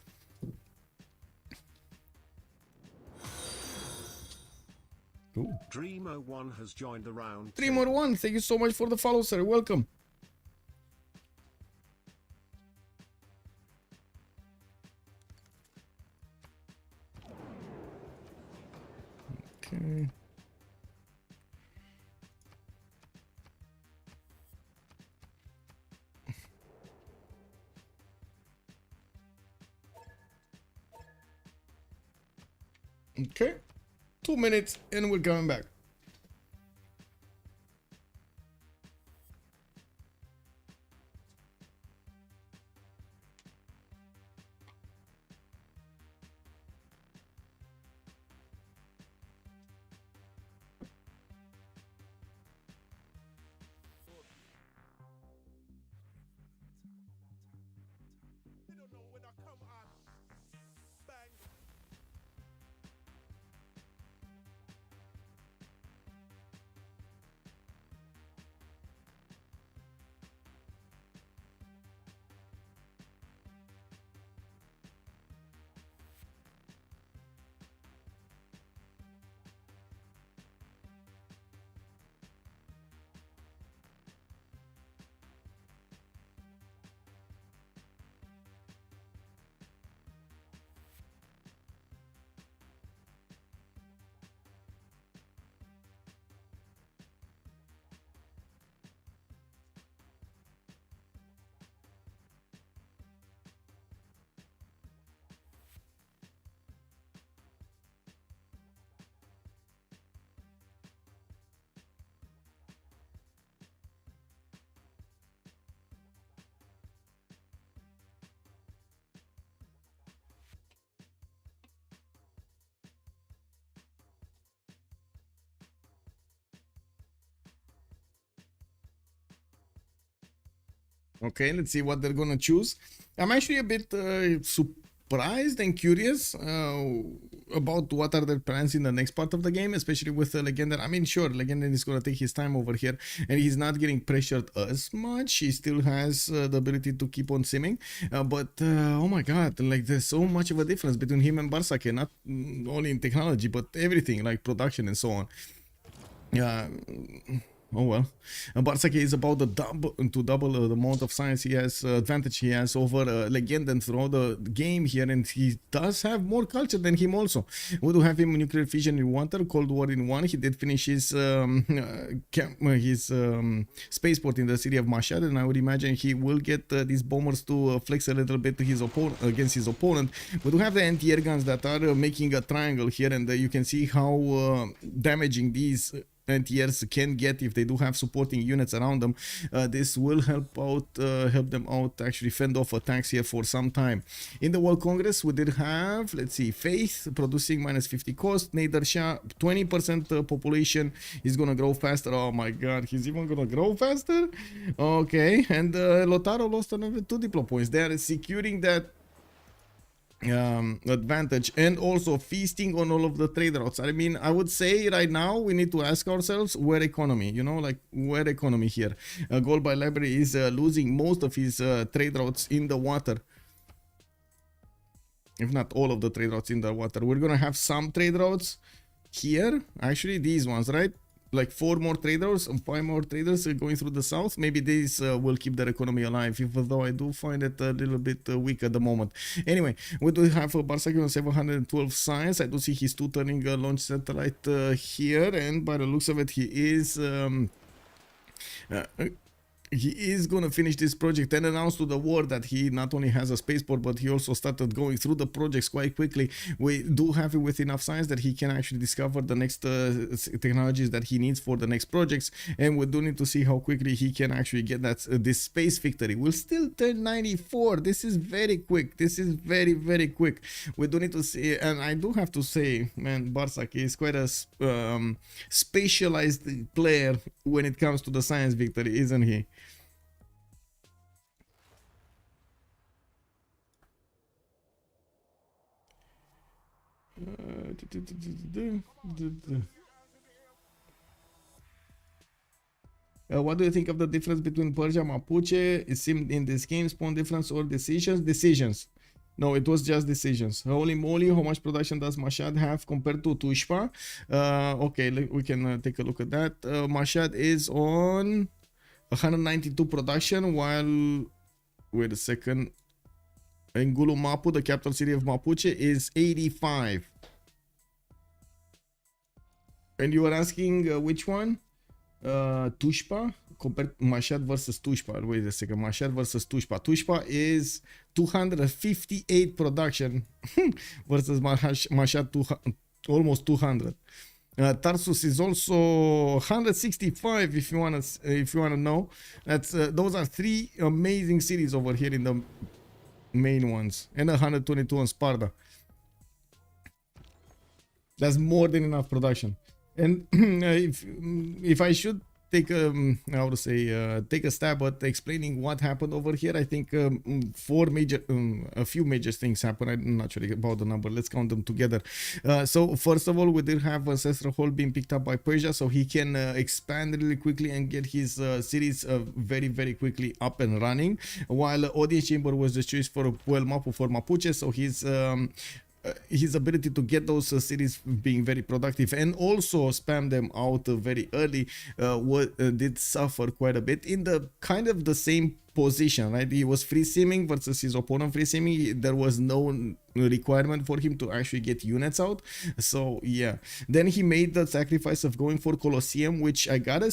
Ooh. Dreamo1 has joined the round. Dreamo1, thank you so much for the follow, sir. Welcome. Okay. Okay, 2 minutes and we're coming back. Okay, let's see what they're gonna choose. I'm actually a bit surprised and curious about what are their plans in the next part of the game, especially with the Legendary. I mean, sure, Legendary is gonna take his time over here, and he's not getting pressured as much. He still has the ability to keep on simming, but oh my god, like there's so much of a difference between him and Barsake, not only in technology, but everything, like production and so on. Yeah. Oh well, Barsake is about to double the amount of science he has, advantage he has over Legend and throughout the game here, and he does have more culture than him also. We do have him nuclear fission in water, Cold War in one. He did finish his spaceport in the city of Mashhad, and I would imagine he will get these bombers to flex a little bit to his against his opponent. We do have the anti-air guns that are making a triangle here, and you can see how damaging these anti-airs can get if they do have supporting units around them. This will help them out actually fend off attacks here for some time. In the World Congress, we did have, let's see, Faith producing minus 50 cost, Nader Shah 20% population. He's gonna grow faster. Oh my god, he's even gonna grow faster. Okay, and Lotaro lost another 2 diplo points. They are securing that advantage and also feasting on all of the trade routes. I mean, I would say right now we need to ask ourselves where economy, you know, like where economy here. Gold by Library is losing most of his trade routes in the water, if not all of the trade routes in the water. We're gonna have some trade routes here, actually these ones, right? Like 4 more traders and 5 more traders going through the south. Maybe these will keep their economy alive, even though I do find it a little bit weak at the moment. Anyway, we do have Barsake on 712 science. I do see he's 2 turning launch satellite here, and by the looks of it, he is gonna finish this project and announce to the world that he not only has a spaceport, but he also started going through the projects quite quickly. We do have him with enough science that he can actually discover the next technologies that he needs for the next projects, and we do need to see how quickly he can actually get that this space victory. We'll still turn 94. This is very quick. This is very, very quick. We do need to see, and I do have to say, man, Barsake is quite a specialized player when it comes to the science victory, isn't he? What do you think of the difference between Persia and Mapuche? It seemed in this game spawn difference or decisions? Decisions. No, it was just decisions. Holy moly, how much production does Mashhad have compared to Tushpa? Okay, we can take a look at that. Mashhad is on 192 production, while, wait a second, Ngulu Mapu, the capital city of Mapuche, is 85. And you were asking which one? Tushpa, compared Mashhad versus Tushpa. Wait a second, Mashhad versus Tushpa. Tushpa is 258 production versus Mashhad almost 200. Tarsus is also 165. If you wanna know, that's those are 3 amazing cities over here in the main ones, and 122 on Sparta. That's more than enough production. And if I should take how to say take a stab at explaining what happened over here, I think a few major things happened. I'm not sure about the number. Let's count them together. So first of all, we did have Ancestral Hall being picked up by Persia, so he can expand really quickly and get his cities very, very quickly up and running, while Audience Chamber was the choice for Mapu for Mapuche, so his ability to get those cities being very productive and also spam them out very early did suffer quite a bit in the kind of the same position, right? He was free simming versus his opponent free simming. There was no requirement for him to actually get units out, so yeah. Then he made the sacrifice of going for Colosseum, which I gotta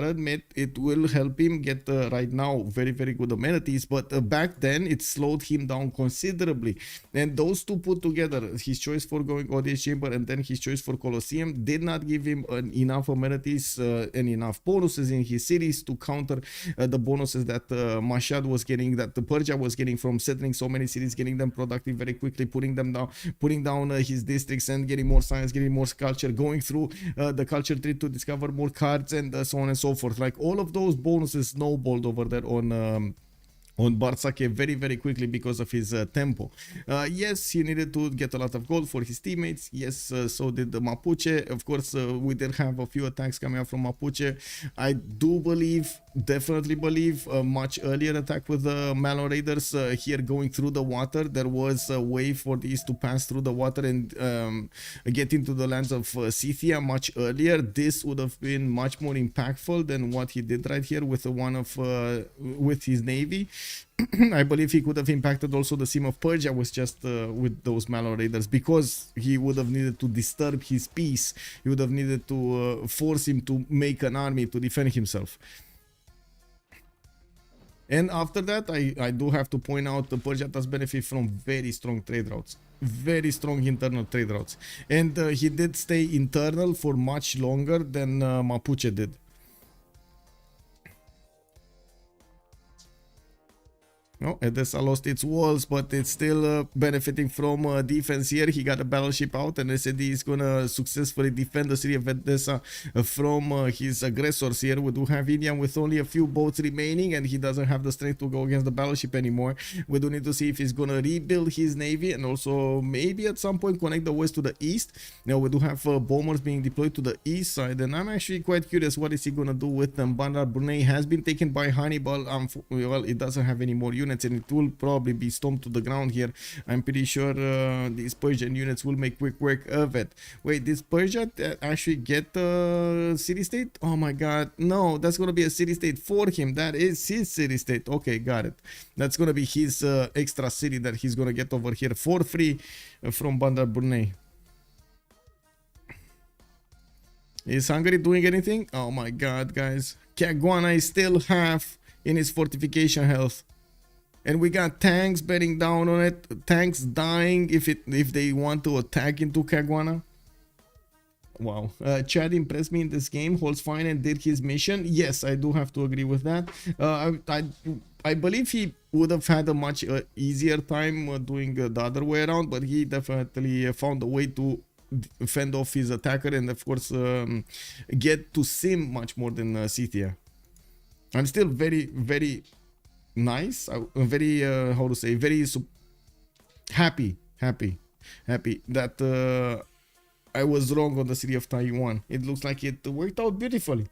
admit, it will help him get right now very, very good amenities, but back then it slowed him down considerably. And those two put together, his choice for going Audience Chamber and then his choice for Colosseum, did not give him enough amenities and enough bonuses in his cities to counter the bonuses that Mashhad was getting, that the Persia was getting from settling so many cities, getting them productive very quickly, putting down his districts and getting more science, getting more culture, going through the culture tree to discover more cards and so on and so forth. Like all of those bonuses snowballed over there on on Barsake very quickly because of his tempo. Yes, he needed to get a lot of gold for his teammates. Yes, so did the Mapuche. Of course, we did have a few attacks coming out from Mapuche. I do believe, definitely believe, a much earlier attack with the Malon Raiders here going through the water. There was a way for these to pass through the water and get into the lands of Scythia much earlier. This would have been much more impactful than what he did right here with with his navy. I believe he could have impacted also the Sim of Persia was just with those Malon Raiders, because he would have needed to disturb his peace. He would have needed to force him to make an army to defend himself. And after that, I do have to point out the Persia does benefit from very strong trade routes. Very strong internal trade routes. And he did stay internal for much longer than Mapuche did. No, Edessa lost its walls, but it's still benefiting from defense here. He got a battleship out, and SAD is gonna successfully defend the city of Edessa from his aggressors here. We do have Indian with only a few boats remaining, and he doesn't have the strength to go against the battleship anymore. We do need to see if he's gonna rebuild his navy, and also maybe at some point connect the west to the east. Now we do have bombers being deployed to the east side, and I'm actually quite curious what is he gonna do with them. Bandar Brunei has been taken by Hannibal. Well, it doesn't have any more units, and it will probably be stomped to the ground here. I'm pretty sure these Persian units will make quick work of it. Wait, this Persia actually get a city-state? Oh my god, no, that's gonna be a city-state for him. That is his city-state. Okay, got it. That's gonna be his extra city that he's gonna get over here for free from Bandar Brunei. Is Hungary doing anything? Oh my god, guys. Caguana is still half in his fortification health. And we got tanks bearing down on it. Tanks dying if they want to attack into Caguana. Wow. Chad impressed me in this game. Holds fine and did his mission. Yes, I do have to agree with that. I believe he would have had a much easier time doing the other way around, but he definitely found a way to fend off his attacker and of course get to sim much more than Scythia. I'm still very nice, very how to say, very happy that I was wrong on the city of Taiwan. It looks like it worked out beautifully.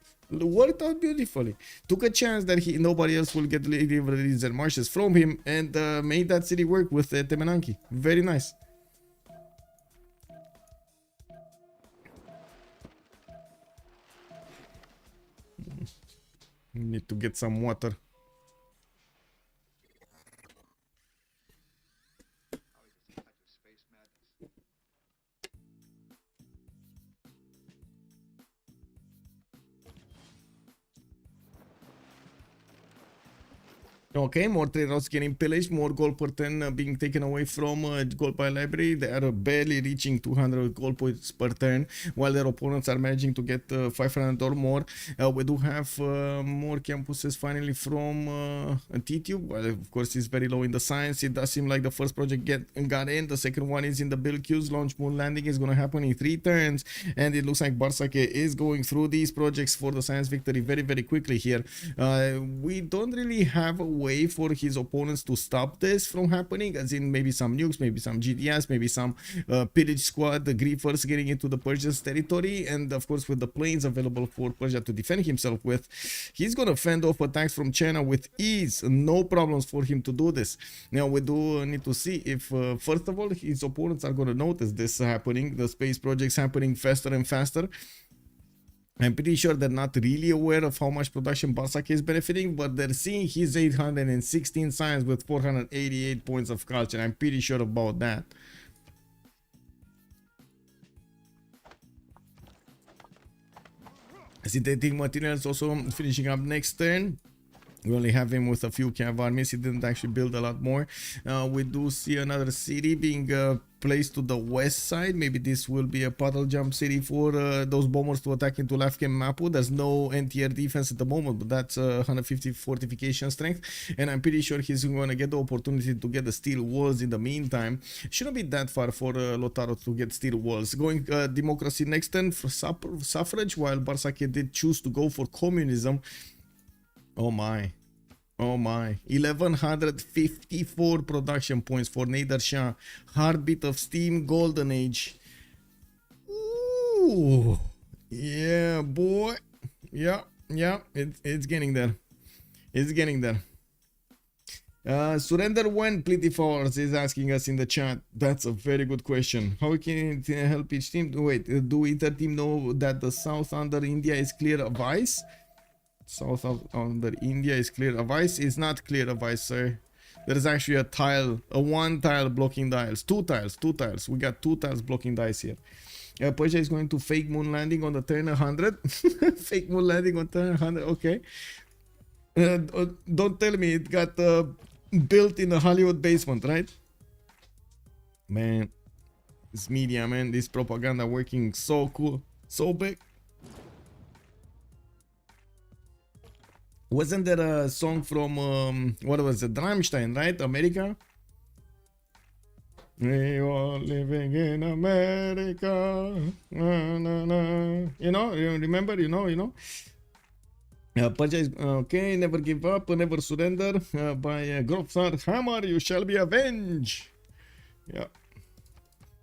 Took a chance that nobody else will get deliveries and marshes from him, and made that city work with Temenanki. Very nice. Need to get some water. Okay, more trade routes getting pillaged, more gold per 10 being taken away from gold by library. They are barely reaching 200 gold points per turn, while their opponents are managing to get 500 or more. We do have more campuses finally from T-Tube. Well, of course, it's very low in the science. It does seem like the first project got in. The second one is in the build queues. Launch moon landing is going to happen in 3 turns, and it looks like Barsake is going through these projects for the science victory very quickly here. We don't really have a way for his opponents to stop this from happening, as in maybe some nukes, maybe some GDS, maybe some pillage squad, the Griefers getting into the Persia's territory, and of course with the planes available for Persia to defend himself with, he's gonna fend off attacks from China with ease. No problems for him to do this. Now we do need to see if first of all his opponents are gonna notice this happening, the space projects happening faster and faster. I'm pretty sure they're not really aware of how much production Barsake is benefiting, but they're seeing his 816 science with 488 points of culture. I'm pretty sure about that. Synthetic materials also finishing up next turn. We only have him with a few cav armies. He didn't actually build a lot more. We do see another city being placed to the west side. Maybe this will be a puddle jump city for those bombers to attack into Lafkem Mapu. There's no NTR defense at the moment, but that's 150 fortification strength. And I'm pretty sure he's going to get the opportunity to get the steel walls in the meantime. Shouldn't be that far for Lotaro to get steel walls. Going democracy next turn for suffrage, while Barsake did choose to go for communism. Oh my. Oh my, 1154 production points for Nader Shah. Heartbeat of Steam Golden Age. Ooh, yeah, boy. Yeah, it's getting there. It's getting there. Surrender when Plitiforce is asking us in the chat. That's a very good question. How can it help each team? Wait, do either team know that the south under India is clear of ice? South of under India is clear of ice? Is not clear of ice, sir. There is actually a tile, a one tile blocking the ice. Two tiles. We got two tiles blocking the ice here. Persia is going to fake moon landing on the turn 100. Fake moon landing on turn 100. Okay. Don't tell me it got built in a Hollywood basement, right? Man, this media, man, this propaganda working so cool, so big. Wasn't there a song from what was it, Rammstein, right? America. We are living in America. Na, na, na. You know, you remember, you know. Persia is okay. Never give up, never surrender. By Grofsar Hammer, you shall be avenged. Yeah.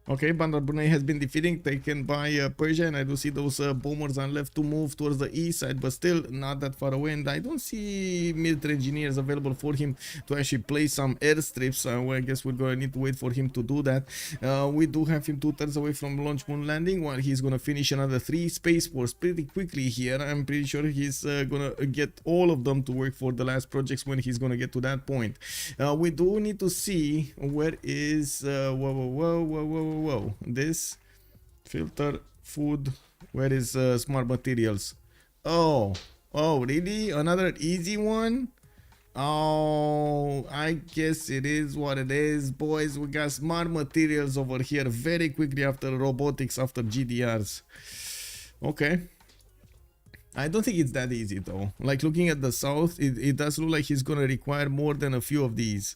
Okay, Bandar Brunei has been taken by Persia, and I do see those bombers on left to move towards the east side, but still not that far away, and I don't see military engineers available for him to actually place some airstrips. Well, I guess we're going to need to wait for him to do that. We do have him 2 turns away from launch moon landing, while he's going to finish another 3 space force pretty quickly here. I'm pretty sure he's going to get all of them to work for the last projects when he's going to get to that point. We do need to see where is whoa, this filter food, where is smart materials? Oh really, another easy one? Oh, I guess it is what it is, boys. We got smart materials over here very quickly after robotics, after GDRs. Okay, I don't think it's that easy though. Like, looking at the south, it does look like he's gonna require more than a few of these,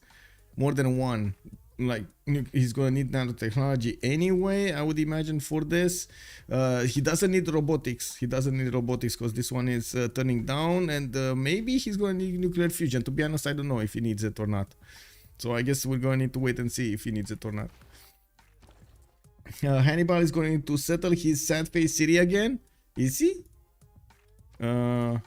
more than one. Like, he's gonna need nanotechnology anyway, I would imagine, for this. He doesn't need robotics. Because this one is turning down, and maybe he's gonna need nuclear fusion. To be honest, I don't know if he needs it or not. So I guess we're gonna need to wait and see if he needs it or not. Hannibal is going to settle his sad face city again. Is he? No.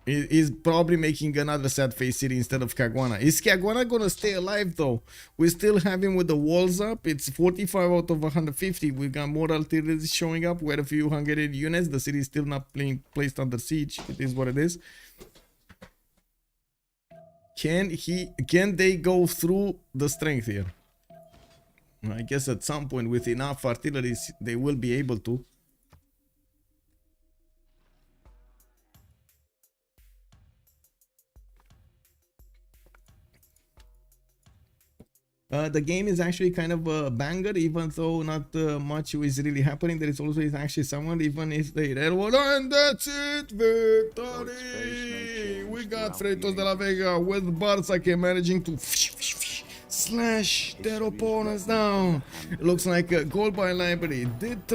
He's probably making another sad face city instead of Caguana. Is Caguana gonna stay alive though? We still have him with the walls up. It's 45 out of 150. We got more artillery showing up. We had a few Hungarian units. The city is still not placed under siege. It is what it is. Can they go through the strength here? I guess at some point with enough artillery they will be able to. The game is actually kind of a banger, even though not much is really happening. There is also actually someone, even if they railroad, and that's it, victory! We got Freritos de la Vega with Barsake managing to slash their opponents down. It looks like Goal by Library did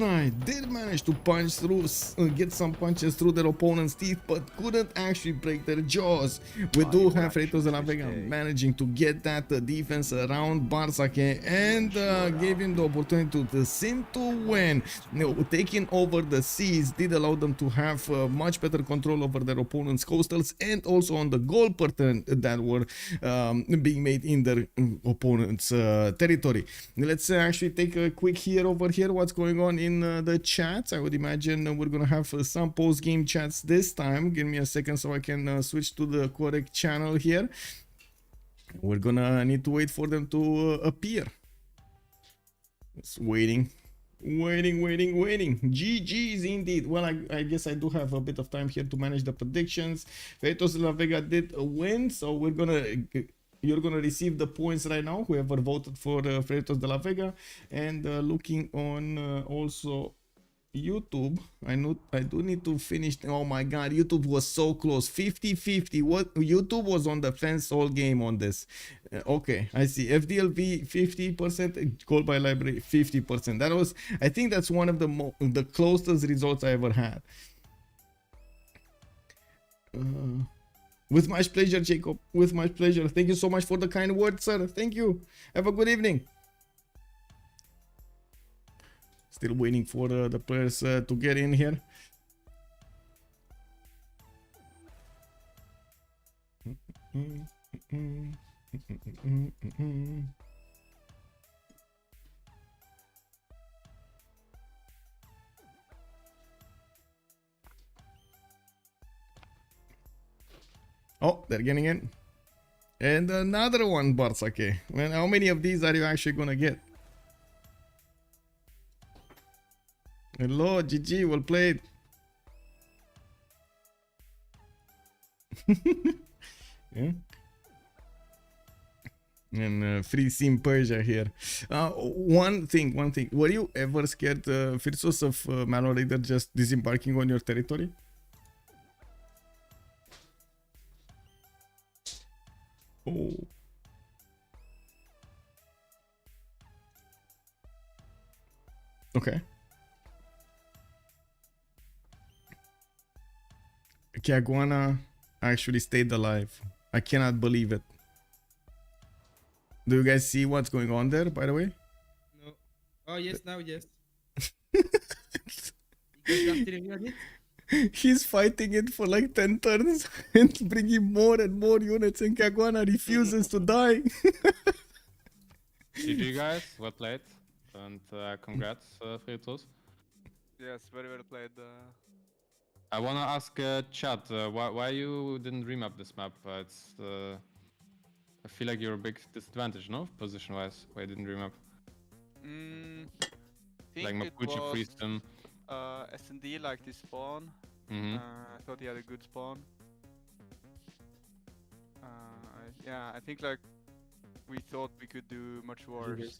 manage to punch through, get some punches through their opponent's teeth, but couldn't actually break their jaws. We do have Freritos de la Vega managing to get that defense around Barsake, and gave him the opportunity to seem to win. Taking over the seas did allow them to have much better control over their opponent's coastals, and also on the goal pattern that were being made in their opponent's territory. Let's actually take a quick over here what's going on in the chats. I would imagine we're gonna have some post-game chats this time. Give me a second so I can switch to the correct channel here. We're gonna need to wait for them to appear. It's waiting. GG's indeed. Well, I guess I do have a bit of time here to manage the predictions. Freritos de la Vega did win, so you're gonna receive the points right now, whoever voted for Freritos de la Vega. And looking on also YouTube, I do need to finish. Oh my god, YouTube was so close, 50-50. What, YouTube was on the fence all game on this. Okay, I see. FDLV 50%, Goal by Library 50%. That was, I think that's one of the closest results I ever had. With much pleasure, Jacob. With much pleasure. Thank you so much for the kind words, sir. Thank you. Have a good evening. Still waiting for the players to get in here. Oh, they're getting in. And another one, Barsake. Man, how many of these are you actually gonna get? Hello, GG, well played. Yeah. And free sim Persia here. One thing. Were you ever scared, Freritos, of Malware Raider just disembarking on your territory? Oh. Okay. Kiaguana actually stayed alive. I cannot believe it. Do you guys see what's going on there, by the way? No. Oh, yes, now, yes. You guys are telling me on it? He's fighting it for like 10 turns and bringing more and more units, and Kiaguana refuses to die. GG guys, well played. And congrats, Freritos. Yes, very well played. I wanna ask chat, why you didn't remap this map? I feel like you're a big disadvantage, no? Position-wise, why you didn't remap? Think Like it Mapuche was freezed him. S&D liked his spawn. Mm-hmm. I thought he had a good spawn. Yeah, I think like we thought we could do much worse.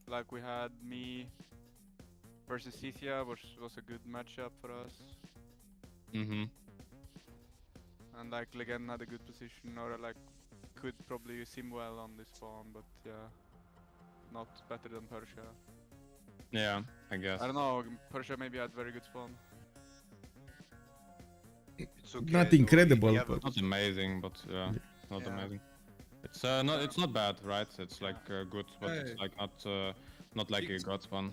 Like we had me versus Cithia, which was a good matchup for us. Mm-hmm. And like Legend had a good position, or like could probably sim well on this spawn, but yeah, not better than Persia. Yeah, I guess. I don't know, Persia maybe had very good spawn. It's okay, Not though, incredible, we have but Not amazing, but yeah, not Yeah. amazing. It's not bad, right? It's like good, but it's like not like a god one.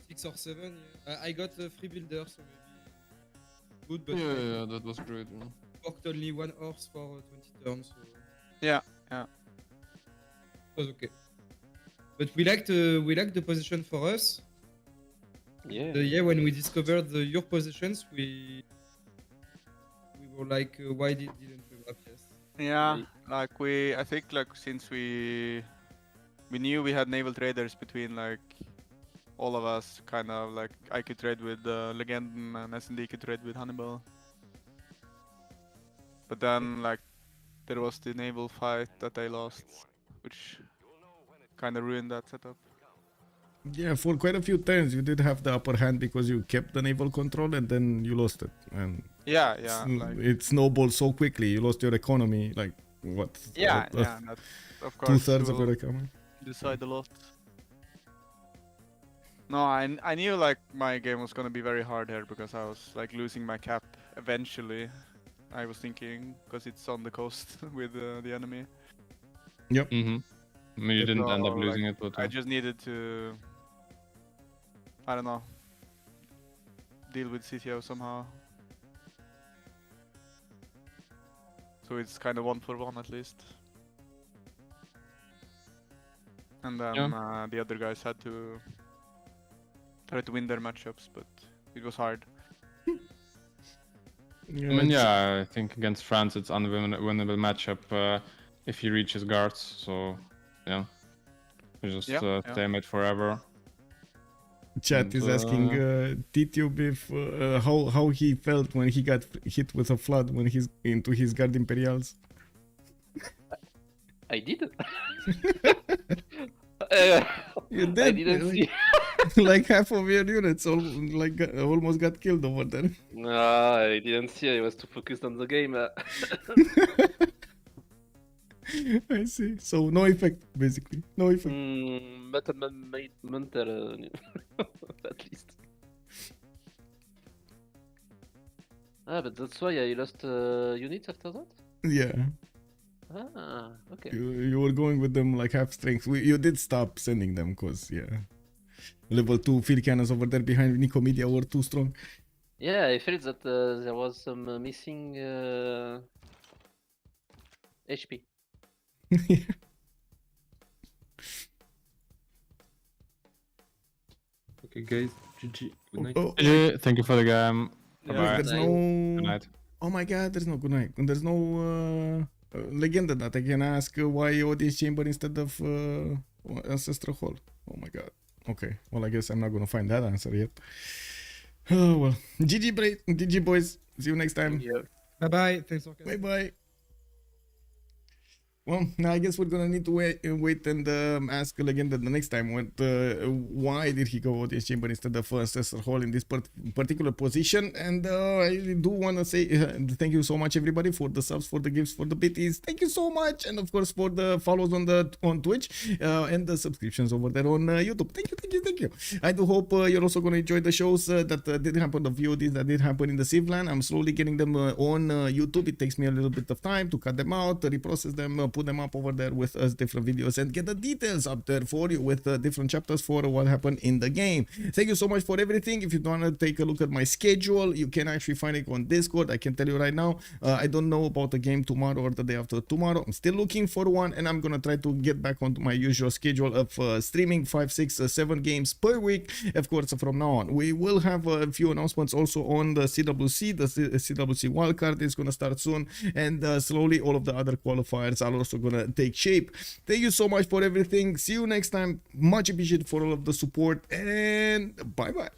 6 or 7, yeah. I got 3 builders, so maybe good, but Yeah, that was great. Yeah. worked only 1 horse for 20 turns, so Yeah. it was okay. But we liked the position for us. Yeah. Yeah, when we discovered your positions, we were like, why didn't we wrap? Yes. Yeah, like I think like since we knew we had naval traders between like all of us, kind of like I could trade with Legend and S&D could trade with Hannibal. But then like there was the naval fight that I lost, which kind of ruined that setup. yeah, for quite a few turns you did have the upper hand because you kept the naval control and then you lost it. And Yeah, like it snowballed so quickly. You lost your economy, like what? yeah, what, that, of course 2/3 of will your economy. decide a lot. No, I knew like my game was gonna be very hard here because I was like losing my cap eventually. I was thinking because it's on the coast with the enemy. Mm-hmm. I mean, you didn't end up So, losing like, it, but I just needed to, I don't know, deal with CTO somehow. So it's kind of 1-for-1 at least. And then the other guys had to try to win their matchups, but it was hard. Yeah, I mean, it's- yeah, I think against France it's unwinnable matchup if he reaches guards. So yeah, you just stalemate forever. Chat is And, asking Titube if how he felt when he got hit with a flood when he's into his Guard Imperials. I did. You I did. didn't see. Like half of your units almost got killed over there. No, I didn't see. I was too focused on the game. I see. So no effect, basically. No effect. But mental, at least. Ah, but that's why I lost units after that? Yeah. Ah, okay. You were going with them like half strength. You did stop sending them because, yeah. Level 2 field cannons over there behind Nicomedia were too strong. Yeah, I felt that there was some missing HP. Okay, guys. GG. Good night. Oh, Yeah, thank you for the game. Bye-bye. there's Night. no... Good night. Oh my god, there's no good night. There's no legenda that I can ask why audience chamber instead of ancestral hall. Oh my god. Okay, well I guess I'm not gonna find that answer yet. Oh well. GG boys. See you next time. Yeah. Bye bye. Thanks for Bye bye. Well, now I guess we're gonna need to wait and ask Legenda the next time why did he go audience chamber instead of Ancestor Hall in this particular position. And I do want to say thank you so much everybody for the subs, for the gifts, for the bits. Thank you so much, and of course for the follows on Twitch and the subscriptions over there on YouTube. Thank you. I do hope you're also gonna enjoy the shows that did happen, the VODs that did happen in the Civ land. I'm slowly getting them on YouTube. It takes me a little bit of time to cut them out, reprocess them, put them up over there with us different videos, and get the details up there for you with different chapters for what happened in the game. Thank you so much for everything. If you want to take a look at my schedule, you can actually find it on Discord. I can tell you right now, I don't know about the game tomorrow or the day after tomorrow. I'm still looking for one, and I'm gonna try to get back onto my usual schedule of streaming 5, 6, 7 games per week, of course, from now on. We will have a few announcements also on the CWC. The CWC wildcard is gonna start soon, and slowly all of the other qualifiers are also gonna take shape. Thank you so much for everything. See you next time. Much appreciated for all of the support, and bye bye.